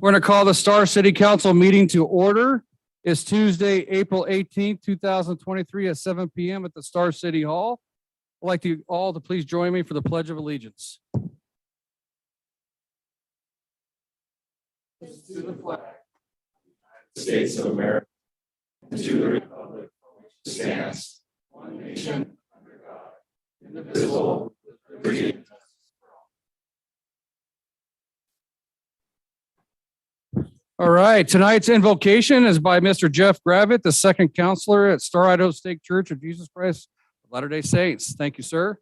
We're going to call the Star City Council meeting to order. It's Tuesday, April 18th, 2023 at 7 p.m. at the Star City Hall. I'd like you all to please join me for the Pledge of Allegiance. To the flag, States of America, and to the republic for which it stands, one nation, under God, indivisible, with liberty and justice for all. All right, tonight's invocation is by Mr. Jeff Gravitt, the second counselor at Star Idaho Stake Church of Jesus Christ of Latter-day Saints. Thank you, sir.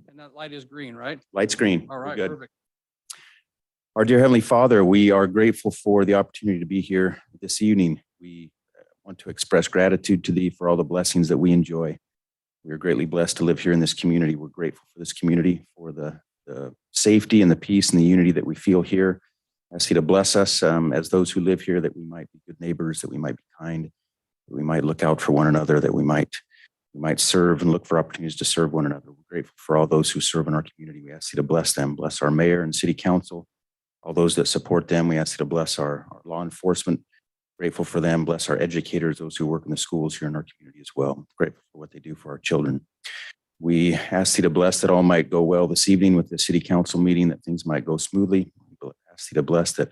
And that light is green, right? Light's green. All right, good. perfect. Our dear Heavenly Father, we are grateful for the opportunity to be here this evening. We want to express gratitude to Thee for all the blessings that we enjoy. We are greatly blessed to live here in this community. We're grateful for this community, for the safety and the peace and the unity that we feel here. I ask You to bless us as those who live here, that we might be good neighbors, that we might be kind, that we might look out for one another, that we might serve and look for opportunities to serve one another. We're grateful for all those who serve in our community. We ask You to bless them, bless our mayor and city council, all those that support them. We ask You to bless our law enforcement. Grateful for them. Bless our educators, those who work in the schools here in our community as well. Grateful for what they do for our children. We ask You to bless that all might go well this evening with the city council meeting, that things might go smoothly. We ask You to bless that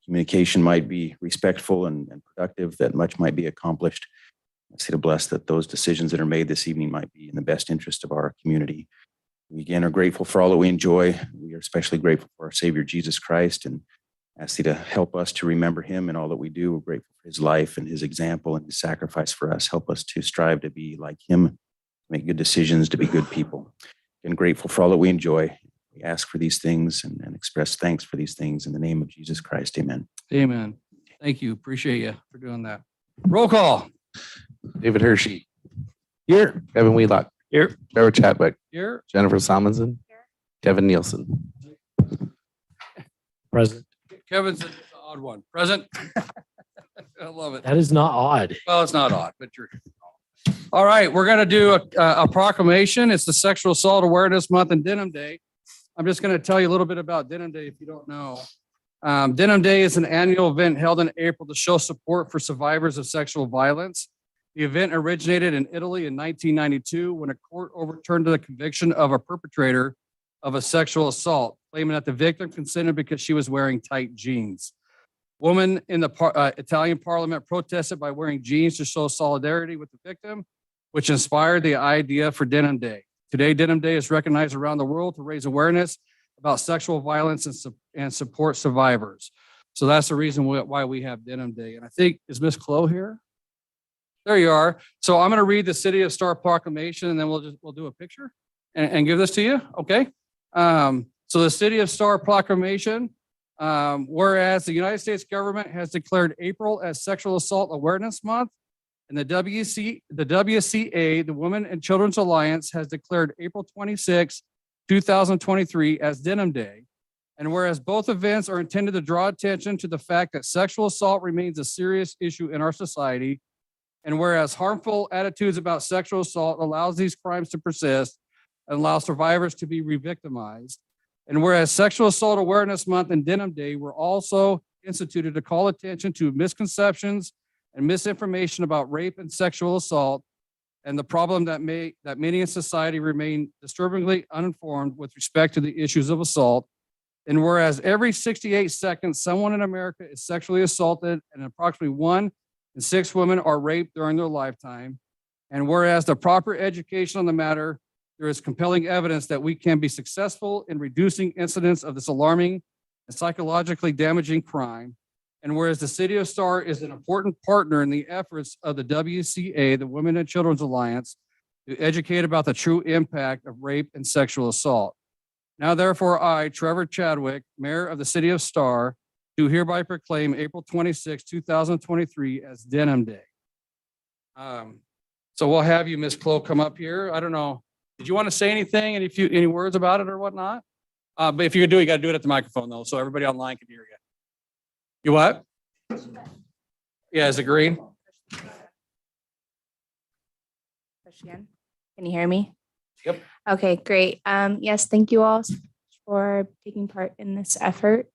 communication might be respectful and productive, that much might be accomplished. I ask You to bless that those decisions that are made this evening might be in the best interest of our community. We again are grateful for all that we enjoy. We are especially grateful for our Savior, Jesus Christ, and ask You to help us to remember Him in all that we do. We're grateful for His life and His example and His sacrifice for us. Help us to strive to be like Him, to make good decisions, to be good people. And grateful for all that we enjoy. We ask for these things and express thanks for these things in the name of Jesus Christ. Amen. Amen. Thank you. Appreciate you for doing that. Roll call. David Hershey. Here. Kevin Wheelock. Here. Trevor Chadwick. Here. Jennifer Salmonson. Here. Kevin Nielsen. Present. Kevin's the odd one. Present. I love it. That is not odd. Well, it's not odd, but you're. All right, we're going to do a proclamation. It's the Sexual Assault Awareness Month and Denim Day. I'm just going to tell you a little bit about Denim Day if you don't know. Denim Day is an annual event held in April to show support for survivors of sexual violence. The event originated in Italy in 1992 when a court overturned the conviction of a perpetrator of a sexual assault, claiming that the victim consented because she was wearing tight jeans. Women in the Italian parliament protested by wearing jeans to show solidarity with the victim, which inspired the idea for Denim Day. Today, Denim Day is recognized around the world to raise awareness about sexual violence and support survivors. So that's the reason why we have Denim Day. And I think, is Miss Chloe here? There you are. So I'm going to read the City of Star proclamation, and then we'll do a picture and give this to you. Okay. So the City of Star proclamation, whereas the United States government has declared April as Sexual Assault Awareness Month, and the WCA, the Women and Children's Alliance, has declared April 26, 2023 as Denim Day. And whereas both events are intended to draw attention to the fact that sexual assault remains a serious issue in our society, and whereas harmful attitudes about sexual assault allows these crimes to persist and allow survivors to be re-victimized, and whereas Sexual Assault Awareness Month and Denim Day were also instituted to call attention to misconceptions and misinformation about rape and sexual assault, and the problem that many in society remain disturbingly uninformed with respect to the issues of assault. And whereas every 68 seconds, someone in America is sexually assaulted, and approximately 1 in 6 women are raped during their lifetime. And whereas the proper education on the matter, there is compelling evidence that we can be successful in reducing incidents of this alarming and psychologically damaging crime. And whereas the City of Star is an important partner in the efforts of the WCA, the Women and Children's Alliance, to educate about the true impact of rape and sexual assault. Now, therefore, I, Trevor Chadwick, Mayor of the City of Star, do hereby proclaim April 26, 2023 as Denim Day. So we'll have you, Ms. Chloe, come up here. I don't know. Did you want to say anything? Any words about it or whatnot? But if you got to do it at the microphone, though, so everybody online can hear you. You what? Yeah, is it green? Push again. Can you hear me? Yep. Okay, great. Yes, thank you all for taking part in this effort.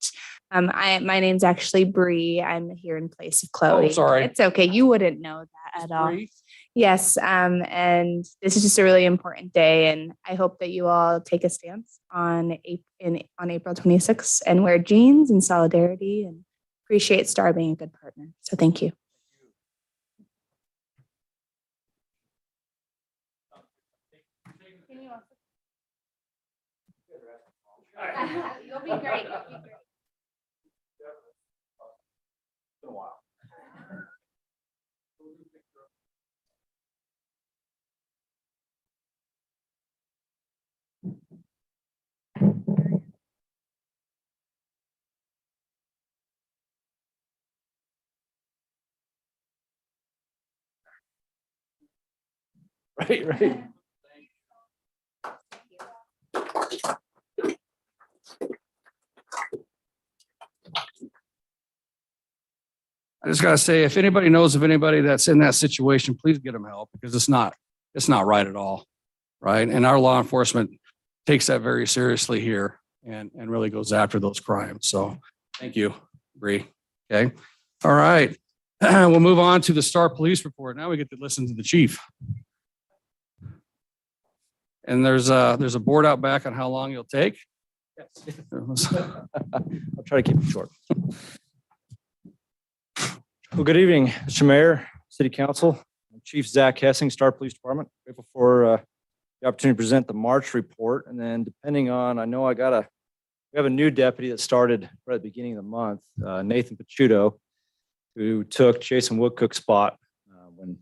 My name's actually Bree. I'm here in place of Chloe. sorry. It's okay. You wouldn't know that at all. Bree? Yes, and this is just a really important day, and I hope that you all take a stance on April 26th and wear jeans in solidarity and appreciate Star being a good partner. So thank you. You'll be great. You'll be great. Right. I just gotta say, if anybody knows of anybody that's in that situation, please get them help because it's not right at all. Right. And our law enforcement takes that very seriously here and really goes after those crimes. So thank you, Bree. Okay. All right. We'll move on to the Star Police Report. Now we get to listen to the chief. And there's a board out back on how long you'll take. I'll try to keep it short. Well, good evening, Mr. Mayor, City Council, I'm Chief Zach Hessing, Star Police Department. Grateful for the opportunity to present the March report. And then depending on, I know we have a new deputy that started right at the beginning of the month, Nathan Pachuto, who took Jason Woodcook's spot when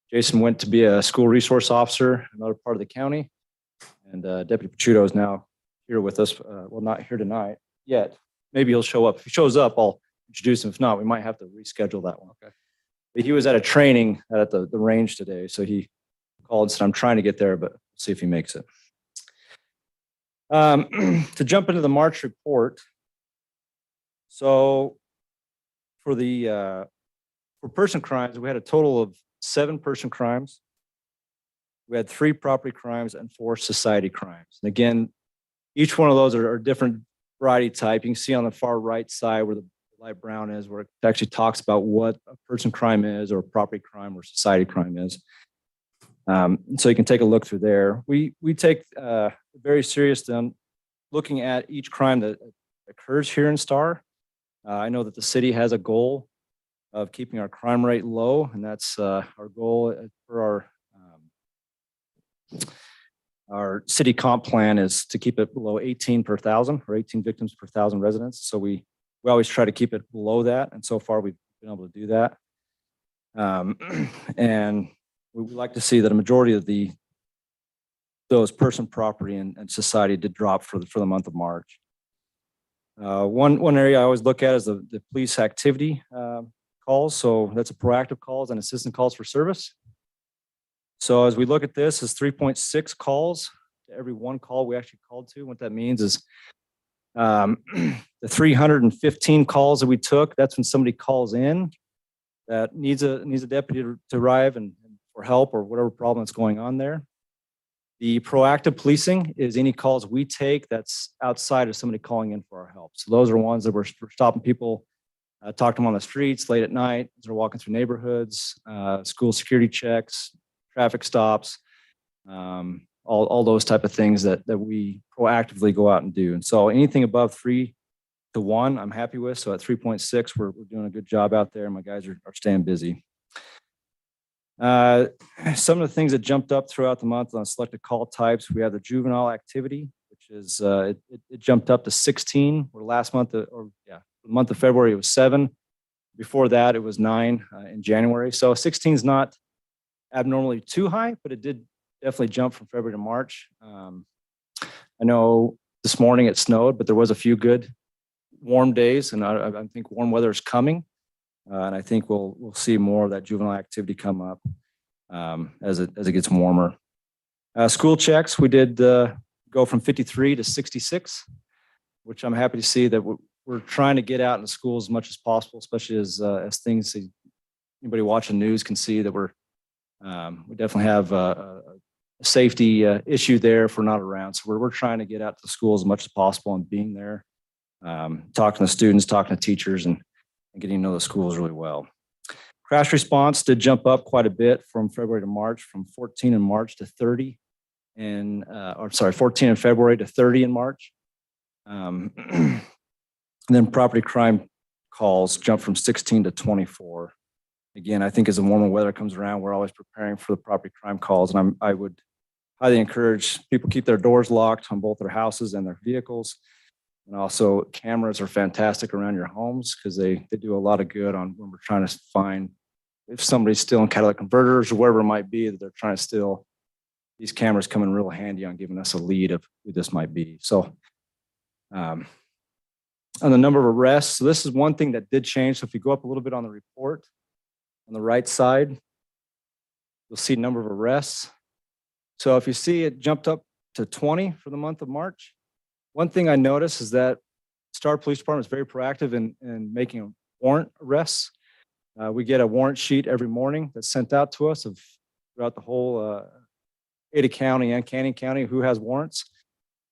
Jason went to be a school resource officer in another part of the county. And Deputy Pachuto is now here with us. Well, not here tonight yet. Maybe he'll show up. If he shows up, I'll introduce him. If not, we might have to reschedule that one. Okay. But he was at a training at the range today. So he called and said, I'm trying to get there, but we'll see if he makes it. To jump into the March report. So for person crimes, we had a total of 7 person crimes. We had 3 property crimes and 4 society crimes. And again, each one of those are different variety type. You can see on the far right side where the light brown is, where it actually talks about what a person crime is or a property crime or society crime is. So you can take a look through there. We take very serious then looking at each crime that occurs here in Star. I know that the city has a goal of keeping our crime rate low, and that's our goal for our city comp plan is to keep it below 18 per thousand or 18 victims per thousand residents. So we always try to keep it below that. And so far we've been able to do that. And we would like to see that a majority of those person, property, and society did drop for the month of March. One area I always look at is the police activity calls. So that's a proactive calls and assistant calls for service. So as we look at this, is 3.6 calls to every 1 call we actually called to. What that means is the 315 calls that we took, that's when somebody calls in that needs a deputy to arrive and for help or whatever problem that's going on there. The proactive policing is any calls we take that's outside of somebody calling in for our help. So those are ones that we're stopping people, talking to them on the streets late at night as they're walking through neighborhoods, school security checks, traffic stops, all those type of things that we proactively go out and do. And so anything above 3 to 1, I'm happy with. So at 3.6, we're doing a good job out there. My guys are staying busy. Some of the things that jumped up throughout the month on selected call types, we have the juvenile activity, which is it jumped up to 16. Where last month, the month of February, it was 7. Before that, it was 9 in January. So 16 is not abnormally too high, but it did definitely jump from February to March. I know this morning it snowed, but there was a few good warm days, and I think warm weather is coming. And I think we'll see more of that juvenile activity come up as it gets warmer. School checks, we did go from 53 to 66, which I'm happy to see that we're trying to get out in the schools as much as possible, especially as things. Anybody watching news can see that we definitely have a safety issue there if we're not around. So we're trying to get out to the schools as much as possible and being there, talking to students, talking to teachers, and getting to know the schools really well. Crash response did jump up quite a bit from February to March, from 14 in March to 30 in, 14 in February to 30 in March. And then property crime calls jumped from 16 to 24. Again, I think as the warmer weather comes around, we're always preparing for the property crime calls. And I would highly encourage people keep their doors locked on both their houses and their vehicles. And also cameras are fantastic around your homes because they do a lot of good on when we're trying to find if somebody's stealing catalytic converters or wherever it might be that they're trying to steal. These cameras come in real handy on giving us a lead of who this might be. So on the number of arrests, so this is one thing that did change. So if you go up a little bit on the report, on the right side, you'll see number of arrests. So if you see it jumped up to 20 for the month of March. One thing I noticed is that Star Police Department is very proactive in making warrant arrests. We get a warrant sheet every morning that's sent out to us of throughout the whole Ada County and Canyon County who has warrants.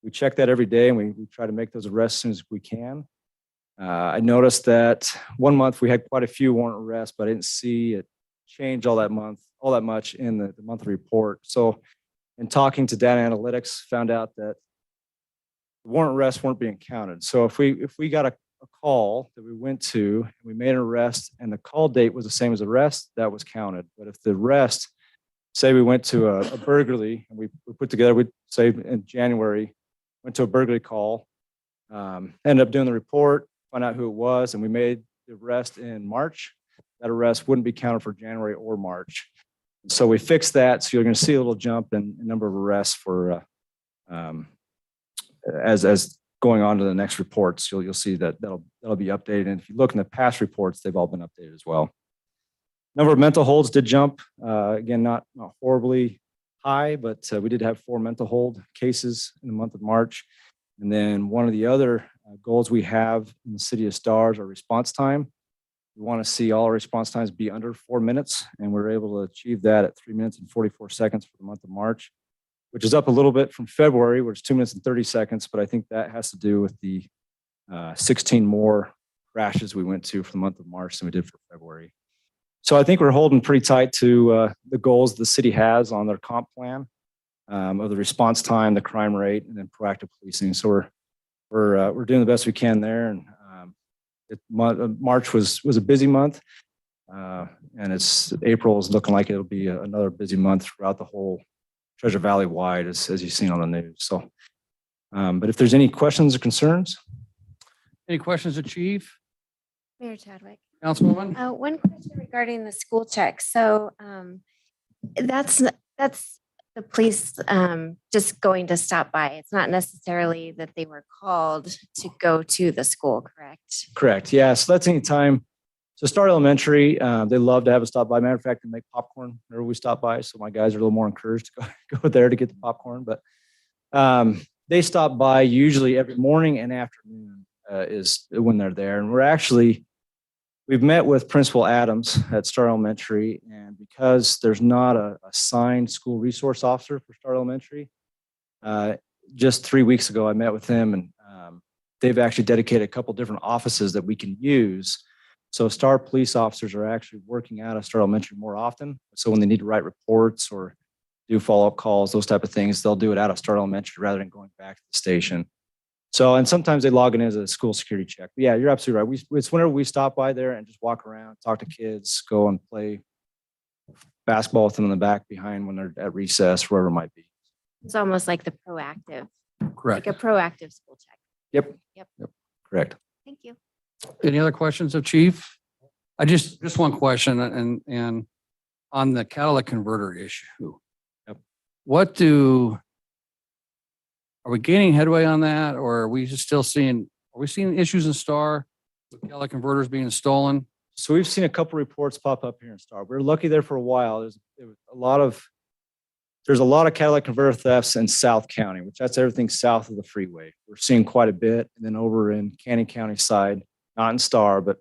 We check that every day and we try to make those arrests as soon as we can. I noticed that one month we had quite a few warrant arrests, but I didn't see it change all that much in the monthly report. So in talking to data analytics, found out that the warrant arrests weren't being counted. So if we got a call that we went to and we made an arrest and the call date was the same as the arrest, that was counted. But if the arrest, say we went to a burglary and we put together, we'd say in January, went to a burglary call, ended up doing the report, find out who it was, and we made the arrest in March, that arrest wouldn't be counted for January or March. So we fixed that. So you're going to see a little jump in number of arrests for as going on to the next reports. You'll see that that'll be updated. And if you look in the past reports, they've all been updated as well. Number of mental holds did jump. Again, not horribly high, but we did have 4 mental hold cases in the month of March. And then one of the other goals we have in the city of Stars are response time. We want to see all our response times be under 4 minutes, and we're able to achieve that at 3 minutes and 44 seconds for the month of March, which is up a little bit from February, where it's 2 minutes and 30 seconds. But I think that has to do with the 16 more crashes we went to for the month of March than we did for February. So I think we're holding pretty tight to the goals the city has on their comp plan of the response time, the crime rate, and then proactive policing. So we're doing the best we can there. And March was a busy month, and April is looking like it'll be another busy month throughout the whole Treasure Valley wide, as you've seen on the news. So, but if there's any questions or concerns, Any questions of Chief? Mayor Chadwick. Councilwoman? One question regarding the school check. So that's the police just going to stop by. It's not necessarily that they were called to go to the school, correct? correct. Yeah, so that's any time. So Star Elementary, they love to have us stop by. Matter of fact, they make popcorn whenever we stop by. So my guys are a little more encouraged to go there to get the popcorn. But they stop by usually every morning and afternoon is when they're there. And we've met with Principal Adams at Star Elementary. And because there's not a assigned school resource officer for Star Elementary, just 3 weeks ago, I met with him, and they've actually dedicated a couple different offices that we can use. So Star police officers are actually working out of Star Elementary more often. So when they need to write reports or do follow-up calls, those type of things, they'll do it out of Star Elementary rather than going back to the station. So, and sometimes they log in as a school security check. But yeah, you're absolutely right. It's whenever we stop by there and just walk around, talk to kids, go and play basketball with them in the back behind when they're at recess, wherever it might be. It's almost like the proactive, Correct. like a proactive school check. Yep. Correct. Thank you. Any other questions of Chief? I just one question and on the catalytic converter issue. Yep. Are we gaining headway on that, or are we just still seeing issues in Star with catalytic converters being stolen? So we've seen a couple reports pop up here in Star. We were lucky there for a while. There's a lot of catalytic converter thefts in South County, which that's everything south of the freeway. We're seeing quite a bit. And then over in Canyon County side, not in Star, but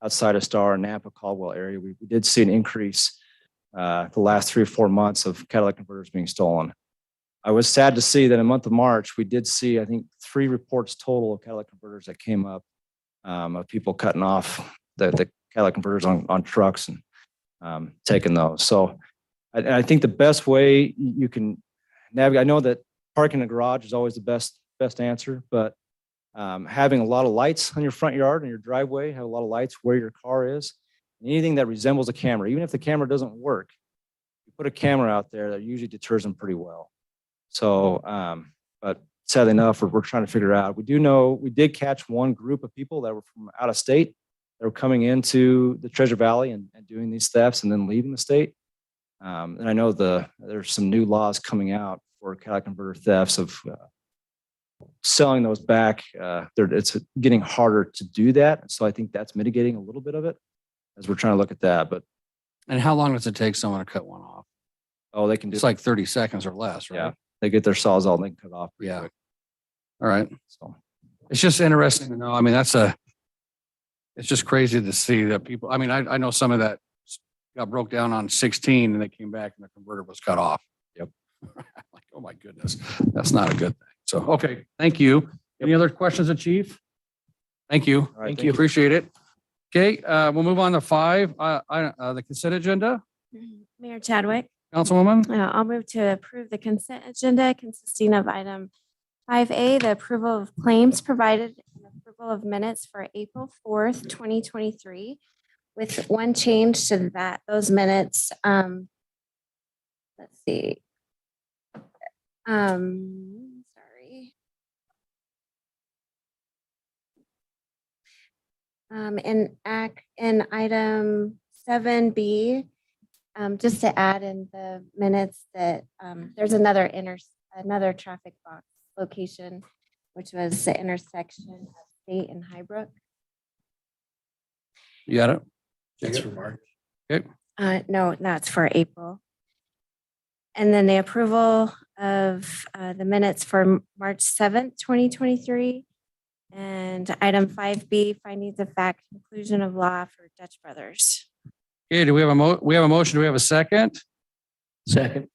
outside of Star, Nampa, Caldwell area, we did see an increase the last 3 or 4 months of catalytic converters being stolen. I was sad to see that in the month of March, we did see, I think, 3 reports total of catalytic converters that came up, of people cutting off the catalytic converters on trucks and taking those. So I think the best way you can navigate, I know that parking in a garage is always the best answer, but having a lot of lights on your front yard and your driveway, have a lot of lights where your car is, anything that resembles a camera, even if the camera doesn't work, you put a camera out there that usually deters them pretty well. So, but sadly enough, we're trying to figure out. We do know we did catch one group of people that were from out of state that were coming into the Treasure Valley and doing these thefts and then leaving the state. And I know there's some new laws coming out for catalytic converter thefts of selling those back. It's getting harder to do that. So I think that's mitigating a little bit of it as we're trying to look at that. But And how long does it take someone to cut one off? they can do It's like 30 seconds or less, right? yeah, they get their sawzall and they can cut off. pretty Yeah. quick. All right. So It's just interesting to know. I mean, it's just crazy to see that people, I mean, I know some of that got broke down on 16 and they came back and the converter was cut off. Yep. Like, oh my goodness, that's not a good thing. So, okay, thank you. Any other questions of Chief? Thank you. all right, Thank you. Appreciate it. Okay, we'll move on to 5, the consent agenda. Mayor Chadwick, Councilwoman, I'll move to approve the consent agenda consisting of item 5A, the approval of claims provided and approval of minutes for April 4th, 2023, with one change to those minutes. Let's see. Sorry. In item 7B, just to add in the minutes that there's another traffic box location, which was the intersection of State and Highbrook. you got it? That's for March. No, that's for April. And then the approval of the minutes for March 7th, 2023. And item 5B, findings of fact, conclusion of law for Dutch Brothers. Okay, do we have a motion? Do we have a second? Second.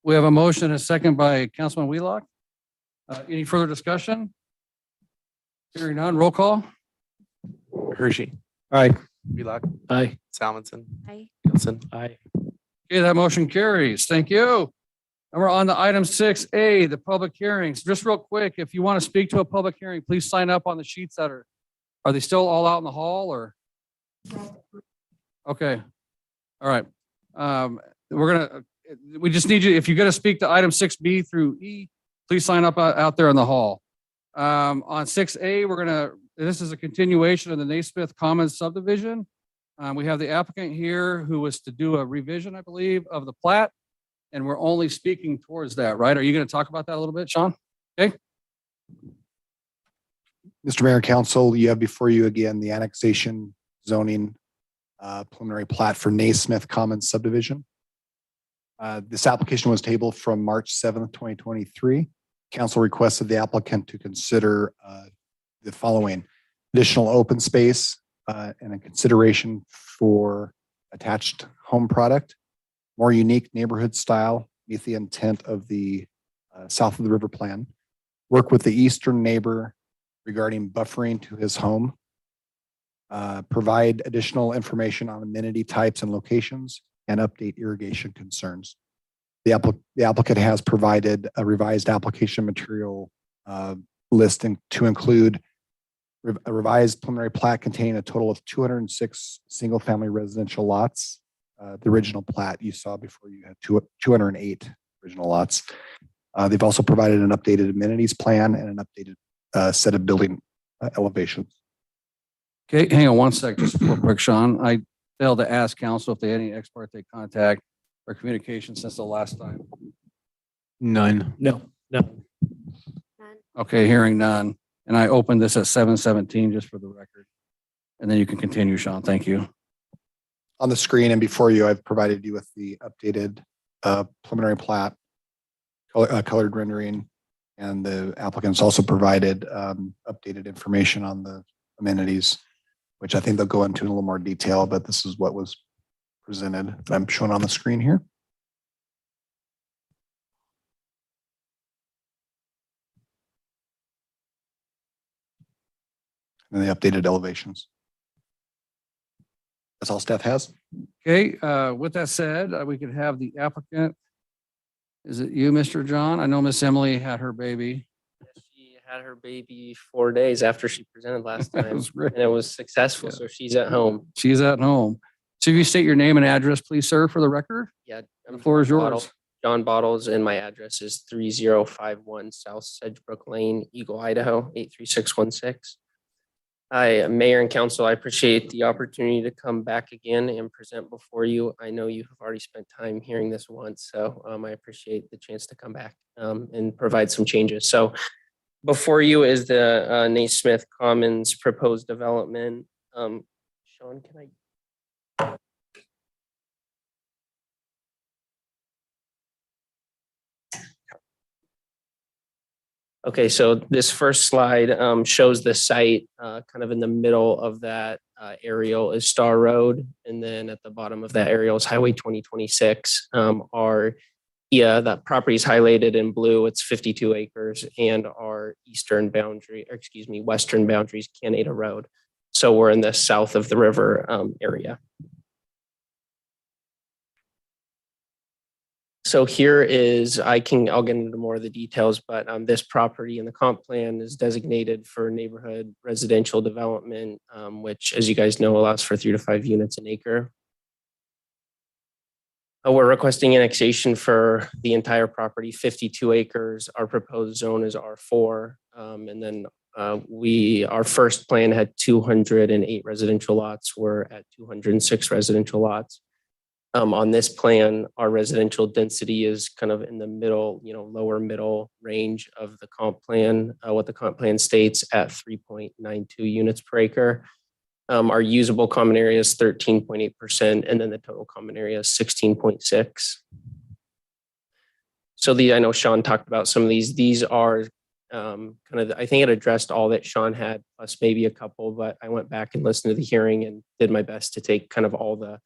We have a motion and a second by Councilman Wheelock. Any further discussion? Hearing none, roll call. Hershey. Aye. Wheelock. Aye. Salmonson. Aye. Gilson. Aye. Okay, that motion carries. Thank you. And we're on to item 6A, the public hearings. Just real quick, if you want to speak to a public hearing, please sign up on the sheets that are they still all out in the hall or? Okay. All right. We just need you, if you're going to speak to item 6B through E, please sign up out there in the hall. On 6A, this is a continuation of the Naismith Commons subdivision. We have the applicant here who was to do a revision, I believe, of the plat. And we're only speaking towards that, right? Are you going to talk about that a little bit, Sean? Okay. Mr. Mayor and Council, you have before you again the annexation zoning preliminary plat for Naismith Commons subdivision. This application was tabled from March 7th, 2023. Council requested the applicant to consider the following: additional open space and a consideration for attached home product, more unique neighborhood style, meet the intent of the south of the river plan, work with the eastern neighbor regarding buffering to his home, provide additional information on amenity types and locations, and update irrigation concerns. The applicant has provided a revised application material listing to include a revised preliminary plat containing a total of 206 single-family residential lots. The original plat you saw before you had 208 original lots. They've also provided an updated amenities plan and an updated set of building elevations. Okay, hang on one sec, just real quick, Sean. I failed to ask council if they had any ex parte contact or communication since the last time. None. No. Okay, hearing none. And I opened this at 7:17 just for the record. And then you can continue, Sean. Thank you. On the screen and before you, I've provided you with the updated preliminary plat, colored rendering, and the applicants also provided updated information on the amenities, which I think they'll go into in a little more detail, but this is what was presented that I'm showing on the screen here. and the updated elevations. That's all staff has. Okay, with that said, we could have the applicant. Is it you, Mr. John? I know Miss Emily had her baby. She had her baby 4 days after she presented last That time, was great. and it was successful. Yeah. So she's at home. She's at home. So if you state your name and address, please, sir, for the record. Yeah, The floor is John yours. Bottles- John Bottles, and my address is 3051 South Sedgebrook Lane, Eagle, Idaho 83616. Hi, Mayor and Council. I appreciate the opportunity to come back again and present before you. I know you have already spent time hearing this once, so I appreciate the chance to come back and provide some changes. So before you is the Naismith Commons proposed development. Sean, can I? Okay, so this first slide shows the site kind of in the middle of that aerial is Star Road. And then at the bottom of that aerial is Highway 2026. That property is highlighted in blue. It's 52 acres, and our western boundary is Canada Road. So we're in the south of the river area. So here is, I'll get into more of the details, but this property in the comp plan is designated for neighborhood residential development, which, as you guys know, allows for 3 to 5 units an acre. We're requesting annexation for the entire property, 52 acres. Our proposed zone is R4. And then our first plan had 208 residential lots. We're at 206 residential lots. On this plan, our residential density is kind of in the middle, lower middle range of the comp plan. What the comp plan states at 3.92 units per acre. Our usable common area is 13.8%, and then the total common area is 16.6. So I know Sean talked about some of these. These are I think it addressed all that Sean had, plus maybe a couple, but I went back and listened to the hearing and did my best to take kind of all the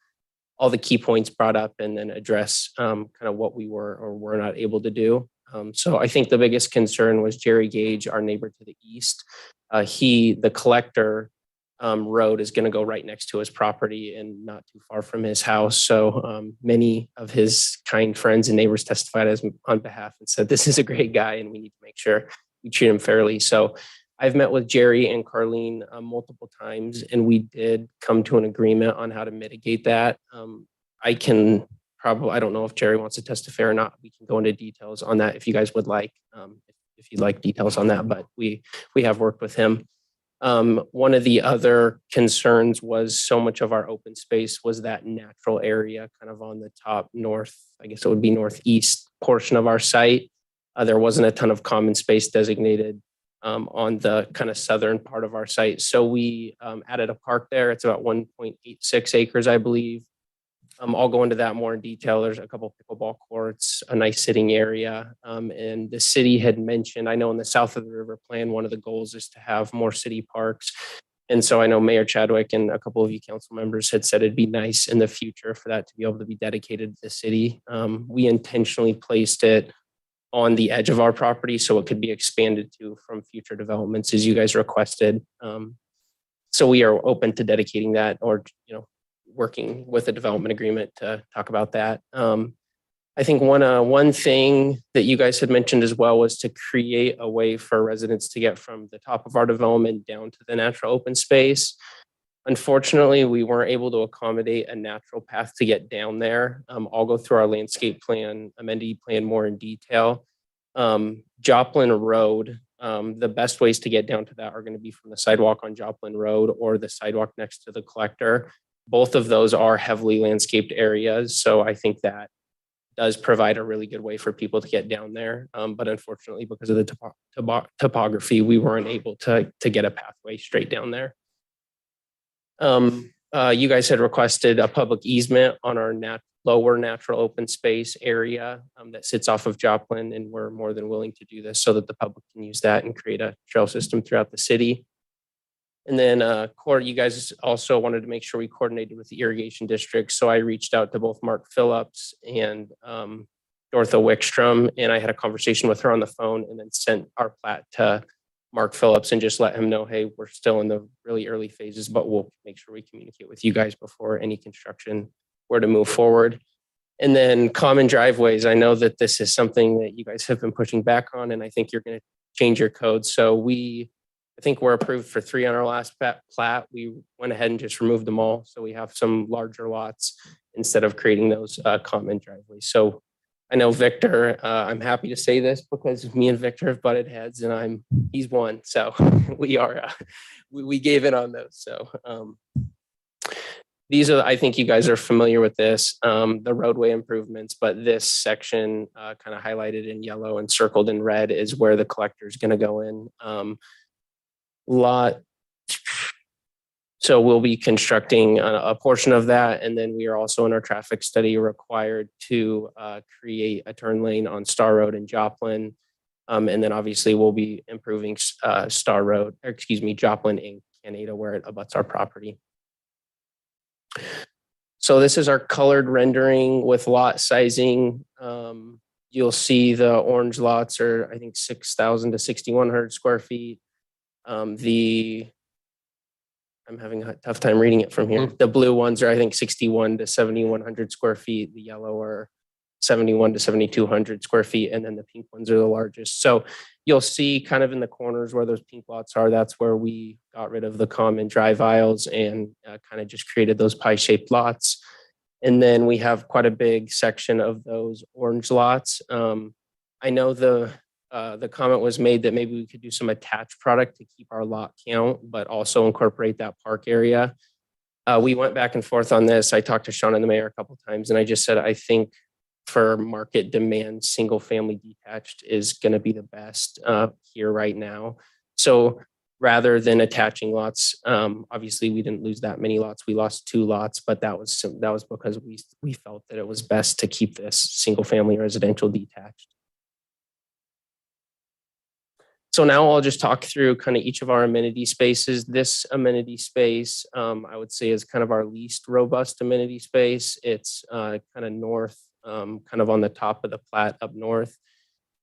key points brought up and then address kind of what we were or were not able to do. So I think the biggest concern was Jerry Gage, our neighbor to the east. The collector road is going to go right next to his property and not too far from his house. So many of his kind friends and neighbors testified on behalf and said, this is a great guy and we need to make sure we treat him fairly. So I've met with Jerry and Carlene multiple times, and we did come to an agreement on how to mitigate that. I don't know if Jerry wants to testify or not. We can go into details on that if you guys would like, if you'd like details on that, but we have worked with him. One of the other concerns was so much of our open space was that natural area kind of on the top north, I guess it would be northeast portion of our site. There wasn't a ton of common space designated on the kind of southern part of our site. So we added a park there. It's about 1.86 acres, I believe. I'll go into that more in detail. There's a couple of pickleball courts, a nice sitting area. And the city had mentioned, I know in the south of the river plan, one of the goals is to have more city parks. And so I know Mayor Chadwick and a couple of you council members had said it'd be nice in the future for that to be able to be dedicated to the city. We intentionally placed it on the edge of our property so it could be expanded to from future developments as you guys requested. So we are open to dedicating that or, working with a development agreement to talk about that. I think one thing that you guys had mentioned as well was to create a way for residents to get from the top of our development down to the natural open space. Unfortunately, we weren't able to accommodate a natural path to get down there. I'll go through our landscape plan, amenity plan more in detail. Joplin Road, the best ways to get down to that are going to be from the sidewalk on Joplin Road or the sidewalk next to the collector. Both of those are heavily landscaped areas. So I think that does provide a really good way for people to get down there. But unfortunately, because of the topography, we weren't able to get a pathway straight down there. You guys had requested a public easement on our lower natural open space area that sits off of Joplin, and we're more than willing to do this so that the public can use that and create a trail system throughout the city. And then you guys also wanted to make sure we coordinated with the irrigation district. So I reached out to both Mark Phillips and Dorotha Wickstrom, and I had a conversation with her on the phone and then sent our plat to Mark Phillips and just let him know, hey, we're still in the really early phases, but we'll make sure we communicate with you guys before any construction were to move forward. And then common driveways. I know that this is something that you guys have been pushing back on, and I think you're going to change your code. So I think we're approved for 3 on our last plat. We went ahead and just removed them all. So we have some larger lots instead of creating those common driveways. So I know Victor, I'm happy to say this because me and Victor have butted heads and he's won. So we gave in on those. So these are, I think you guys are familiar with this, the roadway improvements, but this section kind of highlighted in yellow and circled in red is where the collector is going to go in. So we'll be constructing a portion of that. And then we are also in our traffic study required to create a turn lane on Star Road and Joplin. And then obviously we'll be improving Joplin and Canada where it abuts our property. So this is our colored rendering with lot sizing. You'll see the orange lots are, I think, 6,000 to 6,100 square feet. I'm having a tough time reading it from here. The blue ones are, I think, 61 to 7,100 square feet. The yellow are 71 to 7,200 square feet. And then the pink ones are the largest. So you'll see kind of in the corners where those pink lots are, that's where we got rid of the common drive aisles and kind of just created those pie-shaped lots. And then we have quite a big section of those orange lots. I know the comment was made that maybe we could do some attached product to keep our lot count, but also incorporate that park area. We went back and forth on this. I talked to Sean and the mayor a couple of times, and I just said, I think for market demand, single family detached is going to be the best here right now. So rather than attaching lots, obviously we didn't lose that many lots. We lost 2 lots, but that was because we felt that it was best to keep this single family residential detached. So now I'll just talk through kind of each of our amenity spaces. This amenity space, I would say, is kind of our least robust amenity space. It's kind of north, kind of on the top of the plat up north.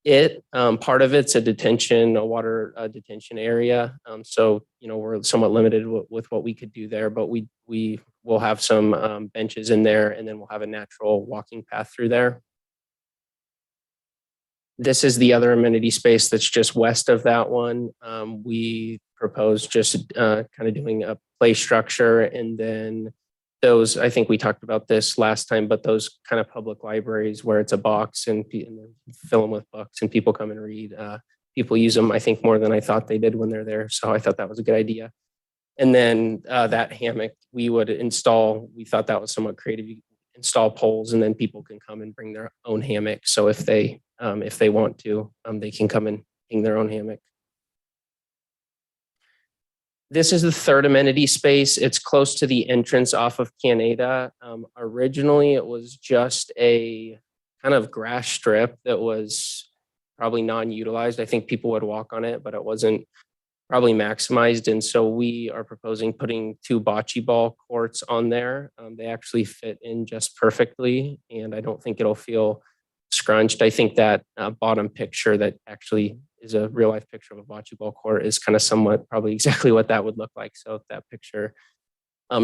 Part of it's a water detention area. So, we're somewhat limited with what we could do there, but we will have some benches in there, and then we'll have a natural walking path through there. This is the other amenity space that's just west of that one. We propose just kind of doing a play structure, and then those, I think we talked about this last time, but those kind of public libraries where it's a box and fill them with books and people come and read. People use them, I think, more than I thought they did when they're there. So I thought that was a good idea. And then that hammock we would install, we thought that was somewhat creative. You install poles and then people can come and bring their own hammock. So if they want to, they can come and hang their own hammock. This is the third amenity space. It's close to the entrance off of Canada. Originally, it was just a kind of grass strip that was probably non-utilized. I think people would walk on it, but it wasn't probably maximized. And so we are proposing putting 2 bocce ball courts on there. They actually fit in just perfectly, and I don't think it'll feel scrunched. I think that bottom picture that actually is a real life picture of a bocce ball court is kind of somewhat probably exactly what that would look like. So that picture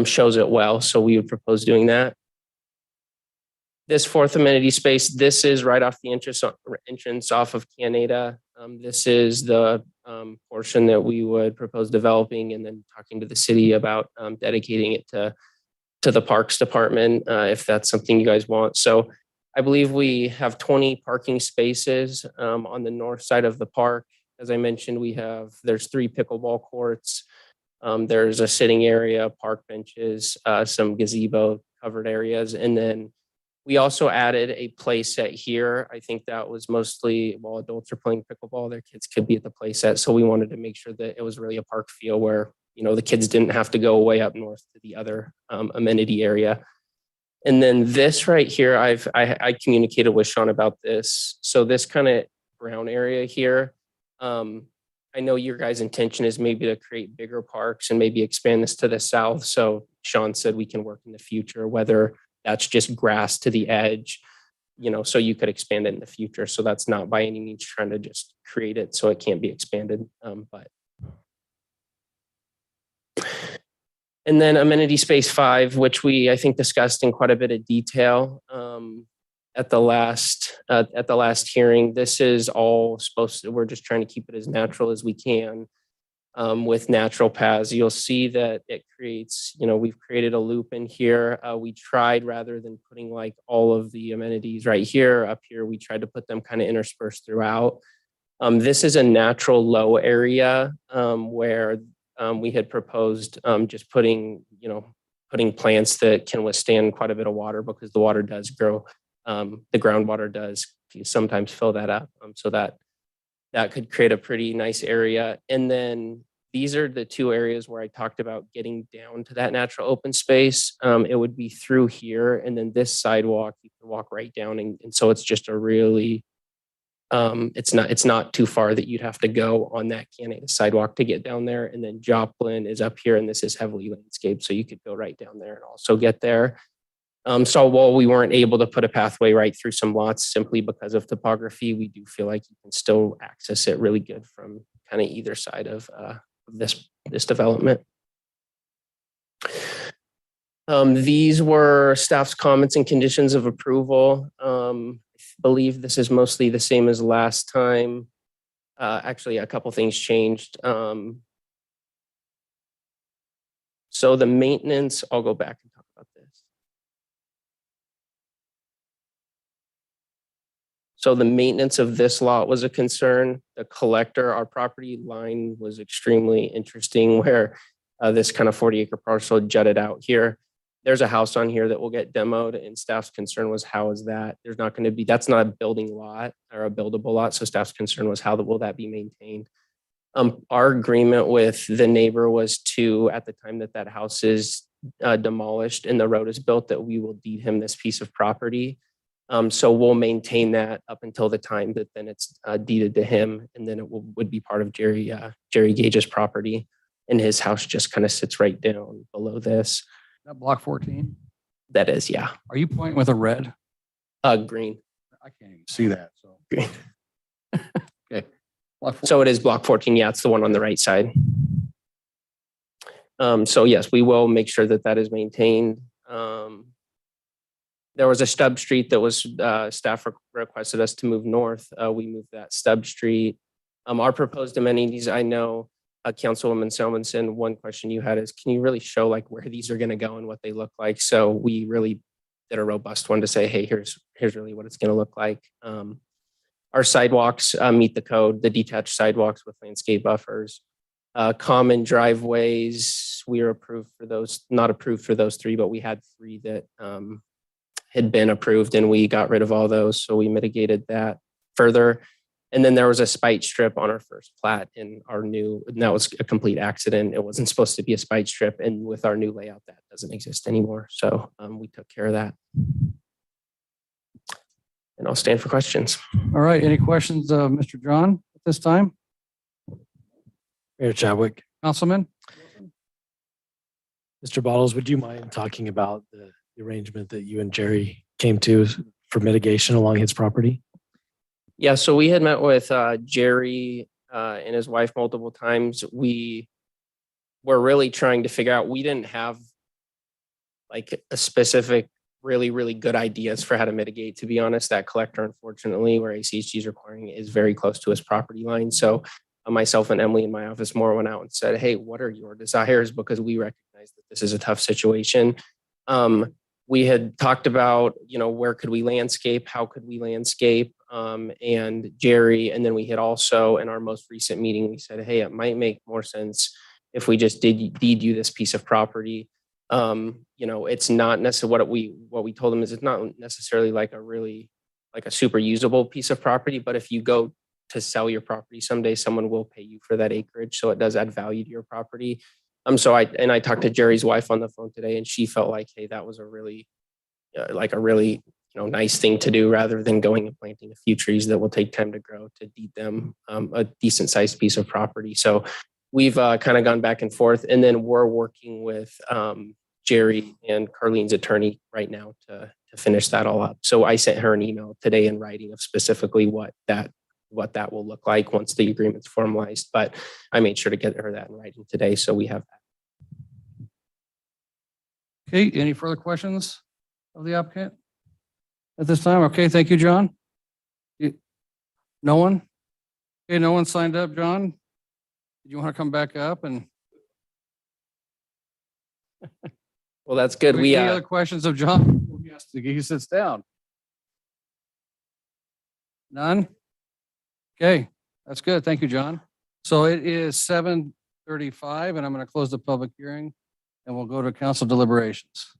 shows it well. So we would propose doing that. This fourth amenity space, this is right off the entrance off of Canada. This is the portion that we would propose developing and then talking to the city about dedicating it to the Parks Department if that's something you guys want. So I believe we have 20 parking spaces on the north side of the park. As I mentioned, there's 3 pickleball courts. There's a sitting area, park benches, some gazebo covered areas. And then we also added a play set here. I think that was mostly while adults are playing pickleball, their kids could be at the play set. So we wanted to make sure that it was really a park feel where, the kids didn't have to go way up north to the other amenity area. And then this right here, I communicated with Sean about this. So this kind of brown area here, I know your guys' intention is maybe to create bigger parks and maybe expand this to the south. So Sean said we can work in the future, whether that's just grass to the edge, so you could expand it in the future. So that's not by any means trying to just create it so it can't be expanded. But And then amenity space 5, which we, I think, discussed in quite a bit of detail at the last hearing. This is all supposed to, we're just trying to keep it as natural as we can with natural paths. You'll see that it creates, we've created a loop in here. We tried, rather than putting like all of the amenities right here, up here, we tried to put them kind of interspersed throughout. This is a natural low area where we had proposed just putting plants that can withstand quite a bit of water, because the water does grow. The groundwater does sometimes fill that up. So that could create a pretty nice area. And then these are the two areas where I talked about getting down to that natural open space. It would be through here, and then this sidewalk, you can walk right down. And so it's just a really, it's not too far that you'd have to go on that Canada sidewalk to get down there. And then Joplin is up here, and this is heavily landscaped, so you could go right down there and also get there. So while we weren't able to put a pathway right through some lots simply because of topography, we do feel like you can still access it really good from kind of either side of this development. These were staff's comments and conditions of approval. I believe this is mostly the same as last time. Actually, a couple things changed. So the maintenance, I'll go back and talk about this. So the maintenance of this lot was a concern. The collector, our property line was extremely interesting, where this kind of 40-acre parcel jutted out here. There's a house on here that will get demoed, and staff's concern was, how is that? There's not going to be, that's not a building lot or a buildable lot. So staff's concern was, how will that be maintained? Our agreement with the neighbor was to, at the time that house is demolished and the road is built, that we will deed him this piece of property. So we'll maintain that up until the time that then it's deeded to him, and then it would be part of Jerry Gage's property, and his house just kind of sits right down below this. That block 14. That is, yeah. Are you pointing with a red? Green. I can't even see that. So. Green. Okay. Block 14. So it is block 14. Yeah, it's the one on the right side. So yes, we will make sure that is maintained. There was a stub street that was staff requested us to move north. We moved that stub street. Our proposed amenities, I know Councilwoman Selmanson, one question you had is, can you really show like where these are going to go and what they look like? So we really did a robust one to say, hey, here's really what it's going to look like. Our sidewalks meet the code, the detached sidewalks with landscape buffers. Common driveways, we are approved for those, not approved for those 3, but we had 3 that had been approved, and we got rid of all those. So we mitigated that further. And then there was a spite strip on our first plat in our new, and that was a complete accident. It wasn't supposed to be a spite strip. And with our new layout, that doesn't exist anymore. So we took care of that. And I'll stand for questions. All right. Any questions, Mr. John, at this time? Mayor Chadwick, Councilman? Mr. Bottles, would you mind talking about the arrangement that you and Jerry came to for mitigation along his property? Yeah, so we had met with Jerry and his wife multiple times. We were really trying to figure out, we didn't have like a specific, really, really good ideas for how to mitigate. To be honest, that collector, unfortunately, where ACHG is requiring it, is very close to his property line. So myself and Emily in my office more went out and said, hey, what are your desires? Because we recognize that this is a tough situation. We had talked about, where could we landscape? How could we landscape? And Jerry, and then we had also, in our most recent meeting, we said, hey, it might make more sense if we just deed you this piece of property. It's not necessarily what we told them is, it's not necessarily like a super usable piece of property, but if you go to sell your property someday, someone will pay you for that acreage. So it does add value to your property. So I talked to Jerry's wife on the phone today, and she felt like, hey, that was a really nice thing to do, rather than going and planting a few trees that will take time to grow, to deed them a decent sized piece of property. So we've kind of gone back and forth, and then we're working with Jerry and Carlene's attorney right now to finish that all up. So I sent her an email today in writing of specifically what that will look like once the agreement's formalized. But I made sure to get her that in writing today, so we have that. Okay, any further questions of the applicant at this time? Okay, thank you, John. No one? Okay, no one signed up, John? Do you want to come back up and Well, that's good. any other questions of John? Yes, he sits down. None? Okay, that's good. Thank you, John. So it is 7:35 and I'm going to close the public hearing and we'll go to council deliberations.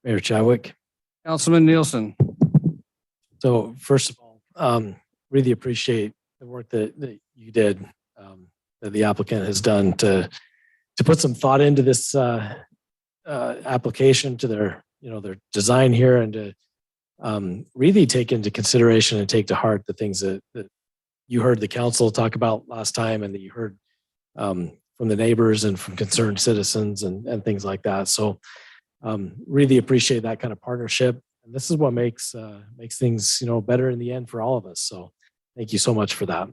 Mayor Chadwick. Councilman Nielsen. So first of all, really appreciate the work that you did, that the applicant has done to put some thought into this application, to their design here, and to really take into consideration and take to heart the things that you heard the council talk about last time, and that you heard from the neighbors and from concerned citizens and things like that. So really appreciate that kind of partnership. And this is what makes things, better in the end for all of us. So thank you so much for that.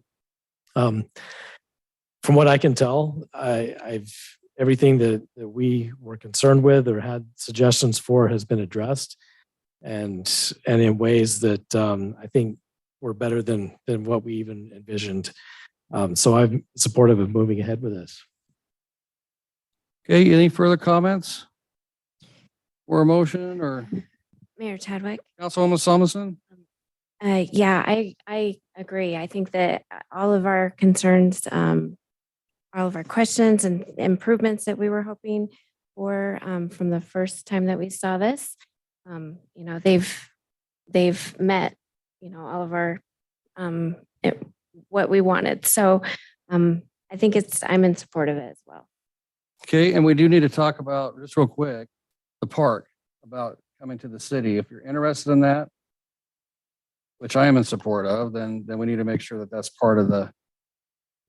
From what I can tell, I've everything that we were concerned with or had suggestions for has been addressed, and in ways that I think were better than what we even envisioned. So I'm supportive of moving ahead with this. Okay, any further comments? Or a motion or Mayor Chadwick. Councilwoman Thomason? Yeah, I agree. I think that all of our concerns, all of our questions and improvements that we were hoping for from the first time that we saw this, they've met, all of our what we wanted. So I think I'm in support of it as well. Okay, and we do need to talk about, just real quick, the park, about coming to the city. If you're interested in that, which I am in support of, then we need to make sure that that's part of the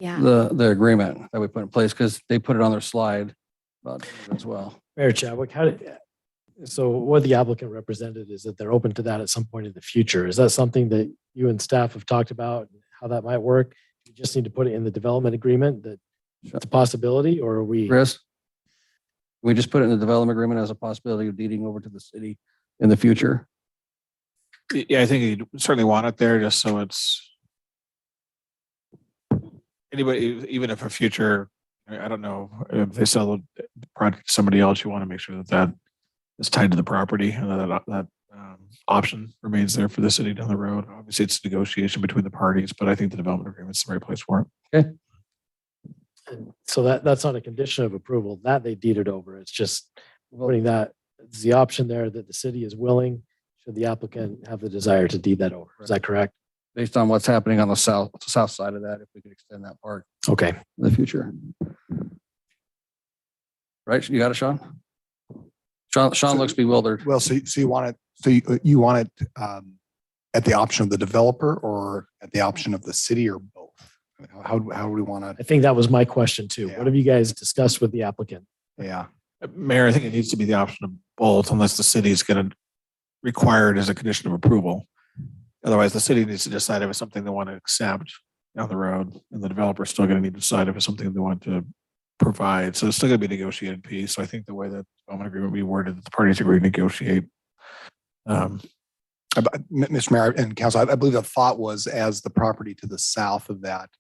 agreement that we put in place, because they put it on their slide about it as well. Mayor Chadwick, so what the applicant represented is that they're open to that at some point in the future. Is that something that you and staff have talked about, how that might work? You just need to put it in the development agreement that it's a possibility, or are we? Chris? We just put it in the development agreement as a possibility of deeding over to the city in the future. Yeah, I think you certainly want it there just so it's anybody, even if a future, I don't know, if they sell the project to somebody else, you want to make sure that is tied to the property and that option remains there for the city down the road. Obviously, it's a negotiation between the parties, but I think the development agreement is the right place for it. Okay. So that's not a condition of approval that they deeded over. It's just putting that it's the option there that the city is willing, should the applicant have the desire to deed that over. Is that correct? Based on what's happening on the south side of that, if we could extend that park Okay. in the future. Right, you got it, Sean? Sean looks bewildered. Well, so you want it, you want it at the option of the developer or at the option of the city, or both? I mean, how do we want I to? think that was my question too. Yeah. What have you guys discussed with the applicant? Yeah. Mayor, I think it needs to be the option of both unless the city is going to require it as a condition of approval. Otherwise, the city needs to decide if it's something they want to accept down the road, and the developer is still going to need to decide if it's something they want to provide. So it's still going to be a negotiated piece. So I think the way that development agreement will be worded, that the parties agree to negotiate. Mr. Mayor and Council, I believe the thought was, as the property to the south of that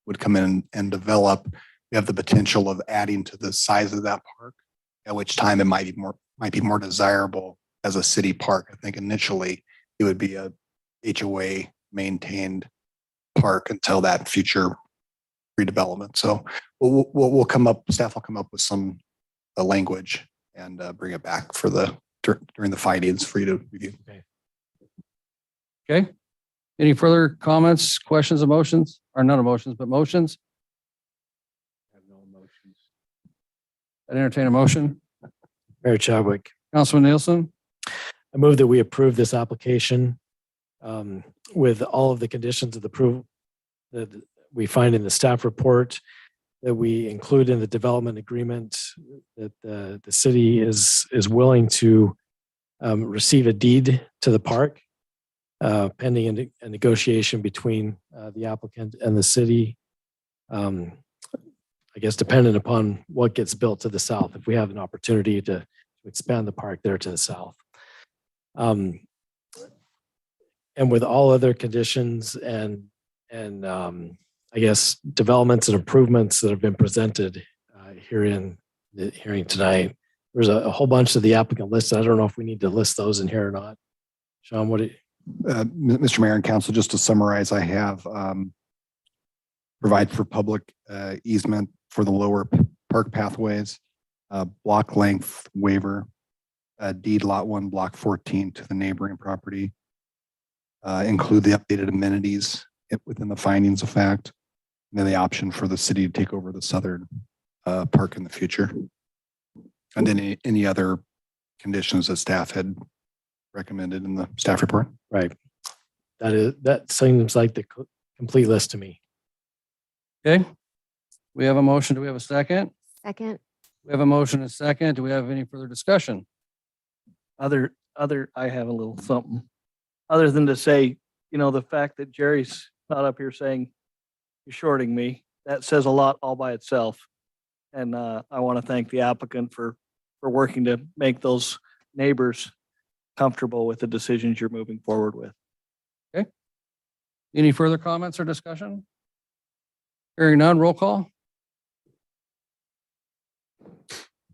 would come in and develop, we have the potential of adding to the size of that park, at which time it might be more desirable as a city park. I think initially it would be a HOA maintained park until that future redevelopment. So we'll come up, staff will come up with some language and bring it back for during the findings for you to review. Okay. Any further comments, questions, emotions, or not emotions, but motions? I have no emotions. I'd entertain a motion. Mayor Chadwick, Councilman Nielsen? I move that we approve this application with all of the conditions of the approval that we find in the staff report, that we include in the development agreement, that the city is willing to receive a deed to the park pending a negotiation between the applicant and the city I guess, dependent upon what gets built to the south, if we have an opportunity to expand the park there to the south. And with all other conditions and I guess developments and improvements that have been presented here in the hearing tonight, there's a whole bunch of the applicant listed. I don't know if we need to list those in here or not. Sean, what do you? Mr. Mayor and Council, just to summarize, I have provide for public easement for the lower park pathways, block length waiver, deed lot 1, block 14 to the neighboring property, include the updated amenities within the findings of fact, and then the option for the city to take over the southern park in the future. And then any other conditions that staff had recommended in the staff report. Right. That seems like the complete list to me. Okay. We have a motion. Do we have a second? Second. We have a motion and a second. Do we have any further discussion? I have a little something, other than to say, the fact that Jerry's not up here saying you're shorting me, that says a lot all by itself. And I want to thank the applicant for working to make those neighbors comfortable with the decisions you're moving forward with. Any further comments or discussion? Hearing none, roll call.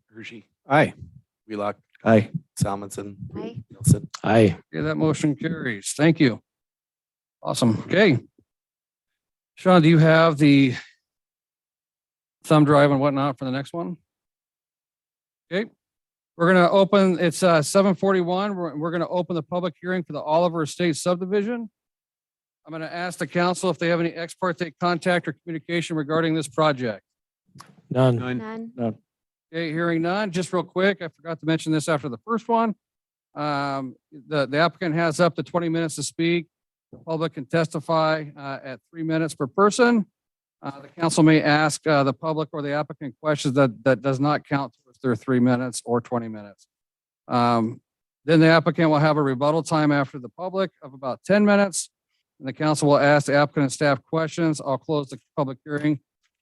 Hershey, Aye. Wheelock, Aye. Salmonson, Aye. Nielsen. Aye. Okay, that motion carries. Thank you. Awesome. Okay. Sean, do you have the thumb drive and whatnot for the next one? Okay. We're going to open, it's 7:41. We're going to open the public hearing for the Oliver Estates subdivision. I'm going to ask the council if they have any ex parte contact or communication regarding this project. None. None. Okay, hearing none. Just real quick, I forgot to mention this after the first one. The applicant has up to 20 minutes to speak. The public can testify at 3 minutes per person. The council may ask the public or the applicant questions that does not count towards their 3 minutes or 20 minutes. Then the applicant will have a rebuttal time after the public of about 10 minutes. And the council will ask the applicant and staff questions. I'll close the public hearing.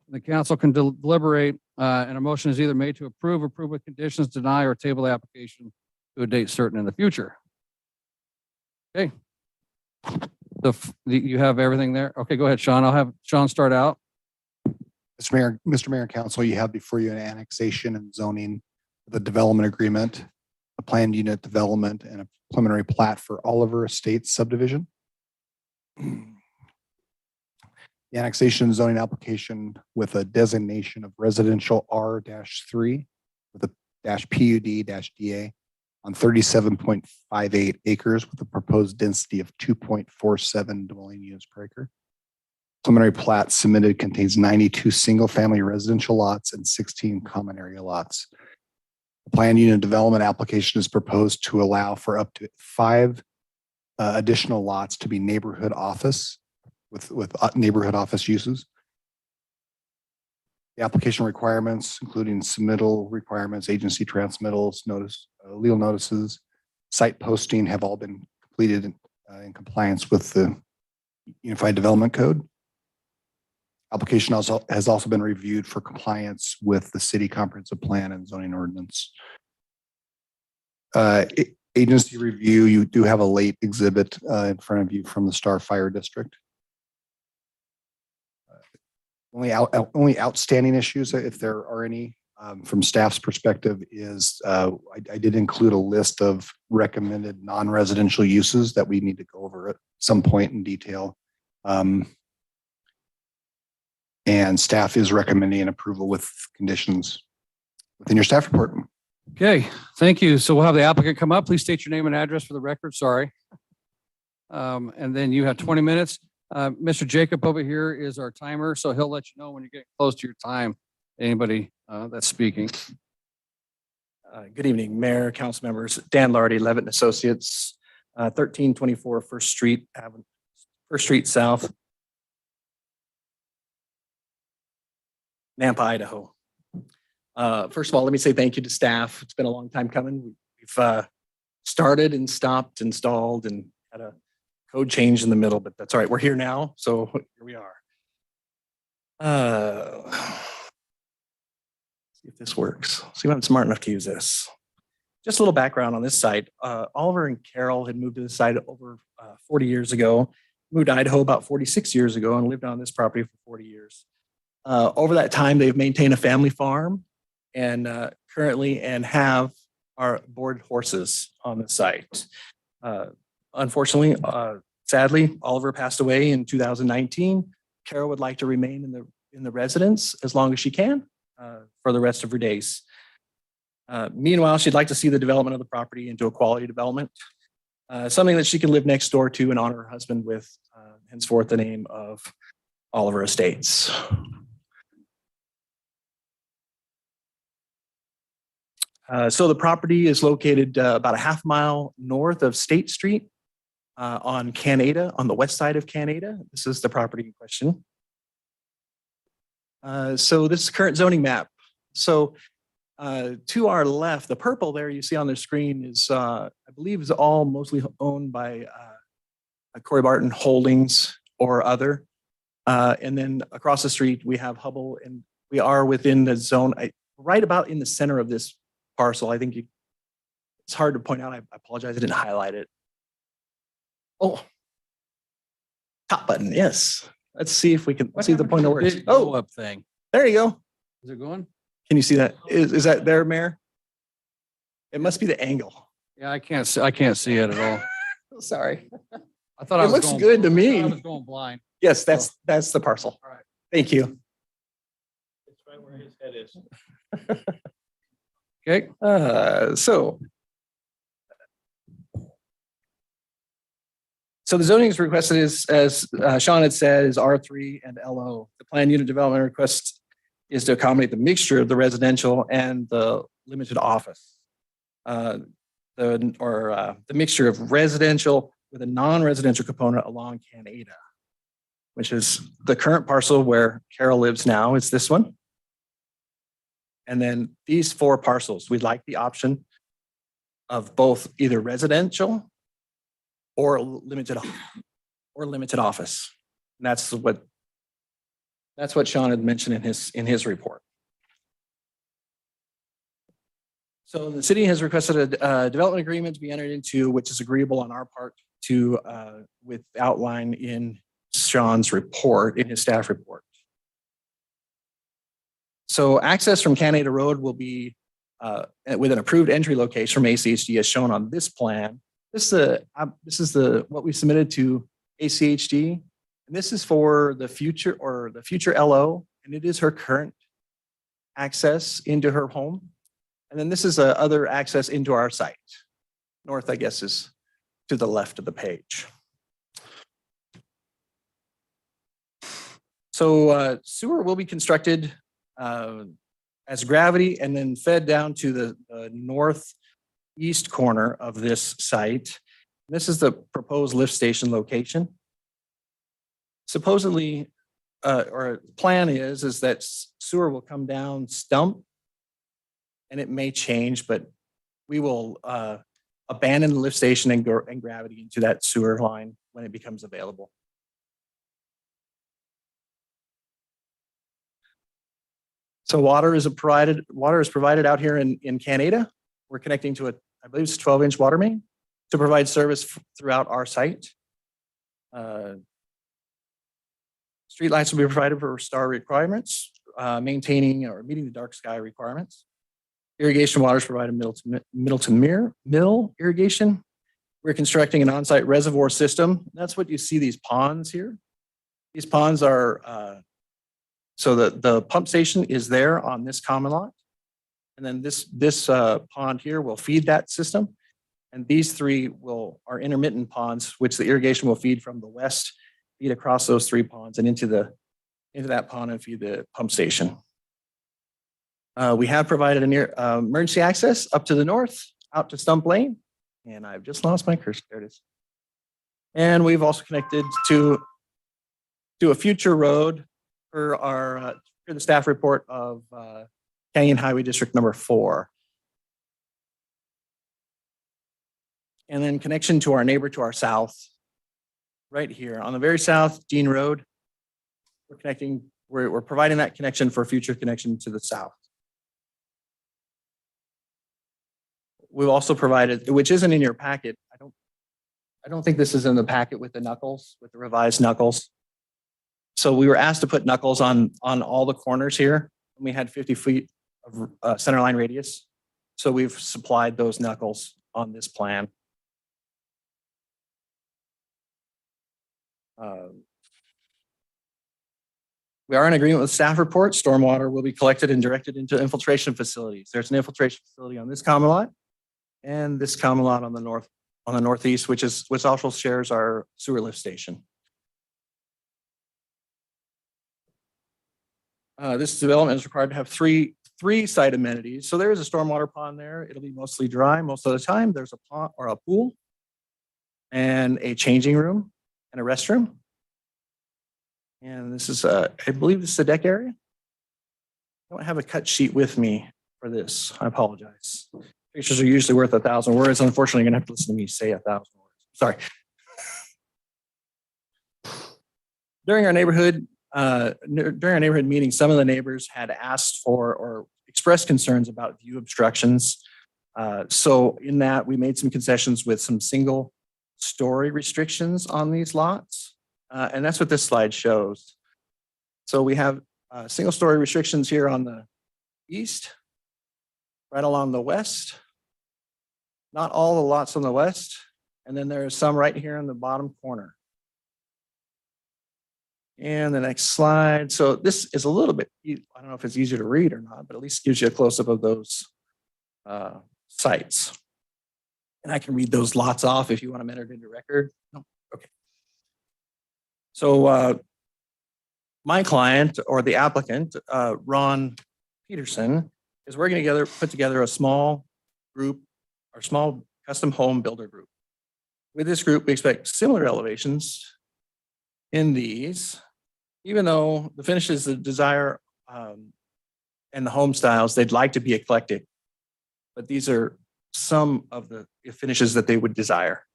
The council can deliberate and a motion is either made to approve with conditions, deny, or table the application to a date certain in the future. Okay. You have everything there? Okay, go ahead, Sean. I'll have Sean start out. Mr. Mayor and Council, you have before you an annexation and zoning, the development agreement, a planned unit development, and a preliminary plat for Oliver Estates subdivision. The annexation and zoning application with a designation of residential R-3 with a -PUD-DA on 37.58 acres with a proposed density of 2.47 dwelling units per acre. Preliminary plat submitted contains 92 single-family residential lots and 16 common area lots. The planned unit development application is proposed to allow for up to 5 additional lots to be neighborhood office with neighborhood office uses. The application requirements, including submittal requirements, agency transmittals, legal notices, site posting, have all been completed in compliance with the Unified Development Code. Application has also been reviewed for compliance with the city comprehensive plan and zoning ordinance. Agency review, you do have a late exhibit in front of you from the Star Fire District. Only outstanding issues, if there are any, from staff's perspective, is I did include a list of recommended non-residential uses that we need to go over at some point in detail. And staff is recommending an approval with conditions within your staff report. Okay, thank you. So we'll have the applicant come up. Please state your name and address for the record. Sorry. And then you have 20 minutes. Mr. Jacob over here is our timer, so he'll let you know when you're getting close to your time. Anybody that's speaking. Good evening, Mayor, council members. Dan Lardy, Levitt and Associates, 1324 First Street South, Nampa, Idaho. First of all, let me say thank you to staff. It's been a long time coming. We've started and stopped, installed, and had a code change in the middle, but that's all right. We're here now, so here we are. See if this works. See if I'm smart enough to use this. Just a little background on this site. Oliver and Carol had moved to the site over 40 years ago, moved to Idaho about 46 years ago and lived on this property for 40 years. Over that time, they've maintained a family farm and currently have our board horses on the site. Unfortunately, sadly, Oliver passed away in 2019. Carol would like to remain in the residence as long as she can for the rest of her days. Meanwhile, she'd like to see the development of the property into a quality development, something that she can live next door to and honor her husband with, henceforth the name of Oliver Estates. So the property is located about a half mile north of State Street on Canada, on the west side of Canada. This is the property in question. So this is current zoning map. So to our left, the purple there you see on the screen is, I believe, is all mostly owned by Corey Barton Holdings or other. And then across the street, we have Hubble, and we are within the zone, right about in the center of this parcel. I think it's hard to point out. I apologize, I didn't highlight it. Oh, top button, yes. Let's see if we can see if the pointer works. Oh, up thing. there you go. Is it going? Can you see that? Is that there, Mayor? It must be the angle. Yeah, I can't see it at all. Sorry. I thought I It was looks going- good to me. I was going blind. Yes, that's the parcel. All right. Thank you. It's right where his head is. Okay. So the zoning is requested is, as Sean had said, is R3 and LO. The planned unit development request is to accommodate the mixture of the residential and the limited office. The mixture of residential with a non-residential component along Canada, which is the current parcel where Carol lives now, is this one. And then these 4 parcels, we'd like the option of both either residential or limited office. And that's what Sean had mentioned in his report. So the city has requested a development agreement to be entered into, which is agreeable on our part to with outline in Sean's report, in his staff report. So access from Canada Road will be with an approved entry location from ACHD as shown on this plan. This is what we submitted to ACHD, and this is for the future LO, and it is her current access into her home. And then this is other access into our site. North, I guess, is to the left of the page. So sewer will be constructed as gravity and then fed down to the northeast corner of this site. This is the proposed lift station location. Supposedly, or plan is that sewer will come down Stump, and it may change, but we will abandon the lift station and gravity into that sewer line when it becomes available. So water is provided out here in Canada. We're connecting to I believe it's a 12-inch water main to provide service throughout our site. Street lights will be provided for STAR requirements, maintaining or meeting the dark sky requirements. Irrigation water is provided mill irrigation. We're constructing an on-site reservoir system. That's what you see these ponds here. These ponds are, so the pump station is there on this common lot. And then this pond here will feed that system. And these 3 are intermittent ponds, which the irrigation will feed from the west, feed across those 3 ponds and into that pond and feed the pump station. We have provided emergency access up to the north, out to Stump Lane. And I've just lost my cursor. There it is. And we've also connected to a future road for the staff report of Canyon Highway District number 4. And then connection to our neighbor to our south, right here on the very south, Dean Road. We're providing that connection for future connection to the south. we've also provided, which isn't in your packet. I don't think this is in the packet with the knuckles, with the revised knuckles. So we were asked to put knuckles on all the corners here. We had 50 feet of center line radius. So we've supplied those knuckles on this plan. We are in agreement with staff report. Stormwater will be collected and directed into infiltration facilities. There's an infiltration facility on this common lot and this common lot on the northeast, which also shares our sewer lift station. This development is required to have three site amenities. So there is a stormwater pond there. It'll be mostly dry most of the time. There's a pond or a pool and a changing room and a restroom. And this is, I believe this is a deck area. I don't have a cut sheet with me for this. I apologize. Pictures are usually worth 1,000 words. Unfortunately, you're gonna have to listen to me say 1,000 words. Sorry. During our neighborhood meeting, some of the neighbors had asked for or expressed concerns about view obstructions. So in that, we made some concessions with some single story restrictions on these lots. And that's what this slide shows. So we have single story restrictions here on the east, right along the west, not all the lots on the west. And then there are some right here in the bottom corner. And the next slide. So this is a little bit, I don't know if it's easier to read or not, but at least gives you a close-up of those sites. And I can read those lots off if you want them entered into record. No, okay. So my client or the applicant, Ron Peterson, is working together, put together a small group or small custom home builder group. With this group, we expect similar elevations in these, even though the finishes, the desire, and the home styles, they'd like to be eclectic, but these are some of the finishes that they would desire.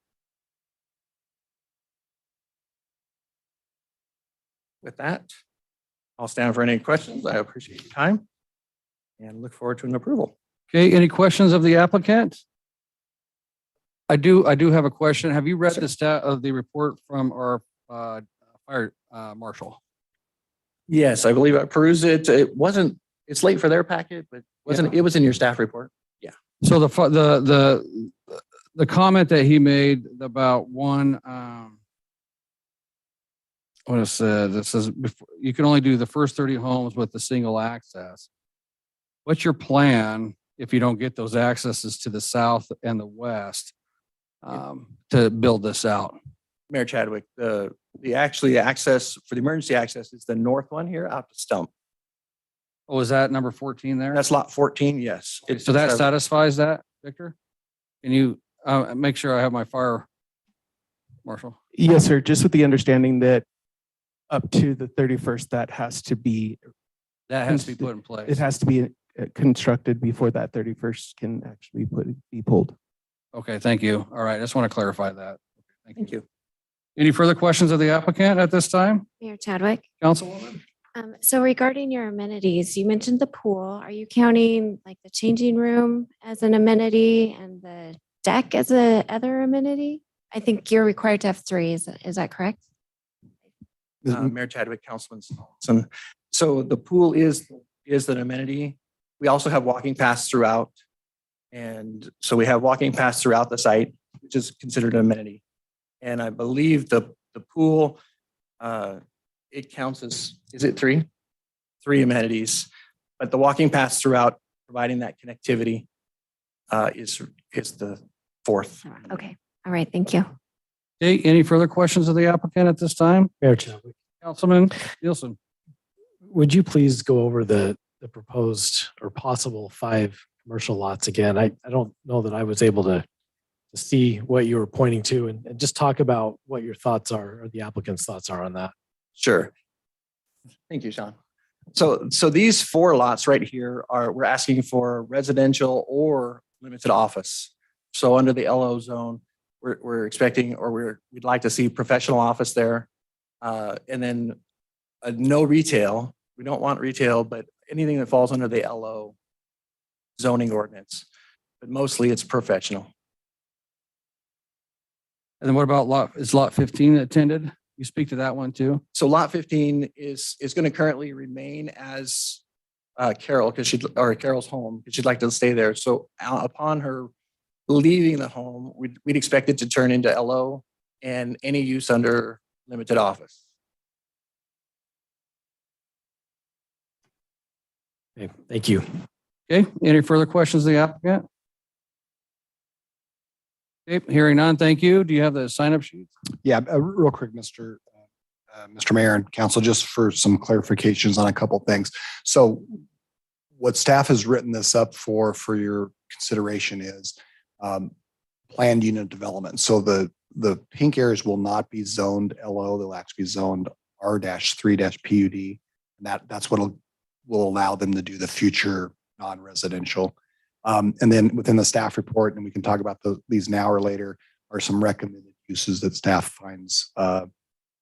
With that, I'll stand for any questions. I appreciate your time and look forward to an approval. Okay, any questions of the applicant? I do have a question. Have you read the stat of the report from our fire marshal? Yes, I believe I perused it. It's late for their packet, but it was in your staff report. Yeah. So the comment that he made about one, what it says, you can only do the first 30 homes with the single access. What's your plan if you don't get those accesses to the south and the west to build this out? Mayor Chadwick, the access for the emergency access is the north one here out to Stump. Oh, is that number 14 there? That's lot 14, yes. So that satisfies that, Victor? Can you make sure I have my fire marshal? Yes, sir. Just with the understanding that up to the 31st, that has to be put in place. It has to be constructed before that 31st can actually be pulled. Okay, thank you. All right, I just want to clarify that. Thank you. Any further questions of the applicant at this time? Mayor Chadwick. Councilwoman? So regarding your amenities, you mentioned the pool. Are you counting like the changing room as an amenity and the deck as a other amenity? I think you're required to have 3. Is that correct? Mayor Chadwick, Councilman Swanson. So the pool is an amenity. We also have walking paths throughout. And so we have walking paths throughout the site, which is considered an amenity. And I believe the pool, it counts as, is it 3? 3 amenities, but the walking paths throughout providing that connectivity is the 4th. Okay. All right. Thank you. Okay, any further questions of the applicant at this time? Mayor Chadwick, Councilman Nielsen? would you please go over the proposed or possible 5 commercial lots again? I don't know that I was able to see what you were pointing to and just talk about what your thoughts are or the applicant's thoughts are on that. Sure. Thank you, Sean. So these 4 lots right here we're asking for residential or limited office. So under the LO zone, we're expecting, or we'd like to see professional office there. And then no retail. We don't want retail, but anything that falls under the LO zoning ordinance. but mostly it's professional. And then what about is lot 15 attended? You speak to that one too? So lot 15 is going to currently remain as Carol, Carol's home, because she'd like to stay there. So upon her leaving the home, we'd expect it to turn into LO and any use under limited office. Okay, thank you. Okay, any further questions of the applicant? Okay, hearing none, thank you. Do you have the sign-up sheets? Yeah, real quick, Mr. Mayor and Council, just for some clarifications on a couple things. So what staff has written this up for your consideration is planned unit development. So the pink areas will not be zoned LO. They'll actually be zoned R-3-PUD. And that's what will allow them to do the future non-residential. And then within the staff report, and we can talk about these now or later, are some recommended uses that staff finds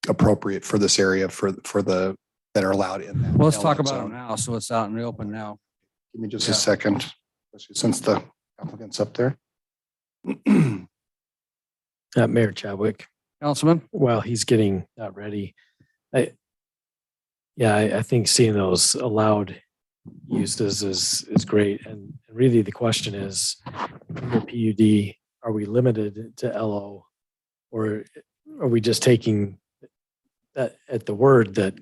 appropriate for this area that are allowed in that. Well, let's talk LO about zone. them now. So it's out in the open now. Give me just Yeah. a second, especially since the applicant's up there. Mayor Chadwick, Councilman? while he's getting that ready, I think seeing those allowed uses is great. And really the question is, the PUD, are we limited to LO, or are we just taking that at the word that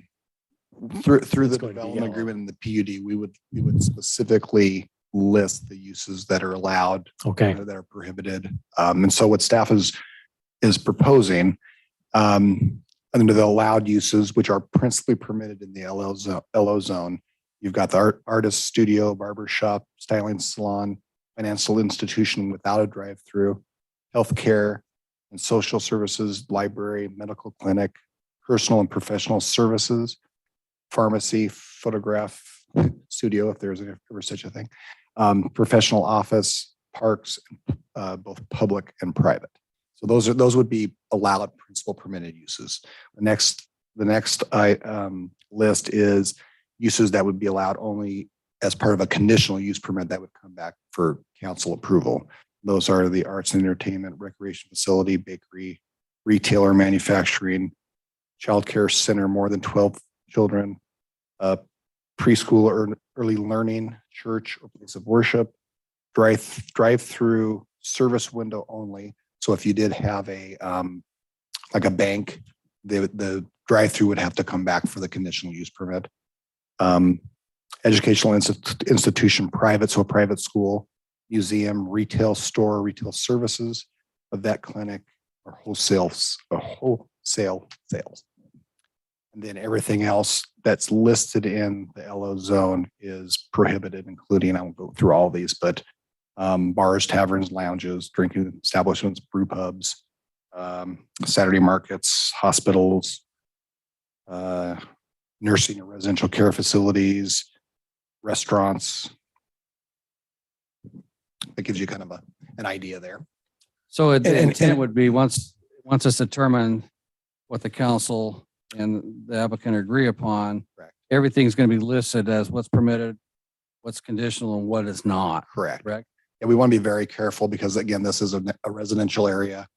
Through It's the going to be development yellow. agreement and the PUD, we would specifically list the uses that are allowed, okay, that are prohibited. And so what staff is proposing, under the allowed uses, which are principally permitted in the LO zone, you've got the artist studio, barber shop, styling salon, financial institution without a drive-through, healthcare and social services, library, medical clinic, personal and professional services, pharmacy, photograph studio, if there's ever such a thing, professional office, parks, both public and private. So those would be allowed principal permitted uses. The next list is uses that would be allowed only as part of a conditional use permit that would come back for council approval. Those are the arts and entertainment, recreation facility, bakery, retailer, manufacturing, childcare center, more than 12 children, preschool or early learning, church or place of worship, drive-through service window only. So if you did have like a bank, the drive-through would have to come back for the conditional use permit. Educational institution, private, so a private school, museum, retail store, retail services, a vet clinic, or wholesale sales. And then everything else that's listed in the LO zone is prohibited, including, I won't go through all these, but bars, taverns, lounges, drinking establishments, brew pubs, Saturday markets, hospitals, nursing and residential care facilities, restaurants. That gives you kind of an idea there. So the And- intent would be once it's determined what the council and the applicant agree upon, Correct. everything's going to be listed as what's permitted, what's conditional, and what is not. Correct. Correct. And we want to be very careful because again, this is a residential area.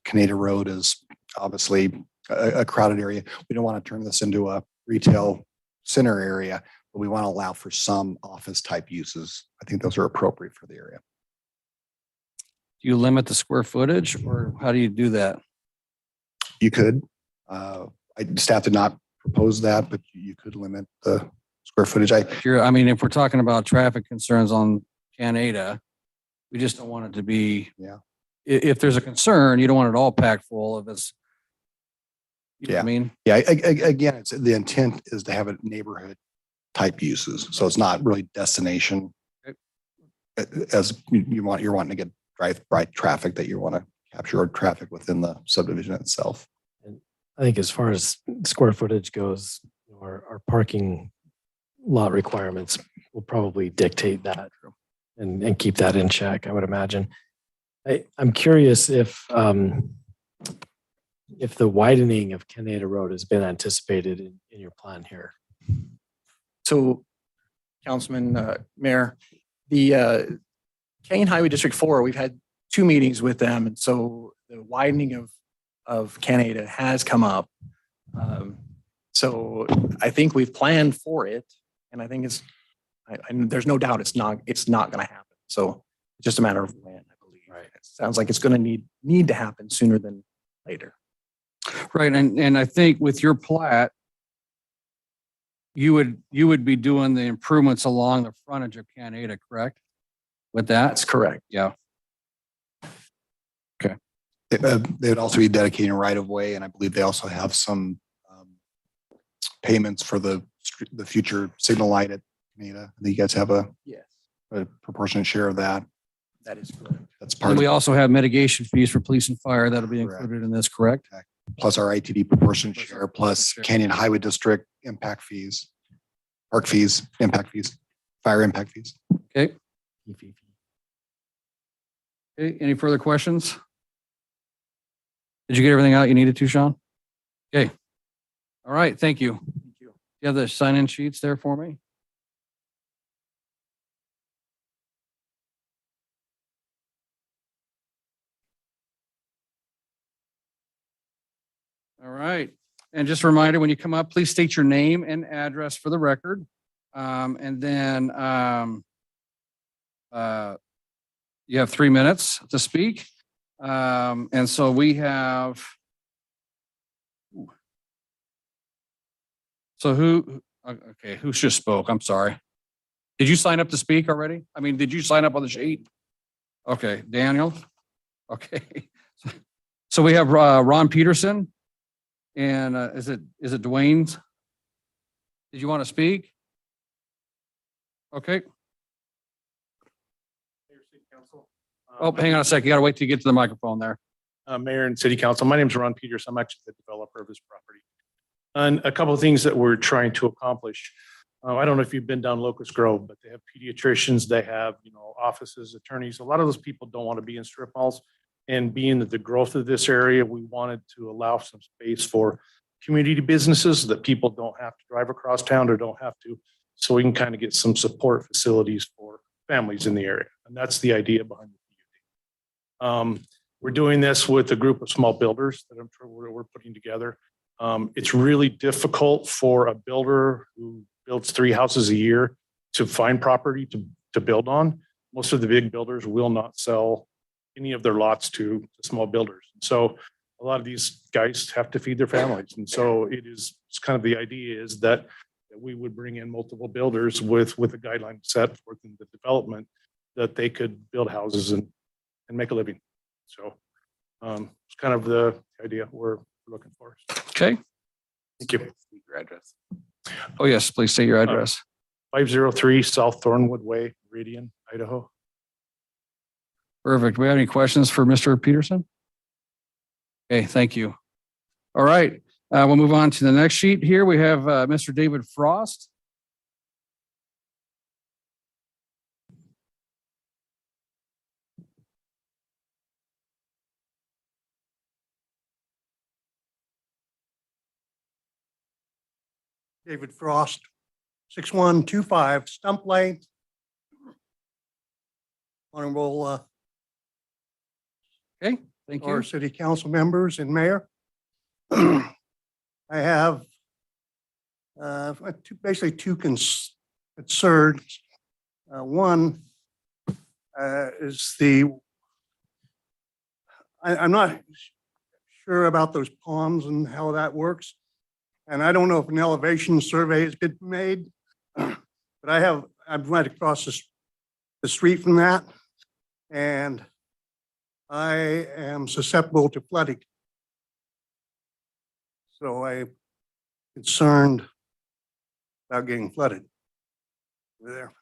Canada Road is obviously a crowded area. We don't want to turn this into a retail center area, but we want to allow for some office type uses. I think those are appropriate for the area. Do you limit the square footage or how do you do that? You could, staff did not propose that, but you could limit the square footage. If we're talking about traffic concerns on Canada, we just don't want it to be. Yeah. If there's a concern, you don't want it all packed full of this. You know what I mean? Yeah, again, it's the intent is to have a neighborhood type uses. So it's not really destination. As you're wanting to get drive-by traffic that you want to capture or traffic within the subdivision itself. I think as far as square footage goes, our parking lot requirements will probably dictate that and keep that in check, I would imagine. I'm curious if the widening of Canada Road has been anticipated in your plan here. So, Councilman, Mayor, the Canyon Highway District 4, we've had 2 meetings with them. And so the widening of Canada has come up. So I think we've planned for it. And I think there's no doubt it's not going to happen. So it's just a matter of when, I believe. Right. It sounds like it's going to need to happen sooner than later. Right. And I think with your plat, you would be doing the improvements along the frontage of Canada, correct? With that? That's correct. Yeah. They'd also be dedicating right of way, and I believe they also have some payments for the future signal light at Canada. You guys have a Yes, proportionate share of that. that is correct. That's part And of we also have mitigation fees for police and fire that'll be Correct. included in this, correct? plus our ITD proportionate share, plus Canyon Highway District impact fees, park fees, impact fees, fire impact fees. Okay. Okay, any further questions? Did you get everything out you needed to, Sean? Okay. All right, thank you. Thank you. You have the sign-in sheets there for me? All right. And just a reminder, when you come up, please state your name and address for the record. And then you have 3 minutes to speak. And so we have. So who just spoke? I'm sorry. Did you sign up to speak already? I mean, did you sign up on the sheet? Okay, Daniel. Okay. So we have Ron Peterson. And is it Dwayne's? Did you want to speak? Okay. Oh, hang on a sec. You gotta wait till you get to the microphone there. Mayor and City Council. My name is Ron Peters. I'm actually the developer of this property. And a couple of things that we're trying to accomplish. I don't know if you've been down Locust Grove, but they have pediatricians, they have, offices, attorneys. A lot of those people don't want to be in strip malls. And being that the growth of this area, we wanted to allow some space for community businesses that people don't have to drive across town or don't have to. So we can kind of get some support facilities for families in the area. And that's the idea behind the PUD. We're doing this with a group of small builders that I'm sure we're putting together. It's really difficult for a builder who builds 3 houses a year to find property to build on. Most of the big builders will not sell any of their lots to small builders. So a lot of these guys have to feed their families. And so it's kind of the idea is that we would bring in multiple builders with a guideline set forth in the development that they could build houses and make a living. So it's kind of the idea we're looking for. Okay. Thank you. Your address. Oh, yes, please state your address. 503 South Thornwood Way, Meridian, Idaho. Perfect. Do we have any questions for Mr. Peterson? Okay, thank you. All right, we'll move on to the next sheet here. We have Mr. David Frost. David Frost, 6125 Stump Lane. Honorable Okay, thank you. our city council members and mayor. I have basically two concerns. One is I'm not sure about those ponds and how that works. And I don't know if an elevation survey has been made, but I'm right across the street from that. And I am susceptible to flooding. So I'm concerned about getting flooded there.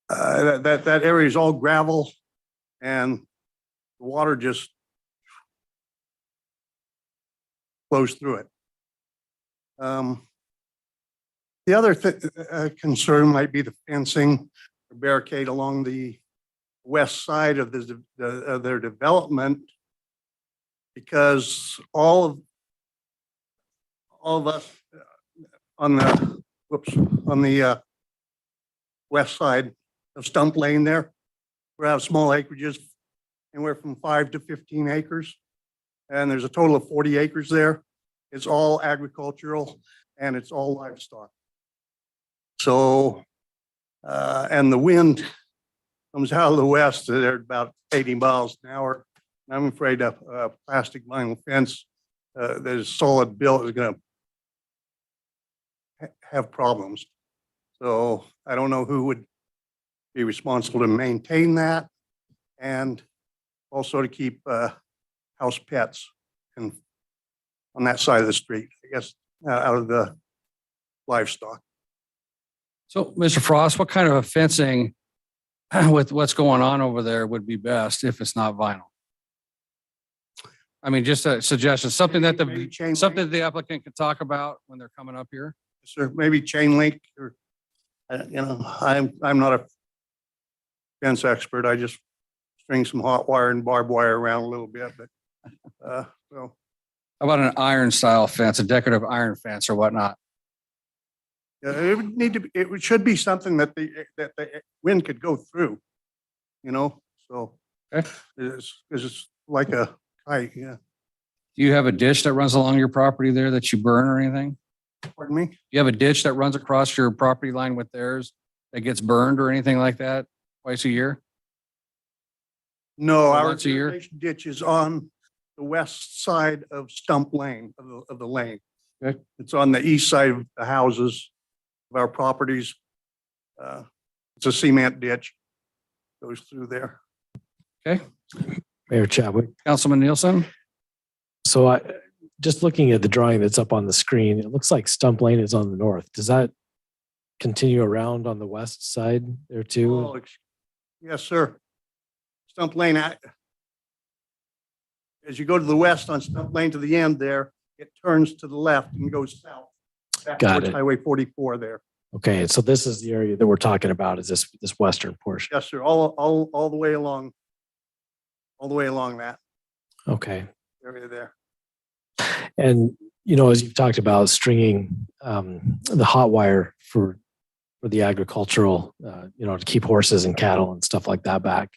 That area is all gravel and the water just flows through it. The other concern might be the fencing or barricade along the west side of their development, because all of us on the west side of Stump Lane there. We have small acreages, anywhere from 5 to 15 acres. And there's a total of 40 acres there. It's all agricultural and it's all livestock. So, and the wind comes out of the west, they're about 80 miles an hour. And I'm afraid a plastic vinyl fence that is solid built is going to have problems. So I don't know who would be responsible to maintain that and also to keep house pets and on that side of the street, I guess, out of the livestock. So, Mr. Frost, what kind of fencing with what's going on over there would be best if it's not vinyl? I mean, just a suggestion, something that Maybe chain something link. that the applicant could talk about when they're coming up here. Sir, maybe chain link or, I'm not a fence expert. I just string some hot wire and barbed wire around a little bit, but, so. How about an iron style fence, a decorative iron fence or whatnot? It would need to be, should be something that the wind could go through, so. Okay. It's like a kite, yeah. Do you have a ditch that runs along your property there that you burn or anything? Pardon me? Do you have a ditch that runs across your property line with theirs that gets burned or anything like that twice a year? No, Or our once a year? irrigation ditch is on the west side of Stump Lane, of the lane. Okay. It's on the east side of the houses of our properties. It's a cement ditch, goes through there. Okay. Mayor Chadwick. Councilman Nielsen? So I, just looking at the drawing that's up on the screen, it looks like Stump Lane is on the north. Does that continue around on the west side there too? Oh, yes, sir. Stump Lane, as you go to the west on Stump Lane to the end there, it turns to the left and goes south. Back Got towards it. Highway 44 there. Okay, so this is the area that we're talking about, is this western portion. Yes, sir. All the way along. All the way along that Okay. area there. And, as you've talked about stringing the hot wire for the agricultural, to keep horses and cattle and stuff like that back.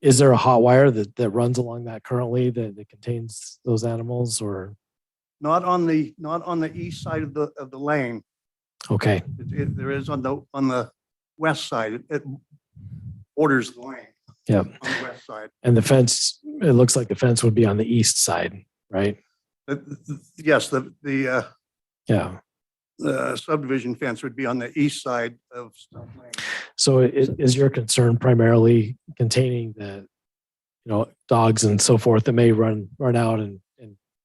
Is there a hot wire that runs along that currently that contains those animals or? Not on the east side of the lane. Okay, There is on the west side. It borders the lane. yeah. On the west side. And the fence, it looks like the fence would be on the east side, right? Yes, the Yeah. subdivision fence would be on the east side of Stump Lane. So is your concern primarily containing the, dogs and so forth that may run out and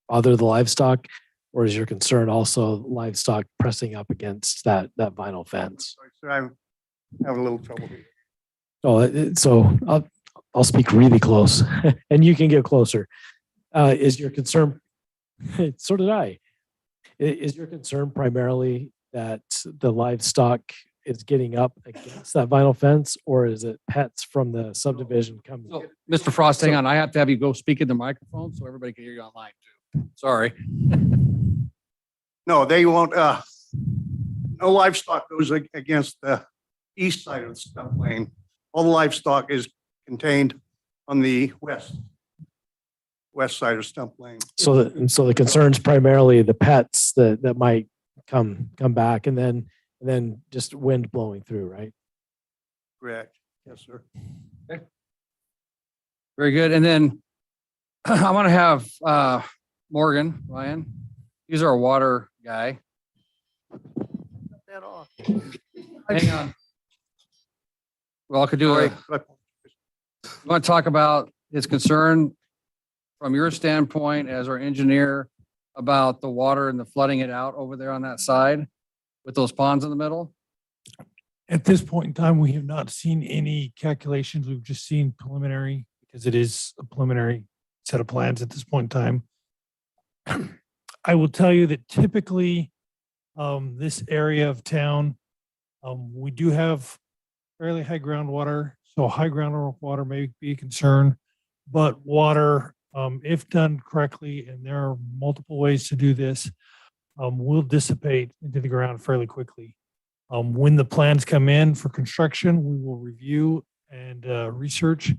bother the livestock? Or is your concern also livestock pressing up against that vinyl fence? Sorry, sir, I'm having a little trouble here. Oh, so I'll speak really close and you can get closer. Is your concern, so did I. Is your concern primarily that the livestock is getting up against that vinyl fence, or is it pets from the subdivision coming? So, Mr. Frost, hang on. I have to have you go speak in the microphone so everybody can hear you online too. Sorry. No, they won't, no livestock goes against the east side of the Stump Lane. All the livestock is contained on the west side of Stump Lane. So the concern's primarily the pets that might come back and then just wind blowing through, right? Correct. Yes, sir. Very good. And then I want to have Morgan Ryan. He's our water guy. Hang on. Well, I could do it. Sorry. You want to talk about his concern from your standpoint as our engineer about the water and the flooding it out over there on that side with those ponds in the middle? At this point in time, we have not seen any calculations. We've just seen preliminary because it is a preliminary set of plans at this point in time. I will tell you that typically this area of town, we do have fairly high groundwater. So high groundwater may be a concern, but water, if done correctly, and there are multiple ways to do this, will dissipate into the ground fairly quickly. When the plans come in for construction, we will review and research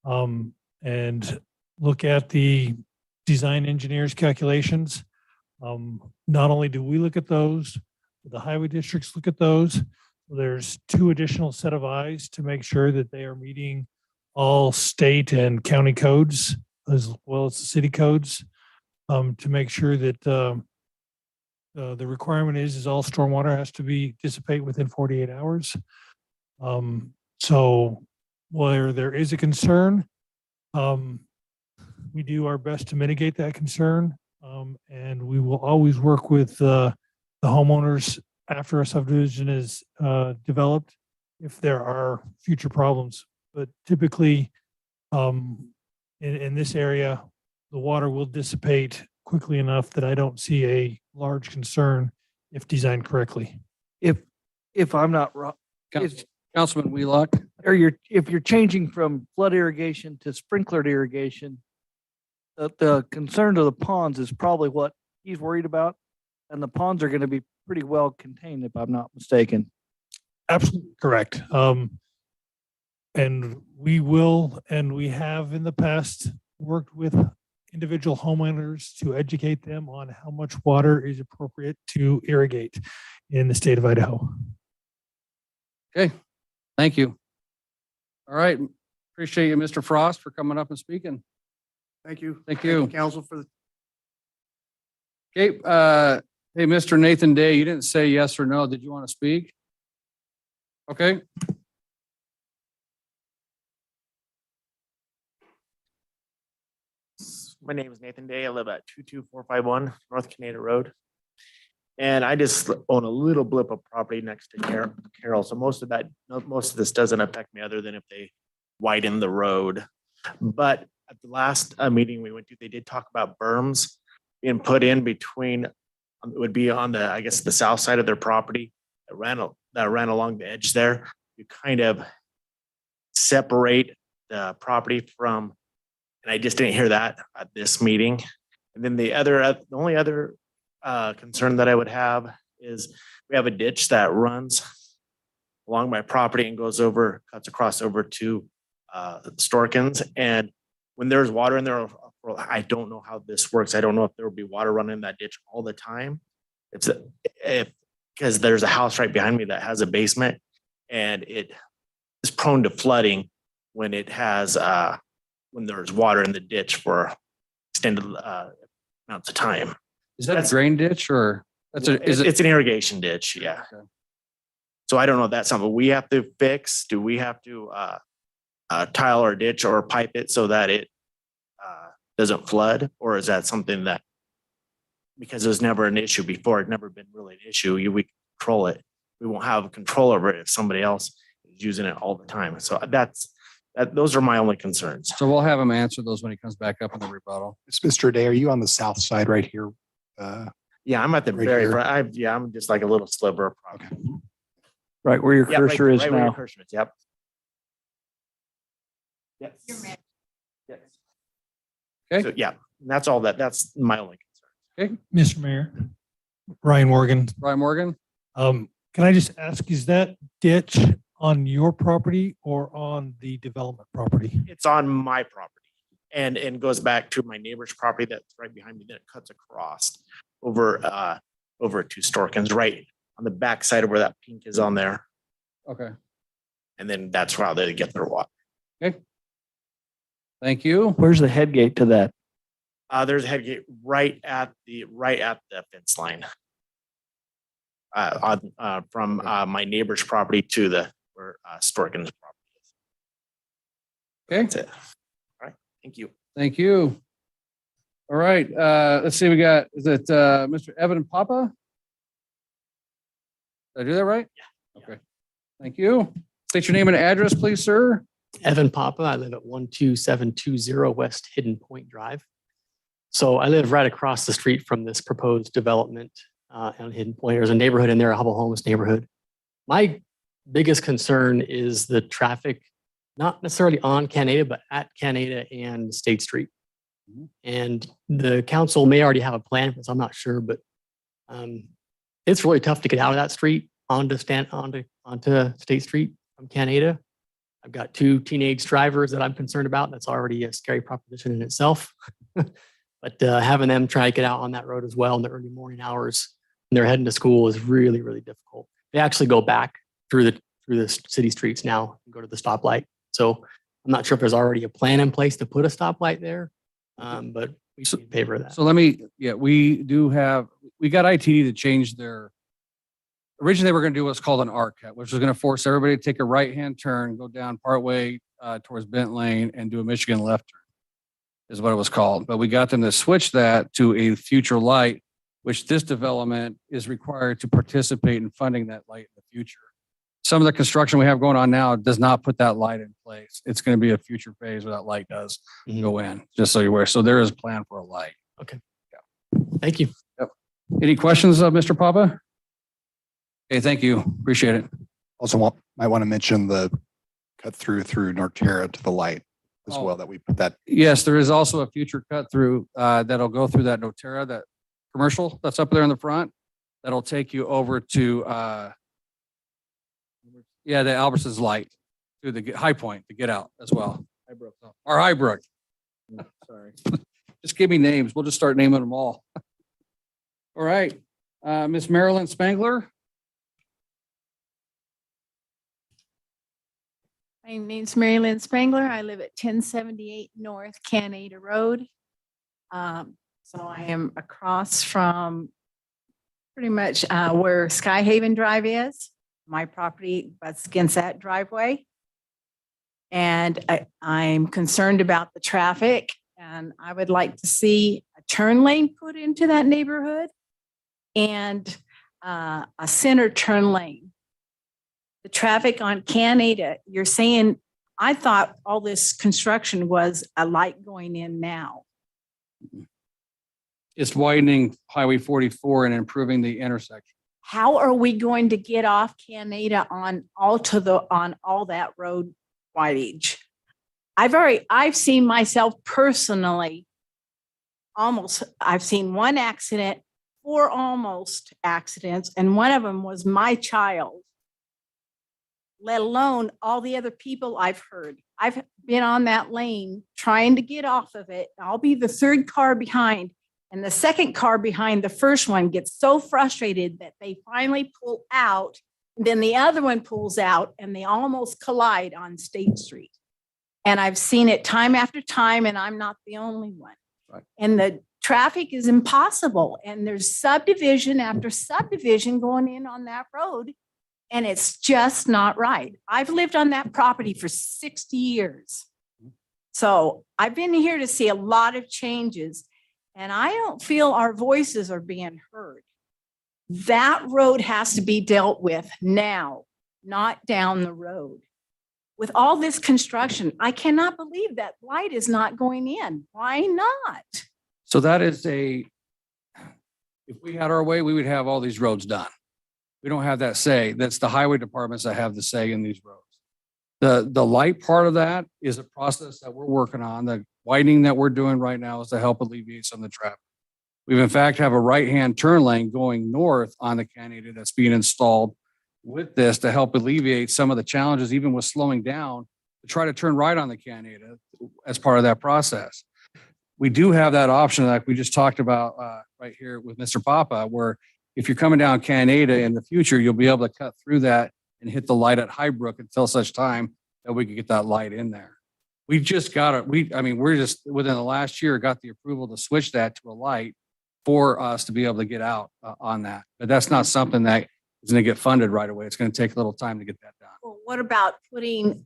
and look at the design engineer's calculations. Not only do we look at those, but the highway districts look at those. There's 2 additional set of eyes to make sure that they are meeting all state and county codes as well as the city codes, to make sure that the requirement is all stormwater has to be dissipate within 48 hours. So where there is a concern, we do our best to mitigate that concern. And we will always work with the homeowners after a subdivision is developed if there are future problems. But typically, in this area, the water will dissipate quickly enough that I don't see a large concern if designed correctly. If I'm not wrong, Councilman Wheelock. if you're changing from flood irrigation to sprinklered irrigation, the concern to the ponds is probably what he's worried about. And the ponds are going to be pretty well contained, if I'm not mistaken. Absolutely correct. And we will, and we have in the past worked with individual homeowners to educate them on how much water is appropriate to irrigate in the state of Idaho. Okay, thank you. All right, appreciate you, Mr. Frost, for coming up and speaking. Thank you. Thank you. Council, for the Okay, hey, Mr. Nathan Day, you didn't say yes or no. Did you want to speak? Okay. My name is Nathan Day. I live at 22451 North Canada Road. And I just own a little blip of property next to Carroll. So most of this doesn't affect me other than if they widen the road. But at the last meeting we went to, they did talk about berms being put in between, it would be on the, I guess, the south side of their property that ran along the edge there. You kind of separate the property from, and I just didn't hear that at this meeting. And then the only other concern that I would have is we have a ditch that runs along my property and cuts across over to Storkins. And when there's water in there, I don't know how this works. I don't know if there will be water running in that ditch all the time. Because there's a house right behind me that has a basement and it is prone to flooding when it has when there's water in the ditch for extended amounts of time. Is that a drain ditch or it's an irrigation ditch? Yeah. Okay. So I don't know if that's something we have to fix. Do we have to tile our ditch or pipe it so that it doesn't flood? Or is that something that, because it was never an issue before, it never been really an issue, we control it. We won't have control over it if somebody else is using it all the time. So those are my only concerns. So we'll have him answer those when he comes back up in the rebuttal. Mr. Day, are you on the south side right here? Yeah, I'm at the Right very here. front. I'm just like a little sliver of property. Right where your Yeah, cursor is right where your now. cursor is, yep. Yes. Yes. Okay. So, yeah, that's all that's my only concern. Okay, Mr. Mayor, Ryan Morgan. Brian Morgan. Can I just ask, is that ditch on your property or on the development property? It's on my property and goes back to my neighbor's property that's right behind me. Then it cuts across over to Storkins, right on the back side of where that pink is on there. Okay, And then that's how they get their water. thank you. Where's the head gate to that? There's a head gate right at the fence line. From my neighbor's property to where Storkins' property is. Okay, That's it. All right. Thank you. thank you. All right, let's see, is it Mr. Evan Papa? Did I do that right? Yeah. Okay, thank you. State your name and address, please, sir. Evan Papa. I live at 12720 West Hidden Point Drive. So I live right across the street from this proposed development on Hidden Point. There's a neighborhood in there, a Hubble Homes neighborhood. My biggest concern is the traffic, not necessarily on Canada, but at Canada and State Street. And the council may already have a plan for this, I'm not sure, but it's really tough to get out of that street. onto State Street from Canada. I've got 2 teenage drivers that I'm concerned about. That's already a scary proposition in itself. But having them try to get out on that road as well in the early morning hours when they're heading to school is really, really difficult. They actually go back through the city streets now and go to the stoplight. So I'm not sure if there's already a plan in place to put a stoplight there, but we should be in favor of that. So we got ITD to change their, originally they were going to do what's called an arc cut, which was going to force everybody to take a right-hand turn, go down partway towards Bent Lane and do a Michigan left turn is what it was called. But we got them to switch that to a future light, which this development is required to participate in funding that light in the future. Some of the construction we have going on now does not put that light in place. It's going to be a future phase where that light does go in, just so you're aware. So there is a plan for a light. Okay. Thank you. Yep. Any questions of Mr. Papa? Okay, thank you. Appreciate it. Also might want to mention the cut through Norterra to the light as Oh. well, that we put that. Yes, there is also a future cut through that'll go through that Noterra, that commercial that's up there in the front. That'll take you over to the Albertsons light through the High Point to get out as well. Highbrook. Sorry. Just give me names. We'll just start naming them all. All right. Miss Marilyn Spangler. My name's Mary Lynn Spangler. I live at 1078 North Canada Road. So I am across from pretty much where Sky Haven Drive is. My property butts against that driveway. And I'm concerned about the traffic, and I would like to see a turn lane put into that neighborhood and a center turn lane. The traffic on Canada, you're saying, I thought all this construction was a light going in now. It's widening Highway 44 and improving the intersection. How are we going to get off Canada on all that road wideage? I've seen myself personally, I've seen one accident, 4 almost accidents, and one of them was my child, let alone all the other people I've heard. I've been on that lane trying to get off of it. I'll be the 3rd car behind, and the 2nd car behind the first one gets so frustrated that they finally pull out. And then the other one pulls out and they almost collide on State Street. And I've seen it time after time, and I'm not the only one. Right. And the traffic is impossible. And there's subdivision after subdivision going in on that road. And it's just not right. I've lived on that property for 60 years. So I've been here to see a lot of changes, and I don't feel our voices are being heard. That road has to be dealt with now, not down the road. With all this construction, I cannot believe that light is not going in. Why not? So that is if we had our way, we would have all these roads done. We don't have that say. That's the highway departments that have the say in these roads. The light part of that is a process that we're working on. The widening that we're doing right now is to help alleviate some of the traffic. We've in fact have a right-hand turn lane going north on the Canada that's being installed with this to help alleviate some of the challenges, even with slowing down, to try to turn right on the Canada as part of that process. We do have that option, like we just talked about right here with Mr. Papa, where if you're coming down Canada in the future, you'll be able to cut through that and hit the light at Highbrook until such time that we can get that light in there. We just got it. We're just within the last year got the approval to switch that to a light for us to be able to get out on that. But that's not something that is going to get funded right away. It's going to take a little time to get that done. Well, what about putting,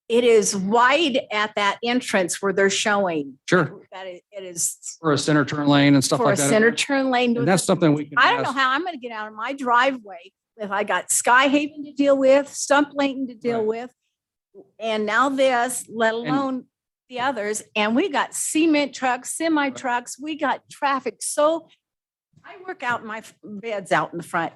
it is wide at that entrance where they're showing. Sure. That it is For a center turn lane and stuff for like a that. center turn lane. And that's something we can. I don't know ask- how I'm going to get out of my driveway if I got Sky Haven to deal with, Stump Lane to deal with, and now this, let alone the others. And we got cement trucks, semi trucks. We got traffic. So I work out in my beds out in the front,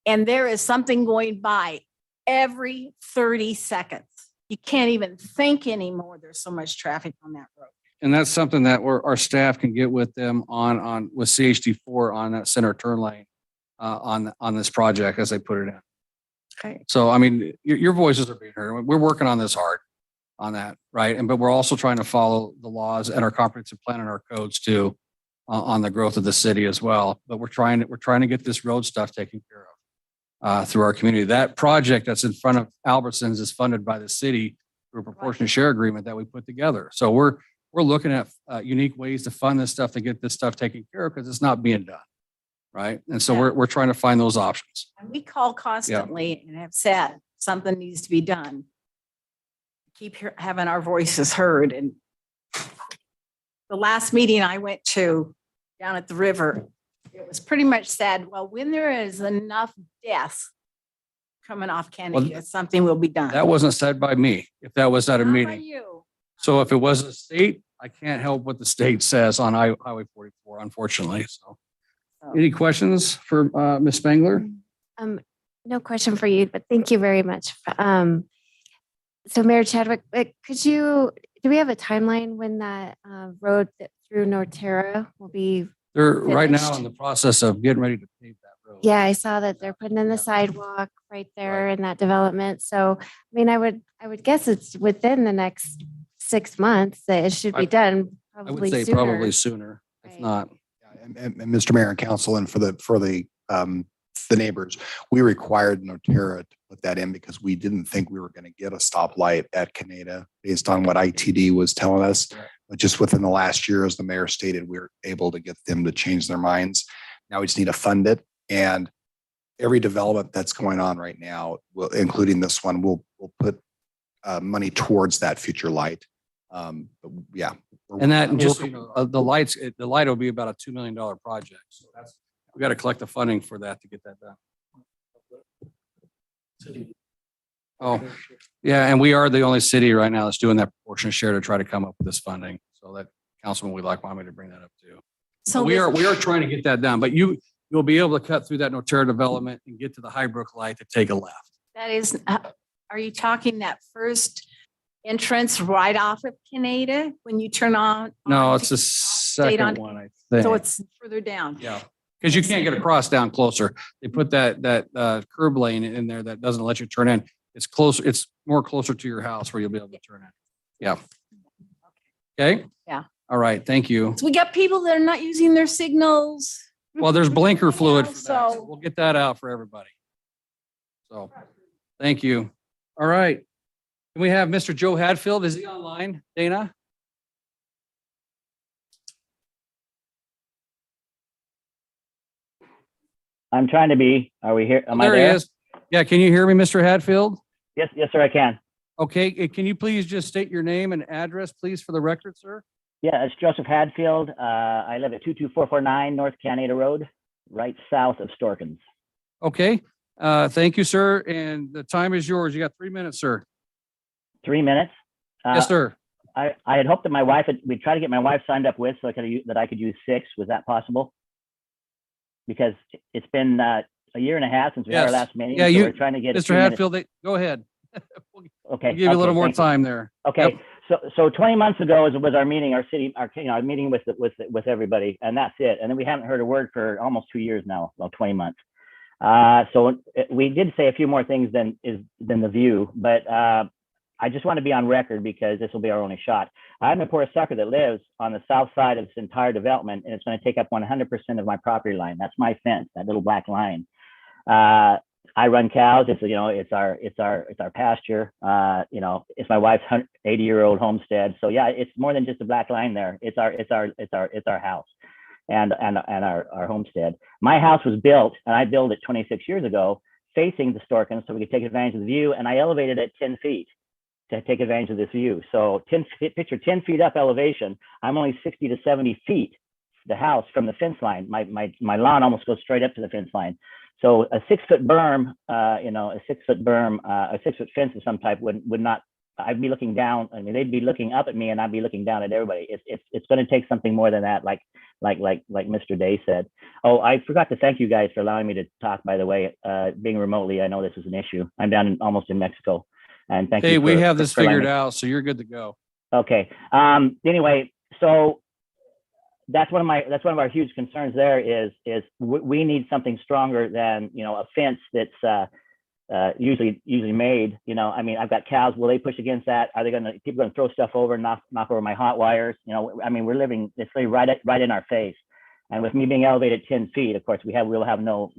and there is something going by every 30 seconds. You can't even think anymore. There's so much traffic on that road. And that's something that our staff can get with them on with CHD4 on that center turn lane on this project as they put it in. Okay. So, I mean, your voices are being heard. We're working on this hard on that, right? But we're also trying to follow the laws and our comprehensive plan and our codes too on the growth of the city as well. But we're trying to get this road stuff taken care of through our community. That project that's in front of Albertsons is funded by the city through a proportionate share agreement that we put together. So we're looking at unique ways to fund this stuff, to get this stuff taken care of, because it's not being done. Right. And so we're trying to find those options. And we call constantly and have said something needs to be done. Keep having our voices heard. And the last meeting I went to down at the river, it was pretty much said, well, when there is enough deaths coming off Kennedy, something will be done. That wasn't said by me, if that was at a Not by meeting. you. So if it was a state, I can't help what the state says on Highway 44, unfortunately. So any questions for Ms. Spangler? No question for you, but thank you very much. So Mayor Chadwick, do we have a timeline when that road through Norterra will be? They're right now finished? in the process of getting ready to pave that road. Yeah, I saw that they're putting in the sidewalk right there in that development. So, I mean, I would guess it's within the next 6 months that it should be done. I would Probably say sooner. probably sooner, if not. And Mr. Mayor and Council, and for the neighbors, we required Norterra to put that in because we didn't think we were going to get a stoplight at Canada based on what ITD was telling us. But just within the last year, as the mayor stated, we were able to get them to change their minds. Now we just need to fund it. And every development that's going on right now, including this one, will put money towards that future light. But yeah. And that, just, so you know, the light will be about a $2 million project. So we got to collect the funding for that to get that done. Oh, yeah. And we are the only city right now that's doing that proportionate share to try to come up with this funding. So that Councilman Wheelock wanted me to bring that up too. So So we are trying to get that done, but you'll be able to cut through that Norterra development and get to the Highbrook light to take a left. That is, are you talking that first entrance right off of Canada when you turn on? No, on it's the State on- second one, I think. So it's further down. Yeah, because you can't get across down closer. They put that curb lane in there that doesn't let you turn in. It's closer, it's more closer to your house where you'll be able to turn in. Yeah. Okay? Yeah. All right, thank you. So we got people that are not using their signals. Well, there's blinker fluid for that, so So we'll get that out for everybody. So, thank you. All right. Can we have Mr. Joe Hadfield? Is he online, Dana? I'm trying to be. Are we here? Am I There he there? is. Yeah, can you hear me, Mr. Hadfield? Yes, sir, I can. Okay, can you please just state your name and address, please, for the record, sir? Yeah, it's Joseph Hadfield. I live at 22449 North Canada Road, right south of Storkins. Okay, thank you, sir. And the time is yours. You got 3 minutes, sir. 3 minutes. Yes, sir. I had hoped that we'd try to get my wife signed up with so I could use 6. Was that possible? Because it's been a year and a half since we had our Yes. last meeting. Yeah, so you, we're trying to get Mr. 3 minutes. Hadfield, go ahead. Okay. We'll give you a little more thank you. time there. Okay, so 20 months ago was our meeting, our meeting with everybody, and that's it. And then we haven't heard a word for almost 2 years now, well, 20 months. So we did say a few more things than the view, but I just want to be on record because this will be our only shot. I'm the poor sucker that lives on the south side of this entire development, and it's going to take up 100% of my property line. That's my fence, that little black line. I run cows. It's our pasture. It's my wife's 80-year-old homestead. So yeah, it's more than just a black line there. It's our house and our homestead. My house was built, and I built it 26 years ago, facing the Storkins, so we could take advantage of the view. And I elevated it 10 feet to take advantage of this view. So picture 10 feet up elevation. I'm only 60 to 70 feet the house from the fence line. My lawn almost goes straight up to the fence line. So a 6-foot berm, a 6-foot fence of some type would not. I'd be looking down. I mean, they'd be looking up at me, and I'd be looking down at everybody. It's going to take something more than that, like Mr. Day said. Oh, I forgot to thank you guys for allowing me to talk. By the way, being remotely, I know this is an issue. I'm down almost in Mexico, and thank you. Hey, we have this for allowing figured me. out, so you're good to go. Okay. Anyway, so that's one of our huge concerns. There is we need something stronger than a fence that's usually made. You know, I mean, I've got cows. Will they push against that? Are they people going to throw stuff over and knock over my hot wires? You know, I mean, we're living this right in our face. And with me being elevated 10 feet, of course, we'll have no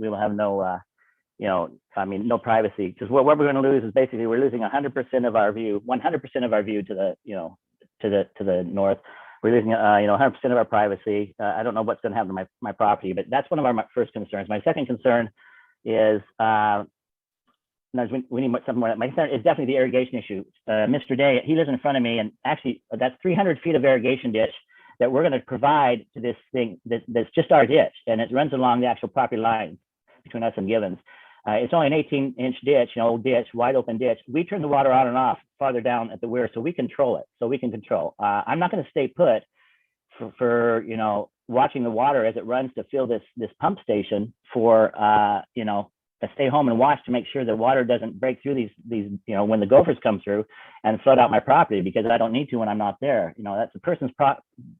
you know, I mean, no privacy, because what we're going to lose is basically we're losing 100% of our view, 100% of our view to the, you know, to the north. We're losing, you know, 100% of our privacy. I don't know what's going to happen to my property, but that's one of our first concerns. My second concern is, we need something more. My concern is definitely the irrigation issue. Mr. Day, he lives in front of me, and actually that's 300 feet of irrigation ditch that we're going to provide to this thing that's just our ditch, and it runs along the actual property line between us and Givens. It's only an 18-inch ditch, you know, old ditch, wide open ditch. We turn the water on and off farther down at the weir, so we control it. So we can control. I'm not going to stay put for you know, watching the water as it runs to fill this pump station for you know, to stay home and watch to make sure the water doesn't break through these you know, when the gophers come through and flood out my property, because I don't need to when I'm not there. You know, that's the person's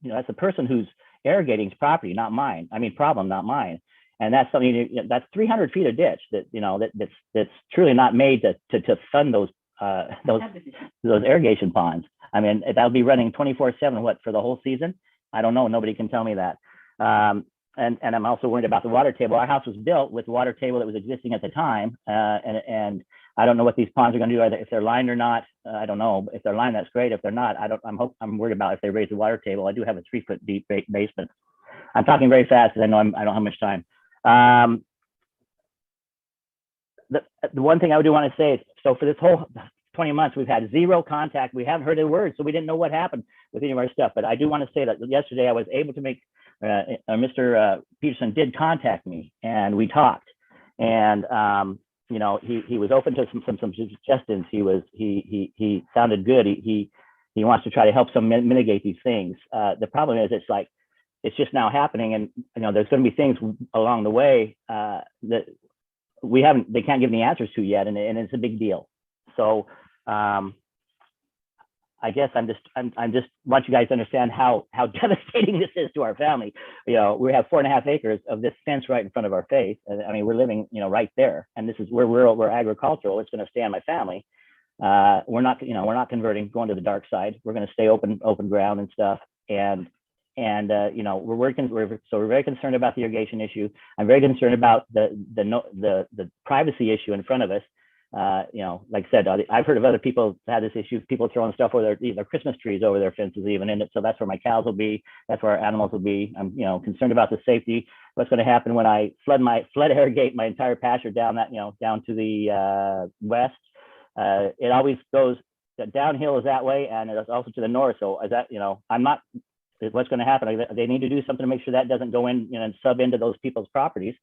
you know, that's the person who's irrigating's property, not mine. I mean, problem, not mine. And that's something, you know, that's 300 feet of ditch that, you know, that's truly not made to fund those irrigation ponds. I mean, that'll be running 24/7, what, for the whole season? I don't know. Nobody can tell me that. And I'm also worried about the water table. Our house was built with the water table that was existing at the time. And I don't know what these ponds are going to do, either if they're lined or not. I don't know. If they're lined, that's great. If they're not, I'm worried about if they raise the water table. I do have a 3-foot deep basement. I'm talking very fast because I know I don't have much time. The one thing I do want to say is, so for this whole 20 months, we've had zero contact. We haven't heard a word, so we didn't know what happened with any of our stuff. But I do want to say that yesterday I was able to make, Mr. Peterson did contact me, and we talked. And you know, he was open to some suggestions. He sounded good. He wants to try to help some mitigate these things. The problem is, it's just now happening, and you know, there's going to be things along the way that they can't give any answers to yet, and it's a big deal. So I guess I'm just want you guys to understand how devastating this is to our family. You know, we have 4.5 acres of this fence right in front of our face. I mean, we're living, you know, right there, and this is where we're agricultural. It's going to stay on my family. We're not converting, going to the dark side. We're going to stay open ground and stuff. And you know, we're very concerned about the irrigation issue. I'm very concerned about the privacy issue in front of us. You know, like I said, I've heard of other people had this issue, people throwing stuff over their Christmas trees over their fences even, and so that's where my cows will be, that's where our animals will be. I'm, you know, concerned about the safety. What's going to happen when I flood irrigate my entire pasture down down to the west? It always goes downhill is that way, and it's also to the north. So is that, you know, what's going to happen? They need to do something to make sure that doesn't go in, you know, and sub into those people's properties.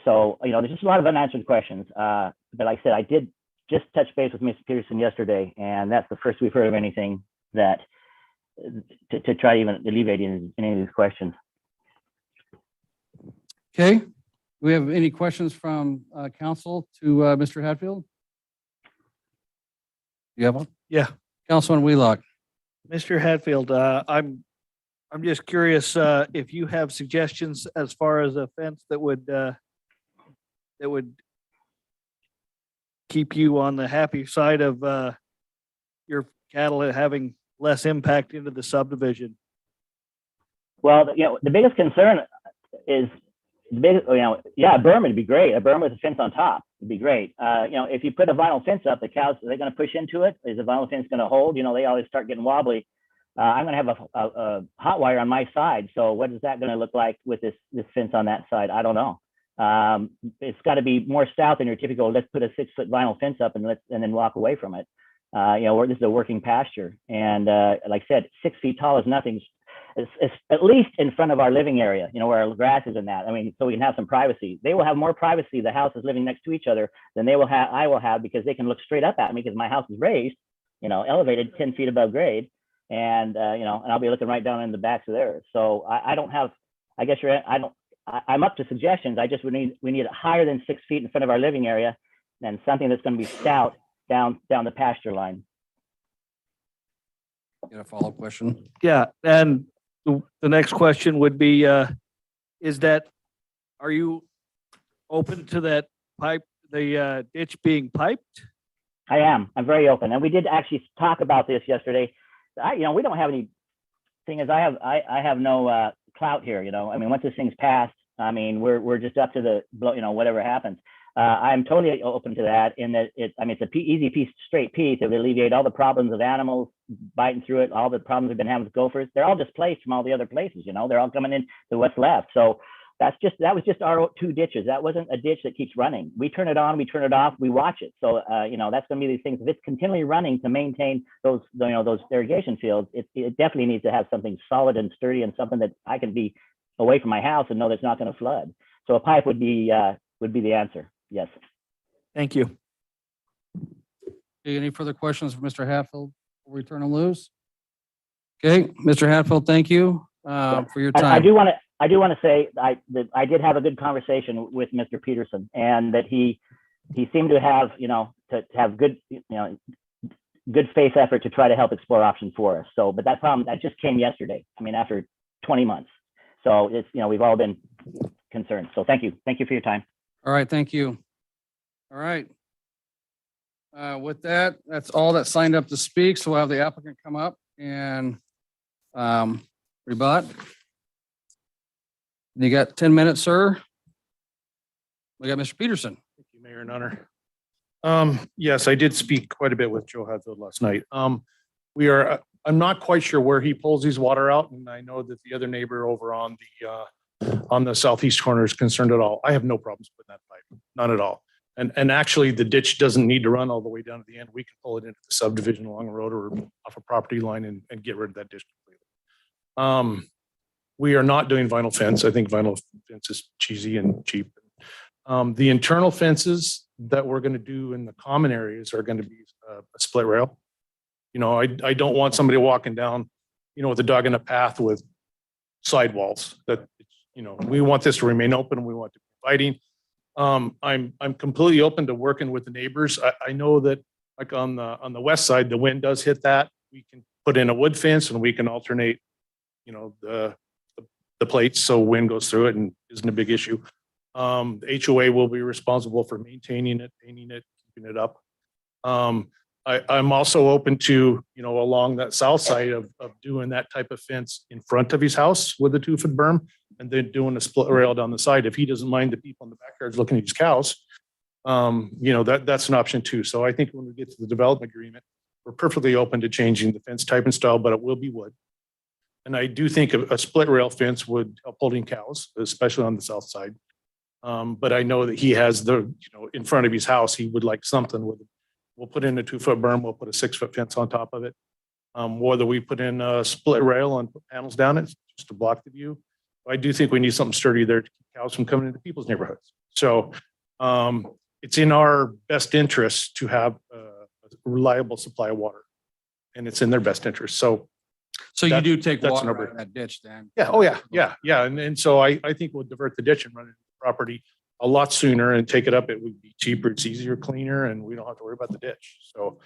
So, you know, there's just a lot of unanswered questions. But like I said, I did just touch base with Mr. Peterson yesterday, and that's the first we've heard of anything that to try to even alleviate any of these questions. Okay. Do we have any questions from council to Mr. Hatfield? You have one? Yeah. Councilman Wheelock. Mr. Hatfield, I'm just curious if you have suggestions as far as a fence that would keep you on the happy side of your cattle having less impact into the subdivision. Well, you know, the biggest concern is a berm would be great. A berm with a fence on top would be great. You know, if you put a vinyl fence up, the cows, are they going to push into it? Is the vinyl fence going to hold? You know, they always start getting wobbly. I'm going to have a hot wire on my side. So what is that going to look like with this fence on that side? I don't know. It's got to be more stout than your typical, let's put a 6-foot vinyl fence up and then walk away from it. You know, this is a working pasture. And like I said, 6 feet tall is nothing. It's at least in front of our living area, you know, where our grass is and that. I mean, so we can have some privacy. They will have more privacy, the houses living next to each other, than I will have, because they can look straight up at me because my house is raised, you know, elevated 10 feet above grade. And, you know, and I'll be looking right down in the backs of theirs. So I'm up to suggestions. We need it higher than 6 feet in front of our living area, and something that's going to be stout down the pasture line. Got a follow-up question? Yeah, and the next question would be, are you open to that ditch being piped? I am. I'm very open. And we did actually talk about this yesterday. We don't have any thing is I have no clout here, I mean, once this thing's passed, I mean, we're just up to the, whatever happens. I'm totally open to that in that it's a easy piece, straight piece. It would alleviate all the problems of animals biting through it, all the problems we've been having with gophers. They're all displaced from all the other places, they're all coming in to what's left. So that was just our 2 ditches. That wasn't a ditch that keeps running. We turn it on, we turn it off, we watch it. So, that's going to be these things. If it's continually running to maintain those irrigation fields, it definitely needs to have something solid and sturdy and something that I can be away from my house and know that's not going to flood. So a pipe would be the answer. Yes. Thank you. Any further questions for Mr. Hatfield before we turn him loose? Okay, Mr. Hatfield, thank you for your time. I do want to say that I did have a good conversation with Mr. Peterson, and that he seemed to have to have good good faith effort to try to help explore options for us. So, but that problem that just came yesterday. I mean, after 20 months. So it's we've all been concerned. So thank you for your time. All right, thank you. All right. With that, that's all that signed up to speak. So we'll have the applicant come up and rebut. You got 10 minutes, sir. We got Mr. Peterson. Thank you, Mayor and Honor. Yes, I did speak quite a bit with Joe Hatfield last night. I'm not quite sure where he pulls his water out, and I know that the other neighbor over on the southeast corner is concerned at all. I have no problems with that pipe, none at all. And actually, the ditch doesn't need to run all the way down to the end. We can pull it into the subdivision along the road or off a property line and get rid of that ditch completely. We are not doing vinyl fence. I think vinyl fence is cheesy and cheap. The internal fences that we're going to do in the common areas are going to be a split rail. I don't want somebody walking down, with a dog in a path with sidewalls. We want this to remain open. We want to be inviting. I'm completely open to working with the neighbors. I know that like on the west side, the wind does hit that. We can put in a wood fence and we can alternate, the plates so wind goes through it and isn't a big issue. The HOA will be responsible for maintaining it, painting it, keeping it up. I'm also open to, along that south side of doing that type of fence in front of his house with a 2-foot berm and then doing a split rail down the side. If he doesn't mind the people in the backyards looking at his cows, that's an option too. So I think when we get to the development agreement, we're perfectly open to changing the fence type and style, but it will be wood. And I do think a split rail fence would help holding cows, especially on the south side. But I know that he has in front of his house, he would like something with it. We'll put in a 2-foot berm. We'll put a 6-foot fence on top of it. Whether we put in a split rail and put panels down it just to block the view. I do think we need something sturdy there to keep cows from coming into people's neighborhoods. So it's in our best interest to have a reliable supply of water, and it's in their best interest. So you do take that's water out of that ditch then? Yeah. Oh yeah. Yeah. And so I think we'll divert the ditch and run it into the property a lot sooner and take it up. It would be cheaper. It's easier, cleaner, and we don't have to worry about the ditch. So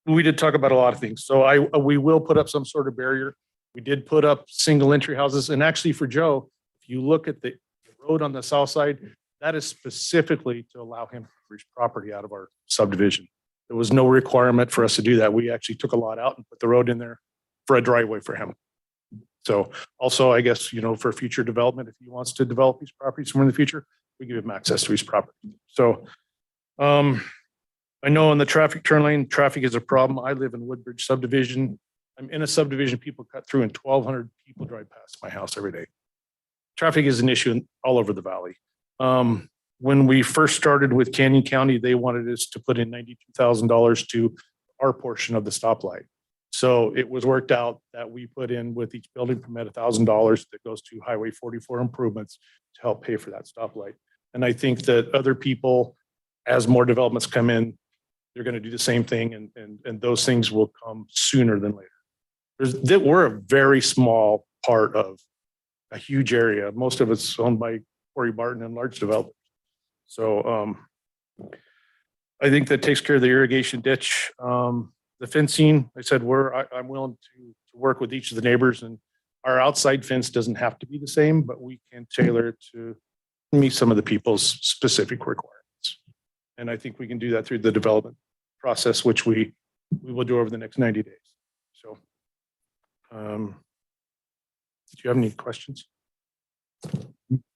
we did talk about a lot of things. So we will put up some sort of barrier. We did put up single entry houses. And actually for Joe, if you look at the road on the south side, that is specifically to allow him to reach property out of our subdivision. There was no requirement for us to do that. We actually took a lot out and put the road in there for a driveway for him. So also, I guess, for future development, if he wants to develop these properties somewhere in the future, we give him access to his property. So I know in the traffic turn lane, traffic is a problem. I live in Woodbridge subdivision. I'm in a subdivision, people cut through and 1,200 people drive past my house every day. Traffic is an issue all over the valley. When we first started with Canyon County, they wanted us to put in $92,000 to our portion of the stoplight. So it was worked out that we put in with each building permit $1,000 that goes to Highway 44 improvements to help pay for that stoplight. And I think that other people, as more developments come in, they're going to do the same thing, and those things will come sooner than later. We're a very small part of a huge area. Most of it's owned by Corey Barton and large developers. So I think that takes care of the irrigation ditch. The fencing, I said, I'm willing to work with each of the neighbors, and our outside fence doesn't have to be the same, but we can tailor it to meet some of the people's specific requirements. And I think we can do that through the development process, which we will do over the next 90 days. So, do you have any questions?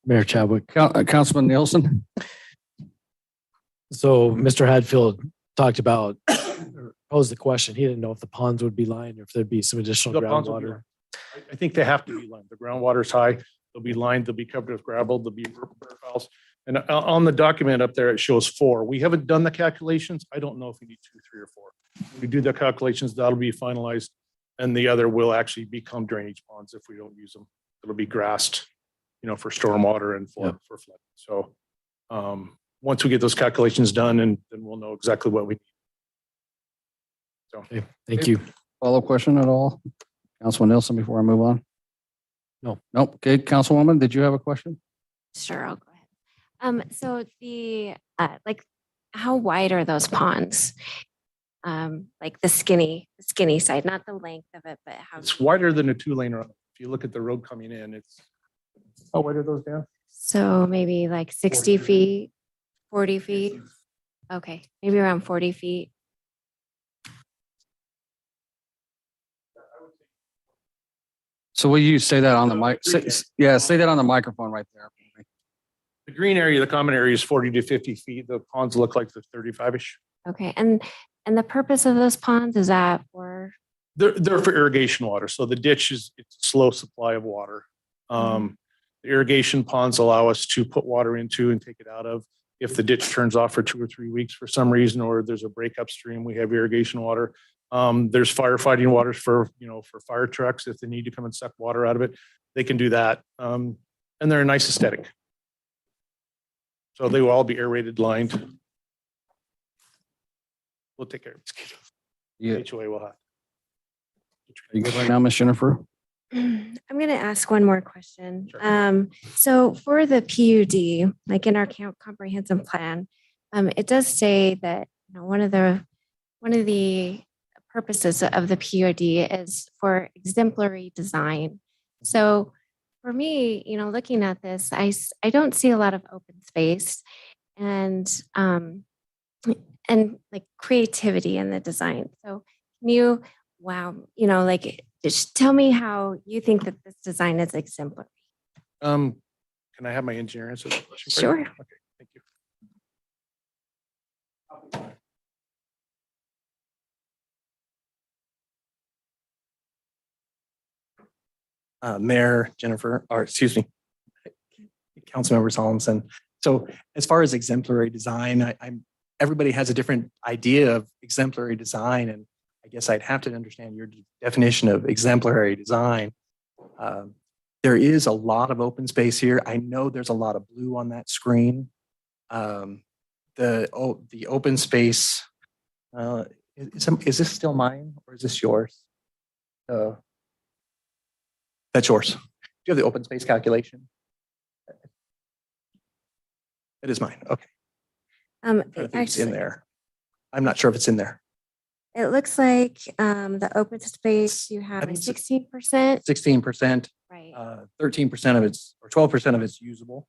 Mayor Chadwick. Councilman Nielsen? So Mr. Hadfield talked about, or posed the question. He didn't know if the ponds would be lined or if there'd be some additional The ponds will be groundwater. lined. I think they have to be lined. The groundwater's high. They'll be lined. They'll be covered with gravel. There'll be burr files. And on the document up there, it shows 4. We haven't done the calculations. I don't know if we need 2, 3, or 4. When we do the calculations, that'll be finalized. And the other will actually become drainage ponds if we don't use them. It'll be grassed, for stormwater and for flood. So once we get those calculations done, and then we'll know exactly what we need. So Okay, thank you. Follow-up question at all? Councilman Nielsen, before I move on? No. Nope. Okay, Councilwoman, did you have a question? Sure, I'll go ahead. So the how wide are those ponds? Like the skinny side, not the length of it, but how. it's wider than a 2-lane road. If you look at the road coming in, it's how wide are those down? So maybe like 60 feet, 40 feet. Okay, maybe around 40 feet. So will you say that on the mic? Yeah, say that on the microphone right there. The green area, the common area is 40 to 50 feet. The ponds look like they're 35-ish. Okay, and the purpose of those ponds is that for. They're for irrigation water. So the ditch it's a slow supply of water. The irrigation ponds allow us to put water into and take it out of. If the ditch turns off for 2 or 3 weeks for some reason, or there's a break upstream, we have irrigation water. There's firefighting waters for fire trucks. If they need to come and suck water out of it, they can do that. And they're a nice aesthetic. So they will all be aerated, lined. We'll take care of mosquitoes. Yeah. HOA will have. Are you good right now, Miss Jennifer? I'm going to ask one more question. So for the PUD, like in our comprehensive plan, it does say that one of the purposes of the PUD is for exemplary design. So for me, looking at this, I don't see a lot of open space and like creativity in the design. So can you, just tell me how you think that this design is exemplary. Can I have my engineer answer that question? for you? Sure. Okay, thank you. Mayor, Jennifer, or excuse me, Councilmember Solomson. So as far as exemplary design, everybody has a different idea of exemplary design, and I guess I'd have to understand your definition of exemplary design. There is a lot of open space here. I know there's a lot of blue on that screen. The open space, is this still mine or is this yours? That's yours. Do you have the open space calculation? It is mine. Okay. It's in there. I'm not sure if it's in there. It looks like the open space you have is 16%. 16%. Right. 13% of it's, or 12% of it's usable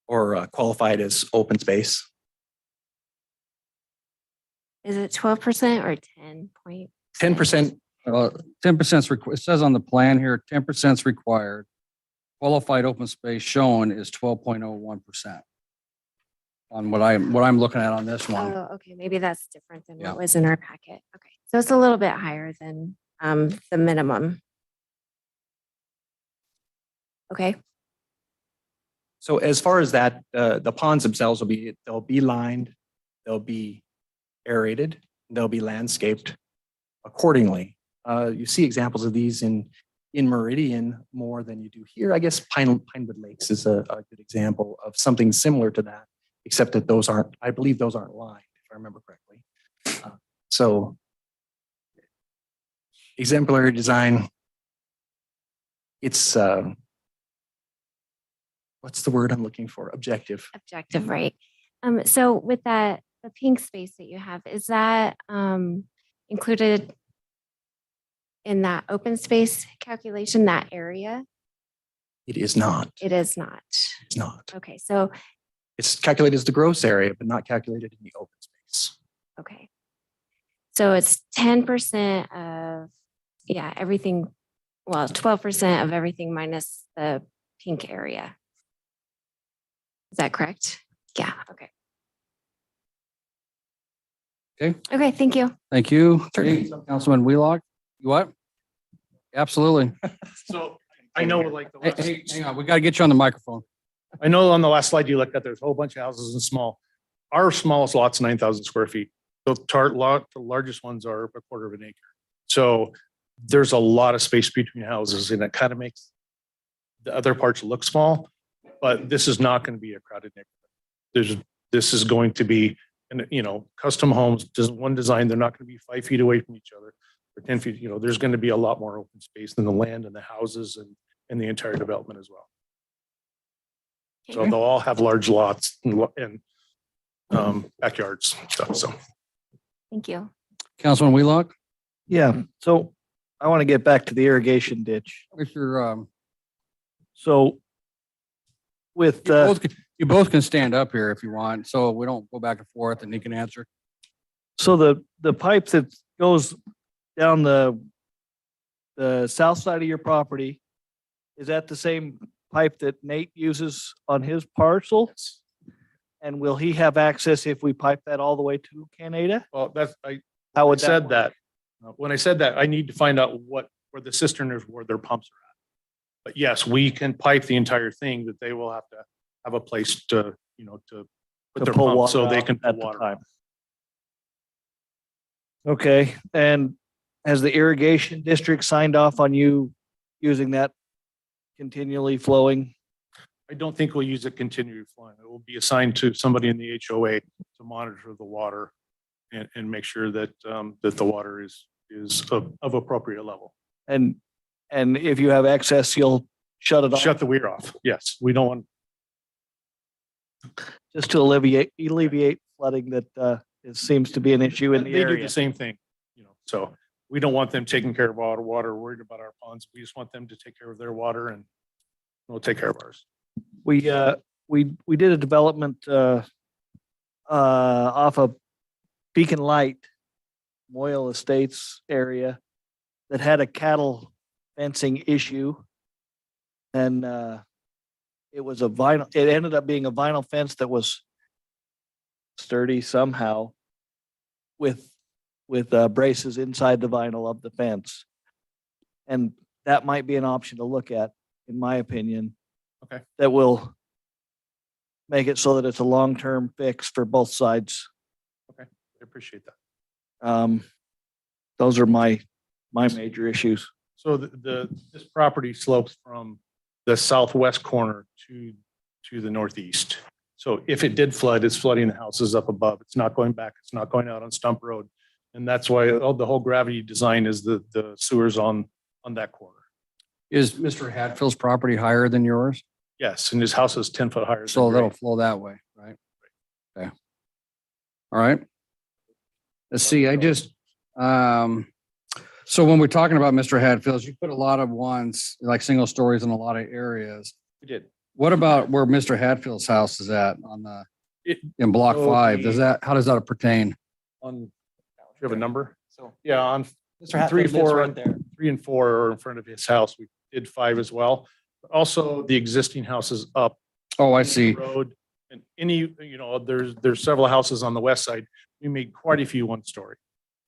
or qualified as open space. Is it 12% or 10 point? 10%. 10%, it says on the plan here, 10% is required. Qualified open space shown is 12.01% on what I'm looking at on this one. Oh, okay. Maybe that's different than what was in our packet. Okay. So it's a little bit higher than the minimum. Okay. So as far as that, the ponds themselves they'll be lined, they'll be aerated, they'll be landscaped accordingly. You see examples of these in Meridian more than you do here. I guess Pinewood Lakes is a good example of something similar to that, except that I believe those aren't lined, if I remember correctly. So exemplary design, it's, what's the word I'm looking for? Objective. Objective, right. So with that, the pink space that you have, is that included in that open space calculation, that area? It is not. It is not. It's not. Okay, so, It's calculated as the gross area, but not calculated in the open space. okay. So it's 10% of, yeah, everything, well, 12% of everything minus the pink area. Is that correct? Yeah, okay. Okay. Okay, thank you. Thank you. Okay, Councilman Wheelock, you what? Absolutely. So I know like the Hey, last, hey, hang on, we got to get you on the microphone. I know on the last slide you looked at, there's a whole bunch of houses and small. Our smallest lot's 9,000 square feet. The the largest ones are a quarter of an acre. So there's a lot of space between houses and it kind of makes the other parts look small, but this is not going to be a crowded neighborhood. This is going to be, custom homes, just one design. They're not going to be 5 feet away from each other or 10 feet. There's going to be a lot more open space than the land and the houses and the entire development as well. So they'll all have large lots and backyards stuff. So Thank you. Councilman Wheelock? Yeah, so I want to get back to the irrigation ditch. If you're, So with, you both can stand up here if you want, so we don't go back and forth and he can answer. so the pipe that goes down the south side of your property, is that the same pipe that Nate uses on his parcel? And will he have access if we pipe that all the way to Canada? Well, How I would that said work? that. When I said that, I need to find out where the cistern is, where their pumps are at. But yes, we can pipe the entire thing, that they will have to have a place to put To their pull pump water so they out can pull at the water. time. Okay, and has the irrigation district signed off on you using that continually flowing? I don't think we'll use it continually flowing. It will be assigned to somebody in the HOA to monitor the water and make sure that that the water is of appropriate level. And if you have excess, you'll shut it off? Shut the weir off. Yes, we don't want. Just to alleviate flooding that it seems to be an issue in the They do area. the same thing, so we don't want them taking care of our water, worried about our ponds. We just want them to take care of their water and we'll take care of ours. We did a development off of Beacon Light, Moyle Estates area that had a cattle fencing issue. And it ended up being a vinyl fence that was sturdy somehow with braces inside the vinyl of the fence. And that might be an option to look at, in my opinion. Okay. That will make it so that it's a long-term fix for both sides. Okay, I appreciate that. Those are my major issues. So this property slopes from the southwest corner to the northeast. So if it did flood, it's flooding the houses up above. It's not going back. It's not going out on Stump Road. And that's why the whole gravity design is the sewers on that corner. Is Mr. Hatfield's property higher than yours? Yes, and his house is 10 foot higher. So than that'll grade. flow that way, right? Okay. All right. Let's see, so when we're talking about Mr. Hatfield's, you put a lot of ones, like single stories in a lot of areas. We did. What about where Mr. Hatfield's house is at in block so 5? the- How does that pertain? Do you have a number? So Yeah, on Mr. Hatfield 3, lives 4, right there. 3 and 4 are in front of his house. We did 5 as well. Also, the existing houses up Oh, I see. the road and there's several houses on the west side. We made quite a few 1-story.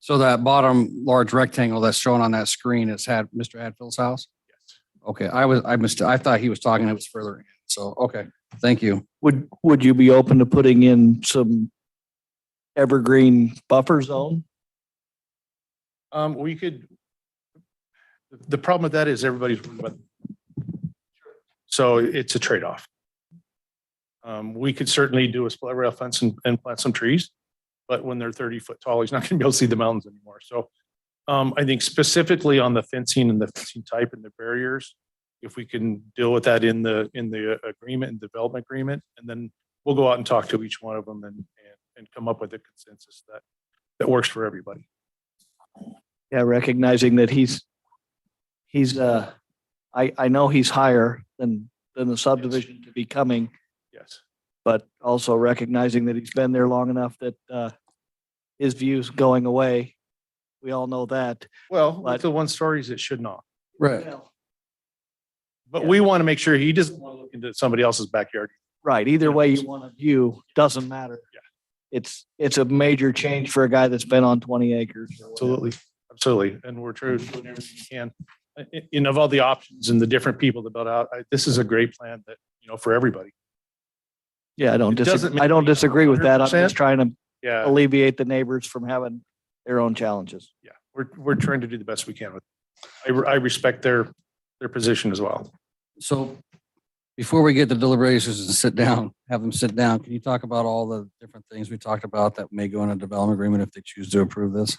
So that bottom large rectangle that's shown on that screen is Mr. Hatfield's house? Yes. Okay, I thought he was talking, it was further in. So, okay, thank you. Would you be open to putting in some evergreen buffer zone? We could, the problem with that is everybody's worried about. So it's a trade-off. We could certainly do a split rail fence and plant some trees, but when they're 30 foot tall, he's not going to be able to see the mountains anymore. So I think specifically on the fencing and the fencing type and the barriers, if we can deal with that in the agreement and development agreement, and then we'll go out and talk to each one of them and come up with a consensus that works for everybody. Yeah, recognizing that I know he's higher than the subdivision to be coming, Yes. but also recognizing that he's been there long enough that his view's going away. We all know that. Well, But- with the one stories, it should not. Right. But we want to make sure he doesn't want to look into somebody else's backyard. Right. Either way you want to view, doesn't matter. Yeah. It's a major change for a guy that's been on 20 acres. or whatever. Absolutely. Absolutely. And we're trying to do everything we can. And of all the options and the different people that built out, this is a great plan that, for everybody. Yeah, I don't It doesn't disagree. I don't make me disagree with that. I'm 100%. just trying to Yeah. alleviate the neighbors from having their own challenges. Yeah. We're trying to do the best we can with it. I respect their position as well. So before we get to deliberations and sit down, have them sit down, can you talk about all the different things we talked about that may go in a development agreement if they choose to approve this?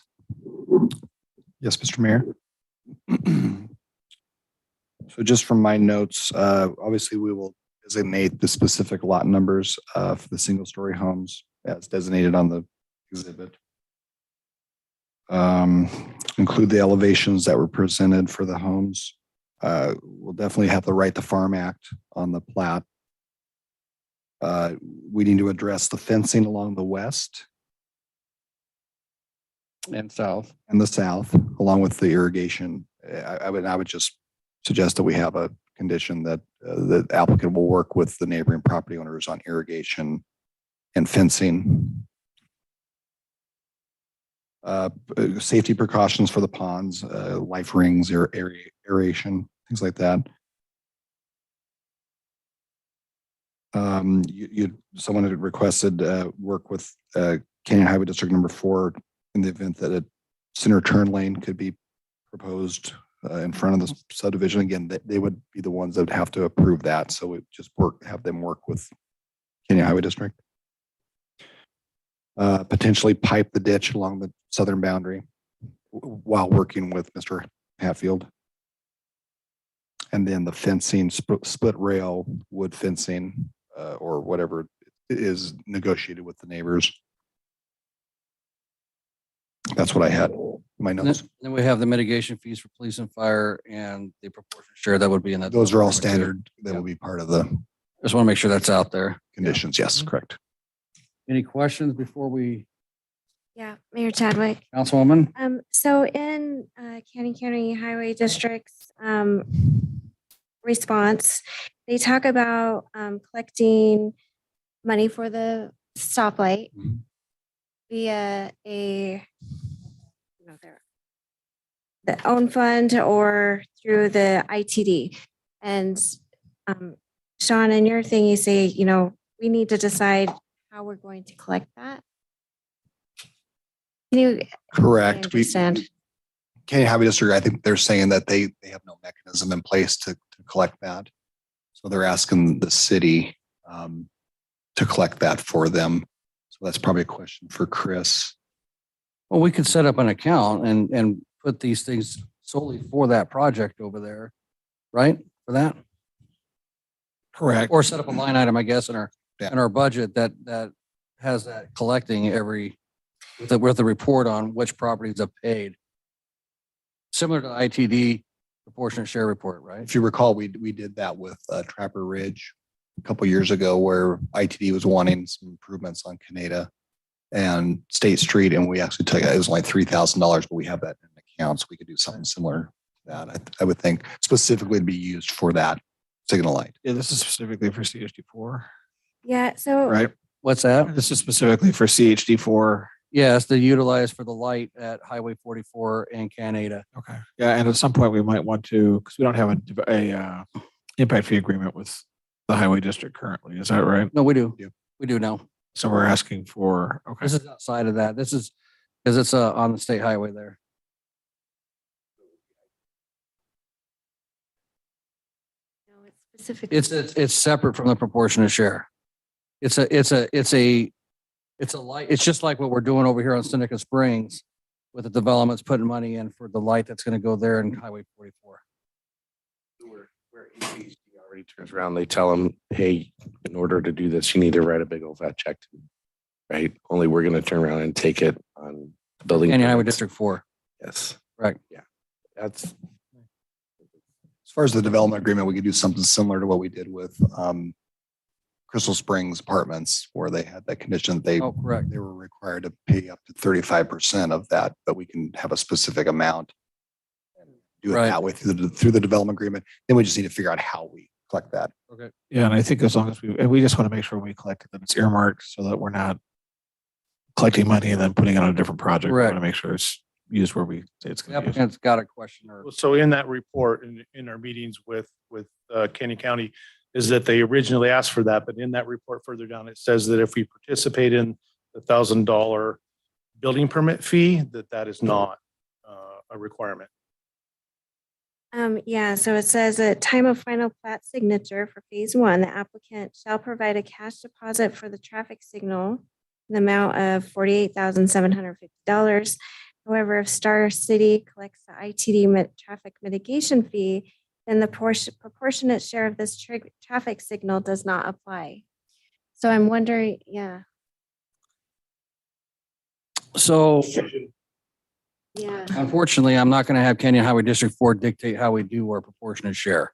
Yes, Mr. Mayor. So just from my notes, obviously we will designate the specific lot numbers for the single story homes as designated on the exhibit. Include the elevations that were presented for the homes. We'll definitely have the Right to Farm Act on the plat. We need to address the fencing along the west And south. and the south, along with the irrigation. I would just suggest that we have a condition that the applicant will work with the neighboring property owners on irrigation and fencing. Safety precautions for the ponds, life rings, aeration, things like that. Someone had requested work with Canyon Highway District number 4 in the event that a center turn lane could be proposed in front of the subdivision. Again, they would be the ones that would have to approve that. So we just have them work with Canyon Highway District. Potentially pipe the ditch along the southern boundary while working with Mr. Hatfield. And then the fencing, split rail, wood fencing, or whatever is negotiated with the neighbors. That's what I had in my notes. Then we have the mitigation fees for police and fire and the proportionate share that would be in that. Those are all development agreement, standard. That will be part of the Just want to make sure that's out there. conditions. Yes, correct. Any questions before we, Yeah, Mayor Chadwick. Councilwoman? So in Canyon County Highway District's response, they talk about collecting money for the stoplight via the own fund or through the ITD. And Sean, in your thing, you say, we need to decide how we're going to collect that. Can you Correct. understand? Canyon Highway District, I think they're saying that they have no mechanism in place to collect that. So they're asking the city to collect that for them. So that's probably a question for Chris. Well, we could set up an account and put these things solely for that project over there, right? For that? Correct. Or set up a line item, I guess, in our budget that has that collecting with the report on which properties have paid. Similar to ITD proportionate share report, right? If you recall, we did that with Trapper Ridge a couple years ago where ITD was wanting some improvements on Canada and State Street. And we actually took, it was only $3,000, but we have that in accounts. We could do something similar to that. I would think specifically to be used for that signal light. Yeah, this is specifically for CHD4, Yeah, so Right? What's that? this is specifically for CHD4. Yes, to utilize for the light at Highway 44 and Canada. Okay. Yeah, and at some point we might want to, because we don't have a impact fee agreement with the highway district currently. Is that right? No, we do. Yeah. We do now. So we're asking for, okay. This is outside of that. This is, because it's on the state highway there. no, it's specifically. It's separate from the proportionate share. It's a light, it's just like what we're doing over here on Seneca Springs with the developments putting money in for the light that's going to go there in Highway 44. Where EPC already turns around, they tell them, hey, in order to do this, you need to write a big old fat check to me, right? Only we're going to turn around and take it on building. Canyon Highway permits. District 4. Yes. Correct. Yeah. That's, As far as the development agreement, we could do something similar to what we did with Crystal Springs Apartments, where they had that condition. Oh, correct. They were required to pay up to 35% of that, but we can have a specific amount. Do it Right. that way through the development agreement. Then we just need to figure out how we collect that. Okay. Yeah, and I think as long as we just want to make sure we collect it, that it's earmarked so that we're not collecting money and then putting it on a different project. We Correct. want to make sure it's used where we say it's The going to be used. applicant's got a question or. So in that report, in our meetings with Canyon County, is that they originally asked for that, but in that report further down, it says that if we participate in the $1,000 building permit fee, that is not a requirement. Yeah, so it says at time of final plat signature for phase one, the applicant shall provide a cash deposit for the traffic signal in the amount of $48,750. However, if Star City collects the traffic mitigation fee, then the proportionate share of this traffic signal does not apply. So I'm wondering, yeah. So Yeah. unfortunately, I'm not going to have Canyon Highway District 4 dictate how we do our proportionate share.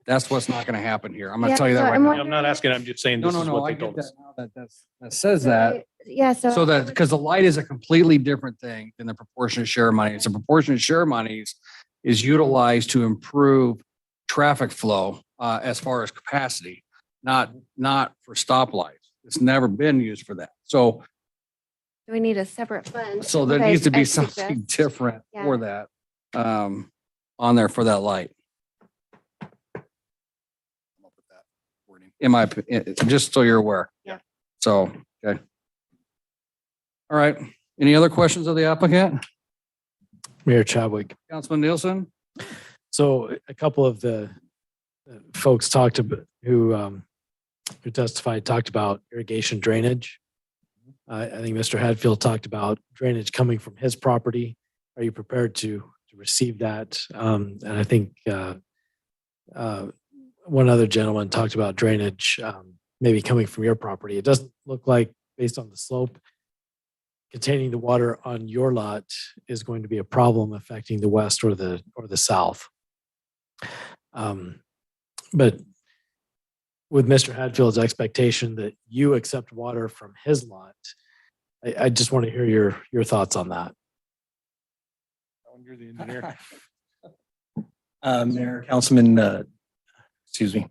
That's what's not going to happen here. I'm going Yeah, to tell you that so right I'm now. wondering- I'm not asking, I'm just saying No, this no, is no, what I they get told that us. now that says that. Yeah, So that, because the light is a completely different thing than the proportionate share money. So proportionate share monies is utilized to improve traffic flow as far as capacity, not for stoplights. It's never been used for that. So, do we need a separate fund? so there What needs to I be something suggest. different for Yeah. that on there for that light. In my, just so you're aware. Yeah. So, okay. All right. Any other questions of the applicant? Mayor Chadwick. Councilman Nielsen? So a couple of the folks talked about who testified, talked about irrigation drainage. I think Mr. Hadfield talked about drainage coming from his property. Are you prepared to receive that? And I think one other gentleman talked about drainage maybe coming from your property. It doesn't look like, based on the slope, containing the water on your lot is going to be a problem affecting the west or the south. But with Mr. Hadfield's expectation that you accept water from his lot, I just want to hear your thoughts on that. You're the engineer. Mayor, Councilman, excuse me,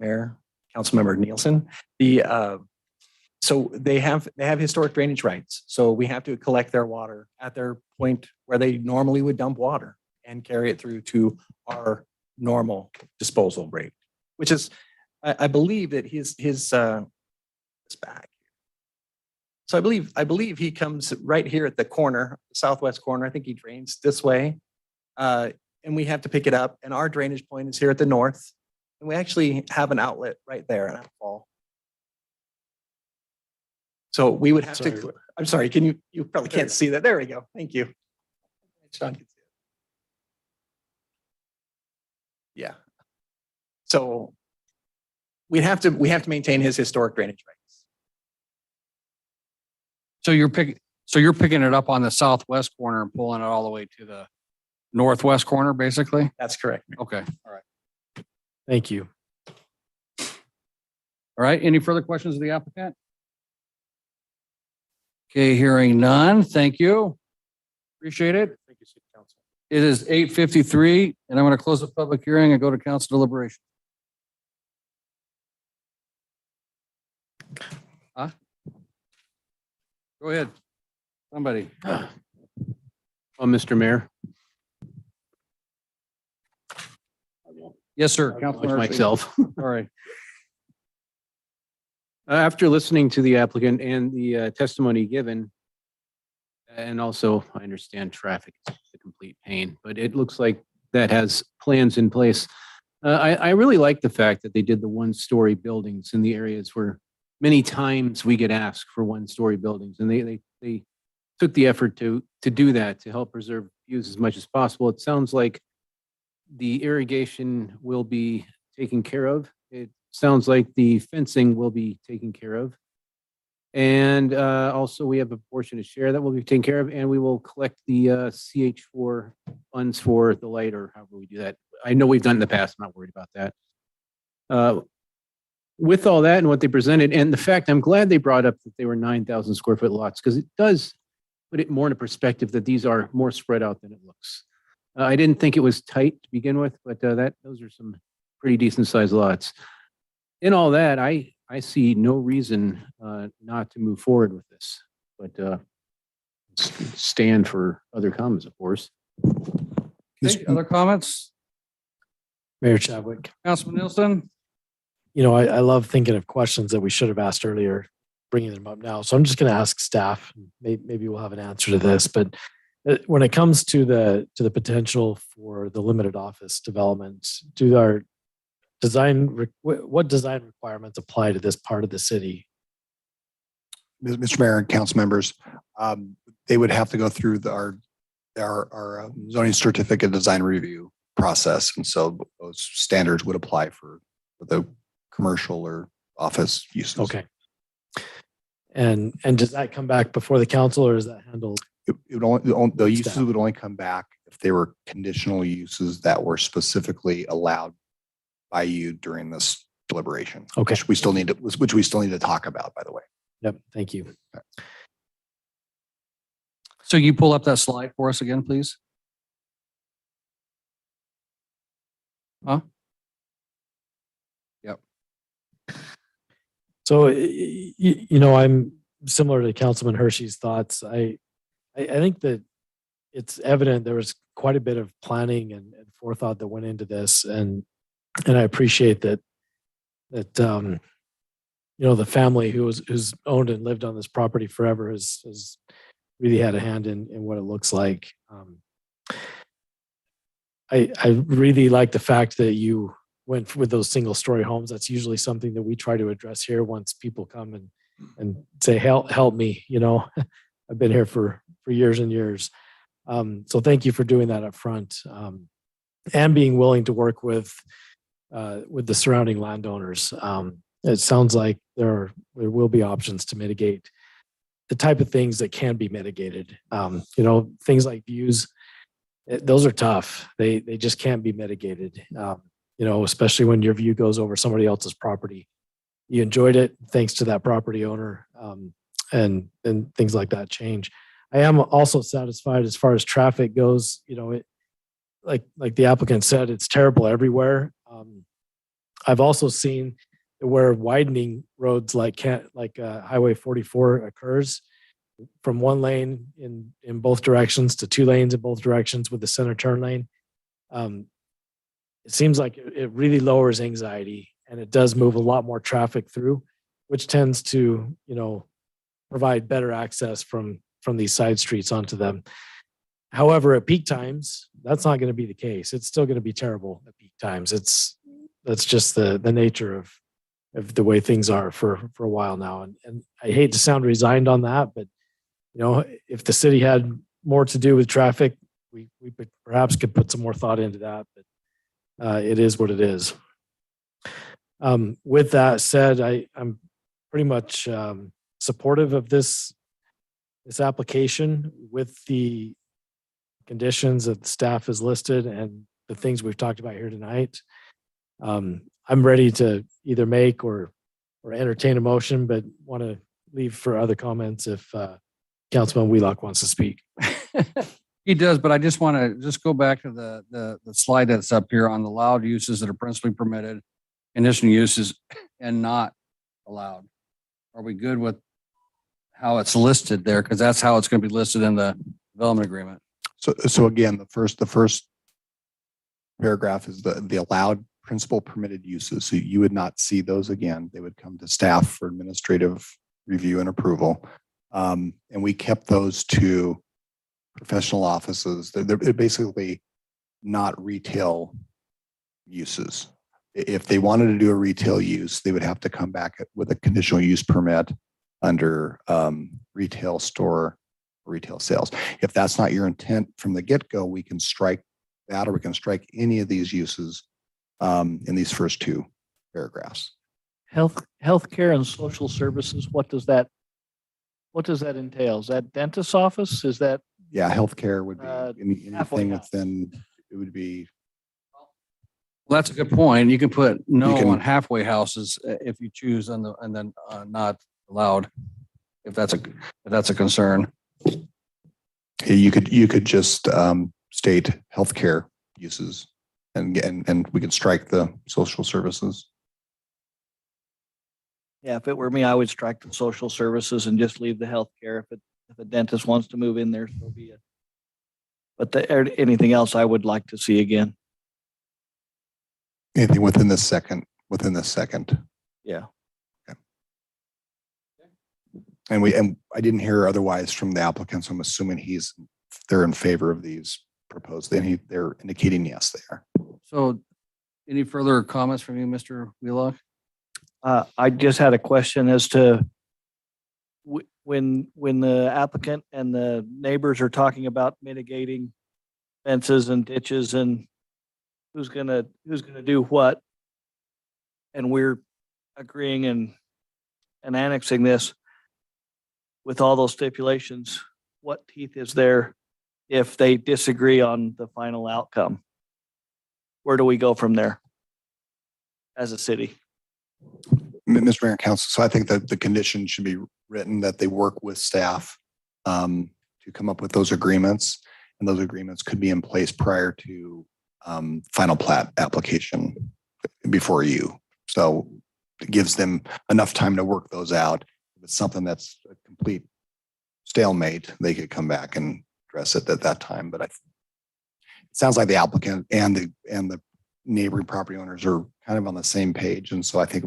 Mayor, Councilmember Nielsen, so they have historic drainage rights. So we have to collect their water at their point where they normally would dump water and carry it through to our normal disposal rate, which is, I believe that his back. So I believe he comes right here at the corner, southwest corner. I think he drains this way. And we have to pick it up. And our drainage point is here at the north. And we actually have an outlet right there in that fall. So we would have to, I'm sorry, you probably can't see that. There we go. Thank you. Sean can see it. Yeah. So we have to maintain his historic drainage rights. So you're picking it up on the southwest corner and pulling it all the way to the northwest corner, basically? That's correct. Okay, all right. Thank you. All right, any further questions of the applicant? Okay, hearing none. Thank you. Appreciate it. Thank you, City Council. It is 8:53, and I'm going to close the public hearing and go to council deliberation. Huh? Go ahead. Somebody. Mr. Mayor. Yes, sir. Watch Councilman Murphy. myself. All right. After listening to the applicant and the testimony given, and also I understand traffic is a complete pain, but it looks like that has plans in place. I really like the fact that they did the one-story buildings in the areas where many times we get asked for one-story buildings, and they took the effort to do that to help preserve views as much as possible. It sounds like the irrigation will be taken care of. It sounds like the fencing will be taken care of. And also we have a portion to share that will be taken care of, and we will collect the CH4 funds for the light or however we do that. I know we've done it in the past. I'm not worried about that. With all that and what they presented, and the fact, I'm glad they brought up that they were 9,000 square foot lots, because it does put it more into perspective that these are more spread out than it looks. I didn't think it was tight to begin with, but those are some pretty decent sized lots. In all that, I see no reason not to move forward with this, but stand for other comments, of course. Okay, other comments? Mayor Chadwick. Councilman Nielsen? You know, I love thinking of questions that we should have asked earlier, bringing them up now. So I'm just going to ask staff. Maybe we'll have an answer to this. But when it comes to the potential for the limited office development, what design requirements apply to this part of the city? Mr. Mayor and council members, they would have to go through our zoning certificate design review process. And so those standards would apply for the commercial or office uses. Okay. And does that come back before the council, or is that handled? The uses would only come back if they were conditional uses that were specifically allowed by you during this deliberation. Okay. Which we still need to talk about, by the way. Yep. Thank you. So you pull up that slide for us again, please? Huh? Yep. So, you know, I'm similar to Councilman Hershey's thoughts. I think that it's evident there was quite a bit of planning and forethought that went into this, and I appreciate that you know, the family who's owned and lived on this property forever has really had a hand in what it looks like. I really like the fact that you went with those single story homes. That's usually something that we try to address here once people come and say, help me, you know. I've been here for years and years. So thank you for doing that up front, and being willing to work with the surrounding landowners. It sounds like there will be options to mitigate the type of things that can be mitigated. You know, things like views, those are tough. They just can't be mitigated. You know, especially when your view goes over somebody else's property. You enjoyed it thanks to that property owner, and things like that change. I am also satisfied as far as traffic goes. You know, like the applicant said, it's terrible everywhere. I've also seen where widening roads like Highway 44 occurs from one lane in both directions to two lanes in both directions with the center turn lane. It seems like it really lowers anxiety, and it does move a lot more traffic through, which tends to, you know, provide better access from these side streets onto them. However, at peak times, that's not going to be the case. It's still going to be terrible at peak times. That's just the nature of the way things are for a while now. And I hate to sound resigned on that, but you know, if the city had more to do with traffic, we perhaps could put some more thought into that, but it is what it is. With that said, I'm pretty much supportive of this application with the conditions that the staff has listed and the things we've talked about here tonight. I'm ready to either make or entertain a motion, but want to leave for other comments if Councilman Wheelock wants to speak. He does, but I just want to go back to the slide that's up here on the allowed uses that are principally permitted, conditional uses, and not allowed. Are we good with how it's listed there? Because that's how it's going to be listed in the development agreement. So again, the first paragraph is the allowed principal permitted uses. So you would not see those again. They would come to staff for administrative review and approval. And we kept those to professional offices. They're basically not retail uses. If they wanted to do a retail use, they would have to come back with a conditional use permit under retail store, retail sales. If that's not your intent from the get-go, we can strike that, or we can strike any of these uses in these first two paragraphs. Healthcare and social services, what does that What does that entail? Is that dentist's office? Is that, Yeah, healthcare would be halfway anything house. within, it would be, Well, that's a good point. You can put no can- on halfway houses if you choose and then not allowed. If that's a concern. you could just state healthcare uses and we can strike the social services. Yeah, if it were me, I would strike the social services and just leave the healthcare. If a dentist wants to move in there, so be it. But anything else I would like to see again. Anything within this second, Yeah. And I didn't hear otherwise from the applicants. So I'm assuming they're in favor of these proposed. They're indicating yes, they are. So any further comments from you, Mr. Wheelock? I just had a question as to when the applicant and the neighbors are talking about mitigating fences and ditches and who's gonna do what, and we're agreeing and annexing this with all those stipulations, what teeth is there if they disagree on the final outcome? Where do we go from there as a city? Mr. Mayor and Council, so I think that the condition should be written that they work with staff to come up with those agreements, and those agreements could be in place prior to final plat application before you. So it gives them enough time to work those out. If it's something that's a complete stalemate, they could come back and address it at that time. But it sounds like the applicant and the neighboring property owners are kind of on the same page. And so I think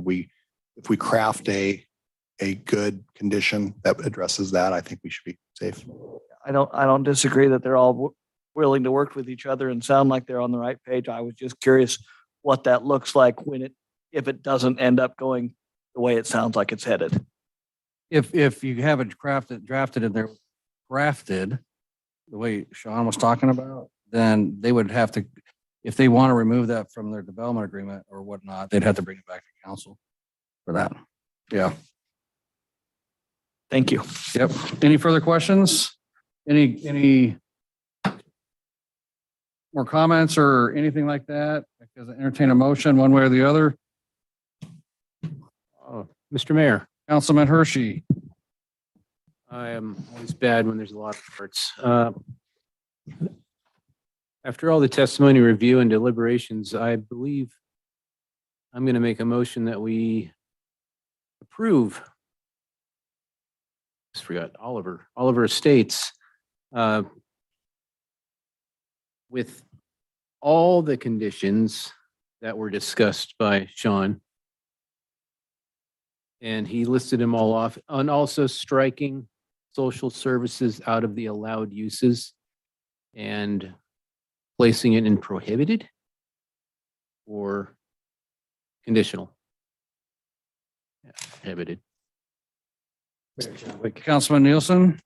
if we craft a good condition that addresses that, I think we should be safe. I don't disagree that they're all willing to work with each other and sound like they're on the right page. I was just curious what that looks like if it doesn't end up going the way it sounds like it's headed. If you have it drafted and they're grafted, the way Sean was talking about, then they would have to, if they want to remove that from their development agreement or whatnot, they'd have to bring it back to council for that. Yeah. Thank you. Yep. Any further questions? Any more comments or anything like that? Because I entertain a motion one way or the other. Mr. Mayor, Councilman Hershey. I am always bad when there's a lot of parts. After all the testimony review and deliberations, I believe I'm going to make a motion that we approve. Just forgot Oliver Estates with all the conditions that were discussed by Sean. And he listed them all off, and also striking social services out of the allowed uses and placing it in prohibited or conditional. Yeah, prohibited. Councilman Nielsen.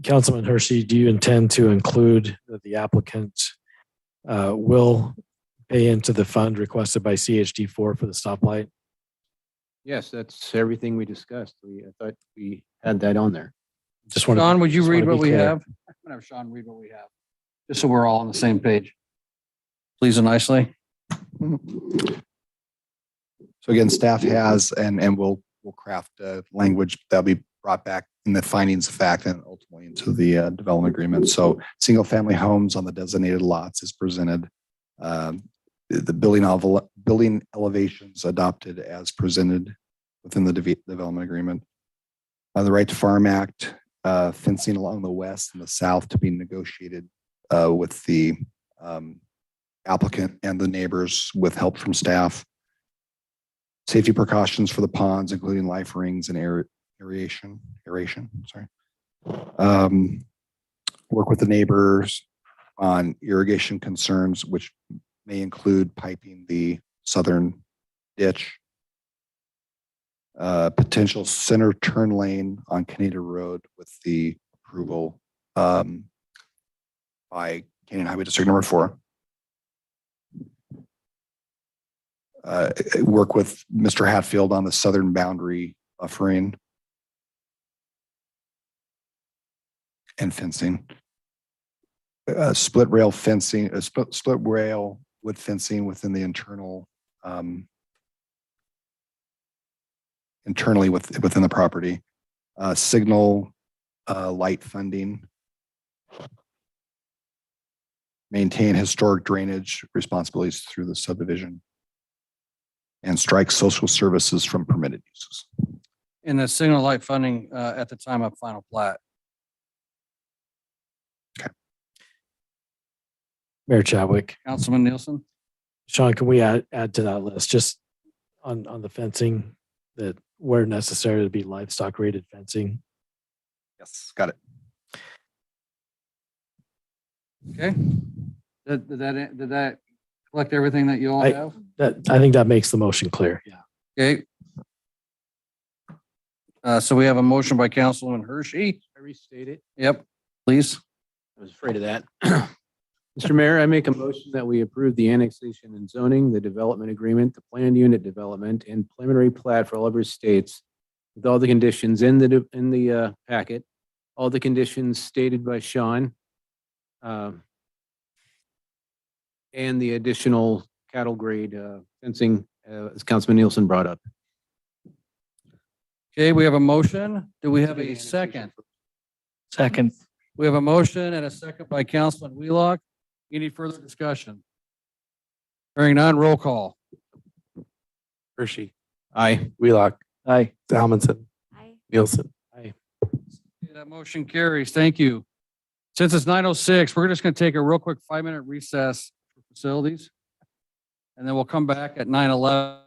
Councilman Hershey, do you intend to include that the applicant will pay into the fund requested by CHD4 for the stoplight? Yes, that's everything we discussed. I thought we had that on there. Just want Sean, would you read what we have? I'm gonna have Sean read what we have, just so we're all on the same page. Please and nicely. So again, staff has, and we'll craft language that'll be brought back in the findings of fact and ultimately into the development agreement. So single family homes on the designated lots is presented. The building elevations adopted as presented within the development agreement. The Right to Farm Act, fencing along the west and the south to be negotiated with the applicant and the neighbors with help from staff. Safety precautions for the ponds, including life rings and aeration. Work with the neighbors on irrigation concerns, which may include piping the southern ditch. Potential center turn lane on Canada Road with the approval by Canadian Highway District Number 4. Work with Mr. Hatfield on the southern boundary buffering. and fencing. Split rail fencing, split rail wood fencing within the internal, internally within the property. Signal light funding. Maintain historic drainage responsibilities through the subdivision. And strike social services from permitted uses. In the signal light funding at the time of final plat. Mayor Chadwick, Councilman Nielsen? Sean, can we add to that list, just on the fencing, that where necessary to be livestock rated fencing? Yes, got it. Okay. Did that collect everything that you all have? I think that makes the motion clear, yeah. Okay. So we have a motion by Councilman Hershey. I restate it. Yep, please. I was afraid of that. Mr. Mayor, I make a motion that we approve the annexation and zoning, the development agreement, the planned unit development, and preliminary plat for Oliver Estates with all the conditions in the packet, all the conditions stated by Sean, and the additional cattle grade fencing, as Councilman Nielsen brought up. Okay, we have a motion. Do we have a second? Second. We have a motion and a second by Councilman Wheelock. Any further discussion? Hearing none, roll call. Hershey. Aye. Wheelock. Aye. Salmonson. Aye. Nielsen. Okay, that motion carries. Thank you. Since it's 9:06, we're just going to take a real quick 5-minute recess for facilities. And then we'll come back at 9:11.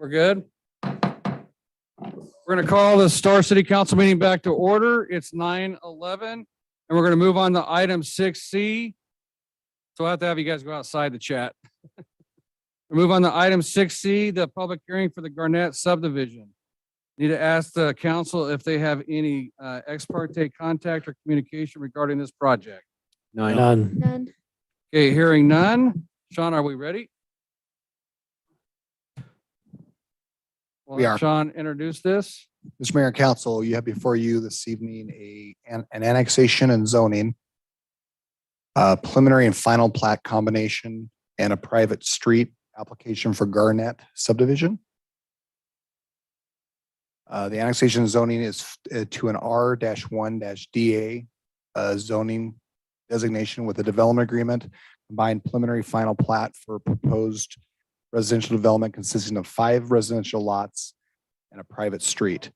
We're good? We're going to call the Star City Council meeting back to order. It's 9:11, and we're going to move on to item 6C. So I have to have you guys go outside to chat. We move on to item 6C, the public hearing for the Garnett subdivision. Need to ask the council if they have any ex parte contact or communication regarding this project. None. None. Okay, hearing none. Sean, are we ready? We'll We let are. Sean, introduce this. Mr. Mayor and Council, you have before you this evening an annexation and zoning, preliminary and final plat combination, and a private street application for Garnett subdivision. The annexation and zoning is to an R-1-DA zoning designation with a development agreement, combined preliminary final plat for proposed residential development consisting of 5 residential lots and a private street.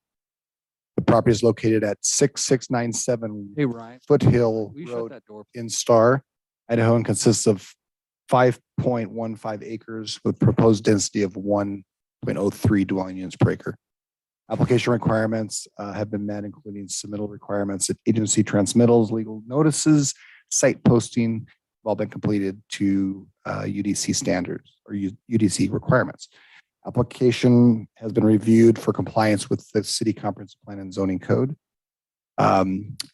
The property is located at 6697 Hey, Ryan. Foothill Will you shut Road that door? in Star, Idaho, and consists of 5.15 acres with proposed density of 1.03 dwelling units per acre. Application requirements have been met, including submittal requirements of agency transmittals, legal notices, site posting, have all been completed to UDC standards or UDC requirements. Application has been reviewed for compliance with the city comprehensive plan and zoning code.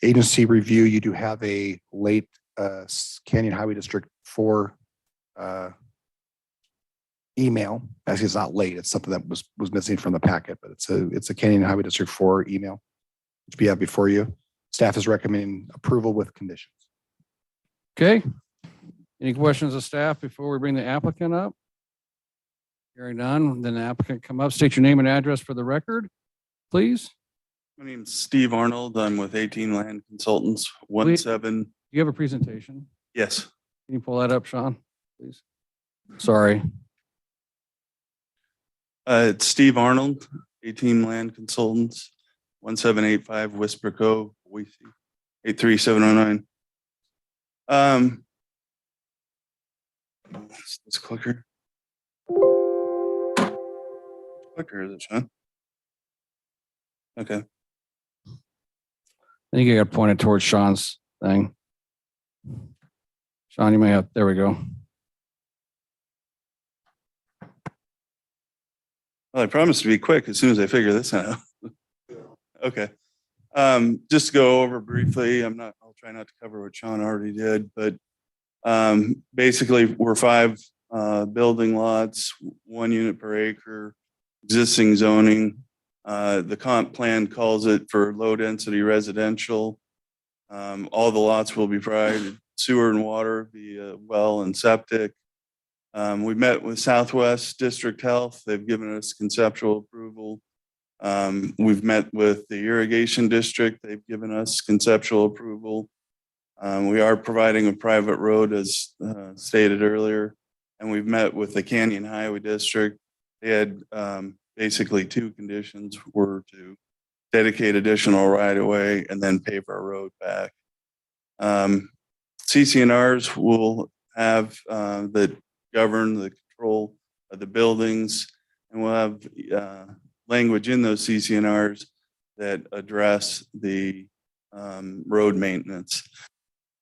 Agency review, you do have a late Canyon Highway District 4 email. Actually, it's not late. It's something that was missing from the packet, but it's a Canyon Highway District 4 email, which we have before you. Staff is recommending approval with conditions. Okay. Any questions of staff before we bring the applicant up? Hearing none, then the applicant come up, state your name and address for the record, please. My name's Steve Arnold. I'm with 18 Land Consultants, Please. 17. Do you have a presentation? Yes. Can you pull that up, Sean, please? Sorry. It's Steve Arnold, 18 Land Consultants, 1785 Whisper Cove, Boise, 83709. What's this clicker? Clicker is it, Sean? Okay. I think you got pointed towards Sean's thing. Sean, you may have, there we go. Well, I promise to be quick as soon as I figure this out. Okay. Just to go over briefly, I'll try not to cover what Sean already did, but basically we're 5 building lots, 1 unit per acre, existing zoning. The comp plan calls it for low density residential. All the lots will be provided sewer and water via well and septic. We met with Southwest District Health. They've given us conceptual approval. We've met with the irrigation district. They've given us conceptual approval. We are providing a private road as stated earlier. And we've met with the Canyon Highway District. They had basically 2 conditions were to dedicate additional right of way and then pave our road back. CCNRs will have that govern the control of the buildings, and we'll have language in those CCNRs that address the road maintenance.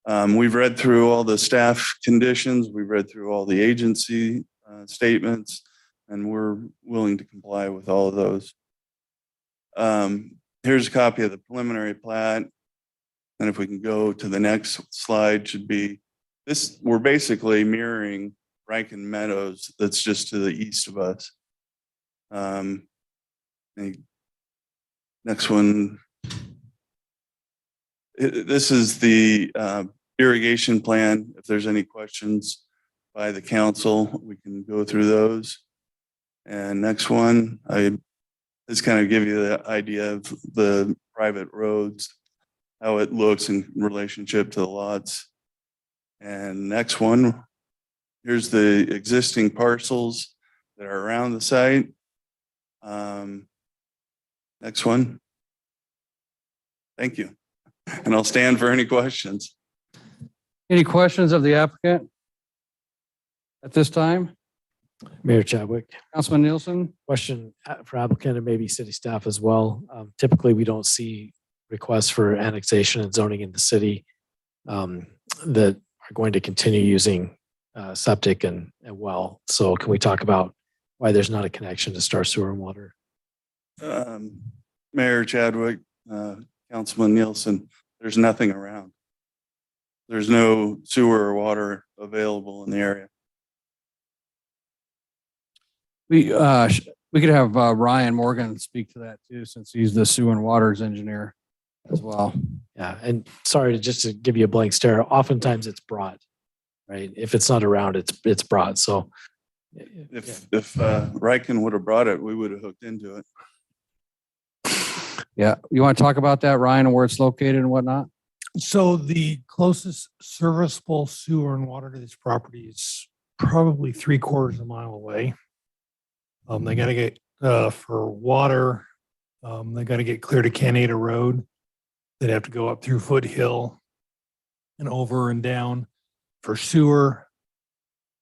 We've read through all the staff conditions, we've read through all the agency statements, and we're willing to comply with all of those. Here's a copy of the preliminary plat. And if we can go to the next slide, should be this. We're basically mirroring Rankin Meadows that's just to the east of us. Next one. This is the irrigation plan. If there's any questions by the council, we can go through those. And next one, I just kind of give you the idea of the private roads, how it looks in relationship to the lots. And next one, here's the existing parcels that are around the site. Next one. Thank you. And I'll stand for any questions. Any questions of the applicant at this time? Mayor Chadwick, Councilman Nielsen? question for applicant and maybe city staff as well. Typically, we don't see requests for annexation and zoning in the city that are going to continue using septic and well. So can we talk about why there's not a connection to Star Sewer and Water? Mayor Chadwick, Councilman Nielsen, there's nothing around. There's no sewer or water available in the area. We could have Ryan Morgan speak to that too, since he's the sewer and waters engineer as well. Yeah, and sorry to just to give you a blank stare. Oftentimes it's broad, right? If it's not around, it's broad. So If Riken would have brought it, we would have hooked into it. Yeah, you want to talk about that, Ryan, and where it's located and whatnot? So the closest serviceable sewer and water to this property is probably 3/4 of a mile away. They gotta get, for water, they gotta get clear to Canada Road. They'd have to go up through Foothill and over and down. For sewer,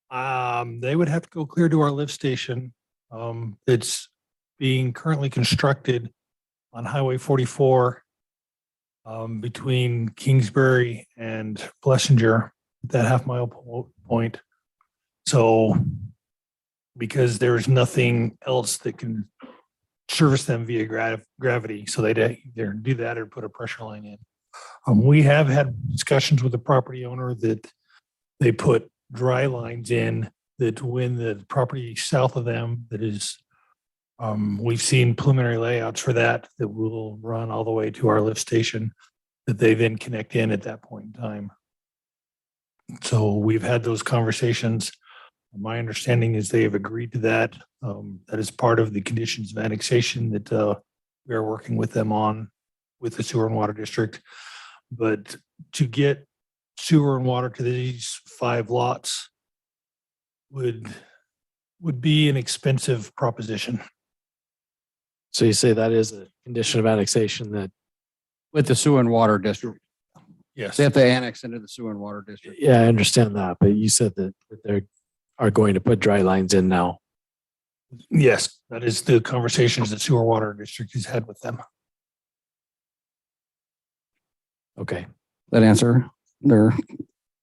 they would have to go clear to our lift station. It's being currently constructed on Highway 44 between Kingsbury and Blessinger, that half-mile point. So because there's nothing else that can service them via gravity, so they'd either do that or put a pressure line in. We have had discussions with the property owner that they put dry lines in, that when the property south of them that is, we've seen preliminary layouts for that will run all the way to our lift station, that they then connect in at that point in time. So we've had those conversations. My understanding is they have agreed to that. That is part of the conditions of annexation that we are working with them on with the sewer and water district. But to get sewer and water to these 5 lots would be an expensive proposition. so you say that is a condition of annexation that, With the sewer and water district. Yes. They have to annex into the sewer and water district. yeah, I understand that, but you said that they are going to put dry lines in now. Yes, that is the conversations that sewer water district has had with them. Okay. That answer there,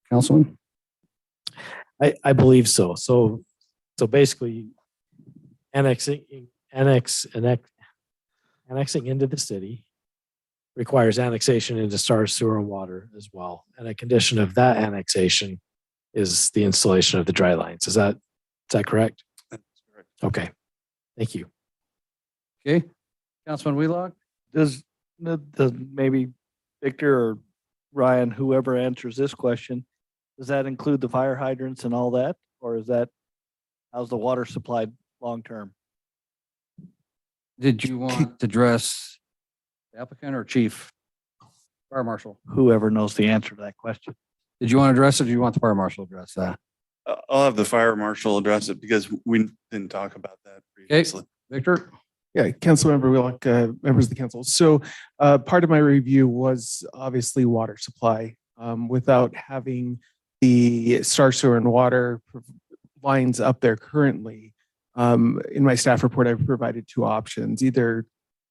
Councilman? I believe so. So basically annexing into the city requires annexation into Star Sewer and Water as well. And a condition of that annexation is the installation of the dry lines. Is that correct? That's correct. Okay. Thank you. Okay. Councilman Wheelock? Does maybe Victor or Ryan, whoever answers this question, does that include the fire hydrants and all that? Or is that, how's the water supplied long-term? Did you want to address the applicant or chief? Fire marshal? Whoever knows the answer to that question. Did you want to address it or do you want the fire marshal to address that? I'll have the fire marshal address it because we didn't talk about that previously. Victor? Yeah, Councilmember Wheelock, members of the council. So part of my review was obviously water supply. Without having the Star Sewer and Water lines up there currently, in my staff report, I've provided 2 options. Either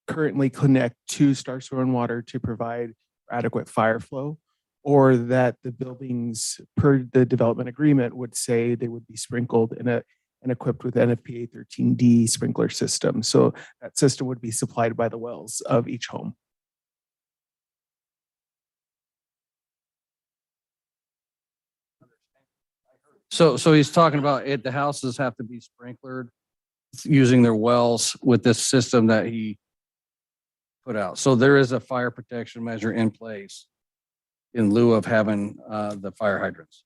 currently connect to Star Sewer and Water to provide adequate fire flow, or that the buildings per the development agreement would say they would be sprinkled and equipped with NFPA 13D sprinkler system. So that system would be supplied by the wells of each home. So he's talking about it, the houses have to be sprinklered using their wells with this system that he put out. So there is a fire protection measure in place in lieu of having the fire hydrants.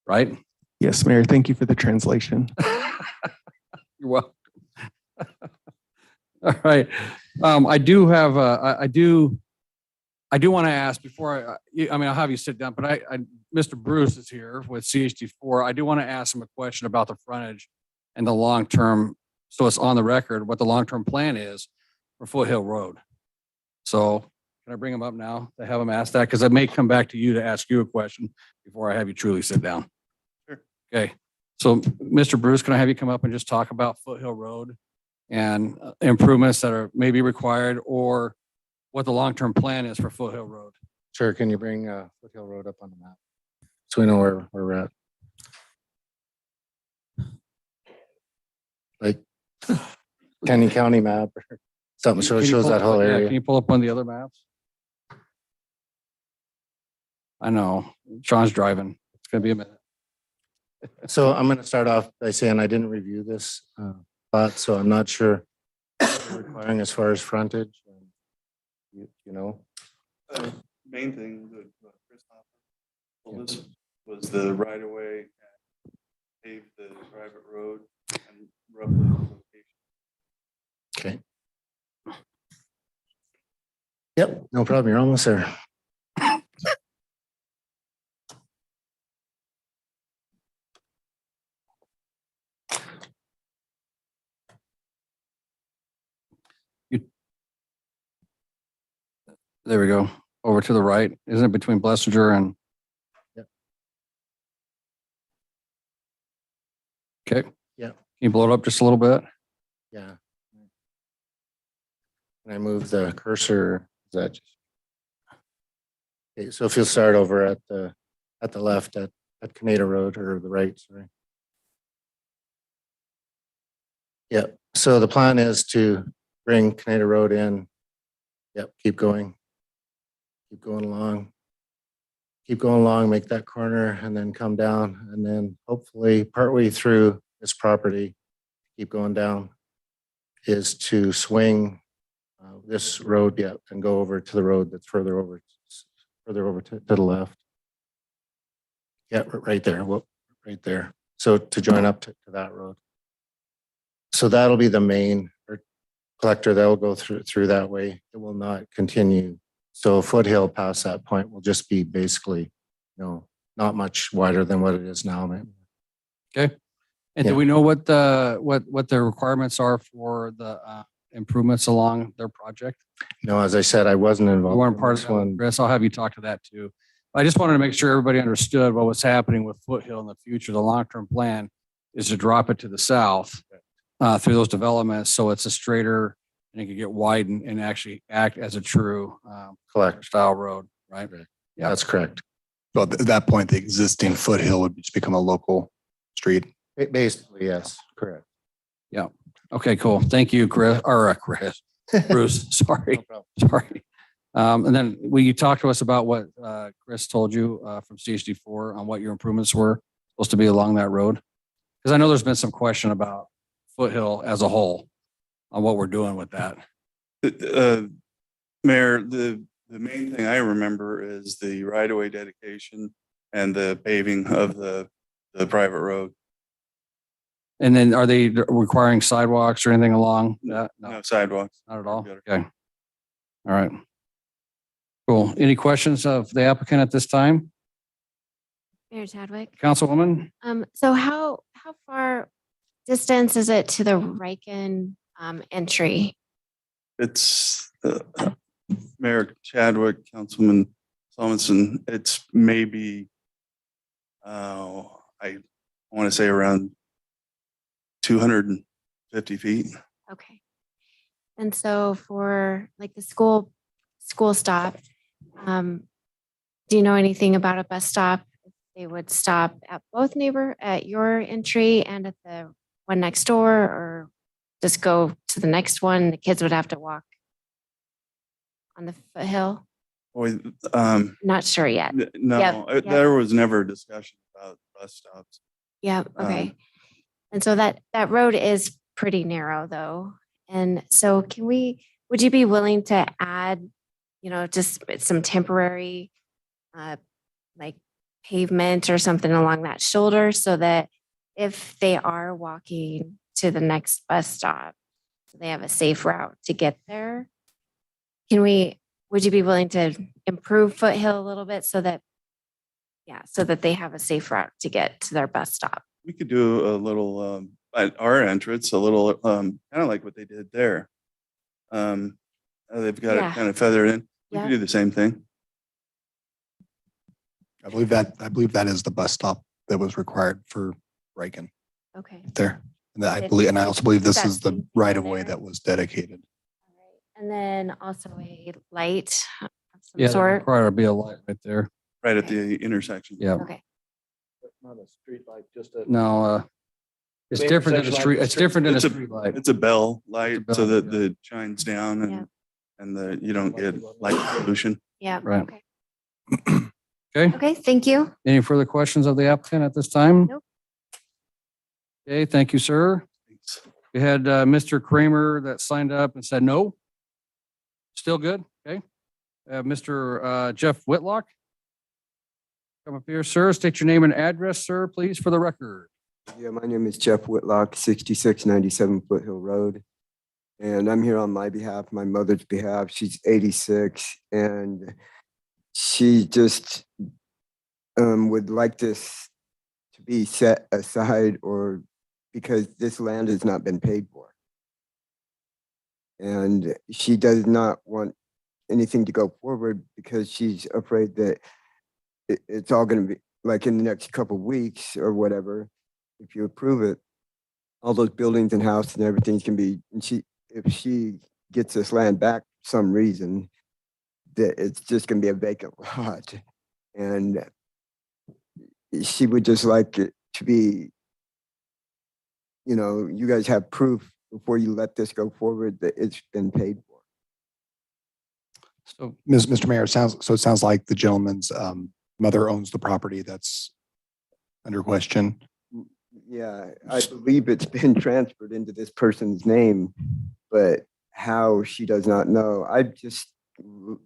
Right? Yes, Mayor, thank you for the translation. You're welcome. All right. I do have, I do want to ask before I mean, I'll have you sit down, but Mr. Bruce is here with CHD4. I do want to ask him a question about the frontage and the long-term, so it's on the record, what the long-term plan is for Foothill Road. So can I bring him up now to have him ask that? Because I may come back to you to ask you a question before I have you truly sit down. Sure. Okay. So, Mr. Bruce, can I have you come up and just talk about Foothill Road and improvements that are maybe required, or what the long-term plan is for Foothill Road? Sure, can you bring Foothill Road up on the map? So we know where we're at. Like Kenny County map or something, so it Can you shows pull that up- whole yeah, area. Can you pull up one of the other maps? I know, Sean's driving. It's gonna be a minute. So I'm gonna start off by saying I didn't review this plot, so I'm not sure what we're requiring as far as frontage. You know, Main thing that Chris Hopper told us was the right of way, pave the private road and roughly the location. okay. Yep, no problem. You're almost there. There we go. Over to the right. Isn't it between Blessinger and? Yep. Okay. Can Yep. you blow it up just a little bit? Yeah. Can I move the cursor? Is that just? Okay, so if you'll start over at the left at Canada Road, or the right, sorry. Yep, so the plan is to bring Canada Road in. Yep, keep going. Keep going along. Keep going along, make that corner and then come down, and then hopefully partway through this property, keep going down, is to swing this road, yeah, and go over to the road that's further over to the left. Yeah, right there. Whoop, right there. So to join up to that road. So that'll be the main collector that will go through that way. It will not continue. So Foothill past that point will just be basically, not much wider than what it is now. Okay. And do Yeah. we know what the requirements are for the improvements along their project? As I said, I wasn't You involved weren't in part of this that, one. Chris. I'll have you talk to that too. I just wanted to make sure everybody understood what was happening with Foothill in the future. The long-term plan is to drop it to the south through those developments, so it's a straighter and it could get widened and actually act as a true Correct. style road, right? Yeah, that's correct. So at that point, the existing Foothill would just become a local street. Basically, yes, correct. Yeah. Okay, cool. Thank you, Chris, Bruce, sorry. Sorry. And then will you talk to us about what Chris told you from CHD4 on what your improvements were supposed to be along that road? Because I know there's been some question about Foothill as a whole on what we're doing with that. Mayor, the main thing I remember is the right-of-way dedication and the paving of the private road. And then are they requiring sidewalks or anything along that? No sidewalks. Not at all? Okay. All right. Cool. Any questions of the applicant at this time? Mayor Chadwick. Councilwoman? So how far distance is it to the Riken entry? It's Mayor Chadwick, Councilman Solomon. It's maybe, I want to say around 250 feet. Okay. And so for like the school stop, do you know anything about a bus stop? If they would stop at at your entry and at the one next door, or just go to the next one? The kids would have to walk on the Foothill? Boy, Not sure yet. no, Yep. there was never a discussion about bus stops. Yeah, okay. And so that road is pretty narrow though. And so would you be willing to add, just some temporary like pavement or something along that shoulder, so that if they are walking to the next bus stop, so they have a safe route to get there? Would you be willing to improve Foothill a little bit so that they have a safe route to get to their bus stop? We could do a little, at our entrance, a little, kind of like what they did there. They've got it kind of feathered in. We could do the same thing. I believe that is the bus stop that was required for Riken Okay. there. And I Fifty believe, and I also believe this is the 15 feet right of way there. that was dedicated. And then also a light of some Yeah, there sort. require to be a light right there. Right at the intersection. Yeah. Okay. Not a street light, just a. No, it's Main different than a intersection light street. with It's street- different than a It's a- street light. It's a bell light bell, so that yeah. it shines down Yeah. and you don't get light pollution. Yeah. Right. Okay. Okay. Okay. Thank you. Any further questions of the applicant at this time? Nope. Okay, thank you, sir. We had Mr. Kramer that signed up and said no. Still good, okay. Mr. Jeff Whitlock. Come up here, sir. State your name and address, sir, please, for the record. Yeah, my name is Jeff Whitlock, 6697 Foothill Road. And I'm here on my behalf, my mother's behalf. She's 86 and she just would like this to be set aside or because this land has not been paid for. And she does not want anything to go forward because she's afraid that it's all going to be like in the next couple of weeks or whatever. If you approve it, all those buildings and houses and everything's can be, and if she gets this land back for some reason, that it's just gonna be a vacant lot. And she would just like it to be, you guys have proof before you let this go forward that it's been paid for. So, Mr. Mayor, it sounds like the gentleman's mother owns the property that's under question. Yeah, I believe it's been transferred into this person's name, but how she does not know. I just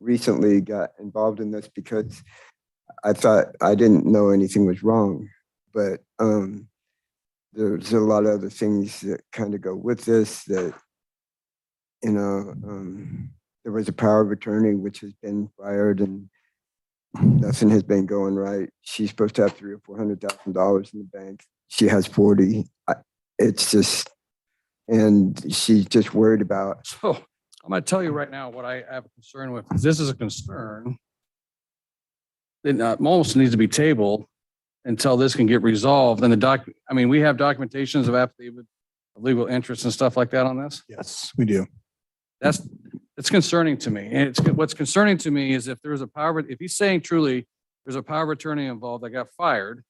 recently got involved in this because I thought I didn't know anything was wrong, but there's a lot of other things that kind of go with this that, there was a power of attorney which has been fired and nothing has been going right. She's supposed to have $300,000 or $400,000 in the bank. She has 40. It's just, and she's just worried about. So I'm going to tell you right now what I have a concern with. This is a concern that almost needs to be tabled until this can get resolved. And we have documentations of affidavit of legal interest and stuff like that on this. Yes, we do. It's concerning to me. And what's concerning to me is if if he's saying truly there's a power of attorney involved that got fired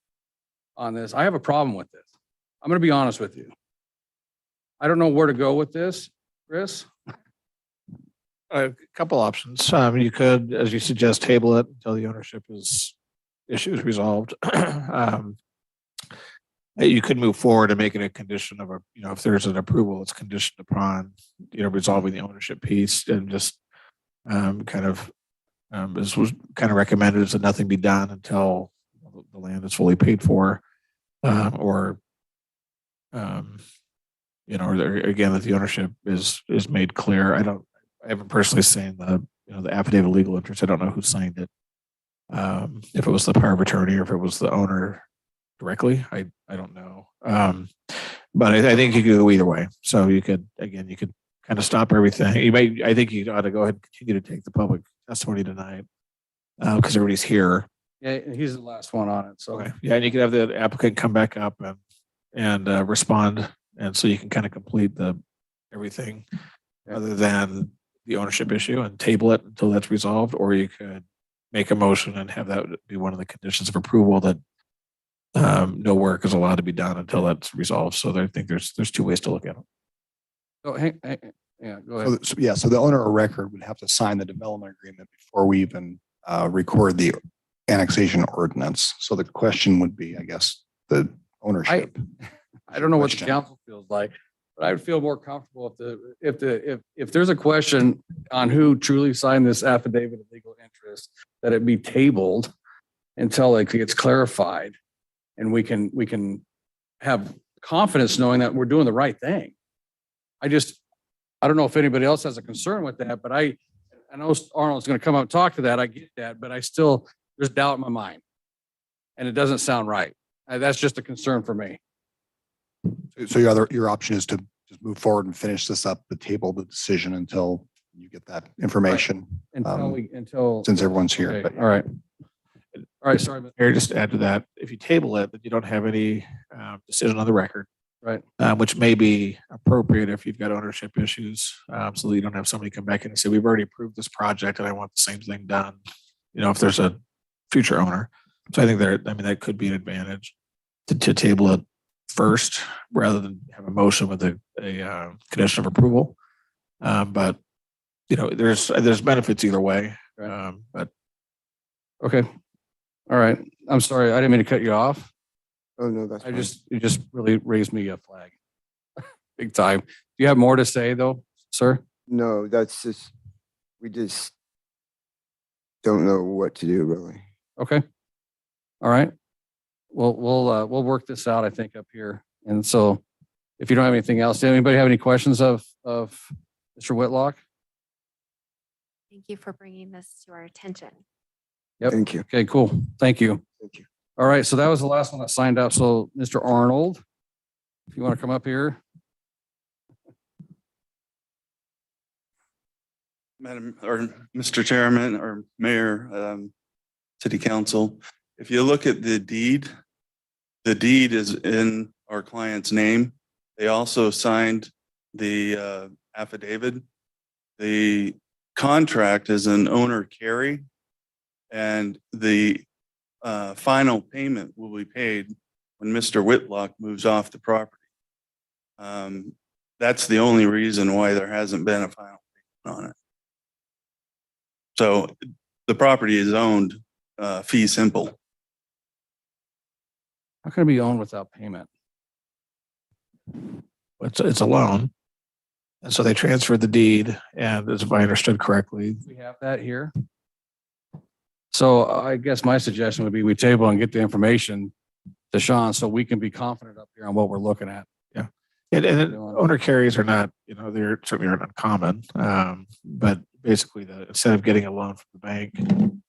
on this, I have a problem with this. I'm going to be honest with you. I don't know where to go with this, Chris. A couple options. You could, as you suggest, table it until the ownership issues resolved. You could move forward and make it a condition of if there's an approval, it's conditioned upon, resolving the ownership piece and just this was kind of recommended is that nothing be done until the land is fully paid for, or again, that the ownership is made clear. I haven't personally seen the affidavit of legal interest. I don't know who signed it. If it was the power of attorney or if it was the owner directly, I don't know. But I think you could go either way. So you could kind of stop everything. I think you ought to go ahead and continue to take the public testimony tonight because everybody's here. Yeah, he's the last one on it. So Okay. Yeah, and you could have the applicant come back up and respond, and so you can kind of complete everything other than the ownership issue and table it until that's resolved, or you could make a motion and have that be one of the conditions of approval that no work is allowed to be done until that's resolved. So I think there's two ways to look at it. So, go ahead. So the owner of record would have to sign the development agreement before we even record the annexation ordinance. So the question would be, I guess, the ownership. I don't know what the council feels like, but I would feel more comfortable if there's a question on who truly signed this affidavit of legal interest, that it be tabled until it gets clarified, and we can have confidence knowing that we're doing the right thing. I don't know if anybody else has a concern with that, but I know Arnold's going to come up and talk to that. I get that, but there's doubt in my mind, and it doesn't sound right. That's just a concern for me. So your option is to just move forward and finish this up, the decision until you get that information. Until since everyone's here. Okay, But all right. All right, sorry, but Mayor, just to add to that, if you table it, but you don't have any decision on the record, right. which may be appropriate if you've got ownership issues, so that you don't have somebody come back in and say, we've already approved this project and I want the same thing done. You know, if there's a future owner. So I think that could be an advantage to table it first rather than have a motion with a condition of approval. But you know, there's benefits either way. But Okay. All right. I'm sorry. I didn't mean to cut you off. Oh, no, that's I fine. you just really raised me a flag. Big time. Do you have more to say though, sir? No, that's just, we just don't know what to do really. Okay. All right. We'll work this out, I think, up here. And so if you don't have anything else, does anybody have any questions of Mr. Whitlock? Thank you for bringing this to our attention. Yep. Thank you. Okay, cool. Thank you. Thank you. All right. So that was the last one that signed up. So Mr. Arnold, if you want to come up here. Madam or Mr. Chairman or Mayor, City Council, if you look at the deed is in our client's name. They also signed the affidavit. The contract is an owner carry, and the final payment will be paid when Mr. Whitlock moves off the property. That's the only reason why there hasn't been a final payment on it. So the property is owned fee simple. How can it be owned without payment? it's a loan. And so they transferred the deed, and as if I understood correctly, We have that here. So I guess my suggestion would be we table and get the information to Sean so we can be confident up here on what we're looking at. and owner carries are not, you know, they're certainly aren't uncommon. But basically, instead of getting a loan from the bank,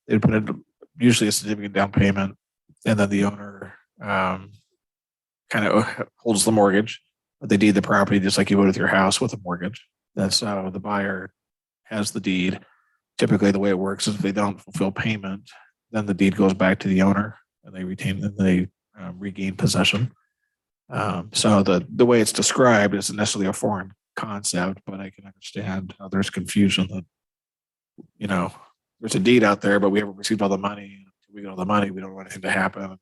they put in usually a significant down payment, and then the owner kind of holds the mortgage. But they deed the property just like you would with your house with a mortgage. That's how the buyer has the deed. Typically, the way it works is if they don't fulfill payment, then the deed goes back to the owner, and they regain possession. So the way it's described isn't necessarily a foreign concept, but I can understand how there's confusion that, you know, there's a deed out there, but we haven't received all the money. We get all the money, we don't want anything to happen. And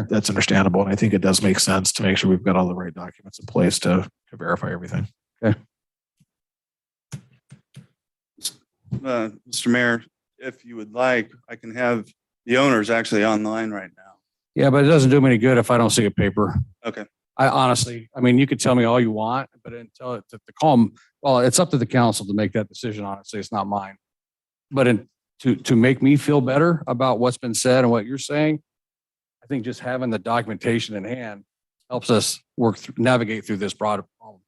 that's understandable. And I think it does make sense to make sure we've got all the right documents in place to verify everything. Okay. Mr. Mayor, if you would like, I can have the owners actually online right now. Yeah, but it doesn't do me any good if I don't see a paper. Okay. I honestly, I mean, you could tell me all you want, but until it to call them, well, it's up to the council to make that decision. Honestly, it's not mine. But to make me feel better about what's been said and what you're saying, I think just having the documentation in hand helps us navigate through this broad problem,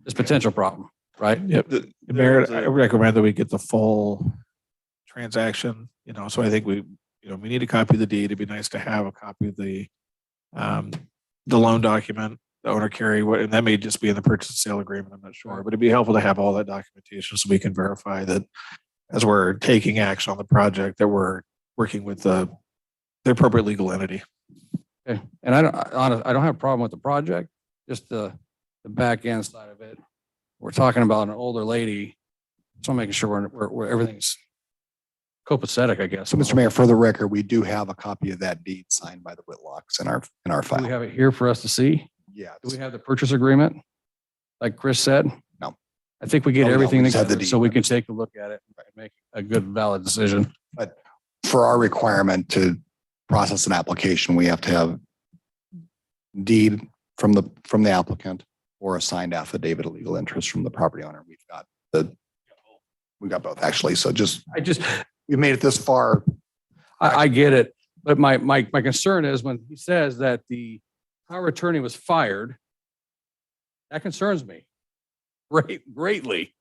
this potential problem, right? Yep. Mayor, I recommend that we get the full transaction, you know, so I think we need a copy of the deed. It'd be nice to have a copy of the loan document, the owner carry, and that may just be in the purchase and sale agreement. I'm not sure, but it'd be helpful to have all that documentation so we can verify that as we're taking action on the project, that we're working with the appropriate legal entity. Okay. And I don't have a problem with the project, just the back end side of it. We're talking about an older lady. So I'm making sure we're everything's copacetic, I guess. So, Mr. Mayor, for the record, we do have a copy of that deed signed by the Whitlocks in our Do file. we have it here for us to see? Yeah. Do we have the purchase agreement? Like Chris said? No. I think we get Oh, no, everything we just have the together deed. so we can take a look at it and make a good valid decision. But for our requirement to process an application, we have to have deed from the applicant or a signed affidavit of legal interest from the property owner. We've got both actually. So we made it this far. I get it. But my concern is when he says that the power attorney was fired, that concerns me greatly,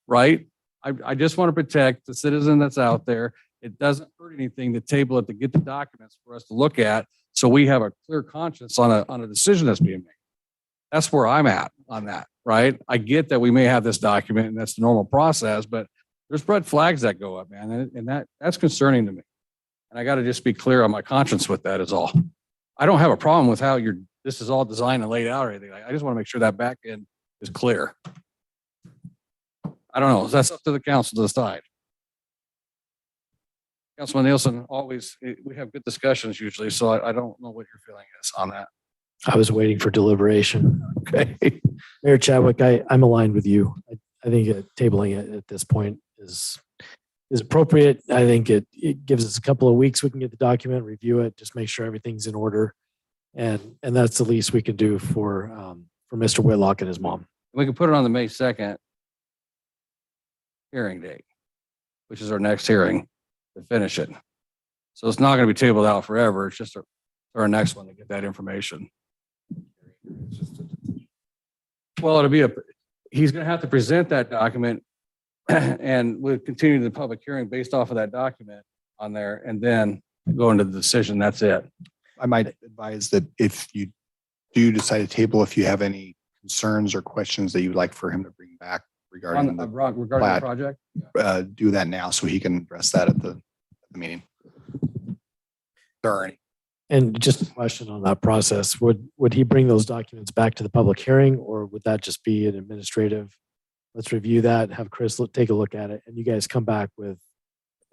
right? I just want to protect the citizen that's out there. It doesn't hurt anything to table it, to get the documents for us to look at so we have a clear conscience on a decision that's being made. That's where I'm at on that, right? I get that we may have this document and that's the normal process, but there's red flags that go up, man. And that's concerning to me. And I got to just be clear on my conscience with that is all. I don't have a problem with how this is all designed and laid out or anything. I just want to make sure that back end is clear. I don't know. That's up to the council to decide. Councilman Nielsen, we have good discussions usually, so I don't know what your feeling is on that. I was waiting for deliberation. Okay. Mayor Chadwick, I'm aligned with you. I think tabling it at this point is appropriate. I think it gives us a couple of weeks. We can get the document, review it, just make sure everything's in order. And that's the least we can do for Mr. Whitlock and his mom. We can put it on the May 2nd hearing date, which is our next hearing to finish it. So it's not going to be tabled out forever. It's just our next one to get that information. Well, he's going to have to present that document and we'll continue the public hearing based off of that document on there and then go into the decision. That's it. I might advise that if you do decide to table, if you have any concerns or questions that you'd like for him to bring back regarding the plat, project, do that now so he can address that at the meeting. There are any. And just a question on that process, would he bring those documents back to the public hearing or would that just be an administrative? Let's review that, have Chris take a look at it and you guys come back with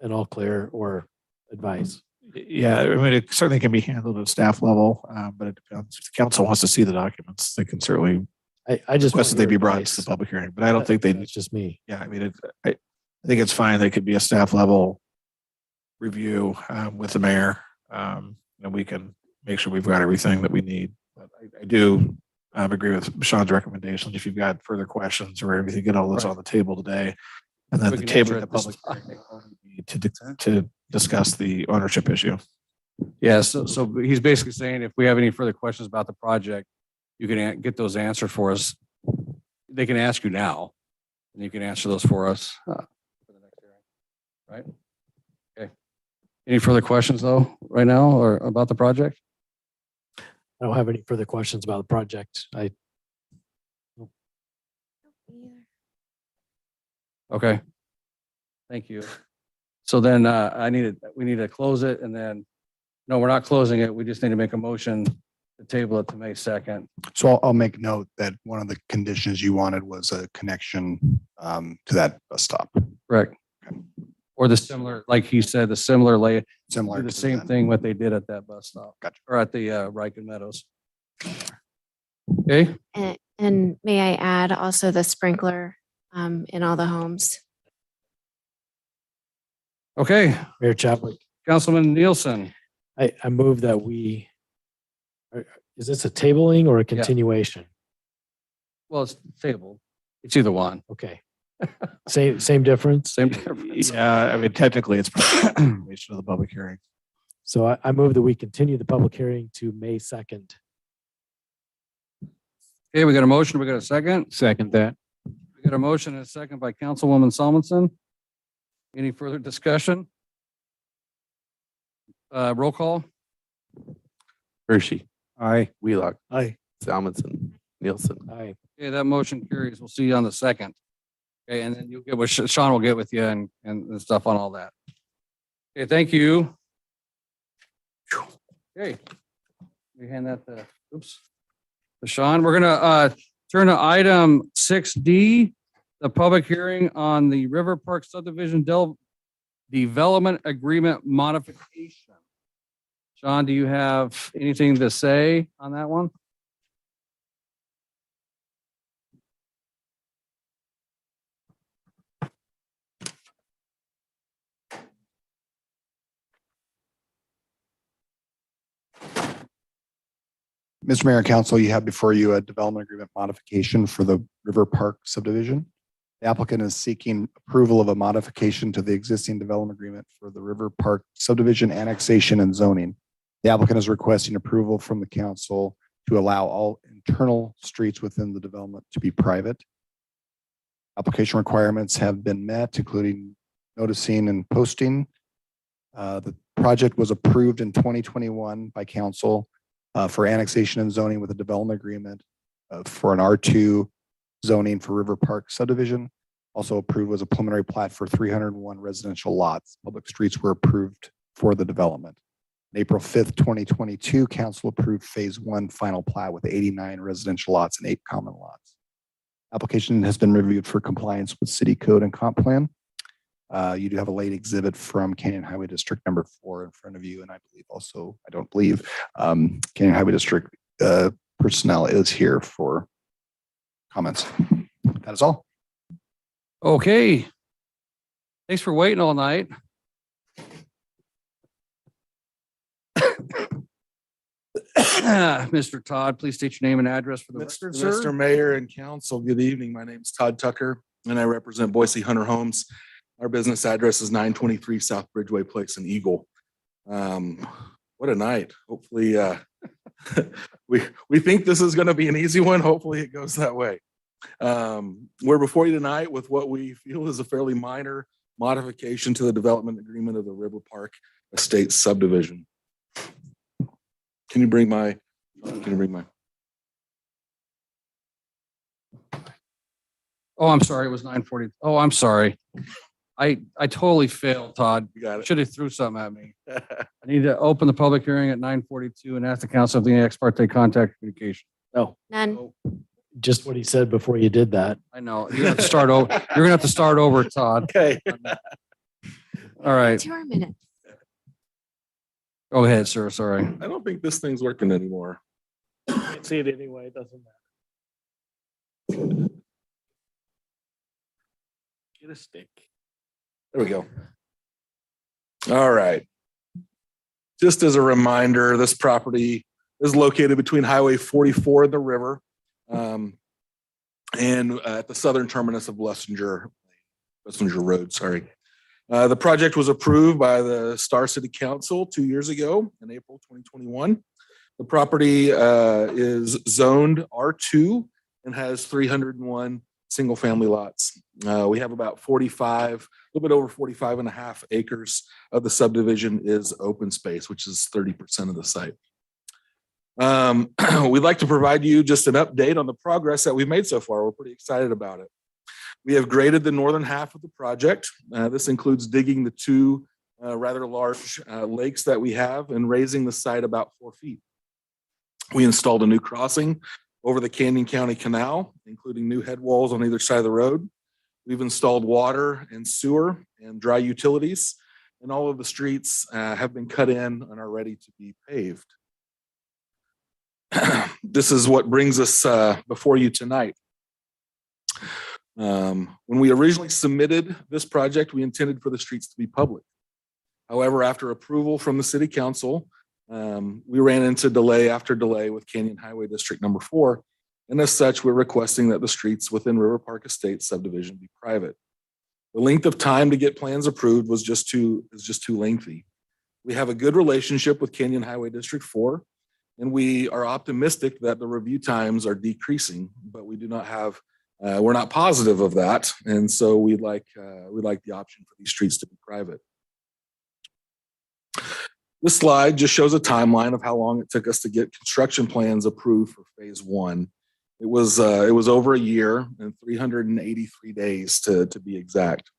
an all clear or advice. Yeah, I mean, it certainly can be handled at staff level, but it depends. If the council wants to see the documents, they can certainly I just request that want they your be brought advice. to the public hearing, but I don't think they, It's just me. yeah, I mean, I think it's fine. They could be a staff level review with the mayor, and we can make sure we've got everything that we need. But I do agree with Sean's recommendations. If you've got further questions or everything, get all this on the table today. And then We the can table answer the it this public hearing will be to discuss the ownership issue. Yeah, so he's basically saying if we have any further questions about the project, you can get those answered for us. They can ask you now, and you can answer those for us for the next hearing, right? Okay. Any further questions though, right now, or about the project? I don't have any further questions about the project. Okay. Thank you. So then we need to close it and then, no, we're not closing it. We just need to make a motion to table it to May 2nd. So I'll make note that one of the conditions you wanted was a connection to that bus stop. Correct. Or the similar, like he said, the similar Similar the to same that. thing what they did at that bus stop. Gotcha. Or at the Riken Meadows. Okay, And may I add also the sprinkler in all the homes? okay. Mayor Chadwick, Councilman Nielsen. I move that is this a tabling or a continuation? Well, it's tabled. It's either one. Okay. Same difference. Same difference. Yeah, I mean, technically it's information of the public hearing. So I move that we continue the public hearing to May 2nd. Okay, we got a motion. We got a second. Second that. We got a motion and a second by Councilwoman Solomon. Any further discussion? Roll call. Hershey. Aye. Wheelock. Aye. Salmonson. Nielsen. Aye. Okay, that motion carries. We'll see you on the 2nd. Okay, and then you'll get what Sean will get with you and stuff on all that. Okay, thank you. Okay. We hand that to Sean. We're gonna turn to item 6D, the public hearing on the River Park subdivision development agreement modification. Sean, do you have anything to say on that one? Mr. Mayor and Council, you have before you a development agreement modification for the River Park subdivision. The applicant is seeking approval of a modification to the existing development agreement for the River Park subdivision annexation and zoning. The applicant is requesting approval from the council to allow all internal streets within the development to be private. Application requirements have been met, including noticing and posting. The project was approved in 2021 by council for annexation and zoning with a development agreement for an R2 zoning for River Park subdivision. Also approved was a preliminary plat for 301 residential lots. Public streets were approved for the development. On April 5th, 2022, council approved phase 1 final plat with 89 residential lots and 8 common lots. Application has been reviewed for compliance with city code and comp plan. You do have a late exhibit from Canyon Highway District number 4 in front of you. And I believe also, I don't believe, Canyon Highway District personnel is here for comments. That is all. Okay. Thanks for waiting all night. Mr. Todd, please state your name and address for the record, sir. Mr. Mayor and Council, good evening. My name is Todd Tucker and I represent Boise Hunter Homes. Our business address is 923 South Bridgeway Place in Eagle. What a night. Hopefully, we think this is going to be an easy one. Hopefully it goes that way. We're before you tonight with what we feel is a fairly minor modification to the development agreement of the River Park Estate subdivision. Can you bring my? Oh, I'm sorry. It was 9:40. Oh, I'm sorry. I totally failed, Todd. You got it. Should have threw something at me. I need to open the public hearing at 9:42 and ask the council if they need ex parte contact communication. No, None. just what he said before you did that. I know. You're gonna have to start over. You're gonna have to start over, Todd. Okay. All right. 2 more minutes. Go ahead, sir. Sorry. I don't think this thing's working anymore. Can't see it anyway. It doesn't matter. Get a stick. There we go. All right. Just as a reminder, this property is located between Highway 44 and the river, and at the southern terminus of Blessinger Road, sorry. The project was approved by the Star City Council 2 years ago in April 2021. The property is zoned R2 and has 301 single-family lots. We have about 45, a little bit over 45 and a half acres of the subdivision is open space, which is 30% of the site. We'd like to provide you just an update on the progress that we've made so far. We're pretty excited about it. We have graded the northern half of the project. This includes digging the 2 rather large lakes that we have and raising the site about 4 feet. We installed a new crossing over the Canyon County Canal, including new head walls on either side of the road. We've installed water and sewer and dry utilities, and all of the streets have been cut in and are ready to be paved. This is what brings us before you tonight. When we originally submitted this project, we intended for the streets to be public. However, after approval from the City Council, we ran into delay after delay with Canyon Highway District number 4. And as such, we're requesting that the streets within River Park Estates subdivision be private. The length of time to get plans approved is just too lengthy. We have a good relationship with Canyon Highway District 4, and we are optimistic that the review times are decreasing, but we do not have, we're not positive of that. And so we'd like the option for these streets to be private. This slide just shows a timeline of how long it took us to get construction plans approved for phase 1. It was over a year and 383 days to be exact.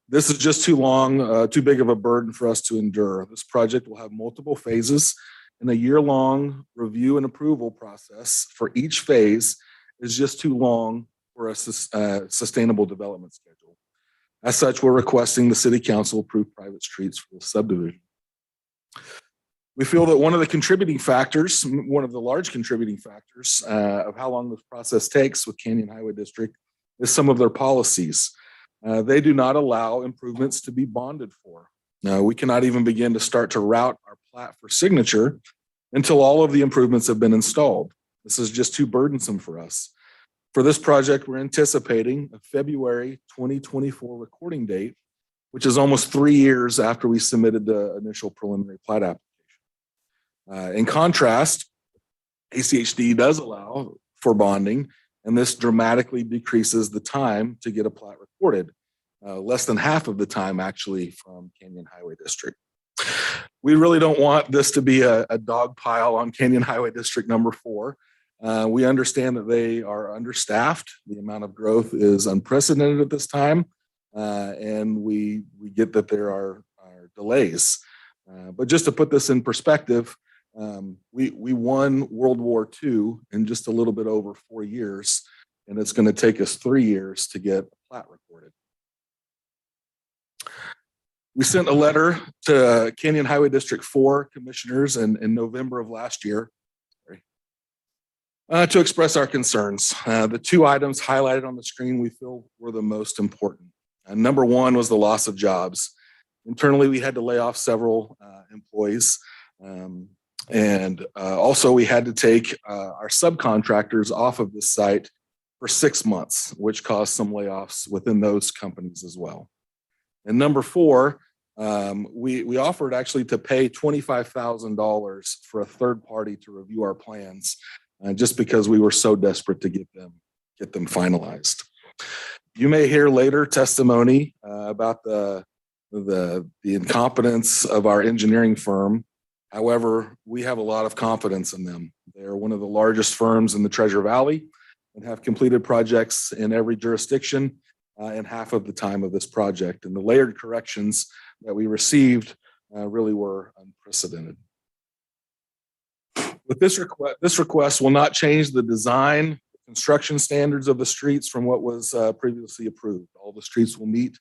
This is just too long, too big of a burden for us to endure. This project will have multiple phases, and a year-long review and approval process for each phase is just too long for a sustainable development schedule. As such, we're requesting the City Council approve private streets for the subdivision. We feel that one of the contributing factors, one of the large contributing factors of how long this process takes with Canyon Highway District is some of their policies. They do not allow improvements to be bonded for. We cannot even begin to start to route our plat for signature until all of the improvements have been installed. This is just too burdensome for us. For this project, we're anticipating a February 2024 recording date, which is almost 3 years after we submitted the initial preliminary plat application. In contrast, ACHD does allow for bonding, and this dramatically decreases the time to get a plat recorded, less than half of the time actually from Canyon Highway District. We really don't want this to be a dog pile on Canyon Highway District number 4. We understand that they are understaffed. The amount of growth is unprecedented at this time, and we get that there are delays. But just to put this in perspective, we won World War II in just a little bit over 4 years, and it's going to take us 3 years to get a plat recorded. We sent a letter to Canyon Highway District 4 commissioners in November of last year to express our concerns. The 2 items highlighted on the screen we feel were the most important. Number 1 was the loss of jobs. Internally, we had to lay off several employees. And also we had to take our subcontractors off of this site for 6 months, which caused some layoffs within those companies as well. And number 4, we offered actually to pay $25,000 for a third party to review our plans, just because we were so desperate to get them finalized. You may hear later testimony about the incompetence of our engineering firm. However, we have a lot of confidence in them. They are one of the largest firms in the Treasure Valley and have completed projects in every jurisdiction in half of the time of this project. And the layered corrections that we received really were unprecedented. With this request will not change the design, construction standards of the streets from what was previously approved. All the streets will meet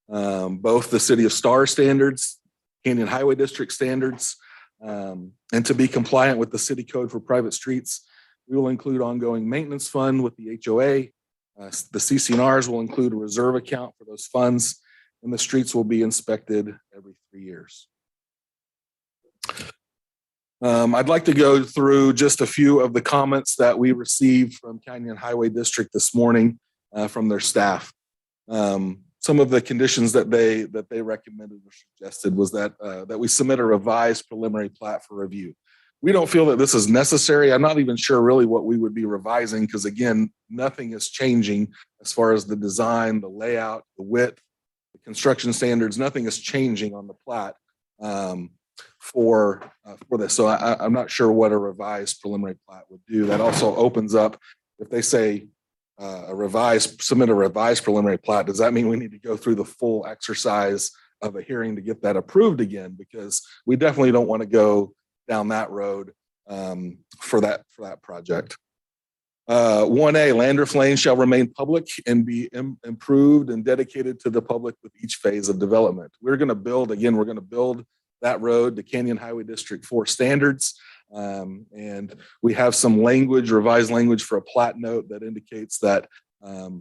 both the City of Star standards, Canyon Highway District standards, and to be compliant with the city code for private streets, we will include ongoing maintenance fund with the HOA. The CC&Rs will include a reserve account for those funds, and the streets will be inspected every 3 years. I'd like to go through just a few of the comments that we received from Canyon Highway District this morning from their staff. Some of the conditions that they recommended or suggested was that we submit a revised preliminary plat for review. We don't feel that this is necessary. I'm not even sure really what we would be revising because, again, nothing is changing as far as the design, the layout, the width, the construction standards. Nothing is changing on the plat for this. So I'm not sure what a revised preliminary plat would do. That also opens up, if they say submit a revised preliminary plat, does that mean we need to go through the full exercise of a hearing to get that approved again? Because we definitely don't want to go down that road for that project. 1A, Landreth Lane shall remain public and be improved and dedicated to the public with each phase of development. We're going to build that road to Canyon Highway District 4 standards. And we have some revised language for a plat note that indicates that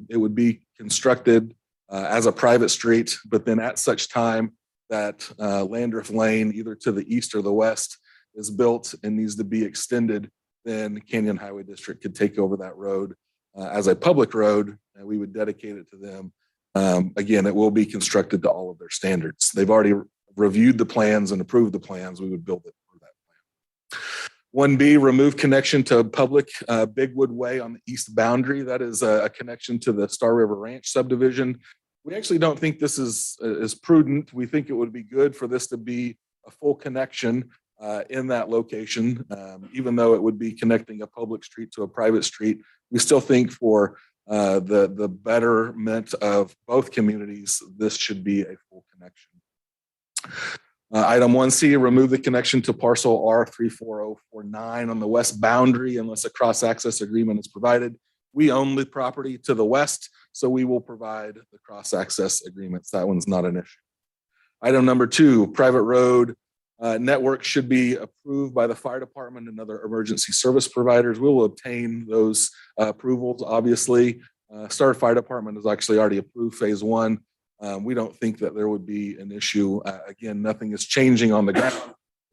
it would be constructed as a private street, but then at such time that Landreth Lane, either to the east or the west, is built and needs to be extended, then Canyon Highway District could take over that road as a public road, and we would dedicate it to them. Again, it will be constructed to all of their standards. They've already reviewed the plans and approved the plans. We would build it for that plan. 1B, remove connection to public Bigwood Way on the east boundary. That is a connection to the Star River Ranch subdivision. We actually don't think this is prudent. We think it would be good for this to be a full connection in that location, even though it would be connecting a public street to a private street. We still think for the betterment of both communities, this should be a full connection. Item 1C, remove the connection to parcel R34049 on the west boundary unless a cross-access agreement is provided. We own the property to the west, so we will provide the cross-access agreements. That one's not an issue. Item number 2, private road network should be approved by the fire department and other emergency service providers. We will obtain those approvals. Obviously, Star Fire Department has actually already approved phase 1. We don't think that there would be an issue. Again, nothing is changing on the ground.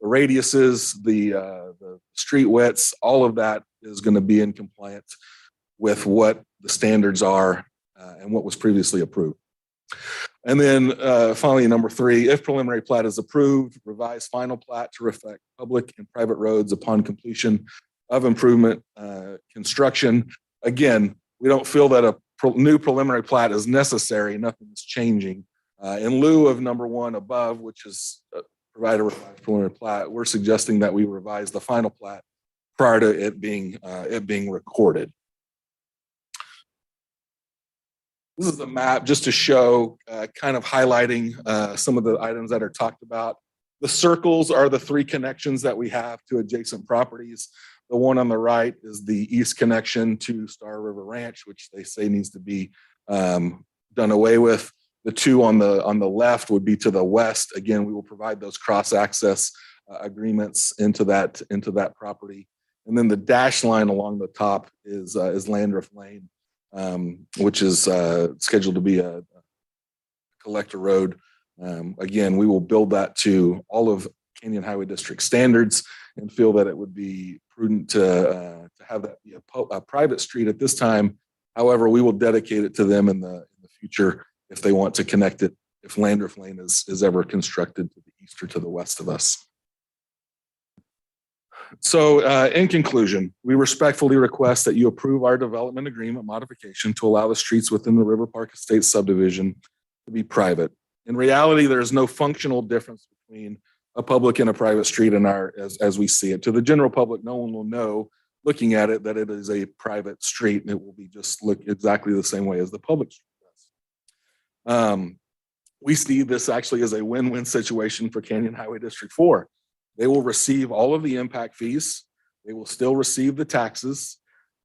The radiuses, the street widths, all of that is going to be in compliance with what the standards are and what was previously approved. And then finally, number 3, if preliminary plat is approved, revise final plat to reflect public and private roads upon completion of improvement construction. Again, we don't feel that a new preliminary plat is necessary. Nothing is changing. In lieu of number 1 above, which is provide a revised preliminary plat, we're suggesting that we revise the final plat prior to it being recorded. This is a map just to show kind of highlighting some of the items that are talked about. The circles are the three connections that we have to adjacent properties. The one on the right is the east connection to Star River Ranch, which they say needs to be done away with. The two on the left would be to the west. Again, we will provide those cross-access agreements into that property. And then the dash line along the top is Landreth Lane, which is scheduled to be a collector road. Again, we will build that to all of Canyon Highway District standards and feel that it would be prudent to have that be a private street at this time. However, we will dedicate it to them in the future if they want to connect it, if Landreth Lane is ever constructed to the east or to the west of us. So in conclusion, we respectfully request that you approve our development agreement modification to allow the streets within the River Park Estates subdivision to be private. In reality, there is no functional difference between a public and a private street in as we see it. To the general public, no one will know looking at it that it is a private street, and it will be just look exactly the same way as the public street does. We see this actually as a win-win situation for Canyon Highway District 4. They will receive all of the impact fees. They will still receive the taxes.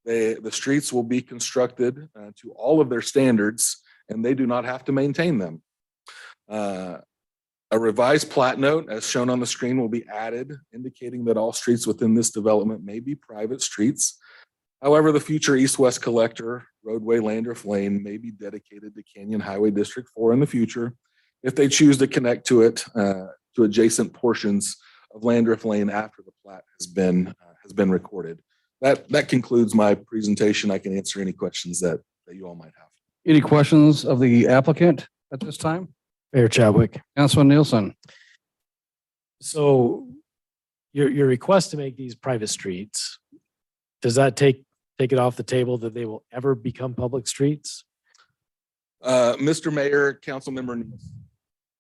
The streets will be constructed to all of their standards, and they do not have to maintain them. A revised plat note, as shown on the screen, will be added, indicating that all streets within this development may be private streets. However, the future east-west collector roadway Landreth Lane may be dedicated to Canyon Highway District 4 in the future if they choose to connect to it to adjacent portions of Landreth Lane after the plat has been recorded. That concludes my presentation. I can answer any questions that you all might have. Any questions of the applicant at this time? Mayor Chadwick. Councilman Nielsen. So your request to make these private streets, does that take it off the table that they will ever become public streets? Mr. Mayor, council member,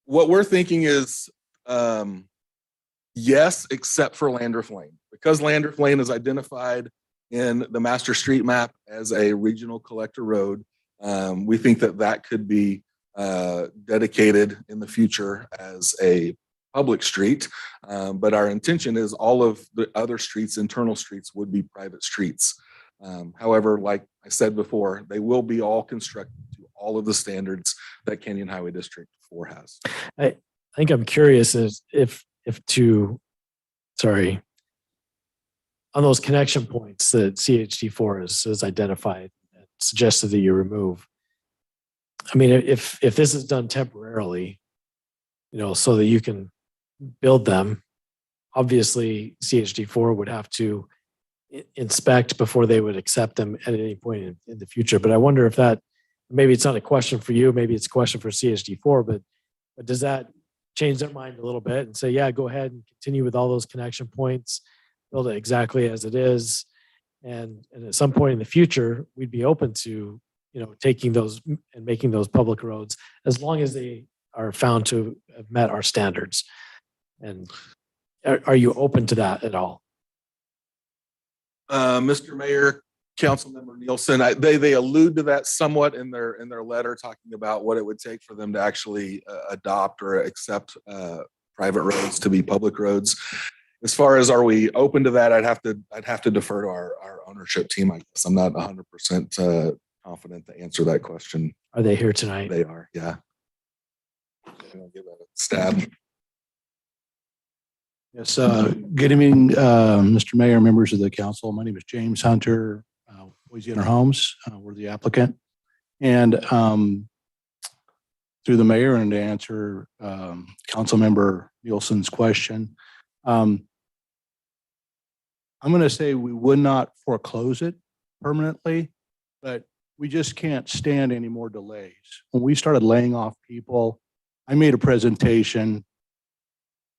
what we're thinking is yes, except for Landreth Lane. Because Landreth Lane is identified in the master street map as a regional collector road, we think that could be dedicated in the future as a public street. But our intention is all of the other streets, internal streets, would be private streets. However, like I said before, they will be all constructed to all of the standards that Canyon Highway District 4 has. I think I'm curious as on those connection points that CHD4 has identified and suggested that you remove. I mean, if this is done temporarily, so that you can build them, obviously CHD4 would have to inspect before they would accept them at any point in the future. But I wonder if maybe it's not a question for you, maybe it's a question for CHD4, but does that change their mind a little bit and say, yeah, go ahead and continue with all those connection points, build it exactly as it is. And at some point in the future, we'd be open to, taking those and making those public roads as long as they are found to have met our standards. And are you open to that at all? Mr. Mayor, Councilmember Nielsen, they allude to that somewhat in their letter, talking about what it would take for them to actually adopt or accept private roads to be public roads. As far as are we open to that, I'd have to defer to our ownership team. I guess I'm not 100% confident to answer that question. Are they here tonight? They are, yeah. I'll give that a stab. Yes, good evening, Mr. Mayor, members of the council. My name is James Hunter, Louisiana Homes. We're the applicant. And through the mayor, and to answer council member Nielsen's question, I'm going to say we would not foreclose it permanently, but we just can't stand any more delays. When we started laying off people, I made a presentation.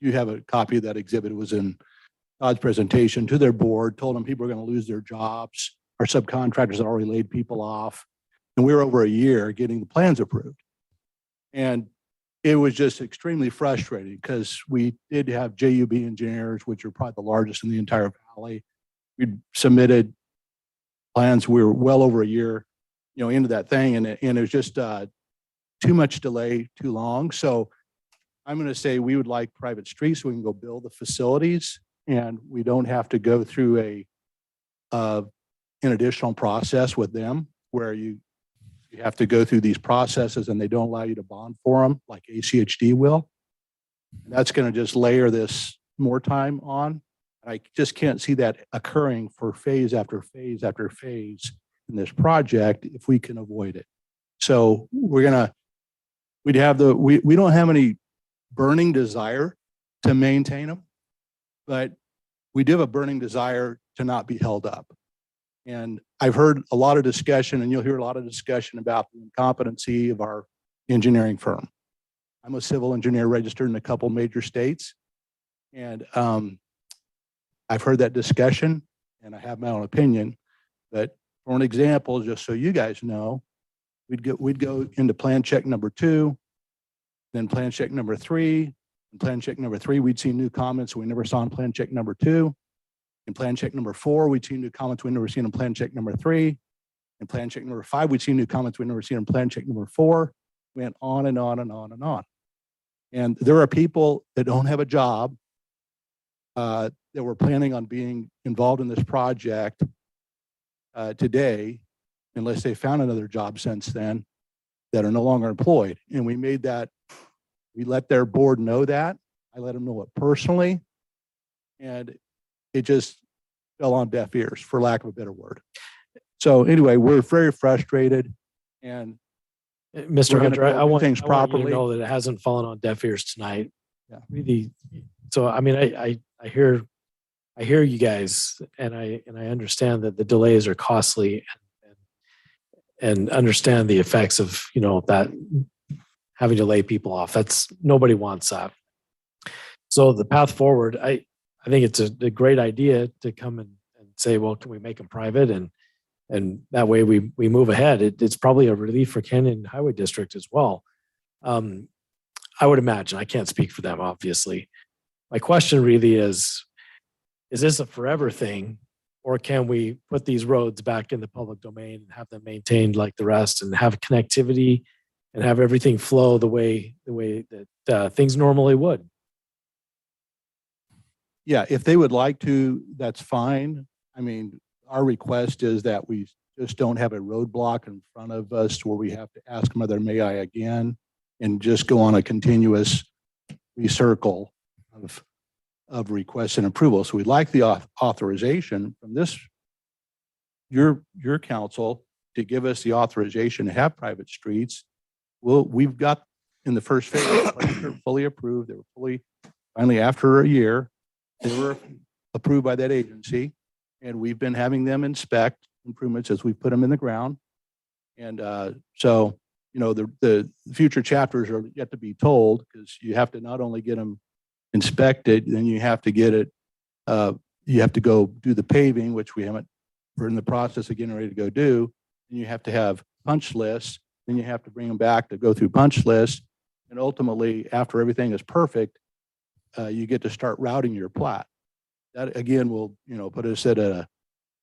You have a copy of that exhibit. It was in Todd's presentation to their board, told them people are going to lose their jobs. Our subcontractors had already laid people off. And we were over a year getting the plans approved. And it was just extremely frustrating because we did have JUB engineers, which are probably the largest in the entire valley. We submitted plans. We were well over a year, into that thing. And it was just too much delay, too long. So I'm going to say we would like private streets so we can go build the facilities and we don't have to go through an additional process with them where you have to go through these processes and they don't allow you to bond for them like ACHD will. And that's going to just layer this more time on. I just can't see that occurring for phase after phase after phase in this project if we can avoid it. So we don't have any burning desire to maintain them, but we do have a burning desire to not be held up. And I've heard a lot of discussion, and you'll hear a lot of discussion about the incompetency of our engineering firm. I'm a civil engineer registered in a couple major states, and I've heard that discussion, and I have my own opinion. But for an example, just so you guys know, we'd go into plan check number 2, then plan check number 3. In plan check number 3, we'd see new comments we never saw in plan check number 2. In plan check number 4, we'd see new comments we never seen in plan check number 3. In plan check number 5, we'd see new comments we never seen in plan check number 4. Went on and on and on and on. And there are people that don't have a job that were planning on being involved in this project today, unless they found another job since then, that are no longer employed. And we let their board know that. I let them know it personally. And it just fell on deaf ears, for lack of a better word. So anyway, we're very frustrated. And Mr. we're gonna Hunter, I build want things you properly. to know that it hasn't fallen on deaf ears tonight. Yeah. Really. So, I mean, I hear you guys and I understand that the delays are costly and understand the effects of, that having to lay people off. Nobody wants that. So the path forward, I think it's a great idea to come and say, well, can we make them private? And that way we move ahead. It's probably a relief for Canyon Highway District as well. I would imagine. I can't speak for them, obviously. My question really is this a forever thing, or can we put these roads back in the public domain and have them maintained like the rest and have connectivity and have everything flow the way that things normally would? Yeah, if they would like to, that's fine. I mean, our request is that we just don't have a roadblock in front of us where we have to ask Mother May I again and just go on a continuous recircle of requests and approval. So we'd like the authorization from your council to give us the authorization to have private streets. We've got in the first phase, they're fully approved. They were finally after a year, they were approved by that agency. And we've been having them inspect improvements as we put them in the ground. And so, the future chapters are yet to be told because you have to not only get them inspected, then you have to get it, you have to go do the paving, which we're in the process of getting ready to go do. And you have to have punch lists. Then you have to bring them back to go through punch lists. And ultimately, after everything is perfect, you get to start routing your plat. That again will, put us at a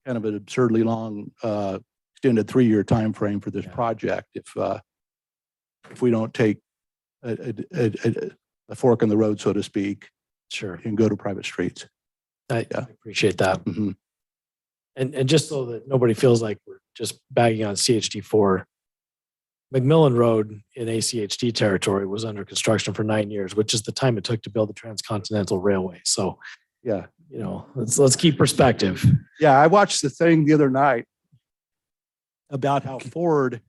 kind of an absurdly long, extended 3-year time frame for this project. If we don't take a fork in the road, so to speak, sure, and go to private streets. I appreciate that. Mm-hmm. And just so that nobody feels like we're just bagging on CHD4, McMillan Road in ACHD territory was under construction for 9 years, which is the time it took to build the Transcontinental Railway. So, yeah, let's keep perspective. Yeah, I watched the thing the other night about how Ford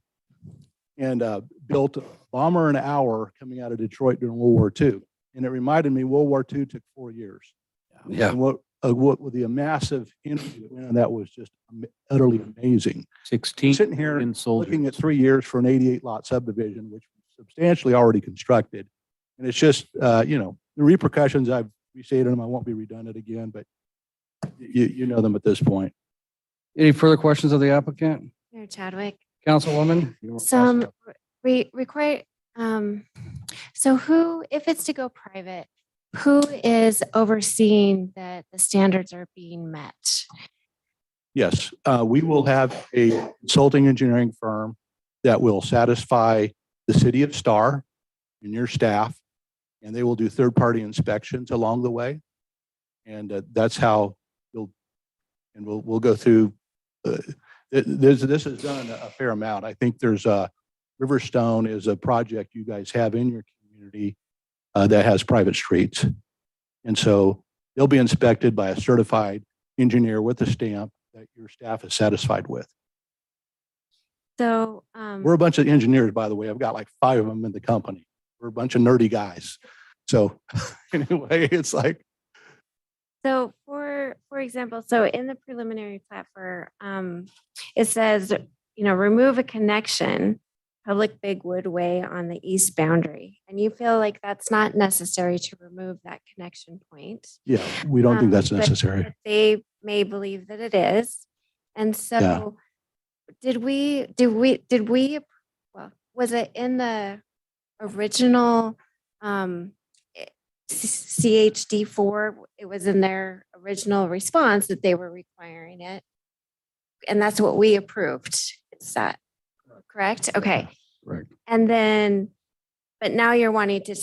built a bomber an hour coming out of Detroit during World War II, and it reminded me World War II took 4 years. Yeah. And what with the massive energy that went on that was just utterly amazing. 16 Sitting here million soldiers. looking at 3 years for an 88 lot subdivision, which was substantially already constructed, and it's just the repercussions. I've restated them. I won't be redundant again, but you know them at this point. Any further questions of the applicant? Mayor Chadwick. Councilwoman? Some require, so who, if it's to go private, who is overseeing that the standards are being met? Yes, we will have a consulting engineering firm that will satisfy the city of Star and your staff and they will do third-party inspections along the way. And that's how we'll go through. This is done a fair amount. I think there's Riverstone is a project you guys have in your community that has private streets. And so they'll be inspected by a certified engineer with a stamp that your staff is satisfied with. So, We're a bunch of engineers, by the way. I've got like 5 of them in the company. We're a bunch of nerdy guys. So anyway, it's like, so for example, so in the preliminary plat for, it says, remove a connection, public Big Wood Way on the east boundary. And you feel like that's not necessary to remove that connection point. yeah, we don't think that's But necessary. they may believe that it is. And so Yeah. did we, well, was it in the original CHD4? It was in their original response that they were requiring it. And that's what we approved. Is that correct? Okay. Correct. And then, but now you're wanting to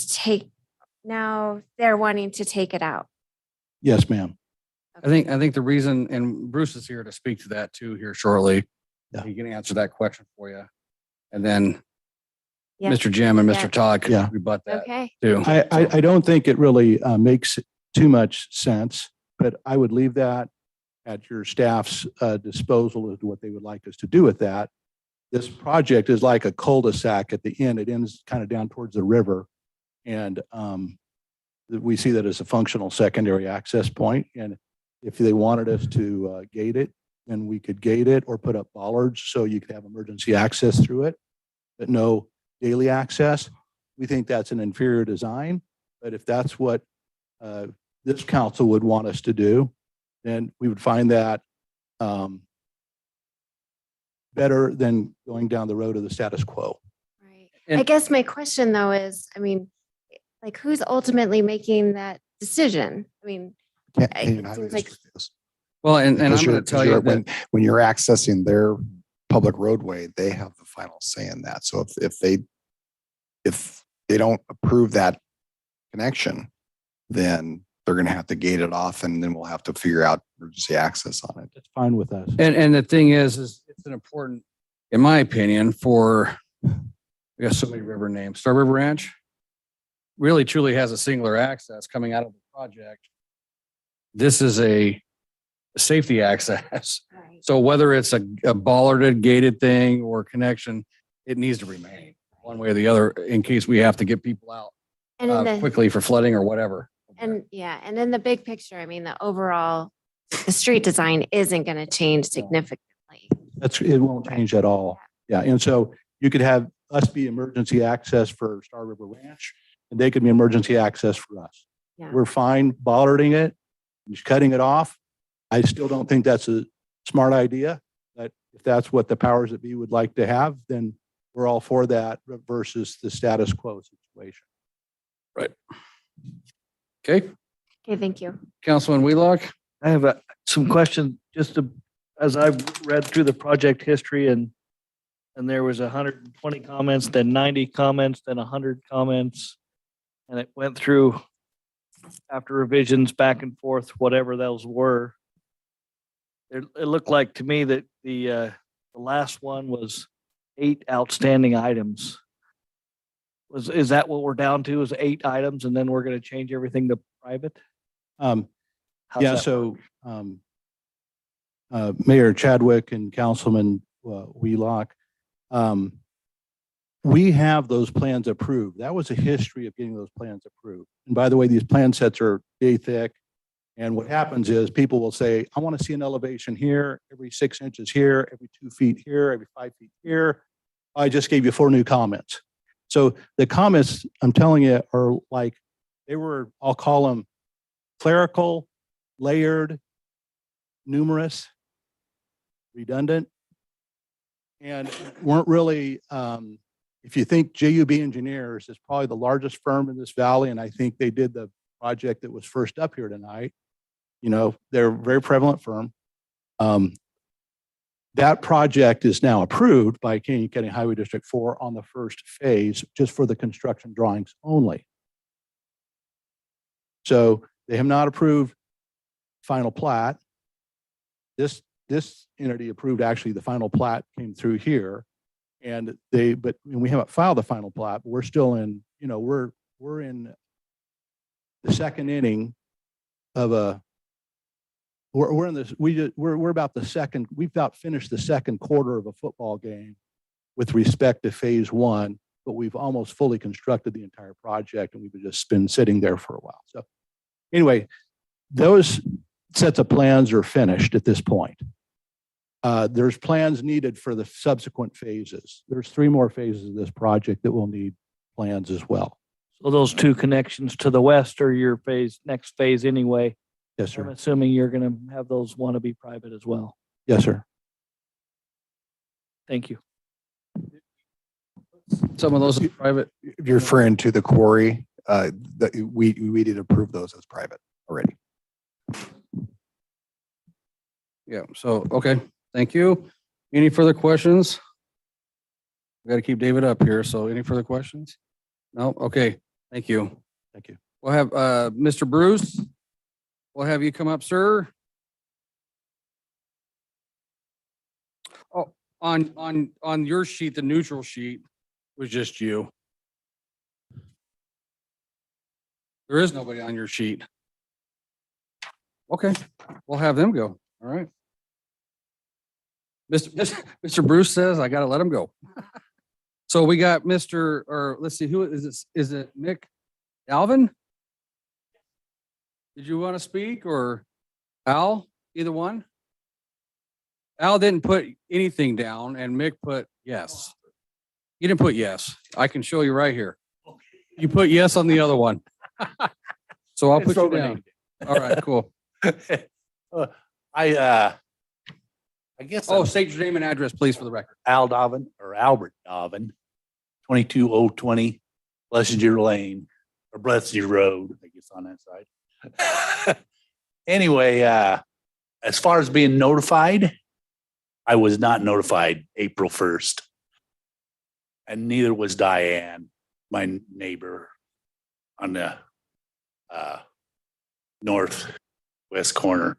they're wanting to take it out. Yes, ma'am. I think the reason, and Bruce is here to speak to that too here shortly. Yeah. He can answer that question for you. And then Yeah. Mr. Jim and Yeah. Mr. Todd could Yeah. rebut that Okay. too. I don't think it really makes too much sense, but I would leave that at your staff's disposal as to what they would like us to do with that. This project is like a cul-de-sac at the end. It ends kind of down towards the river. And we see that as a functional secondary access point. And if they wanted us to gate it, then we could gate it or put up bollards so you could have emergency access through it, but no daily access. We think that's an inferior design, but if that's what this council would want us to do, then we would find that better than going down the road of the status quo. Right. And- I guess my question though is, like who's ultimately making that decision? Can't- it Canadian Highway seems like, District is. Well, and I'm Because going you're- to tell because you you're- that when you're accessing their public roadway, they have the final say in that. So if they don't approve that connection, then they're going to have to gate it off, and then we'll have to figure out emergency access on it. That's fine with us. And the thing is it's an important, in my opinion, for, we got so many river names. Star River Ranch really truly has a singular access coming out of the project. This is a safety access. right. So whether it's a bollarded gated thing or connection, it needs to remain one way or the other in case we have to get people out And in the, quickly for flooding or whatever. and in the big picture, the overall, the street design isn't going to change significantly. It won't change at all. Yeah. And so you could have us be emergency access for Star River Ranch, and they could be emergency access for us. Yeah. We're fine bollarding it, just cutting it off. I still don't think that's a smart idea, but if that's what the powers that be would like to have, then we're all for that versus the status quo situation. Right. Okay. Okay, thank you. Councilman Wheelock? I have some questions as I've read through the project history and there was 120 comments, then 90 comments, then 100 comments. And it went through after revisions back and forth, whatever those were. It looked like to me that the last one was 8 outstanding items. Is that what we're down to, is 8 items and then we're going to change everything to private? How's Yeah, that so Mayor Chadwick and Councilman Wheelock, we have those plans approved. That was a history of getting those plans approved. And by the way, these plan sets are day thick. And what happens is people will say, I want to see an elevation here, every 6 inches here, every 2 feet here, every 5 feet here. I just gave you 4 new comments. So the comments, I'm telling you, are like, I'll call them clerical, layered, numerous, redundant, and weren't really, if you think JUB Engineers is probably the largest firm in this valley, and I think they did the project that was first up here tonight. They're a very prevalent firm. That project is now approved by Canadian County Highway District 4 on the first phase, just for the construction drawings only. So they have not approved final plat. This entity approved actually the final plat came through here. And we haven't filed the final plat, but we're still in, we're in the second inning of we're in this, we're about we've about finished the second quarter of a football game with respect to phase one, but we've almost fully constructed the entire project and we've just been sitting there for a while. So anyway, those sets of plans are finished at this point. There's plans needed for the subsequent phases. There's 3 more phases of this project that will need plans as well. So those 2 connections to the west are your next phase anyway. Yes, sir. I'm assuming you're going to have those want to be private as well. Yes, sir. Thank you. Some of those are private. If you're referring to the quarry, that we did approve those as private already. Yeah, so, okay, thank you. Any further questions? We got to keep David up here, so any further questions? No, okay, thank you. Thank you. We'll have Mr. Bruce. We'll have you come up, sir. Oh, on your sheet, the neutral sheet was just you. There is nobody on your sheet. Okay, we'll have them go. All right. Mr. Bruce says I gotta let him go. So we got let's see, who is this? Is it Mick Alvin? Did you want to speak or Al? Either one? Al didn't put anything down and Mick put yes. You didn't put yes. I can show you right here. You put yes on the other one. So I'll put you down. All right, cool. I guess. Oh, state your name and address, please, for the record. Al Dobbin or Albert Dobbin, 22020 Blessinger Lane or Blessinger Road, I guess on that side. Anyway, as far as being notified, I was not notified April 1st. And neither was Diane, my neighbor on the northwest corner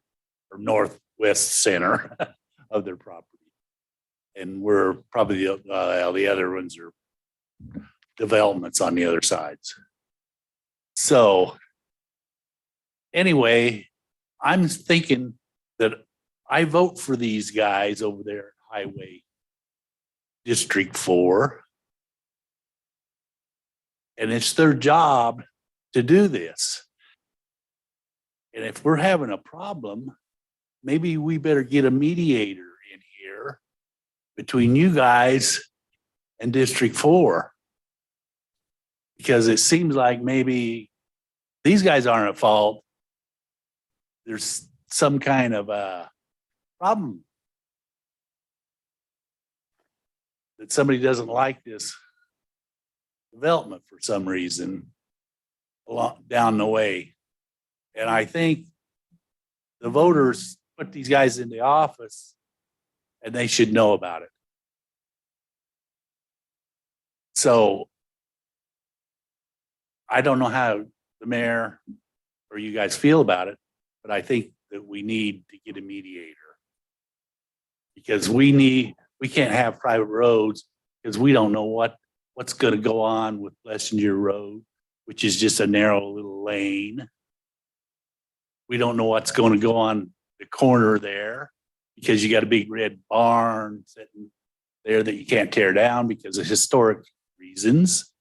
or northwest center of their property. And we're probably the other ones are developments on the other sides. So anyway, I'm thinking that I vote for these guys over there at Highway District 4. And it's their job to do this. And if we're having a problem, maybe we better get a mediator in here between you guys and District 4. Because it seems like maybe these guys aren't at fault. There's some kind of a problem that somebody doesn't like this development for some reason down the way. And I think the voters put these guys into office and they should know about it. So I don't know how the mayor or you guys feel about it, but I think that we need to get a mediator because we can't have private roads because we don't know what's going to go on with Blessinger Road, which is just a narrow little lane. We don't know what's going to go on the corner there because you got a big red barn sitting there that you can't tear down because of historic reasons.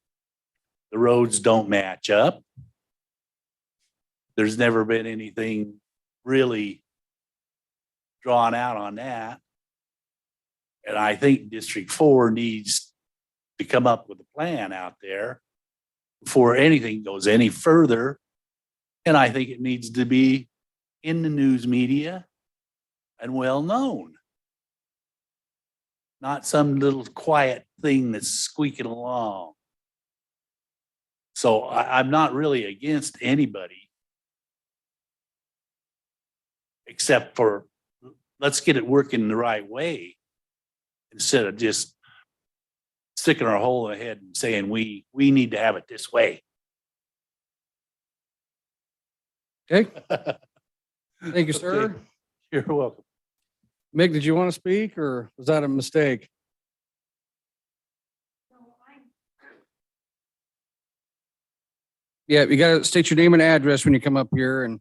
The roads don't match up. There's never been anything really drawn out on that. And I think District 4 needs to come up with a plan out there before anything goes any further. And I think it needs to be in the news media and well known. Not some little quiet thing that's squeaking along. So I'm not really against anybody except for let's get it working the right way instead of just sticking our hole in the head and saying we need to have it this way. Okay, thank you, sir. Okay. You're welcome. Mick, did you want to speak or was that a mistake? Yeah, you gotta state your name and address when you come up here and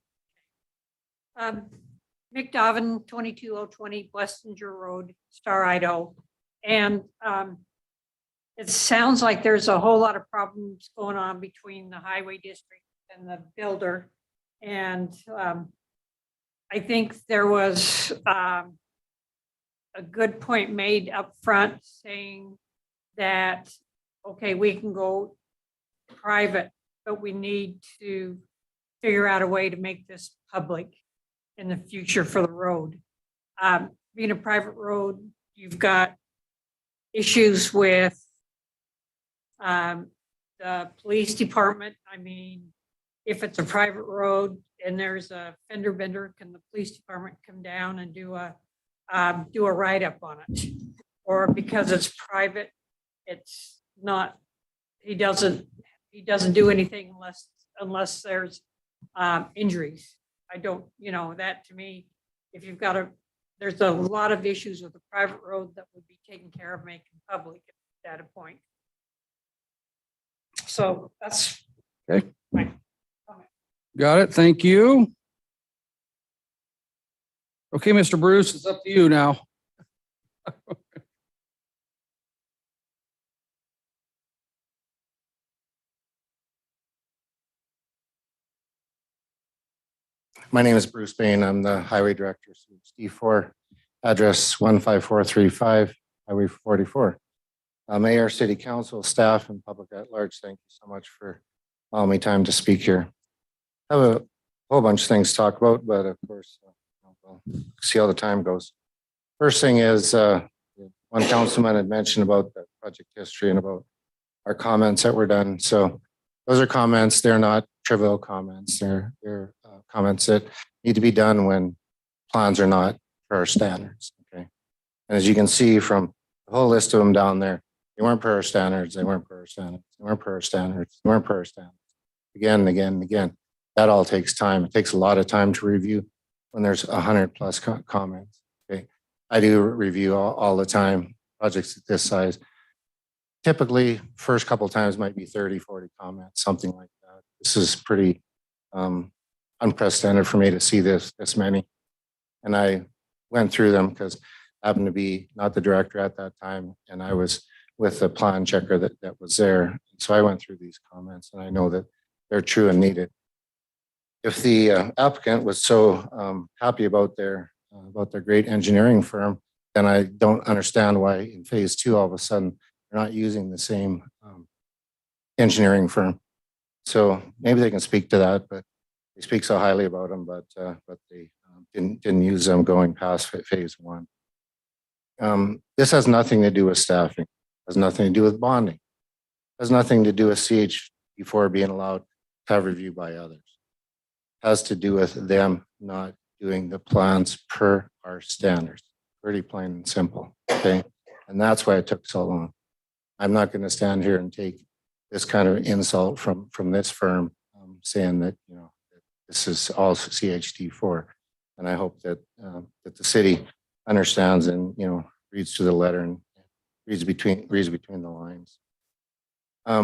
Mick Donovan, 22020 Westinger Road, Star, Idaho. And it sounds like there's a whole lot of problems going on between the highway district and the builder. And I think there was a good point made up front saying that, okay, we can go private, but we need to figure out a way to make this public in the future for the road. Being a private road, you've got issues with the police department. I mean, if it's a private road and there's a fender bender, can the police department come down and do a write-up on it? Or because it's private, it's not, he doesn't do anything unless there's injuries. I don't, that to me, if you've got there's a lot of issues with a private road that would be taken care of making public at a point. So that's okay. my comment. Got it. Thank you. Okay, Mr. Bruce, it's up to you now. My name is Bruce Bain. I'm the Highway Director, D4, address 15435, Highway 44. Mayor, City Council, staff, and public at large, thank you so much for allowing me time to speak here. I have a whole bunch of things to talk about, but of course, we'll see how the time goes. First thing is, one councilman had mentioned about the project history and about our comments that were done. So those are comments. They're not trivial comments. They're comments that need to be done when plans are not per our standards. Okay. And as you can see from the whole list of them down there, they weren't per our standards. They weren't per our standards. They weren't per our standards. They weren't per our standards. Again and again and again. That all takes time. It takes a lot of time to review when there's 100+ comments. Okay. I do review all the time projects at this size. Typically, first couple of times might be 30, 40 comments, something like that. This is pretty unprecedented for me to see this many. And I went through them because I happened to be not the director at that time, and I was with the plan checker that was there. So I went through these comments, and I know that they're true and needed. If the applicant was so happy about their great engineering firm, then I don't understand why in phase 2 all of a sudden they're not using the same engineering firm. So maybe they can speak to that, but they speak so highly about them, but they didn't use them going past phase 1. This has nothing to do with staffing, has nothing to do with bonding, has nothing to do with CH before being allowed to have review by others. It has to do with them not doing the plans per our standards. Pretty plain and simple. Okay. And that's why it took so long. I'm not going to stand here and take this kind of insult from this firm saying that, this is all CHD4. And I hope that that the city understands and, reads through the letter and reads between the lines. I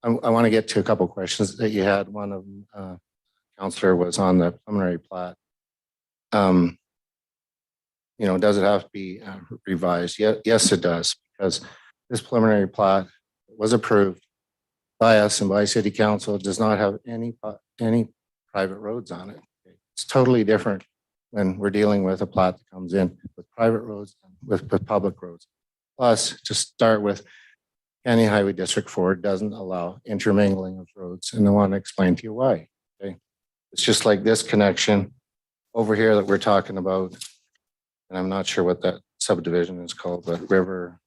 want to get to a couple of questions that you had. One of them, Councillor, was on the preliminary plat. Does it have to be revised? Yes, it does, because this preliminary plat was approved by us and by City Council. It does not have any private roads on it. It's totally different when we're dealing with a plat that comes in with private roads and with public roads. Plus, to start with, County Highway District 4 doesn't allow intermingling of roads, and I want to explain to you why. Okay, it's just like this connection over here that we're talking about, and I'm not sure what that subdivision is called, but River,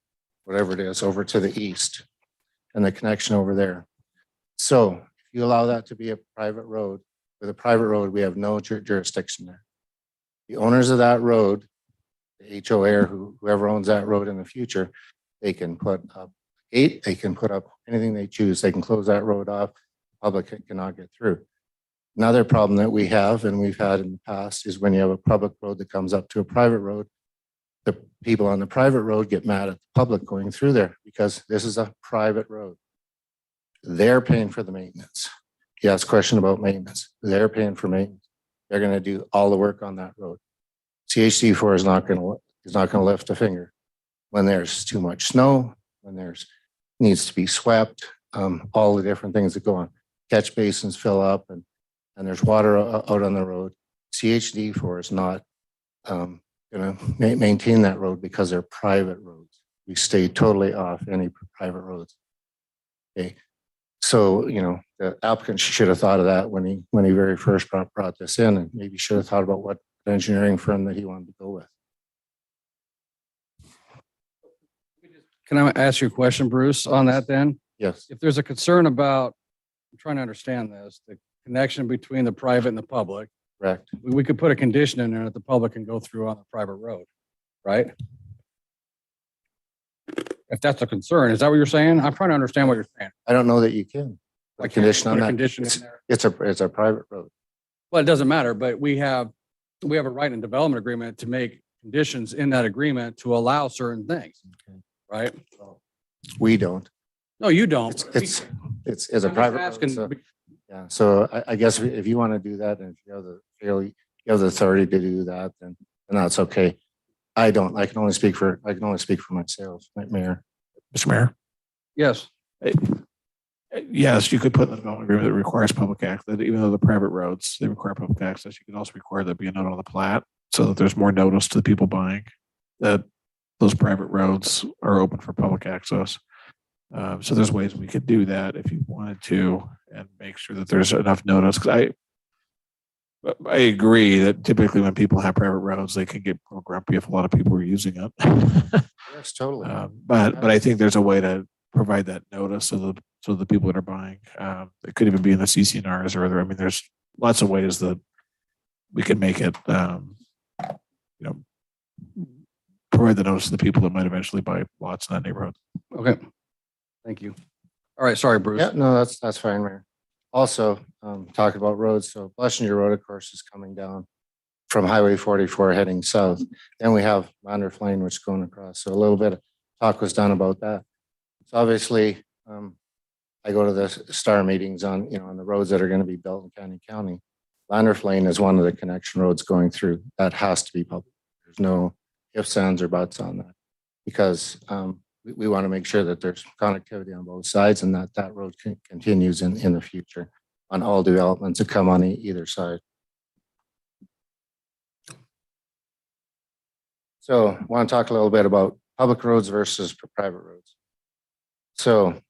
whatever it is, over to the east, and the connection over there. So if you allow that to be a private road, with a private road, we have no jurisdiction there. The owners of that road, the HOA or whoever owns that road in the future, they can put up a gate, they can put up anything they choose. They can close that road off. The public cannot get through. Another problem that we have and we've had in the past is when you have a public road that comes up to a private road, the people on the private road get mad at the public going through there because this is a private road. They're paying for the maintenance. You ask a question about maintenance. They're paying for maintenance. They're going to do all the work on that road. CHD4 is not going to lift a finger when there's too much snow, when there's needs to be swept, all the different things that go on. Catch basins fill up and there's water out on the road. CHD4 is not going to maintain that road because they're private roads. We stay totally off any private roads. Okay. So, you know, the applicant should have thought of that when he very first brought this in, and maybe should have thought about what engineering firm that he wanted to go with. Can I ask you a question, Bruce, on that then? Yes. If there's a concern about, I'm trying to understand this, the connection between the private and the public, Correct. we could put a condition in there that the public can go through on the private road, right? If that's a concern, is that what you're saying? I'm trying to understand what you're saying. I don't know that you can. Put a condition on Put a that. condition in It's- there. It's a private road. Well, it doesn't matter, but we have a right in development agreement to make conditions in that agreement to allow certain things, right? We don't. No, you don't. It's a I'm just private road. asking- So, yeah, so I guess if you want to do that, and if you have the authority to do that, then that's okay. I don't. I can only speak for myself, my mayor. Mr. Mayor. Yes. Yes, you could put in the development agreement that requires public access, that even though the private roads, they require public access, you could also require there be a note on the plat so that there's more notice to the people buying that those private roads are open for public access. So there's ways we could do that if you wanted to and make sure that there's enough notice. Cause I agree that typically when people have private roads, they can get grumpy if a lot of people are using it. Yes, totally. But I think there's a way to provide that notice so the people that are buying, it could even be in the CCNRs or other. I mean, there's lots of ways that we can make it, provide the notice to the people that might eventually buy lots in that neighborhood. Okay. Thank you. All right. Sorry, Bruce. Yeah, no, that's fine, Mayor. Also, talking about roads, so Blessinger Road, of course, is coming down from Highway 44 heading south. Then we have Lander Lane, which is going across. So a little bit of talk was done about that. So obviously, I go to the STAR meetings on the roads that are going to be built in Canyon County. Lander Lane is one of the connection roads going through. That has to be public. There's no ifs, ands, or buts on that because we want to make sure that there's connectivity on both sides and that road continues in the future on all developments that come on either side. So I want to talk a little bit about public roads versus private roads. So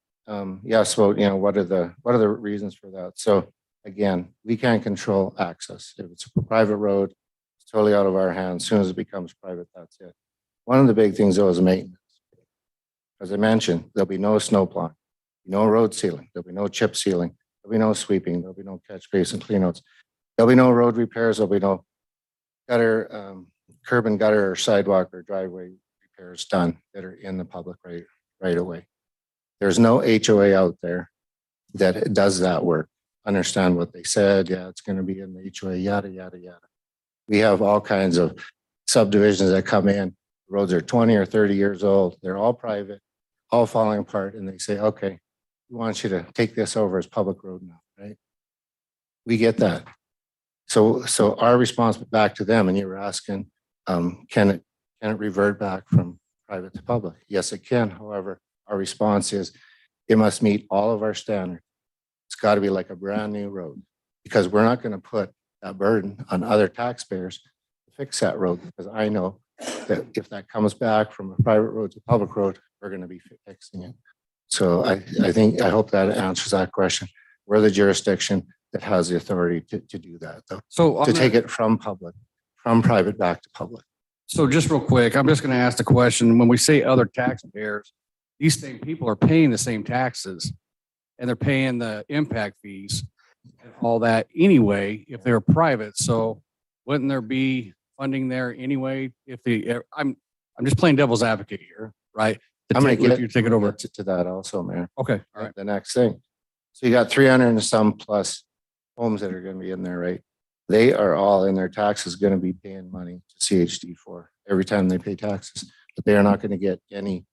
yes, well, what are the reasons for that? So again, we can't control access. If it's a private road, it's totally out of our hands. As soon as it becomes private, that's it. One of the big things though is maintenance. As I mentioned, there'll be no snow plowing, no road sealing, there'll be no chip sealing, there'll be no sweeping, there'll be no catch basin cleanouts, there'll be no road repairs, there'll be no gutter, curb and gutter or sidewalk or driveway repairs done that are in the public right away. There's no HOA out there that does that work. Understand what they said. Yeah, it's going to be in the HOA, yada, yada, yada. We have all kinds of subdivisions that come in. Roads are 20 or 30 years old. They're all private, all falling apart. And they say, okay, we want you to take this over as public road now, right? We get that. So our response back to them, and you were asking, can it revert back from private to public? Yes, it can. However, our response is it must meet all of our standards. It's got to be like a brand new road because we're not going to put that burden on other taxpayers to fix that road because I know that if that comes back from a private road to public road, we're going to be fixing it. So I hope that answers that question. We're the jurisdiction that has the authority to do that though. So to take it from private back to public. So just real quick, I'm just going to ask the question. When we say other taxpayers, these same people are paying the same taxes and they're paying the impact fees and all that anyway, if they're private. So wouldn't there be funding there anyway? I'm just playing devil's advocate here, right? I'm going to take it over to that also, Mayor. Okay. All right. The next thing. So you got 300 and some plus homes that are gonna be in there, right? They are all in their taxes gonna be paying money to CHD4 every time they pay taxes, but they are not gonna get any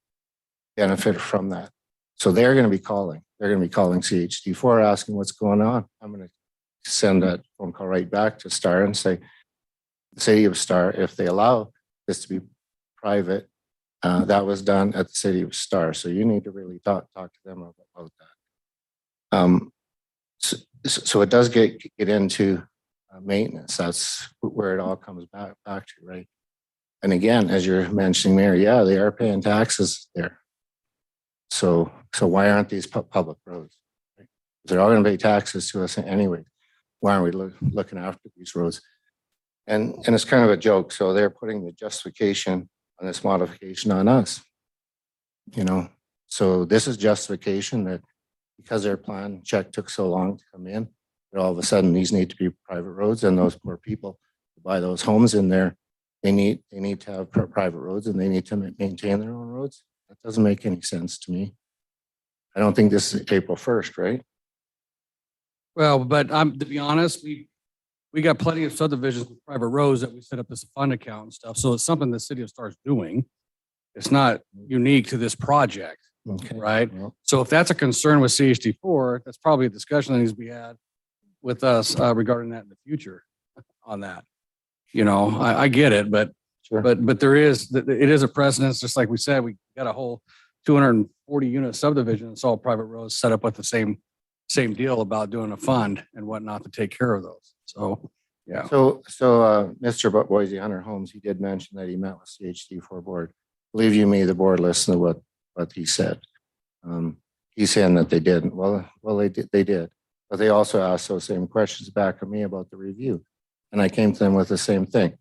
benefit from that. So they're gonna be calling. They're gonna be calling CHD4, asking what's going on. I'm gonna send that phone call right back to Star and say, the city of Star, if they allow this to be private, that was done at the city of Star. So you need to really talk to them about that. So it does get into maintenance. That's where it all comes back to, right? And again, as you're mentioning, Mayor, yeah, they are paying taxes there. So why aren't these public roads? Right? They're all going to pay taxes to us anyway. Why aren't we looking after these roads? And it's kind of a joke. So they're putting the justification on this modification on us. You know, so this is justification that because their plan check took so long to come in, that all of a sudden these need to be private roads, and those poor people who buy those homes in there, they need to have private roads, and they need to maintain their own roads. That doesn't make any sense to me. I don't think this is April 1st, right? Well, but to be honest, we got plenty of subdivisions with private roads that we set up as a fund account and stuff. So it's something the city of Star is doing. It's not unique to this project, Okay. right? Well, So if that's a concern with CHD4, that's probably a discussion that needs to be had with us regarding that in the future on that. You know, I get it, but sure. but it is a precedence, just like we said, we got a whole 240 unit subdivision. It's all private roads set up with the same deal about doing a fund and whatnot to take care of those. So, yeah. So Mr. Boise Hunter Holmes, he did mention that he met with CHD4 board. Believe you me, the board listened to what he said. He's saying that they didn't. Well, they did. But they also asked those same questions back of me about the review. And I came to them with the same thing.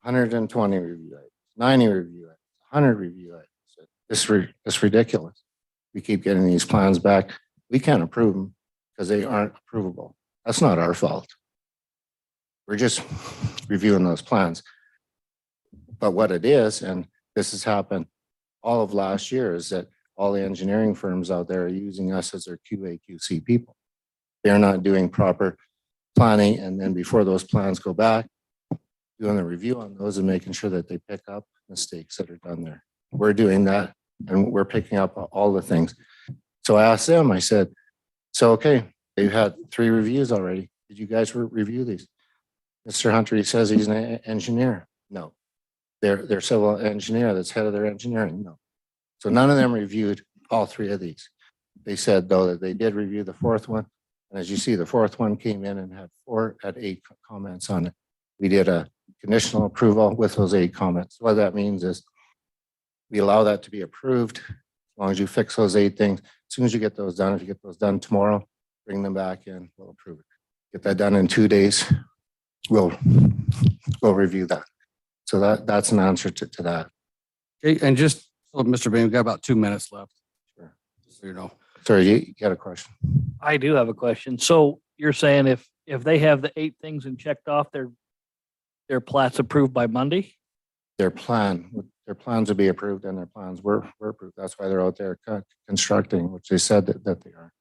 120 review items, 90 review items, 100 review items. It's ridiculous. We keep getting these plans back. We can't approve them because they aren't approvable. That's not our fault. We're just reviewing those plans. But what it is, and this has happened all of last year, is that all the engineering firms out there are using us as their QA/QC people. They're not doing proper planning, and then before those plans go back, doing the review on those and making sure that they pick up mistakes that are done there. We're doing that, and we're picking up all the things. So I asked them, I said, so, okay, they've had 3 reviews already. Did you guys review these? Mr. Hunter, he says he's an engineer. No. They're civil engineer that's head of their engineering. No. So none of them reviewed all 3 of these. They said, though, that they did review the 4th one. And as you see, the 4th one came in and had 8 comments on it. We did a conditional approval with those 8 comments. What that means is we allow that to be approved as long as you fix those 8 things. As soon as you get those done, if you get those done tomorrow, bring them back in, we'll approve it. Get that done in 2 days, we'll review that. So that's an answer to that. Okay, and just, so Mr. Bain, we've got about 2 minutes left. Sure. Just so you know. Sorry, you got a question? I do have a question. So you're saying if they have the 8 things and checked off, their plat's approved by Monday? Their plans will be approved and their plans were approved. That's why they're out there constructing, which they said that they are.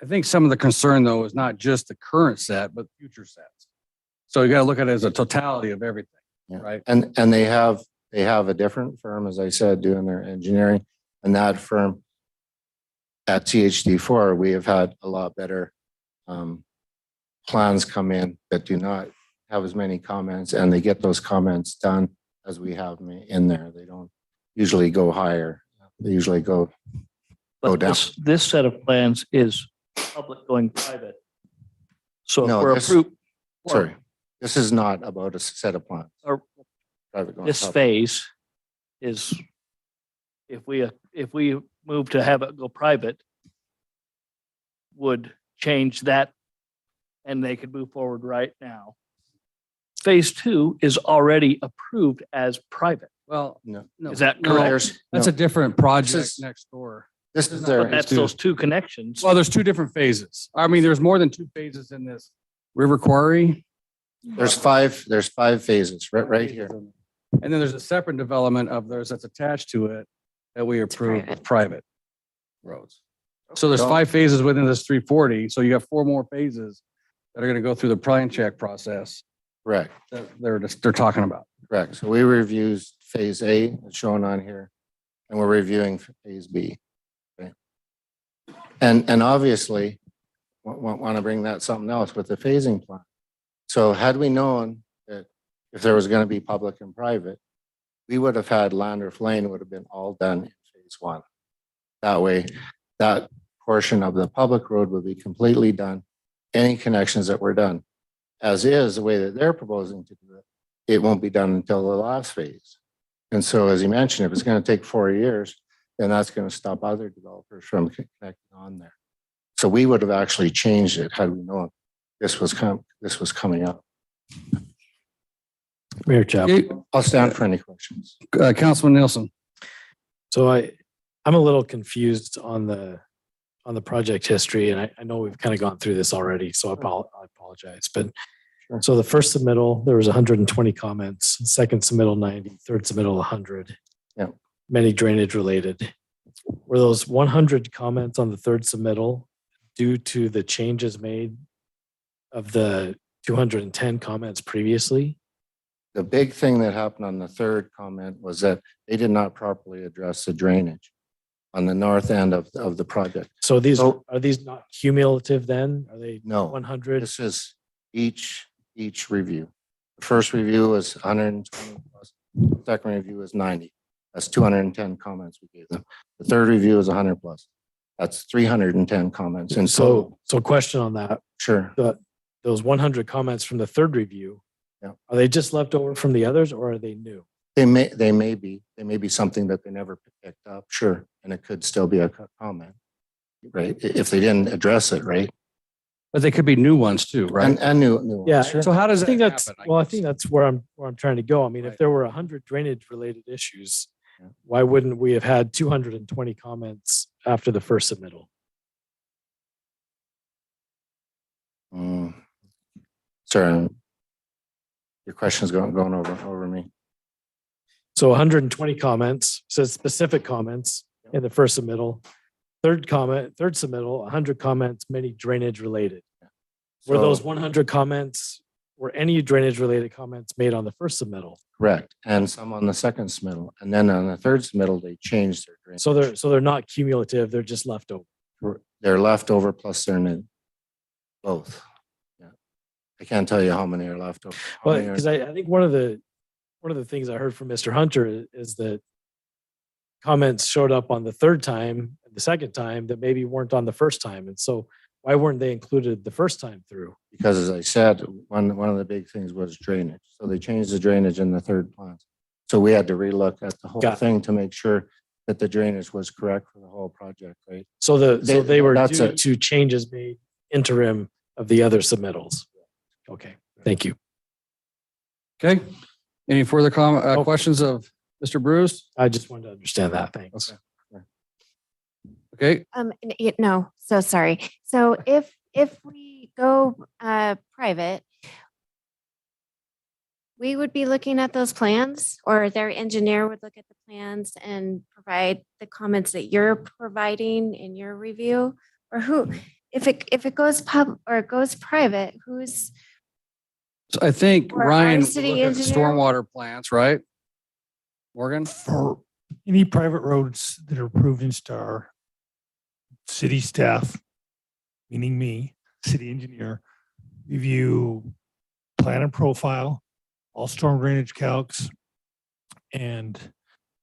I think some of the concern though is not just the current set, but future sets. So you got to look at it as a totality of everything, right? And they have a different firm, as I said, doing their engineering, and that firm at THD4, we have had a lot better plans come in that do not have as many comments, and they get those comments done as we have them in there. They don't usually go higher. They usually go down. This set of plans is public going private. So if No, we're this- approved. Sorry, this is not about a set of plans. Or Private going this public. phase is if we move to have it go private, would change that and they could move forward right now. Phase 2 is already approved as private. Well, No. Is that no, correct? That's a different project is- next door. This is But their, that's those 2 connections. Well, there's 2 different phases. I mean, there's more than 2 phases in this river quarry. there's 5 phases right here. And then there's a separate development of theirs that's attached to it that we approve with private roads. So there's Don't- 5 phases within this 340. So you have 4 more phases that are going to go through the plan check process Correct, that they're talking about. correct. So we reviewed phase A, it's shown on here, and we're reviewing phase B. Okay. And obviously, want to bring that something else with the phasing plan. So had we known that if there was going to be public and private, we would have had Landreth Lane would have been all done in phase 1. That way, that portion of the public road would be completely done. Any connections that were done, as is the way that they're proposing to do it, it won't be done until the last phase. And so, as you mentioned, if it's going to take 4 years, then that's going to stop other developers from connecting on there. So we would have actually changed it had we known this was coming up. Mayor Chap. Okay, I'll stand for any questions. Councilman Nielsen. So I'm a little confused on the project history, and I know we've kind of gone through this already, so I apologize. But so the first submittal, there was 120 comments, second submittal 90, third submittal 100. Yeah. Many drainage related. Were those 100 comments on the third submittal due to the changes made of the 210 comments previously? The big thing that happened on the third comment was that they did not properly address the drainage on the north end of the project. So are these not cumulative then? Are they No, 100? this is each review. The first review was 120 plus, second review was 90. That's 210 comments we gave them. The third review is 100 plus. That's 310 comments. And So question on that. sure, Those 100 comments from the third review, Yeah. are they just left over from the others or are they new? they may be something that they never picked up, sure, and it could still be a comment, right? If they didn't address it, right? But they could be new ones too, right? And new ones, Yeah. sure. So how does I think that that's, happen? well, I think that's where I'm trying to go. I mean, if Right. there were 100 drainage related issues, Yeah. why wouldn't we have had 220 comments after the first submittal? Sorry, your question's going over me. So 120 comments, says specific comments in the first submittal. Third submittal, 100 comments, many drainage related. Were So- those 100 comments, were any drainage related comments made on the first submittal? Correct, and some on the second submittal, and then on the third submittal, they changed their drainage. So they're not cumulative, they're just left over. They're left over plus they're new. Both. Yeah. I can't tell you how many are left over. How Well, many are- because I think one of the things I heard from Mr. Hunter is that comments showed up on the third time and the second time that maybe weren't on the first time. And so why weren't they included the first time through? Because as I said, one of the big things was drainage. So they changed the drainage in the third plant. So we had to relook at the whole Got it. thing to make sure that the drainage was correct for the whole project, right? So they were that's due it. to changes made interim of the other submittals. Okay, thank you. Okay. Any further questions of Mr. Bruce? I just wanted to understand that. Thanks. Okay. No, so sorry. So if we go private, we would be looking at those plans, or their engineer would look at the plans and provide the comments that you're providing in your review? Or who, if it goes goes private, who's, So I think Or our Ryan city looked at the engineer? stormwater plants, right? Morgan? For any private roads that are approved in STAR, city staff, meaning me, city engineer, review plan and profile, all storm drainage calcs, and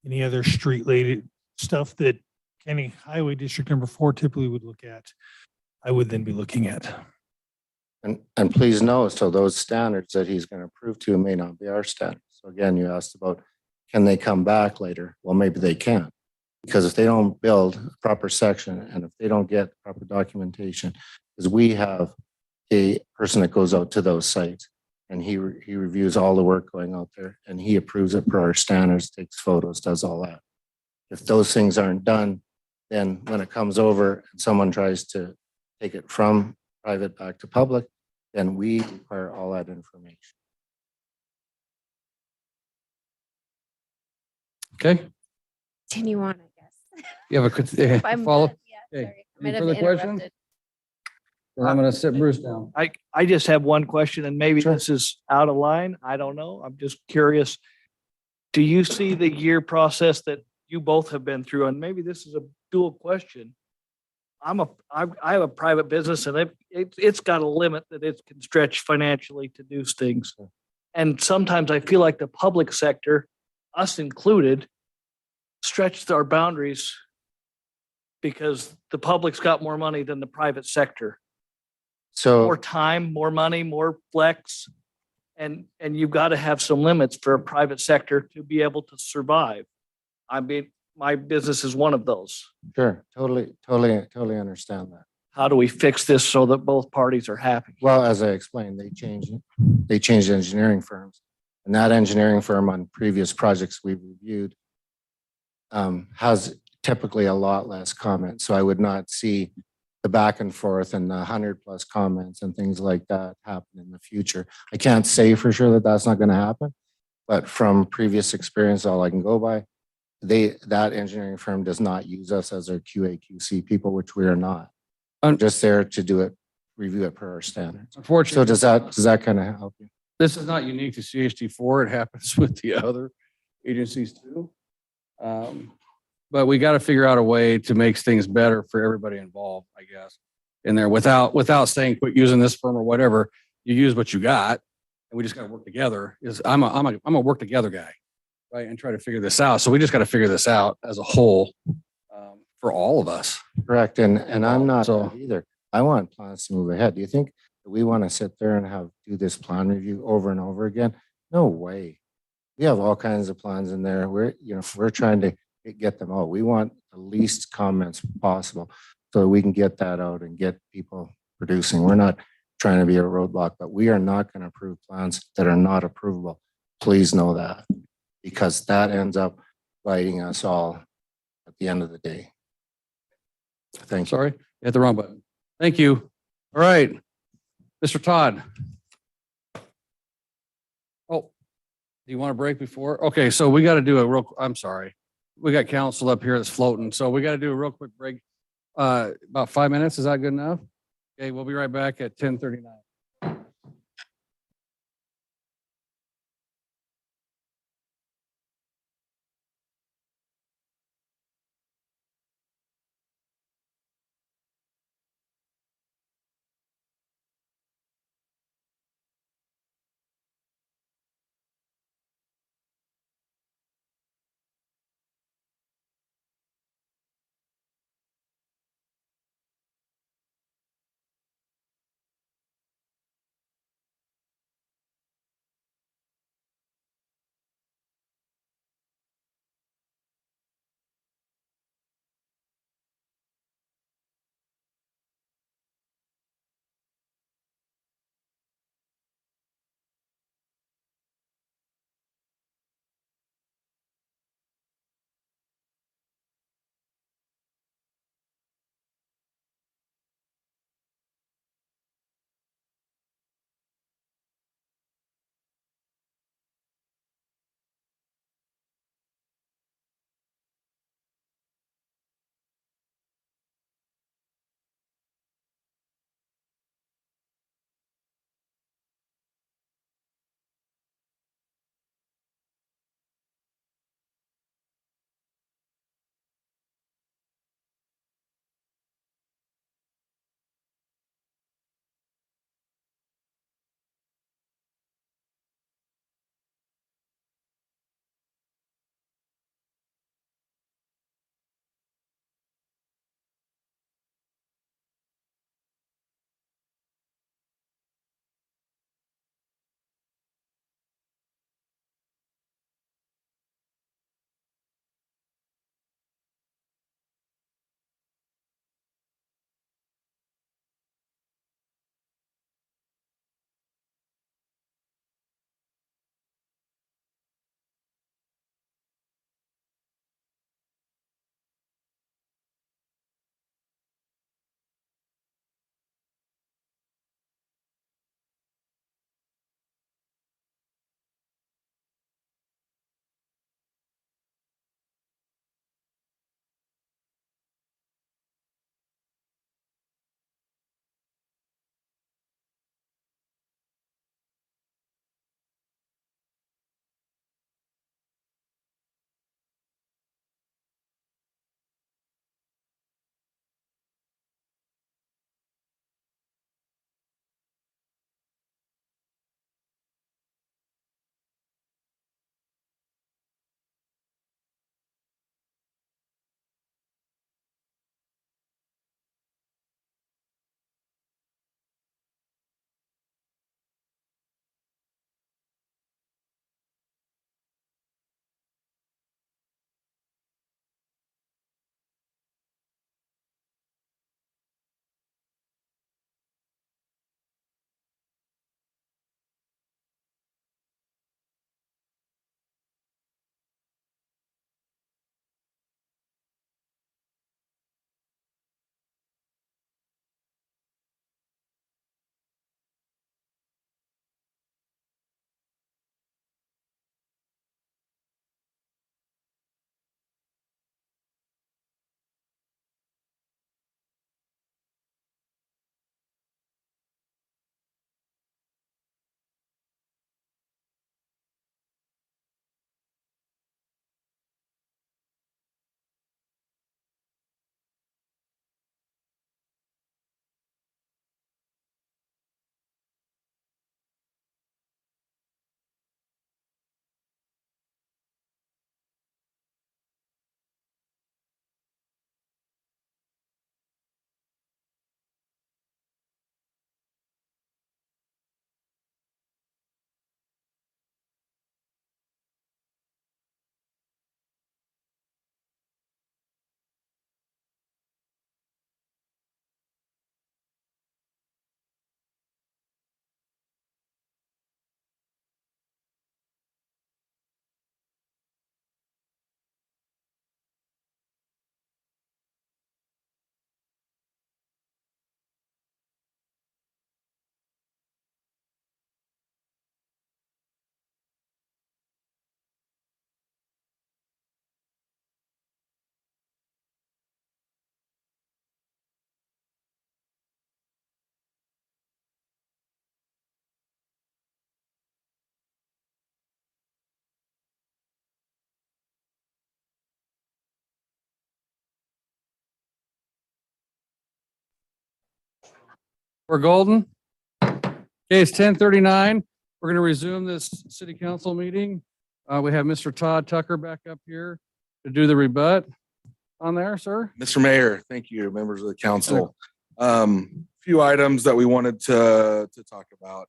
any other street related stuff that County Highway District Number 4 typically would look at, I would then be looking at. And please know, so those standards that he's going to approve to may not be our standards. So again, you asked about, can they come back later? Well, maybe they can. Because if they don't build a proper section and if they don't get proper documentation, because we have a person that goes out to those sites and he reviews all the work going out there and he approves it per our standards, takes photos, does all that. If those things aren't done, then when it comes over and someone tries to take it from private back to public, then we require all that information. Okay. continue on, I guess. You have a I'm follow? done. Yeah, Okay. sorry. Might Any have further questions? interrupted. Then I'm gonna sit Bruce down. I just have one question and maybe this is out of line. I don't know. I'm just curious. Do you see the year process that you both have been through? And maybe this is a dual question. I have a private business and it's got a limit that it can stretch financially to do things. And sometimes I feel like the public sector, us included, stretched our boundaries because the public's got more money than the private sector. So More time, more money, more flex. And you've got to have some limits for a private sector to be able to survive. I mean, my business is one of those. sure, totally understand that. How do we fix this so that both parties are happy? Well, as I explained, they changed engineering firms. And that engineering firm on previous projects we've reviewed has typically a lot less comments. So I would not see the back and forth and the 100+ comments and things like that happen in the future. I can't say for sure that that's not going to happen, but from previous experience, all I can go by, that engineering firm does not use us as their QA QC people, which we are not. I'm just there to do it, review it per our standards. So Unfortunately, does that kind of help you? this is not unique to CHD4. It happens with the other agencies too. But we got to figure out a way to make things better for everybody involved, I guess, in there without saying quit using this firm or whatever. You use what you got, and we just got to work together. I'm a work together guy, right? And try to figure this out. So we just got to figure this out as a whole for all of us. Correct. And I'm not So- that either. I want plans to move ahead. Do you think that we want to sit there and do this plan review over and over again? No way. We have all kinds of plans in there. We're trying to get them out. We want the least comments possible so we can get that out and get people producing. We're not trying to be a roadblock, but we are not going to approve plans that are not approvable. Please know that, because that ends up biting us all at the end of the day. Thank you. Sorry, you hit the wrong button. Thank you. All right, Mr. Todd. Oh, do you want a break before? Okay, so we got to do I'm sorry. We got council up here that's floating, so we got to do a real quick break. About 5 minutes. Is that good enough? Okay, we'll be right back at 10:39. We're golden. Case 1039. We're going to resume this city council meeting. We have Mr. Todd Tucker back up here to do the rebut on there, sir. Mr. Mayor, thank you, members of the council. Few items that we wanted to talk about.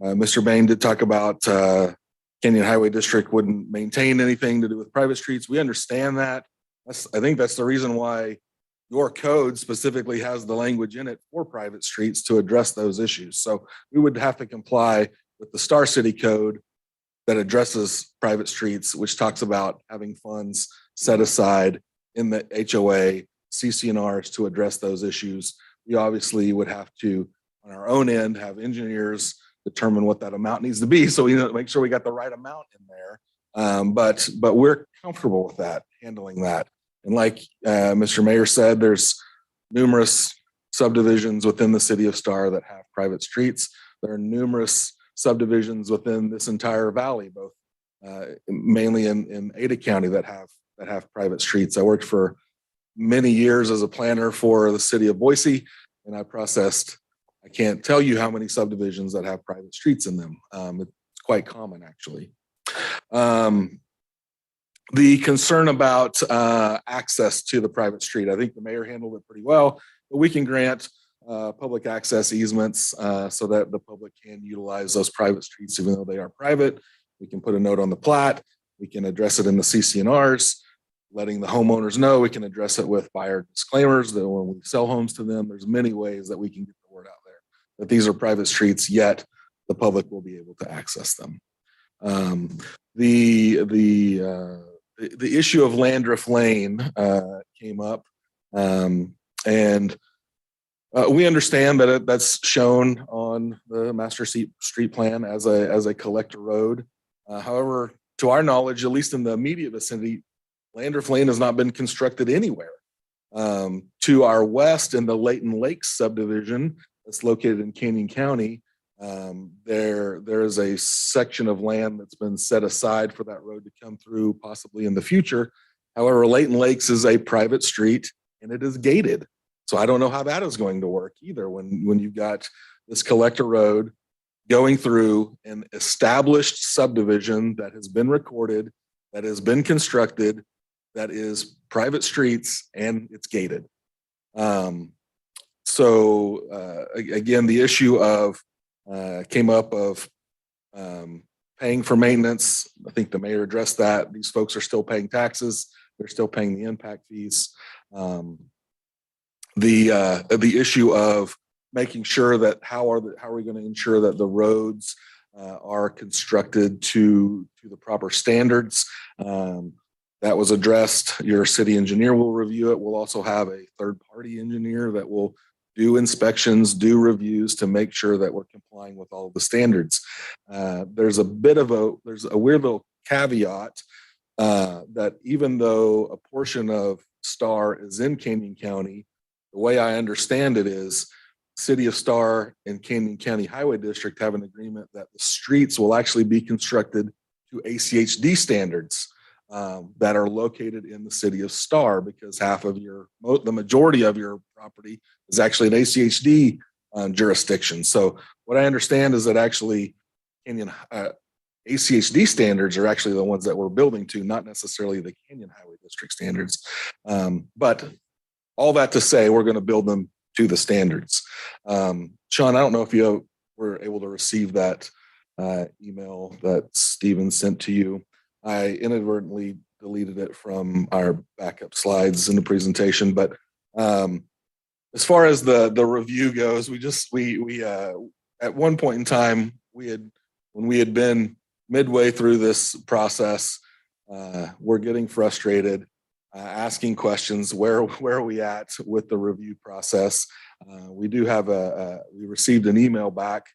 Mr. Bain did talk about Canyon Highway District wouldn't maintain anything to do with private streets. We understand that. I think that's the reason why your code specifically has the language in it for private streets to address those issues. So we would have to comply with the Star City Code that addresses private streets, which talks about having funds set aside in the HOA, CCNRs to address those issues. We obviously would have to, on our own end, have engineers determine what that amount needs to be. So we make sure we got the right amount in there. But we're comfortable with that, handling that. And like Mr. Mayor said, there's numerous subdivisions within the city of Star that have private streets. There are numerous subdivisions within this entire valley, both mainly in Ada County that have private streets. I worked for many years as a planner for the city of Boise, and I processed, I can't tell you how many subdivisions that have private streets in them. It's quite common, actually. The concern about access to the private street, I think the mayor handled it pretty well, but we can grant public access easements so that the public can utilize those private streets, even though they are private. We can put a note on the plat. We can address it in the CCNRs, letting the homeowners know. We can address it with buyer disclaimers that when we sell homes to them, there's many ways that we can get the word out there that these are private streets, yet the public will be able to access them. The issue of Landriff Lane came up, and we understand that that's shown on the master street plan as a collector road. However, to our knowledge, at least in the immediate vicinity, Landriff Lane has not been constructed anywhere. To our west in the Layton Lakes subdivision that's located in Canyon County, there is a section of land that's been set aside for that road to come through possibly in the future. However, Layton Lakes is a private street and it is gated. So I don't know how that is going to work either when you've got this collector road going through an established subdivision that has been recorded, that has been constructed, that is private streets, and it's gated. So again, the issue of came up of paying for maintenance. I think the mayor addressed that. These folks are still paying taxes. They're still paying the impact fees. The issue of making sure that how are we going to ensure that the roads are constructed to the proper standards. That was addressed. Your city engineer will review it. We'll also have a third-party engineer that will do inspections, do reviews to make sure that we're complying with all of the standards. There's a weird little caveat that even though a portion of Star is in Canyon County, the way I understand it is City of Star and Canyon County Highway District have an agreement that the streets will actually be constructed to ACHD standards that are located in the City of Star, because the majority of your property is actually an ACHD jurisdiction. So what I understand is that actually Canyon ACHD standards are actually the ones that we're building to, not necessarily the Canyon Highway District standards. But all that to say, we're going to build them to the standards. Sean, I don't know if you were able to receive that email that Steven sent to you. I inadvertently deleted it from our backup slides in the presentation, but as far as the review goes, we at one point in time, when we had been midway through this process, we're getting frustrated, asking questions. Where are we at with the review process? We do have we received an email back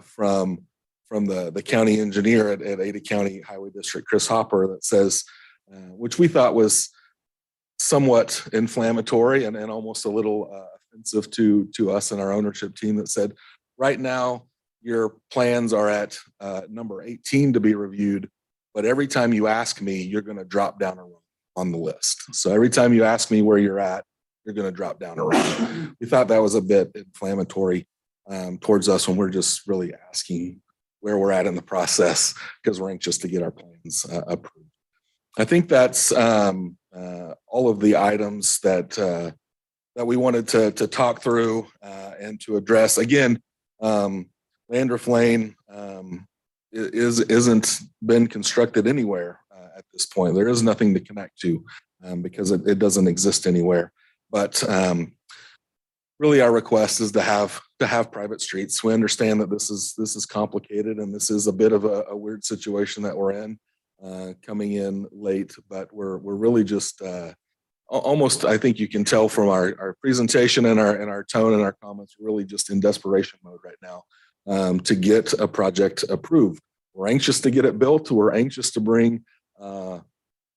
from the county engineer at Ada County Highway District, Chris Hopper, that says, which we thought was somewhat inflammatory and almost a little offensive to us and our ownership team, that said, right now, your plans are at number 18 to be reviewed, but every time you ask me, you're going to drop down on the list. So every time you ask me where you're at, you're going to drop down around. We thought that was a bit inflammatory towards us when we're just really asking where we're at in the process because we're anxious to get our plans approved. I think that's all of the items that we wanted to talk through and to address. Again, Landreth Lane isn't been constructed anywhere at this point. There is nothing to connect to because it doesn't exist anywhere. But really, our request is to have private streets. We understand that this is complicated and this is a bit of a weird situation that we're in, coming in late. But we're really just almost, I think you can tell from our presentation and our tone and our comments, really just in desperation mode right now to get a project approved. We're anxious to get it built. We're anxious to bring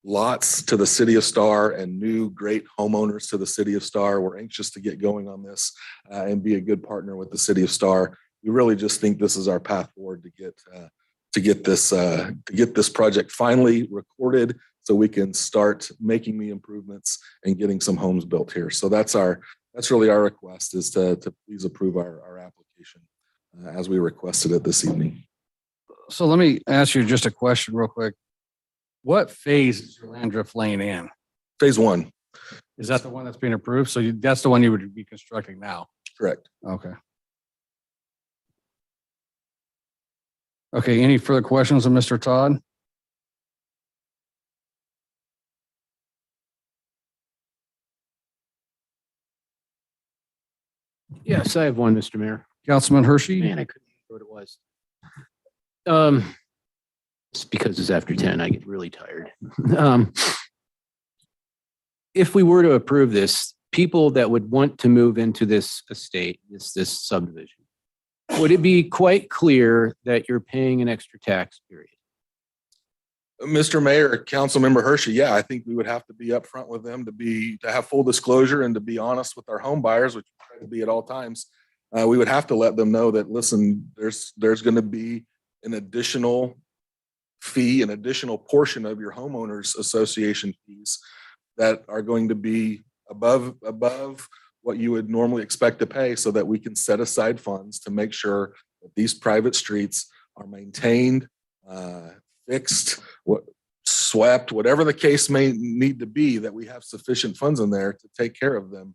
lots to the city of Star and new great homeowners to the city of Star. We're anxious to get going on this and be a good partner with the city of Star. We really just think this is our path forward to get this project finally recorded so we can start making the improvements and getting some homes built here. So that's really our request, is to please approve our application as we requested it this evening. So let me ask you just a question real quick. What phase is your Landreth Lane in? Phase 1. Is that the one that's being approved? So that's the one you would be constructing now? Correct. Okay. Okay, any further questions of Mr. Todd? Yes, I have one, Mr. Mayor. Councilman Hershey? Man, I couldn't remember what it was. It's because it's after 10, I get really tired. If we were to approve this, people that would want to move into this estate, this subdivision, would it be quite clear that you're paying an extra tax period? Mr. Mayor, Councilmember Hershey, yeah, I think we would have to be upfront with them to have full disclosure and to be honest with our home buyers, which we try to be at all times. We would have to let them know that, listen, there's going to be an additional fee, an additional portion of your homeowners association fees that are going to be above what you would normally expect to pay, so that we can set aside funds to make sure that these private streets are maintained, fixed, swept, whatever the case may need to be, that we have sufficient funds in there to take care of them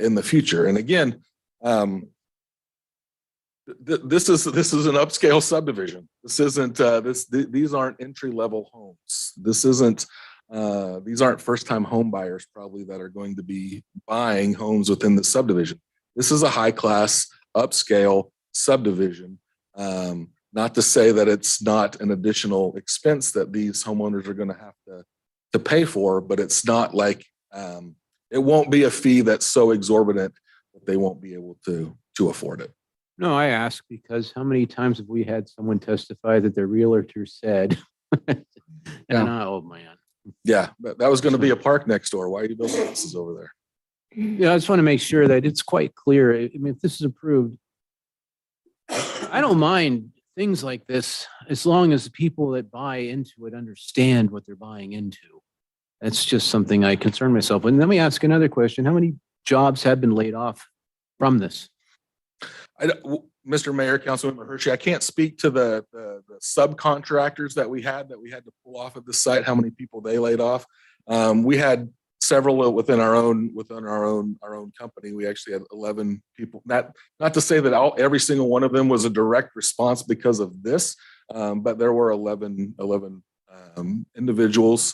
in the future. And again, this is an upscale subdivision. This isn't these aren't entry-level homes. These aren't first-time home buyers probably that are going to be buying homes within the subdivision. This is a high-class, upscale subdivision. Not to say that it's not an additional expense that these homeowners are going to have to pay for, but it's not like it won't be a fee that's so exorbitant that they won't be able to afford it. No, I ask because how many times have we had someone testify that their realtor said, oh man. Yeah, that was going to be a park next door. Why are you building houses over there? Yeah, I just want to make sure that it's quite clear. I mean, if this is approved, I don't mind things like this as long as the people that buy into it understand what they're buying into. That's just something I concern myself with. And let me ask another question. How many jobs have been laid off from this? Mr. Mayor, Councilmember Hershey, I can't speak to the subcontractors that we had to pull off of the site, how many people they laid off. We had several within our own company. We actually had 11 people. Not to say that every single one of them was a direct response because of this, but there were 11 individuals,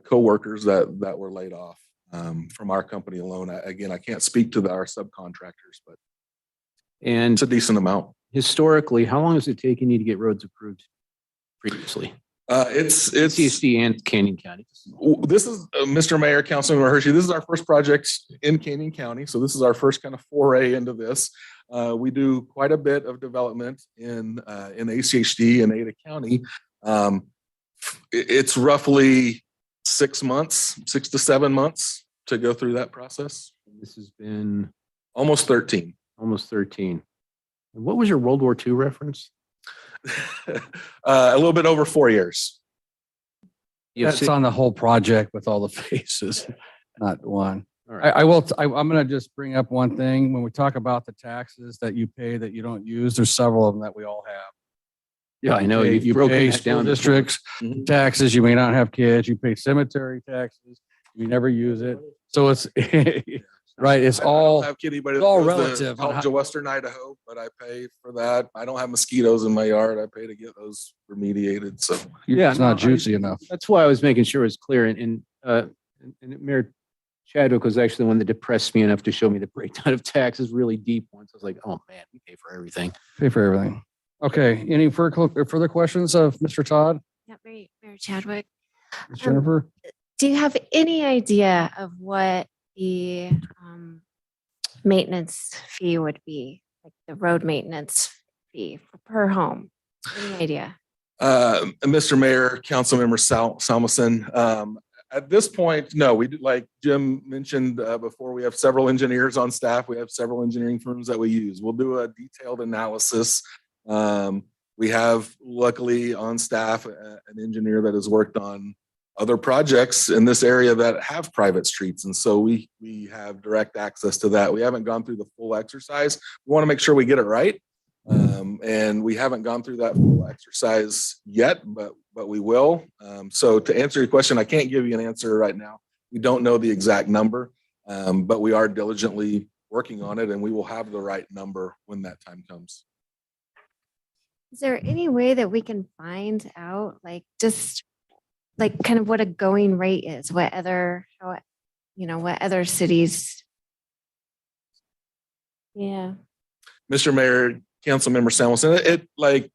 co-workers that were laid off from our company alone. Again, I can't speak to our subcontractors, but and it's a decent amount. Historically, how long has it taken you to get roads approved previously? It's CSD and Canyon County. This is Mr. Mayor, Councilmember Hershey. This is our first project in Canyon County, so this is our first kind of foray into this. We do quite a bit of development in ACHD and Ada County. It's roughly 6 to 7 months to go through that process. This has been almost 13. Almost 13. And what was your World War II reference? A little bit over 4 years. That's on the whole project with all the phases, not one. All right. I'm gonna just bring up one thing. When we talk about the taxes that you pay that you don't use, there's several of them that we all have. Yeah, I know. pay- You broke pay that school down. Districts, Mhm. taxes, you may not have kids, you pay cemetery taxes, you never use it. So it's, right, it's I don't all, have kitty, but it's all it goes to relative on College how- of Western Idaho, but I pay for that. I don't have mosquitoes in my yard. I pay to get those remediated. So Yeah, it's not no, juicy enough. That's why I was making sure it was clear. And Mayor Chadwick was actually the one that depressed me enough to show me the breakdown of taxes really deep once. I was like, oh man, we pay for everything. Pay for everything. Okay, any further questions of Mr. Todd, Yeah, Mayor Chadwick. Ms. Jennifer? Do you have any idea of what the maintenance fee would be, like the road maintenance fee per home? Any idea? Mr. Mayor, Councilmember Salmison, at this point, no, we did, like Jim mentioned before, we have several engineers on staff. We have several engineering firms that we use. We'll do a detailed analysis. We have luckily on staff an engineer that has worked on other projects in this area that have private streets. And so we have direct access to that. We haven't gone through the full exercise. We want to make sure we get it right. And we haven't gone through that full exercise yet, but we will. So to answer your question, I can't give you an answer right now. We don't know the exact number, but we are diligently working on it, and we will have the right number when that time comes. Is there any way that we can find out, like, just like kind of what a going rate is, what other cities? Yeah. Mr. Mayor, Councilmember Samuelson, it like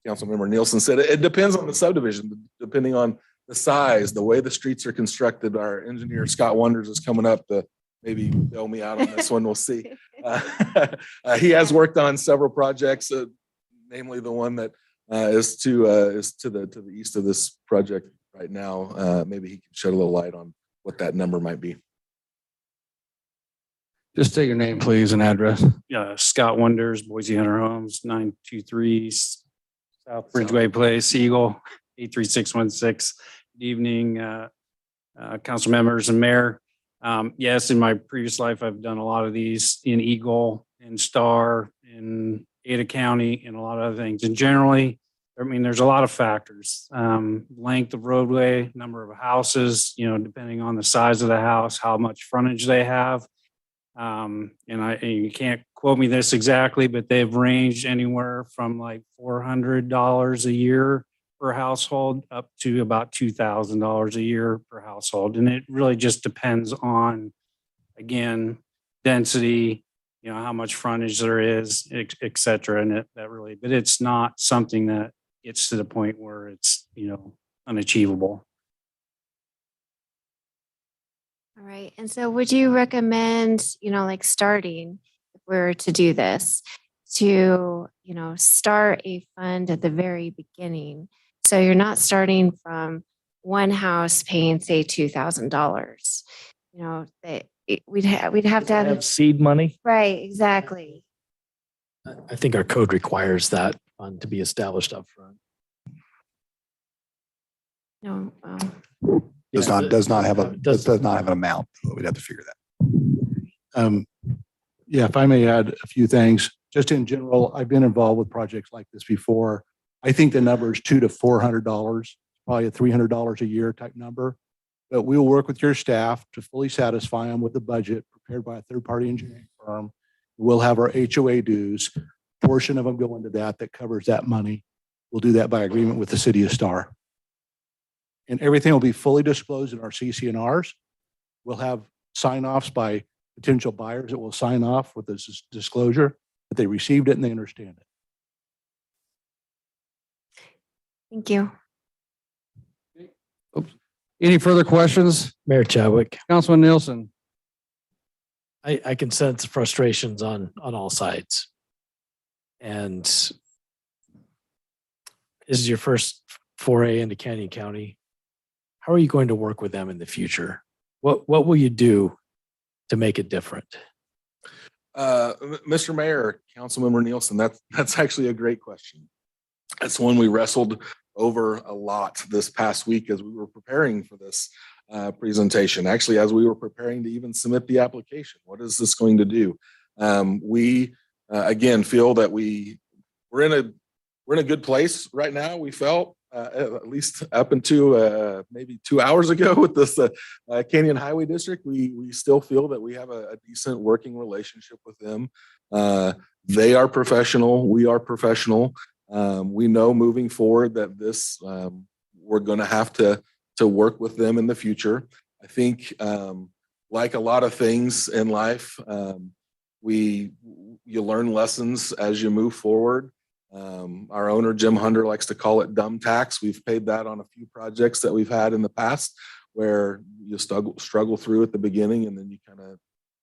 Councilmember Nielsen said, it depends on the subdivision, depending on the size, the way the streets are constructed. Our engineer Scott Wonders is coming up to maybe bail me out on this one. We'll see. He has worked on several projects, namely the one that is to the east of this project right now. Maybe he can shed a little light on what that number might be. Just state your name, please, and address. Yeah, Scott Wonders, Boise Hunter Homes, 923 South Bridgeway Place, Eagle, 83616. Good evening, council members and mayor. Yes, in my previous life, I've done a lot of these in Eagle, in Star, in Ada County, and a lot of other things. And generally, I mean, there's a lot of factors. Length of roadway, number of houses, depending on the size of the house, how much frontage they have. And you can't quote me this exactly, but they've ranged anywhere from like $400 a year per household up to about $2,000 a year per household. And it really just depends on, again, density, how much frontage there is, et cetera. And but it's not something that gets to the point where it's, unachievable. All right. And so would you recommend, like starting, if we were to do this, to, start a fund at the very beginning? So you're not starting from one house paying, say, $2,000. We'd have to have seed money. Right, exactly. I think our code requires that fund to be established up front. No. Does not have an amount. We'd have to figure that. Yeah, if I may add a few things, just in general, I've been involved with projects like this before. I think the number is $200 to $400, probably a $300 a year type number. But we'll work with your staff to fully satisfy them with the budget prepared by a third-party engineering firm. We'll have our HOA dues. Portion of them go into that covers that money. We'll do that by agreement with the city of Star. And everything will be fully disclosed in our CC&Rs. We'll have sign-offs by potential buyers that will sign off with this disclosure that they received it and they understand it. Thank you. Any further questions? Mayor Chadwick. Councilman Nielsen. I can sense frustrations on all sides. And this is your first foray into Canyon County. How are you going to work with them in the future? What will you do to make it different? Mr. Mayor, Councilmember Nielsen, that's actually a great question. That's one we wrestled over a lot this past week as we were preparing for this presentation. Actually, as we were preparing to even submit the application, what is this going to do? We again feel that we're in a good place right now. We felt at least up until maybe 2 hours ago with this Canyon Highway District, we still feel that we have a decent working relationship with them. They are professional. We are professional. We know moving forward that this we're going to have to work with them in the future. I think like a lot of things in life, you learn lessons as you move forward. Our owner, Jim Hunter, likes to call it dumb tax. We've paid that on a few projects that we've had in the past where you struggle through at the beginning and then you kind of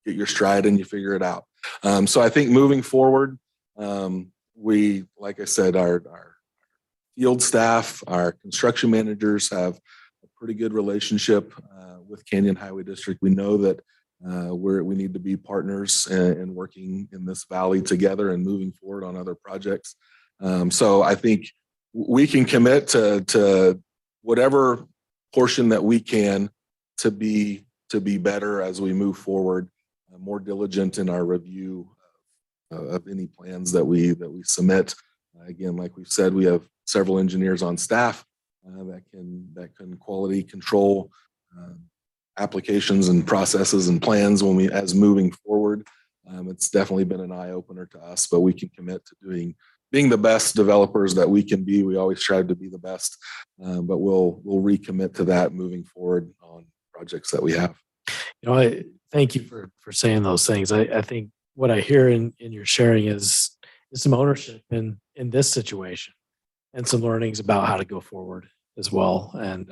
get your stride and you figure it out. So I think moving forward, we, like I said, our field staff, our construction managers have a pretty good relationship with Canyon Highway District. We know that we need to be partners in working in this valley together and moving forward on other projects. So I think we can commit to whatever portion that we can to be better as we move forward, more diligent in our review of any plans that we submit. Again, like we've said, we have several engineers on staff that can quality control applications and processes and plans as moving forward. It's definitely been an eye opener to us, but we can commit to being the best developers that we can be. We always strive to be the best, but we'll recommit to that moving forward on projects that we have. I thank you for saying those things. I think what I hear in your sharing is some ownership in this situation and some learnings about how to go forward as well. And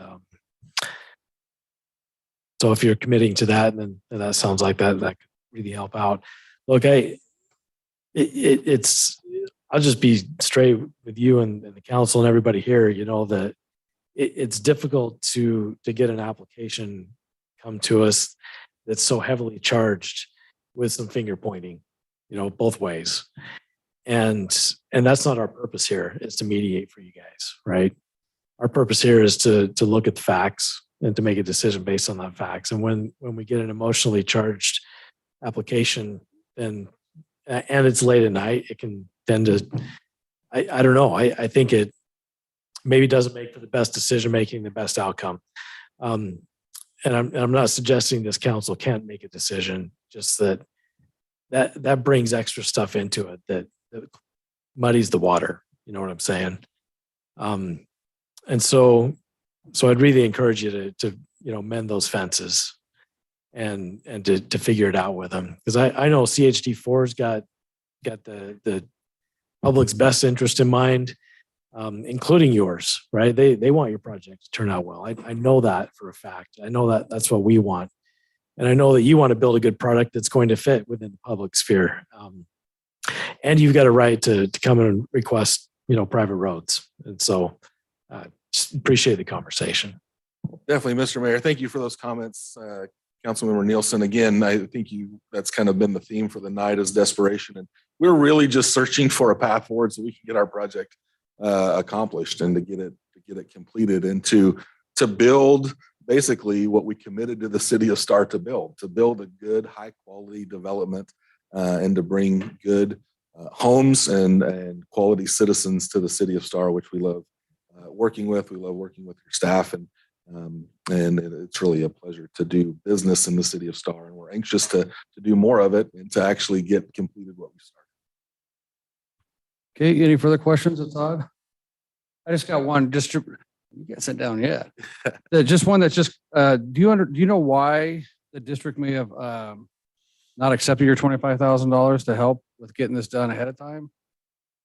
so if you're committing to that, then that sounds like that could really help out. Look, I'll just be straight with you and the council and everybody here, that it's difficult to get an application come to us that's so heavily charged with some finger pointing, both ways. And that's not our purpose here, is to mediate for you guys, right? Our purpose here is to look at the facts and to make a decision based on that facts. And when we get an emotionally charged application, and it's late at night, it can tend to, I don't know. I think it maybe doesn't make for the best decision making, the best outcome. And I'm not suggesting this council can't make a decision, just that brings extra stuff into it that muddies the water. You know what I'm saying? And so I'd really encourage you to mend those fences and to figure it out with them. Because I know CHD4's got the public's best interest in mind, including yours, right? They want your project to turn out well. I know that for a fact. I know that's what we want. And I know that you want to build a good product that's going to fit within the public sphere. And you've got a right to come and request, private roads. And so just appreciate the conversation. Definitely, Mr. Mayor. Thank you for those comments. Councilmember Nielsen, again, I think that's kind of been the theme for the night, is desperation. And we're really just searching for a path forward so we can get our project accomplished and to get it completed and to build basically what we committed to the city of Star to build a good, high quality development and to bring good homes and quality citizens to the city of Star, which we love working with. We love working with your staff, and it's really a pleasure to do business in the city of Star. And we're anxious to do more of it and to actually get completed what we started. Okay, any further questions of Todd? I just got one. You can't sit down yet. Just one that's just. Do you know why the district may have not accepted your $25,000 to help with getting this done ahead of time?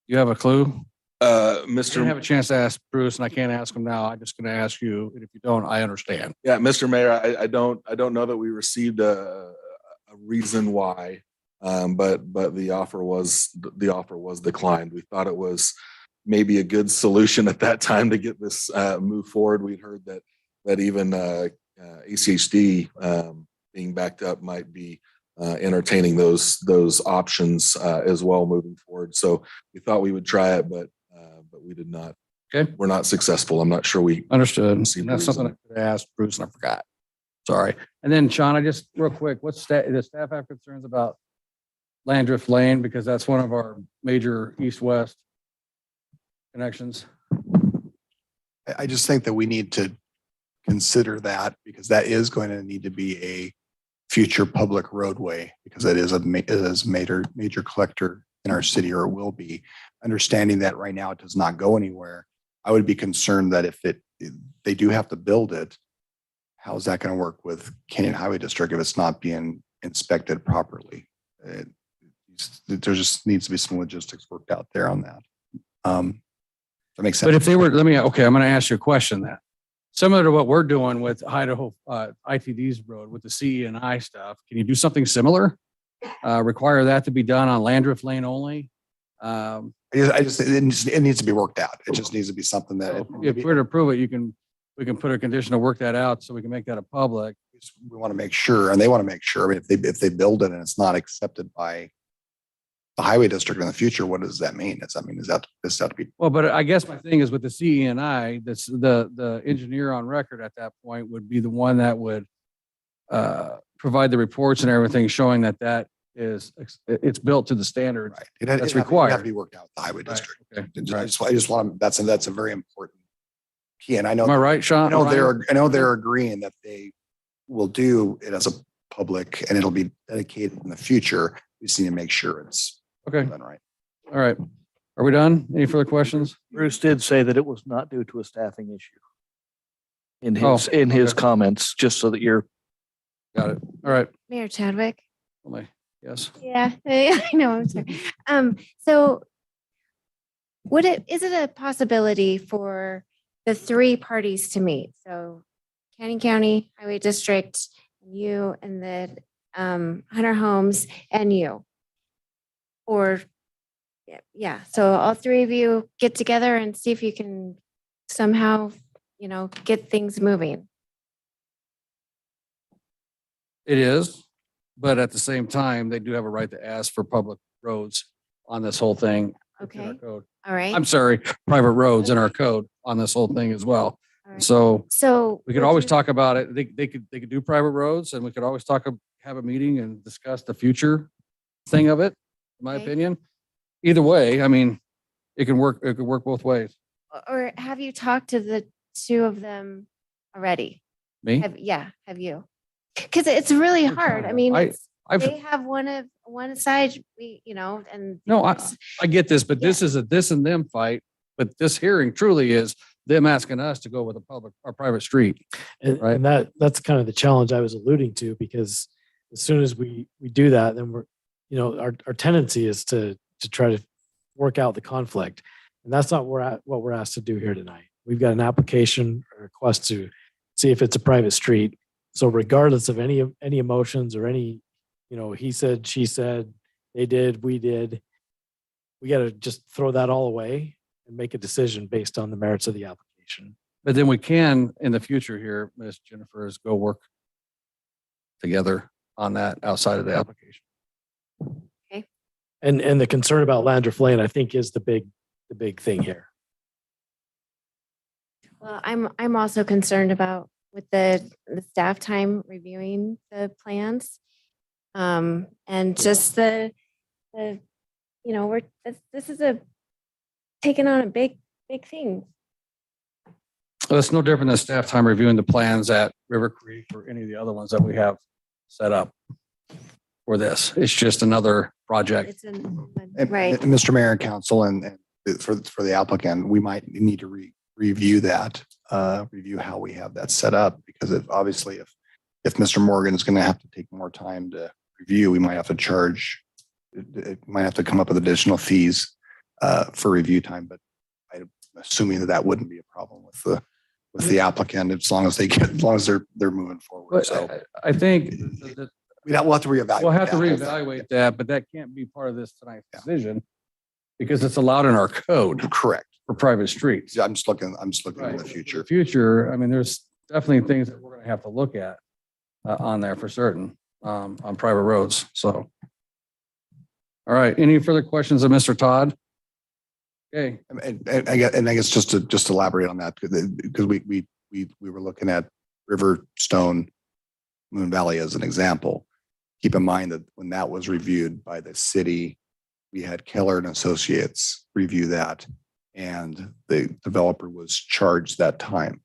Do you have a clue? I didn't have a chance to ask Bruce, and I can't ask him now. I'm just going to ask you, and if you don't, I understand. Yeah, Mr. Mayor, I don't know that we received a reason why, but the offer was declined. We thought it was maybe a good solution at that time to get this move forward. We'd heard that even ACHD being backed up might be entertaining those options as well moving forward. So we thought we would try it, but we did not we're not successful. I'm not sure we. Understood. And See the that's something I reason. could have asked Bruce and I forgot. Sorry. And then Sean, I just, real quick, does staff have concerns about Landrift Lane? Because that's one of our major east-west connections. I just think that we need to consider that because that is going to need to be a future public roadway because it is it is major collector in our city, or it will be. Understanding that right now it does not go anywhere, I would be concerned that if they do have to build it, how is that going to work with Canyon Highway District if it's not being inspected properly? There just needs to be some logistics worked out there on that. That makes sense. But if they were, I'm going to ask you a question then. Similar to what we're doing with Idaho ITD's road with the CE and I stuff, can you do something similar? Require that to be done on Landrift Lane only? It needs to be worked out. It just needs to be something that. If we're to approve it, we can put a condition to work that out so we can make that a public. We want to make sure, and they want to make sure, I mean, if they build it and it's not accepted by the highway district in the future, what does that mean? Does that have to be? Well, but I guess my thing is with the CE and I, that's the engineer on record at that point would be the one that would provide the reports and everything showing that it's built to the standards that's required. Have to be worked out with the highway district. Okay. I just want to, that's a very important key. And I know. Am I right, Sean? I know they're agreeing that they will do it as a public and it'll be dedicated in the future. We just need to make sure it's okay. done right. All right. Are we done? Any further questions? Bruce did say that it was not due to a staffing issue in his okay. comments, just so that you're. Got it. All right. Mayor Chadwick. Yes. Yeah, I know. I'm sorry. So is it a possibility for the three parties to meet? So Canyon County Highway District, you, and the Hunter Homes and you? Or, yeah, so all three of you get together and see if you can somehow, get things moving. It is, but at the same time, they do have a right to ask for public roads on this whole thing. It's in our Okay. code. All right. I'm sorry, private roads in our code on this whole thing as well. All right. So we could would always you- talk about it. They could do private roads and we could always have a meeting and discuss the future thing of it, in my Okay. opinion. Either way, I mean, it could work both ways. Or have you talked to the two of them already? Me? Have you? Because it's really hard. I mean, they have one side, and. No, I get this, but this is a this and them fight. But this hearing truly is them asking us to go with a public or private street. Right. And that's kind of the challenge I was alluding to, because as soon as we do that, then our tendency is to try to work out the conflict. And that's not what we're asked to do here tonight. We've got an application or request to see if it's a private street. So regardless of any emotions or any, he said, she said, they did, we did, we got to just throw that all away and make a decision based on the merits of the application. But then we can, in the future here, Ms. Jennifer, is go work together on that outside of the application. Okay. And the concern about Landrift Lane, I think, is the big thing here. Well, I'm also concerned about with the staff time reviewing the plans. And just this is taking on a big thing. Well, it's no different than staff time reviewing the plans at River Creek or any of the other ones that we have set up for this. It's just another project. It's Right. Mr. Mayor and Council, and for the applicant, we might need to review that, review how we have that set up, because if Mr. Morgan is going to have to take more time to review, we might have to charge, it might have to come up with additional fees for review time, but I'm assuming that wouldn't be a problem with the applicant as long as they're moving forward. So I think we'll have to reevaluate. we'll have to that. reevaluate that, but that can't be part of this tonight's decision because it's allowed in our code. Correct. For private streets. Yeah, I'm just looking in the future. Future, I mean, there's definitely things that we're going to have to look at on there for certain, on private roads. So. All right. Any further questions of Mr. Todd? Okay, And I guess just to elaborate on that, because we were looking at Riverstone, Moon Valley as an example. Keep in mind that when that was reviewed by the city, we had Keller and Associates review that, and the developer was charged that time.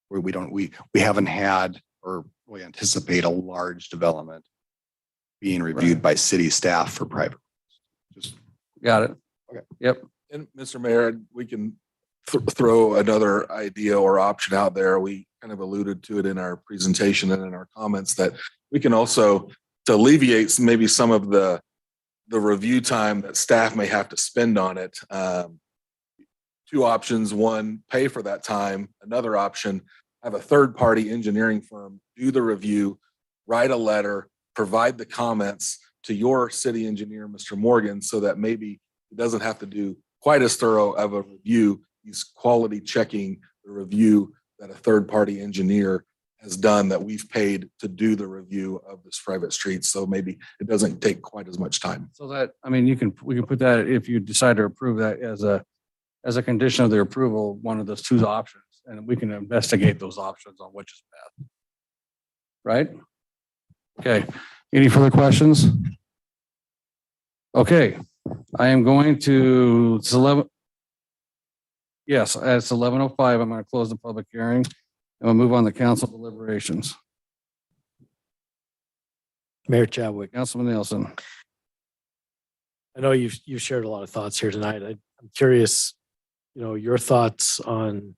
Where we haven't had, or we anticipate a large development being reviewed by city staff for private. Just got it. Okay. Yep. And Mr. Mayor, we can throw another idea or option out there. We kind of alluded to it in our presentation and in our comments that we can also, to alleviate maybe some of the review time that staff may have to spend on it. Two options. One, pay for that time. Another option, have a third-party engineering firm do the review, write a letter, provide the comments to your city engineer, Mr. Morgan, so that maybe he doesn't have to do quite as thorough of a review. He's quality checking the review that a third-party engineer has done that we've paid to do the review of this private street. So maybe it doesn't take quite as much time. So that, I mean, we can put that, if you decide to approve that as a condition of the approval, one of those two options, and we can investigate those options on which is best. Right? Okay. Any further questions? Okay. I am going to, it's 11. Yes, it's 11:05. I'm going to close the public hearing and we'll move on to council deliberations. Mayor Chadwick, Councilman Nielsen. I know you've shared a lot of thoughts here tonight. I'm curious, your thoughts on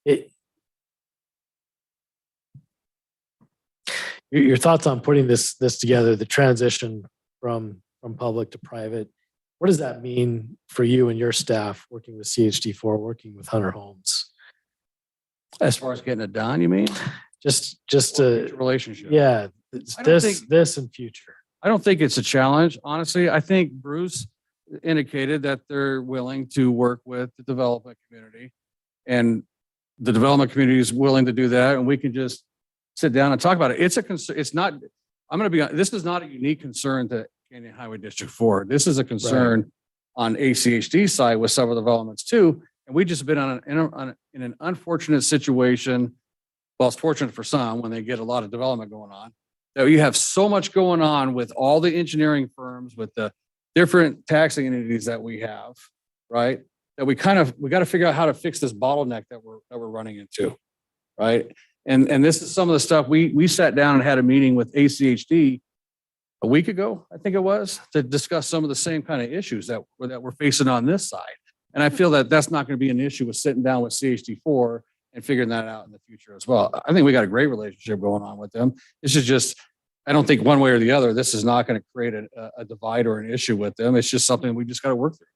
it. Your thoughts on putting this together, the transition from public to private. What does that mean for you and your staff working with CHD4, working with Hunter Homes? As far as getting it done, you mean? Just a relationship. Yeah, I don't this and future. I don't think it's a challenge. Honestly, I think Bruce indicated that they're willing to work with the development community, and the development community is willing to do that, and we can just sit down and talk about it. It's a concern. It's not, I'm going to be honest, this is not a unique concern to Canyon Highway District 4. This is a concern on ACHD side with several developments too. And we just been in an unfortunate situation. Well, it's fortunate for some when they get a lot of development going on, that you have so much going on with all the engineering firms, with the different taxing entities that we have, right? That we got to figure out how to fix this bottleneck that we're running into, right? And this is some of the stuff we sat down and had a meeting with ACHD a week ago, I think it was, to discuss some of the same kind of issues that we're facing on this side. And I feel that that's not going to be an issue with sitting down with CHD4 and figuring that out in the future as well. I think we got a great relationship going on with them. This is just, I don't think one way or the other, this is not going to create a divide or an issue with them. It's just something we just got to work through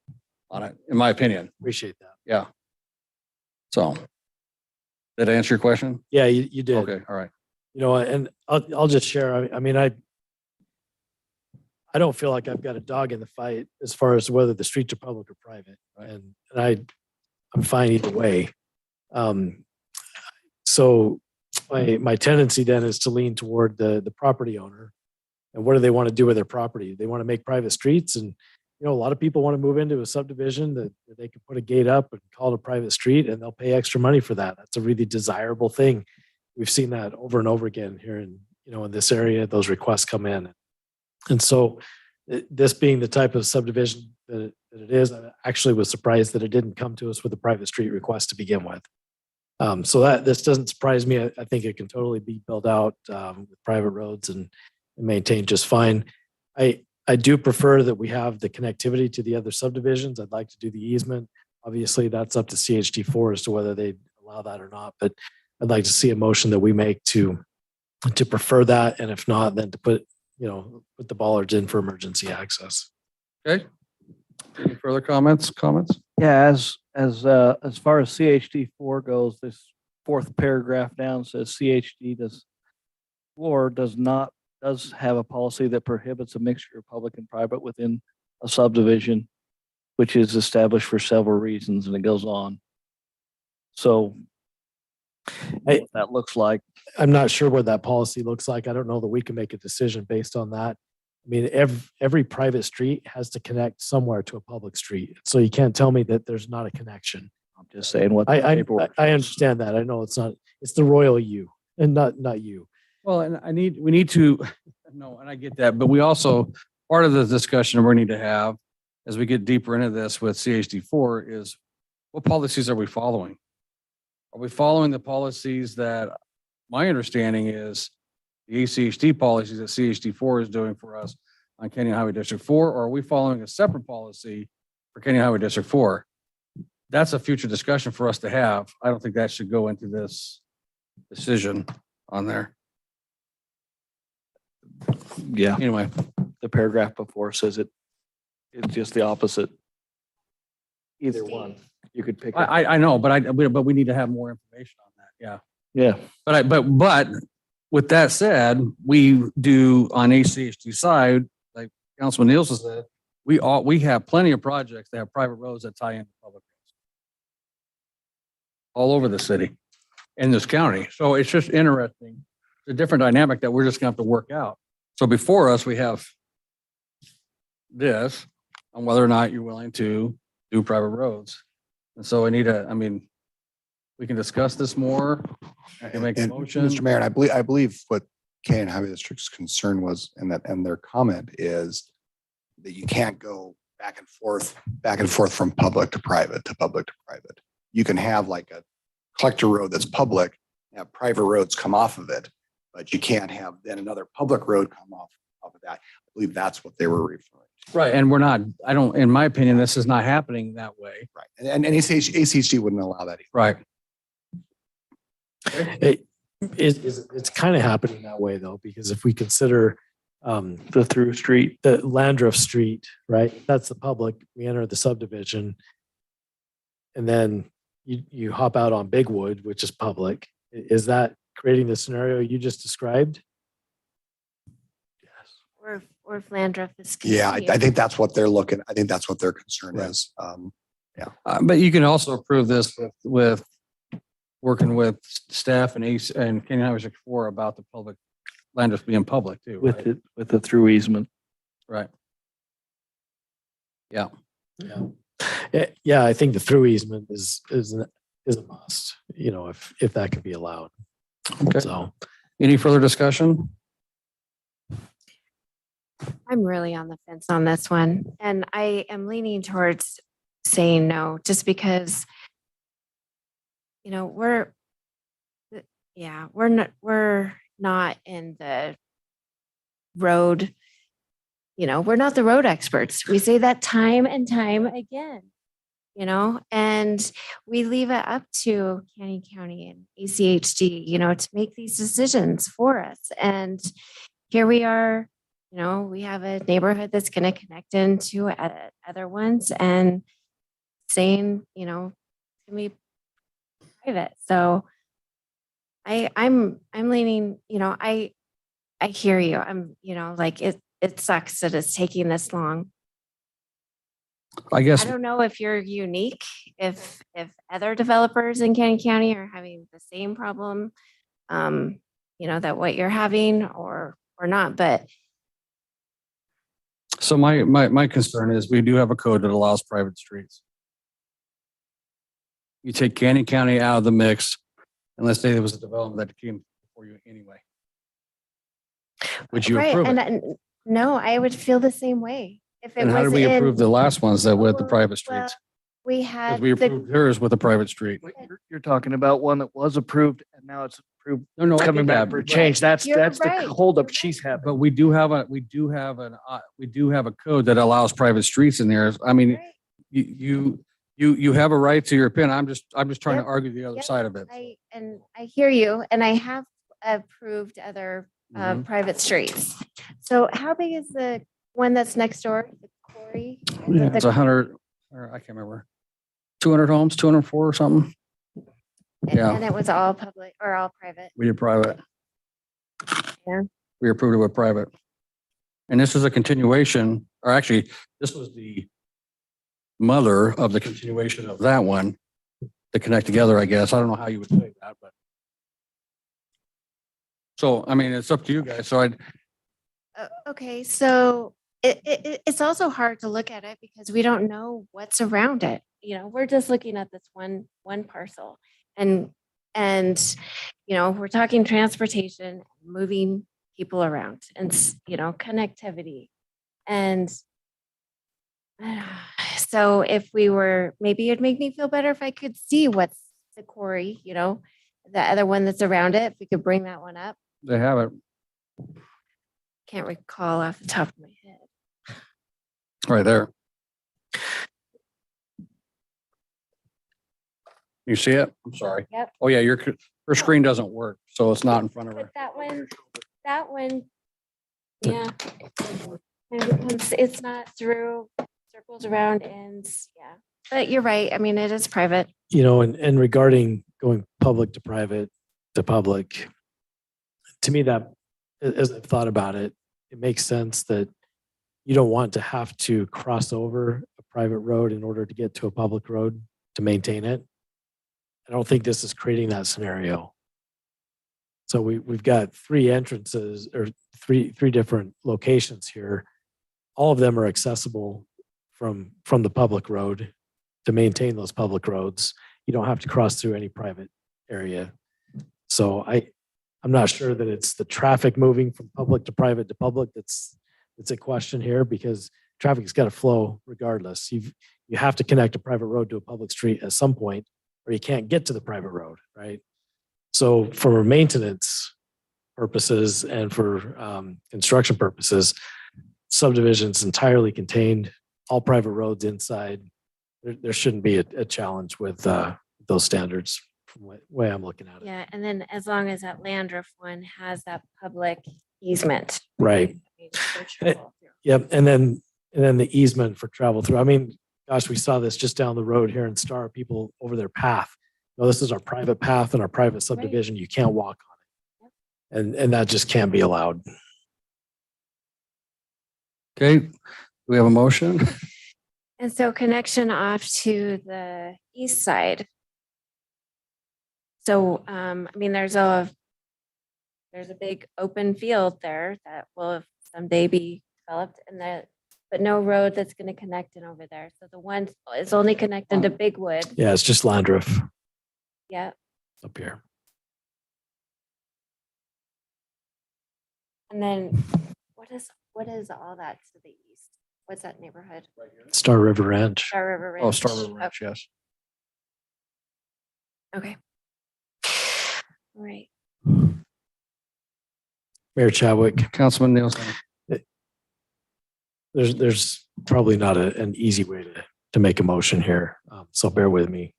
on it, in my opinion. Appreciate that. Yeah. So, did I answer your question? Yeah, you did. Okay, all right. And I'll just share. I mean, I don't feel like I've got a dog in the fight as far as whether the streets are public or private, and I'm fine either way. So my tendency then is to lean toward the property owner, and what do they want to do with their property? They want to make private streets, and a lot of people want to move into a subdivision that they can put a gate up and call it a private street, and they'll pay extra money for that. That's a really desirable thing. We've seen that over and over again here in this area. Those requests come in, and so this being the type of subdivision that it is, I actually was surprised that it didn't come to us with a private street request to begin with. So that this doesn't surprise me. I think it can totally be built out with private roads and maintained just fine. I do prefer that we have the connectivity to the other subdivisions. I'd like to do the easement. Obviously, that's up to CHD4 as to whether they allow that or not. But I'd like to see a motion that we make to prefer that, and if not, then to put the bollards in for emergency access. Okay. Any further comments? Yeah, as far as CHD4 goes, this fourth paragraph down says CHD does have a policy that prohibits a mixture of public and private within a subdivision, which is established for several reasons, and it goes on. So Hey, what that looks like. I'm not sure what that policy looks like. I don't know that we can make a decision based on that. I mean, every private street has to connect somewhere to a public street. So you can't tell me that there's not a connection. I'm just saying what. the I paperwork I shows. understand that. I know it's not, it's the royal you and not you. Well, and we need to, no, and I get that, but we also, part of the discussion we need to have as we get deeper into this with CHD4 is what policies are we following? Are we following the policies that my understanding is the ACHD policies that CHD4 is doing for us on Kenyon Highway District 4, or are we following a separate policy for Kenyon Highway District 4? That's a future discussion for us to have. I don't think that should go into this decision on there. Yeah, Anyway, the paragraph before says it's just the opposite. Either one, you could pick. it. I know, but we need to have more information on that. Yeah. Yeah, But with that said, we do on ACHD side, like Councilman Nielsen said, we have plenty of projects that have private roads that tie into public roads all over the city in this county. So it's just interesting. It's a different dynamic that we're just gonna have to work out. So before us, we have this on whether or not you're willing to do private roads. And so we can discuss this more. I can make a And motion. Mr. Mayor, and I believe what Kenyon Highway District's concern was, and their comment is that you can't go back and forth from public to private to public to private. You can have like a collector road that's public, have private roads come off of it, but you can't have then another public road come off of that. I believe that's what they were referring to. Right, and in my opinion, this is not happening that way. Right. And ACHD wouldn't allow that either. Right. It's kind of happening that way though, because if we consider the through street. the Landreth Street, right? That's the public. We enter the subdivision. And then you hop out on Bigwood, which is public. Is that creating the scenario you just described? Or if Landreth is. Yeah, I continued. think that's what they're looking. I think that's what their concern is. But you can also approve this with working with staff and Kenyon Highway District 4 about the public land just being public too. With right? it, with the through easement. Right. Yeah. Yeah, I think the through easement is a must, if that can be allowed. Okay. So, Any further discussion? I'm really on the fence on this one, and I am leaning towards saying no, just because, we're not in the road, we're not the road experts. We say that time and time again, and we leave it up to Canyon County and ACHD, to make these decisions for us. And here we are, we have a neighborhood that's going to connect into other ones and saying, it's going to be private. So I'm leaning, I hear you. I'm, it sucks that it's taking this long. I guess. I don't know if you're unique, if other developers in Canyon County are having the same problem, that what you're having or not, but. So my concern is we do have a code that allows private streets. You take Canyon County out of the mix, and let's say there was a development that came before you anyway. Would you Right, approve it? and no, I would feel the same way. If it And how was did we in- approve the last ones that with the private Well, streets? we Because had we the, approved hers with a private street. You're talking about one that was approved and now it's approved. No, It's I coming get back that, for a but- change. That's You're the right. holdup she's having. But we do have a code that allows private streets in there. I mean, Right. you have a right to your opinion. I'm just trying to Yep. argue the other Yep. side of it. I hear you, and I have approved other Mhm. private streets. So how big is the one that's next door, the quarry? Yeah, The- it's 100, or I can't remember, 200 homes, 204 or something. Yeah. And it was all public or all private? We did private. Yeah. We approved it with private. And this is a continuation, or actually, this was the mother of the continuation of that one to connect together, I guess. I don't know how you would say that, but So, I mean, it's up to you guys. So Okay, so it's also hard to look at it because we don't know what's around it. You know, we're just looking at this one parcel and, we're talking transportation, moving people around and, connectivity. And so if we were, maybe it'd make me feel better if I could see what's the quarry, the other one that's around it, if we could bring that one up. they have it Can't recall off the top of my head. right there. You see it? I'm sorry. Yep. Oh, yeah, your screen doesn't work, so it's not in front of her. But that one, yeah. And it becomes, it's not through, circles around ends, yeah. But you're right, I mean, it is private. And regarding going public to private to public, to me, that, as I've thought about it, it makes sense that you don't want to have to cross over a private road in order to get to a public road to maintain it. I don't think this is creating that scenario. So we've got three entrances or three different locations here. All of them are accessible from the public road to maintain those public roads. You don't have to cross through any private area. So I'm not sure that it's the traffic moving from public to public that's a question here, because traffic's got to flow regardless. You have to connect a private road to a public street at some point, or you can't get to the private road, right? So for maintenance purposes and for construction purposes, subdivision's entirely contained, all private roads inside. There shouldn't be a challenge with those standards from the way I'm looking at it. Yeah, and then as long as that Landriff one has that public easement. Right. Yep. And then the easement for travel through. I mean, gosh, we saw this just down the road here in Star, people over their path. No, this is our private path and our private subdivision. You can't walk on it. And that just can't be allowed. Okay, do we have a motion? And so connection off to the east side. So, I mean, there's a big open field there that will someday be developed but no road that's going to connect in over there. So the one is only connecting to Bigwood. Yeah, it's just Landriff Yeah. up here. And then what is all that to the east? What's that neighborhood? Star River Ranch. Star River Ranch. Oh, Star River Ranch, yes. Okay. All right. Mayor Chadwick. Councilman Nielsen. There's probably not an easy way to make a motion here. So bear with me.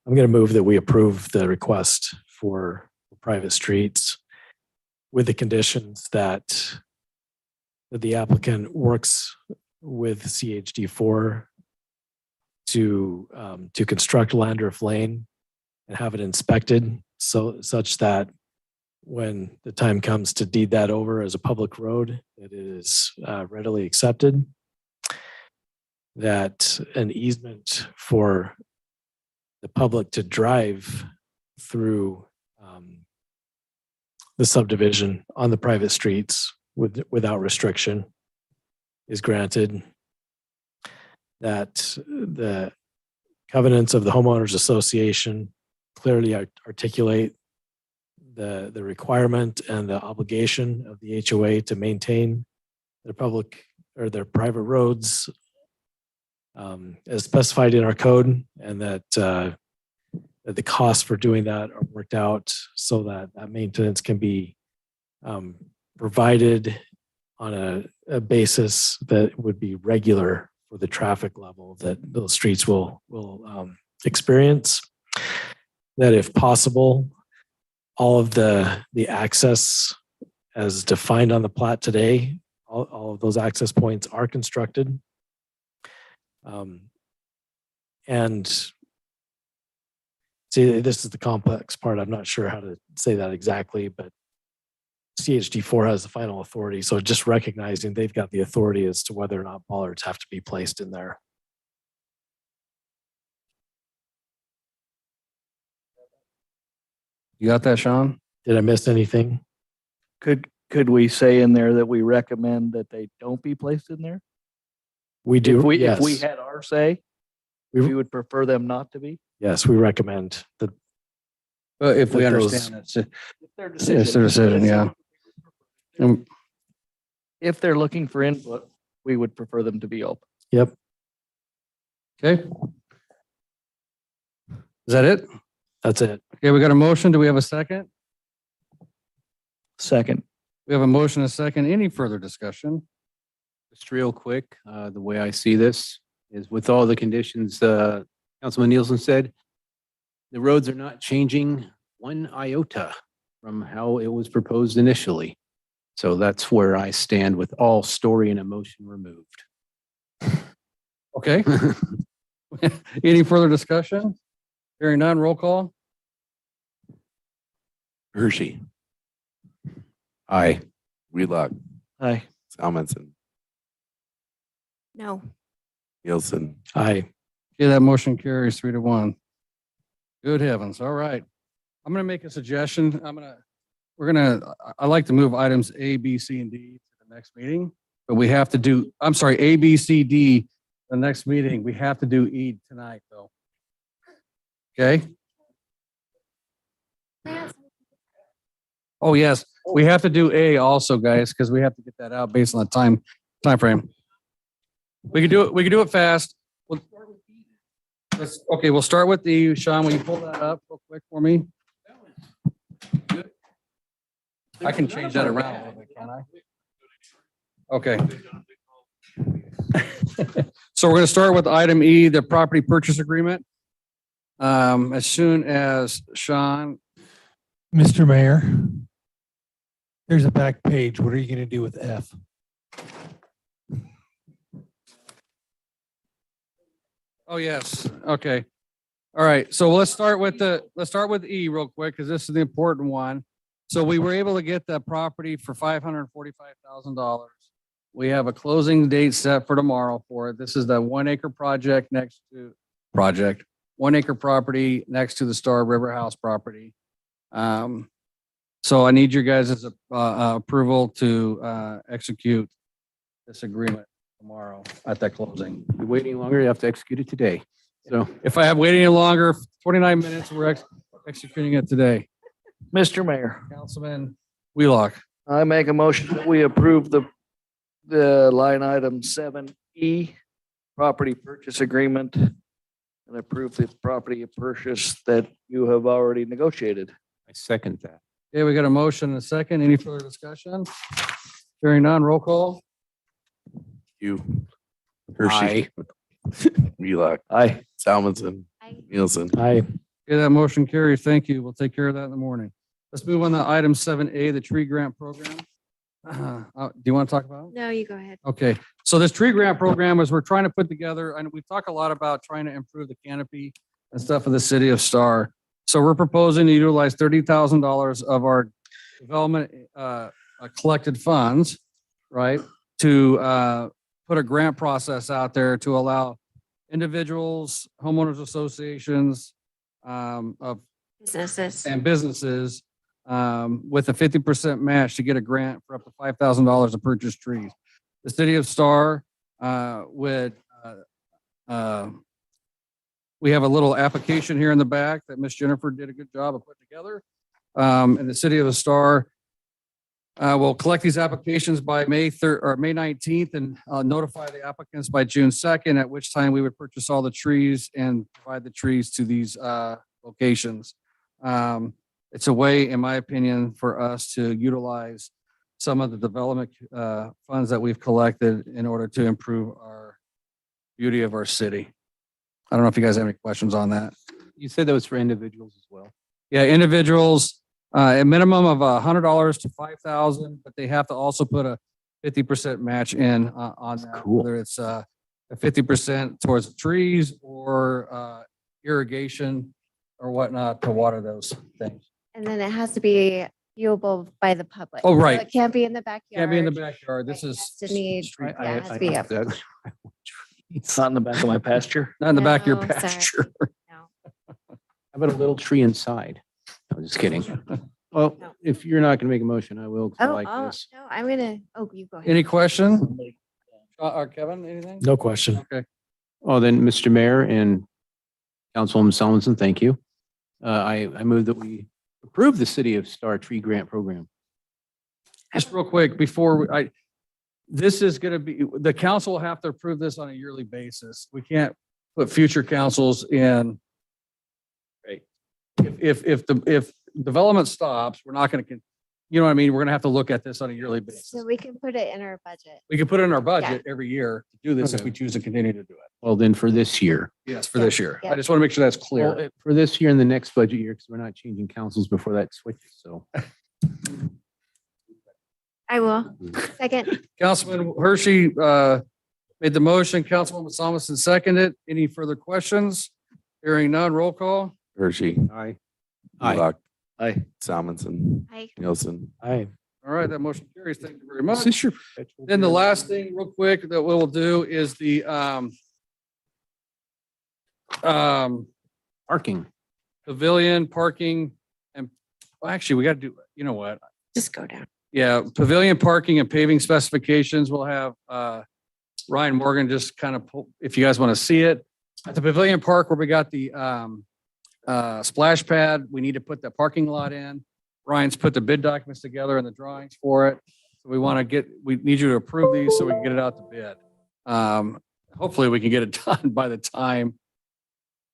I'm going to move that we approve the request for private streets with the conditions that the applicant works with CHD4 to construct Landriff Lane and have it inspected such that when the time comes to deed that over as a public road, it is readily accepted. That an easement for the public to drive through the subdivision on the private streets without restriction is granted. That the covenants of the homeowners association clearly articulate the requirement and the obligation of the HOA to maintain their public or their private roads as specified in our code, and that the costs for doing that are worked out so that maintenance can be provided on a basis that would be regular for the traffic level that those streets will experience. That if possible, all of the access as defined on the plat today, all of those access points are constructed. And see, this is the complex part. I'm not sure how to say that exactly, but CHD4 has the final authority. So just recognizing they've got the authority as to whether or not bollards have to be placed in there. You got that, Sean? Did I miss anything? Could we say in there that we recommend that they don't be placed in there? We do, If we yes. had our say, we would prefer them not to be. Yes, we recommend that. But if we that those- understand it's, it's Their their decision, yeah. And If they're looking for input, we would prefer them to be open. Yep. Okay. Is that it? That's it. Okay, we got a motion. Do we have a second? Second. We have a motion, a second. Any further discussion? Just real quick, the way I see this is with all the conditions, Councilman Nielsen said, the roads are not changing one iota from how it was proposed initially. So that's where I stand with all story and emotion removed. Okay. Any further discussion? Hearing none, roll call. Hershey. Aye. Wheelock. Aye. Salmonson. No. Nielsen. Aye. Okay, that motion carries 3-1. Good heavens. All right. I'm gonna make a suggestion. I like to move items A, B, C, and D to the next meeting, but we have to do, I'm sorry, A, B, C, D, the next meeting. We have to do E tonight, though. Okay? Oh, yes, we have to do A also, guys, because we have to get that out based on the time frame. We can do it fast. Okay, we'll start with the, Sean, will you pull that up real quick for me? I can change that around a little bit, can I? Okay. So we're going to start with item E, the property purchase agreement. As soon as Sean, Mr. Mayor, there's a back page. What are you going to do with F? oh, yes, okay. All right, so let's start with E real quick, because this is the important one. So we were able to get that property for $545,000. We have a closing date set for tomorrow for it. This is the 1 acre project 1 acre property next to the Star River House property. So I need your guys' approval to execute this agreement tomorrow at that closing. You're waiting longer, you have to execute it today. So If I have waited any longer, 29 minutes, we're executing it today. Mr. Mayor, Councilman Wheelock. I make a motion that we approve the line item 7E, property purchase agreement, and approve the property purchase that you have already negotiated. I second that. Okay, we got a motion and a second. Any further discussion? Hearing none, roll call. You. Hershey. Wheelock. Aye. Salmonson. Aye. Nielsen. Aye. Okay, that motion carries. Thank you. We'll take care of that in the morning. Let's move on to item 7A, the tree grant program. Do you want to talk about it? No, you go ahead. Okay, so this tree grant program is we're trying to put together, and we talk a lot about trying to improve the canopy and stuff of the city of Star. So we're proposing to utilize $30,000 of our development collected funds, right, to put a grant process out there to allow individuals, homeowners associations, of Businesses. and businesses with a 50% match to get a grant for up to $5,000 to purchase trees. The city of Star would, we have a little application here in the back that Miss Jennifer did a good job of putting together. And the city of Star will collect these applications by May 3rd or May 19th and notify the applicants by June 2nd, at which time we would purchase all the trees and provide the trees to these locations. It's a way, in my opinion, for us to utilize some of the development funds that we've collected in order to improve our beauty of our city. I don't know if you guys have any questions on that. You said that was for individuals as well. Yeah, individuals, a minimum of $100 to $5,000, but they have to also put a 50% match in on that. Cool. Whether it's a 50% towards the trees or irrigation or whatnot to water those things. And then it has to be viewable by the public. Oh, So right. It can't be in the backyard. Can't be in the backyard. This Right, is it has to need, street. yeah, it has to be up. It's not in the back of my pasture. Not in the back of your No, sorry. pasture. No. How about a little tree inside? I'm just kidding. Well, No. if you're not gonna make a motion, I will, 'cause I like this. No, I'm gonna, you go ahead. Any question? Or Kevin, anything? No question. Okay. Oh, then, Mr. Mayor and Councilwoman Solomonson, thank you. I move that we approve the City of Star Tree Grant Program. Just real quick, this is gonna be, the council will have to approve this on a yearly basis. We can't put future councils in. Right. If development stops, we're not gonna, you know what I mean? We're gonna have to look at this on a yearly basis. So we can put it in our budget. We can put it in our budget every year to do this if we choose to continue to do it. Well, then for this year. Yes, for this year. Yeah. I just want to make sure that's Well, clear. for this year and the next budget year, because we're not changing councils before that switches, so. I will. Second. Councilman Hershey made the motion. Councilwoman Thomason seconded. Any further questions? Hearing none, roll call. Hershey. Aye. Wheelock. Aye. Simonson. Aye. Nielsen. Aye. All right, that motion carries. Thank you very much. Is this your? Then the last thing real quick that we'll do is the Parking. pavilion parking and well, actually we got to do, you know what? Just go down. Yeah, pavilion parking and paving specifications. We'll have Ryan Morgan just kind of pull, if you guys want to see it. At the pavilion park where we got the splash pad, we need to put the parking lot in. Ryan's put the bid documents together and the drawings for it. So we need you to approve these so we can get it out to bid. Hopefully we can get it done by the time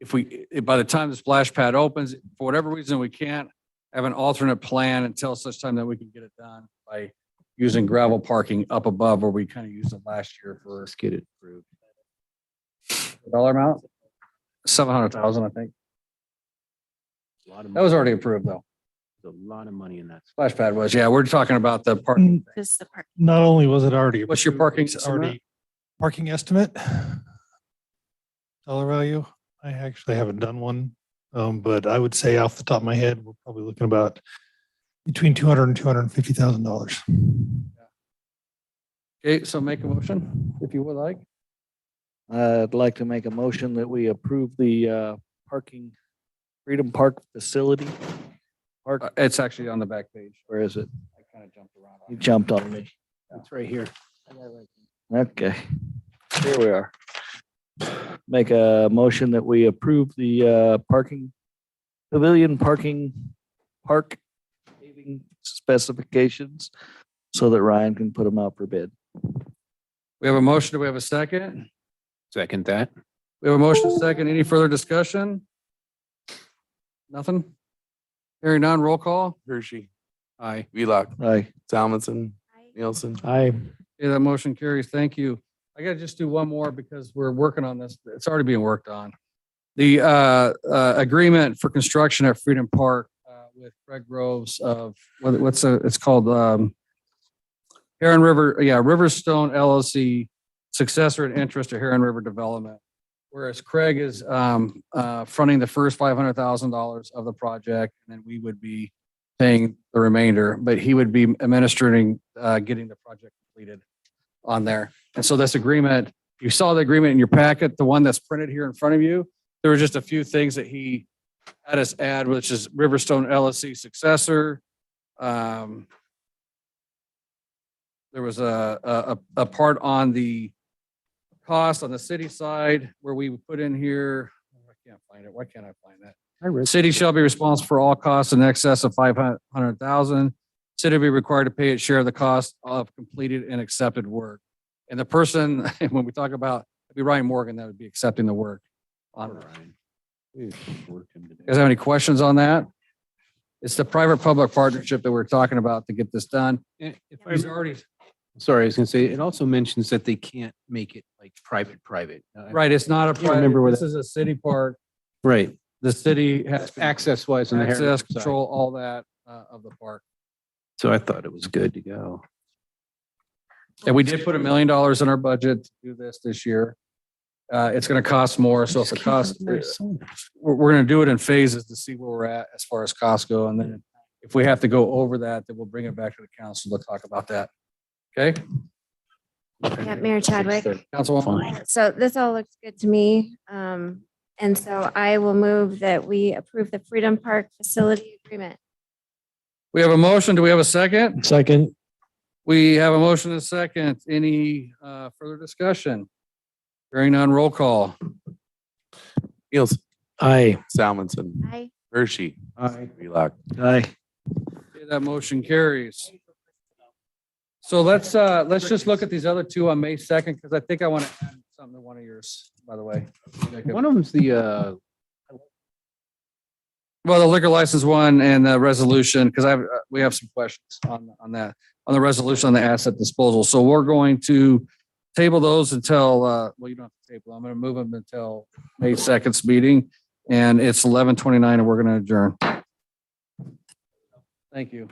the splash pad opens. For whatever reason, we can't have an alternate plan until such time that we can get it done by using gravel parking up above where we kind of used it last year for Let's get it approved. dollar amount. 700,000, I think. A lot of That was already approved though. There's a lot of money in that. Splash pad was, yeah, we're talking about the parking. Just the park. Not only was it already. What's your approved, parking it's estimate? already Parking estimate? Dollar value? I actually haven't done one, but I would say off the top of my head, we're probably looking about between $200,000 and $250,000. Okay, so make a motion if you would like. I'd like to make a motion that we approve the parking Freedom Park facility. Park, It's actually on the back page. where is it? I kind of jumped around. You jumped on me. It's right here. Okay, here we are. Make a motion that we approve the pavilion parking park paving specifications so that Ryan can put them out for bid. We have a motion. Do we have a second? Second that. We have a motion second. Any further discussion? Nothing? Hearing none, roll call. Hershey. Aye. Wheelock. Aye. Simonson. Nielsen. Aye. Yeah, that motion carries. Thank you. I gotta just do one more because we're working on this. It's already being worked on. The agreement for construction at Freedom Park with Craig Groves of it's called Heron River, Riverstone LLC, successor in interest to Heron River Development. Whereas Craig is fronting the first $500,000 of the project, and then we would be paying the remainder, but he would be administering getting the project completed on there. And so this agreement, you saw the agreement in your packet, the one that's printed here in front of you. There were just a few things that he had us add, which is Riverstone LLC successor. There was a part on the cost on the city side where we would put in here. I can't find it. Why can't I find that? City shall be responsible for all costs in excess of 500,000. City will be required to pay its share of the cost of completed and accepted work. And the person, when we talk about, it'd be Ryan Morgan, that would be accepting the work on Ryan. You guys have any questions on that? It's the private-public partnership that we're talking about to get this done. If He's already, Sorry, I was gonna say, it also mentions that they can't make it like private. right, it's not a can't remember private, where this that- is a city park. Right. The city has Access wise on the access, heritage side. control, all that of the park. So I thought it was good to go. And we did put $1 million in our budget to do this year. It's gonna cost more, so if it costs, we're gonna do it in phases to see where we're at as far as costs go. And then if we have to go over that, then we'll bring it back to the council to talk about that. Okay? Yeah, Mayor Chadwick. Councilwoman. So this all looks good to me. And so I will move that we approve the Freedom Park Facility Agreement. We have a motion. Do we have a second? Second. We have a motion and a second. Any further discussion? Hearing none, roll call. Nielsen, Aye. Salmonson, Aye. Hershey. Aye. Wheelock. Aye. Okay, that motion carries. So let's just look at these other two on May 2nd, because I think I want to add something to one of yours, by the way. One of them's the, Well, the liquor license one and the resolution, because we have some questions on that, on the resolution on the asset disposal. So we're going to table those until, well, you don't have to table. I'm going to move them until May 2nd's meeting, and it's 11:29 and we're going to adjourn. Thank you.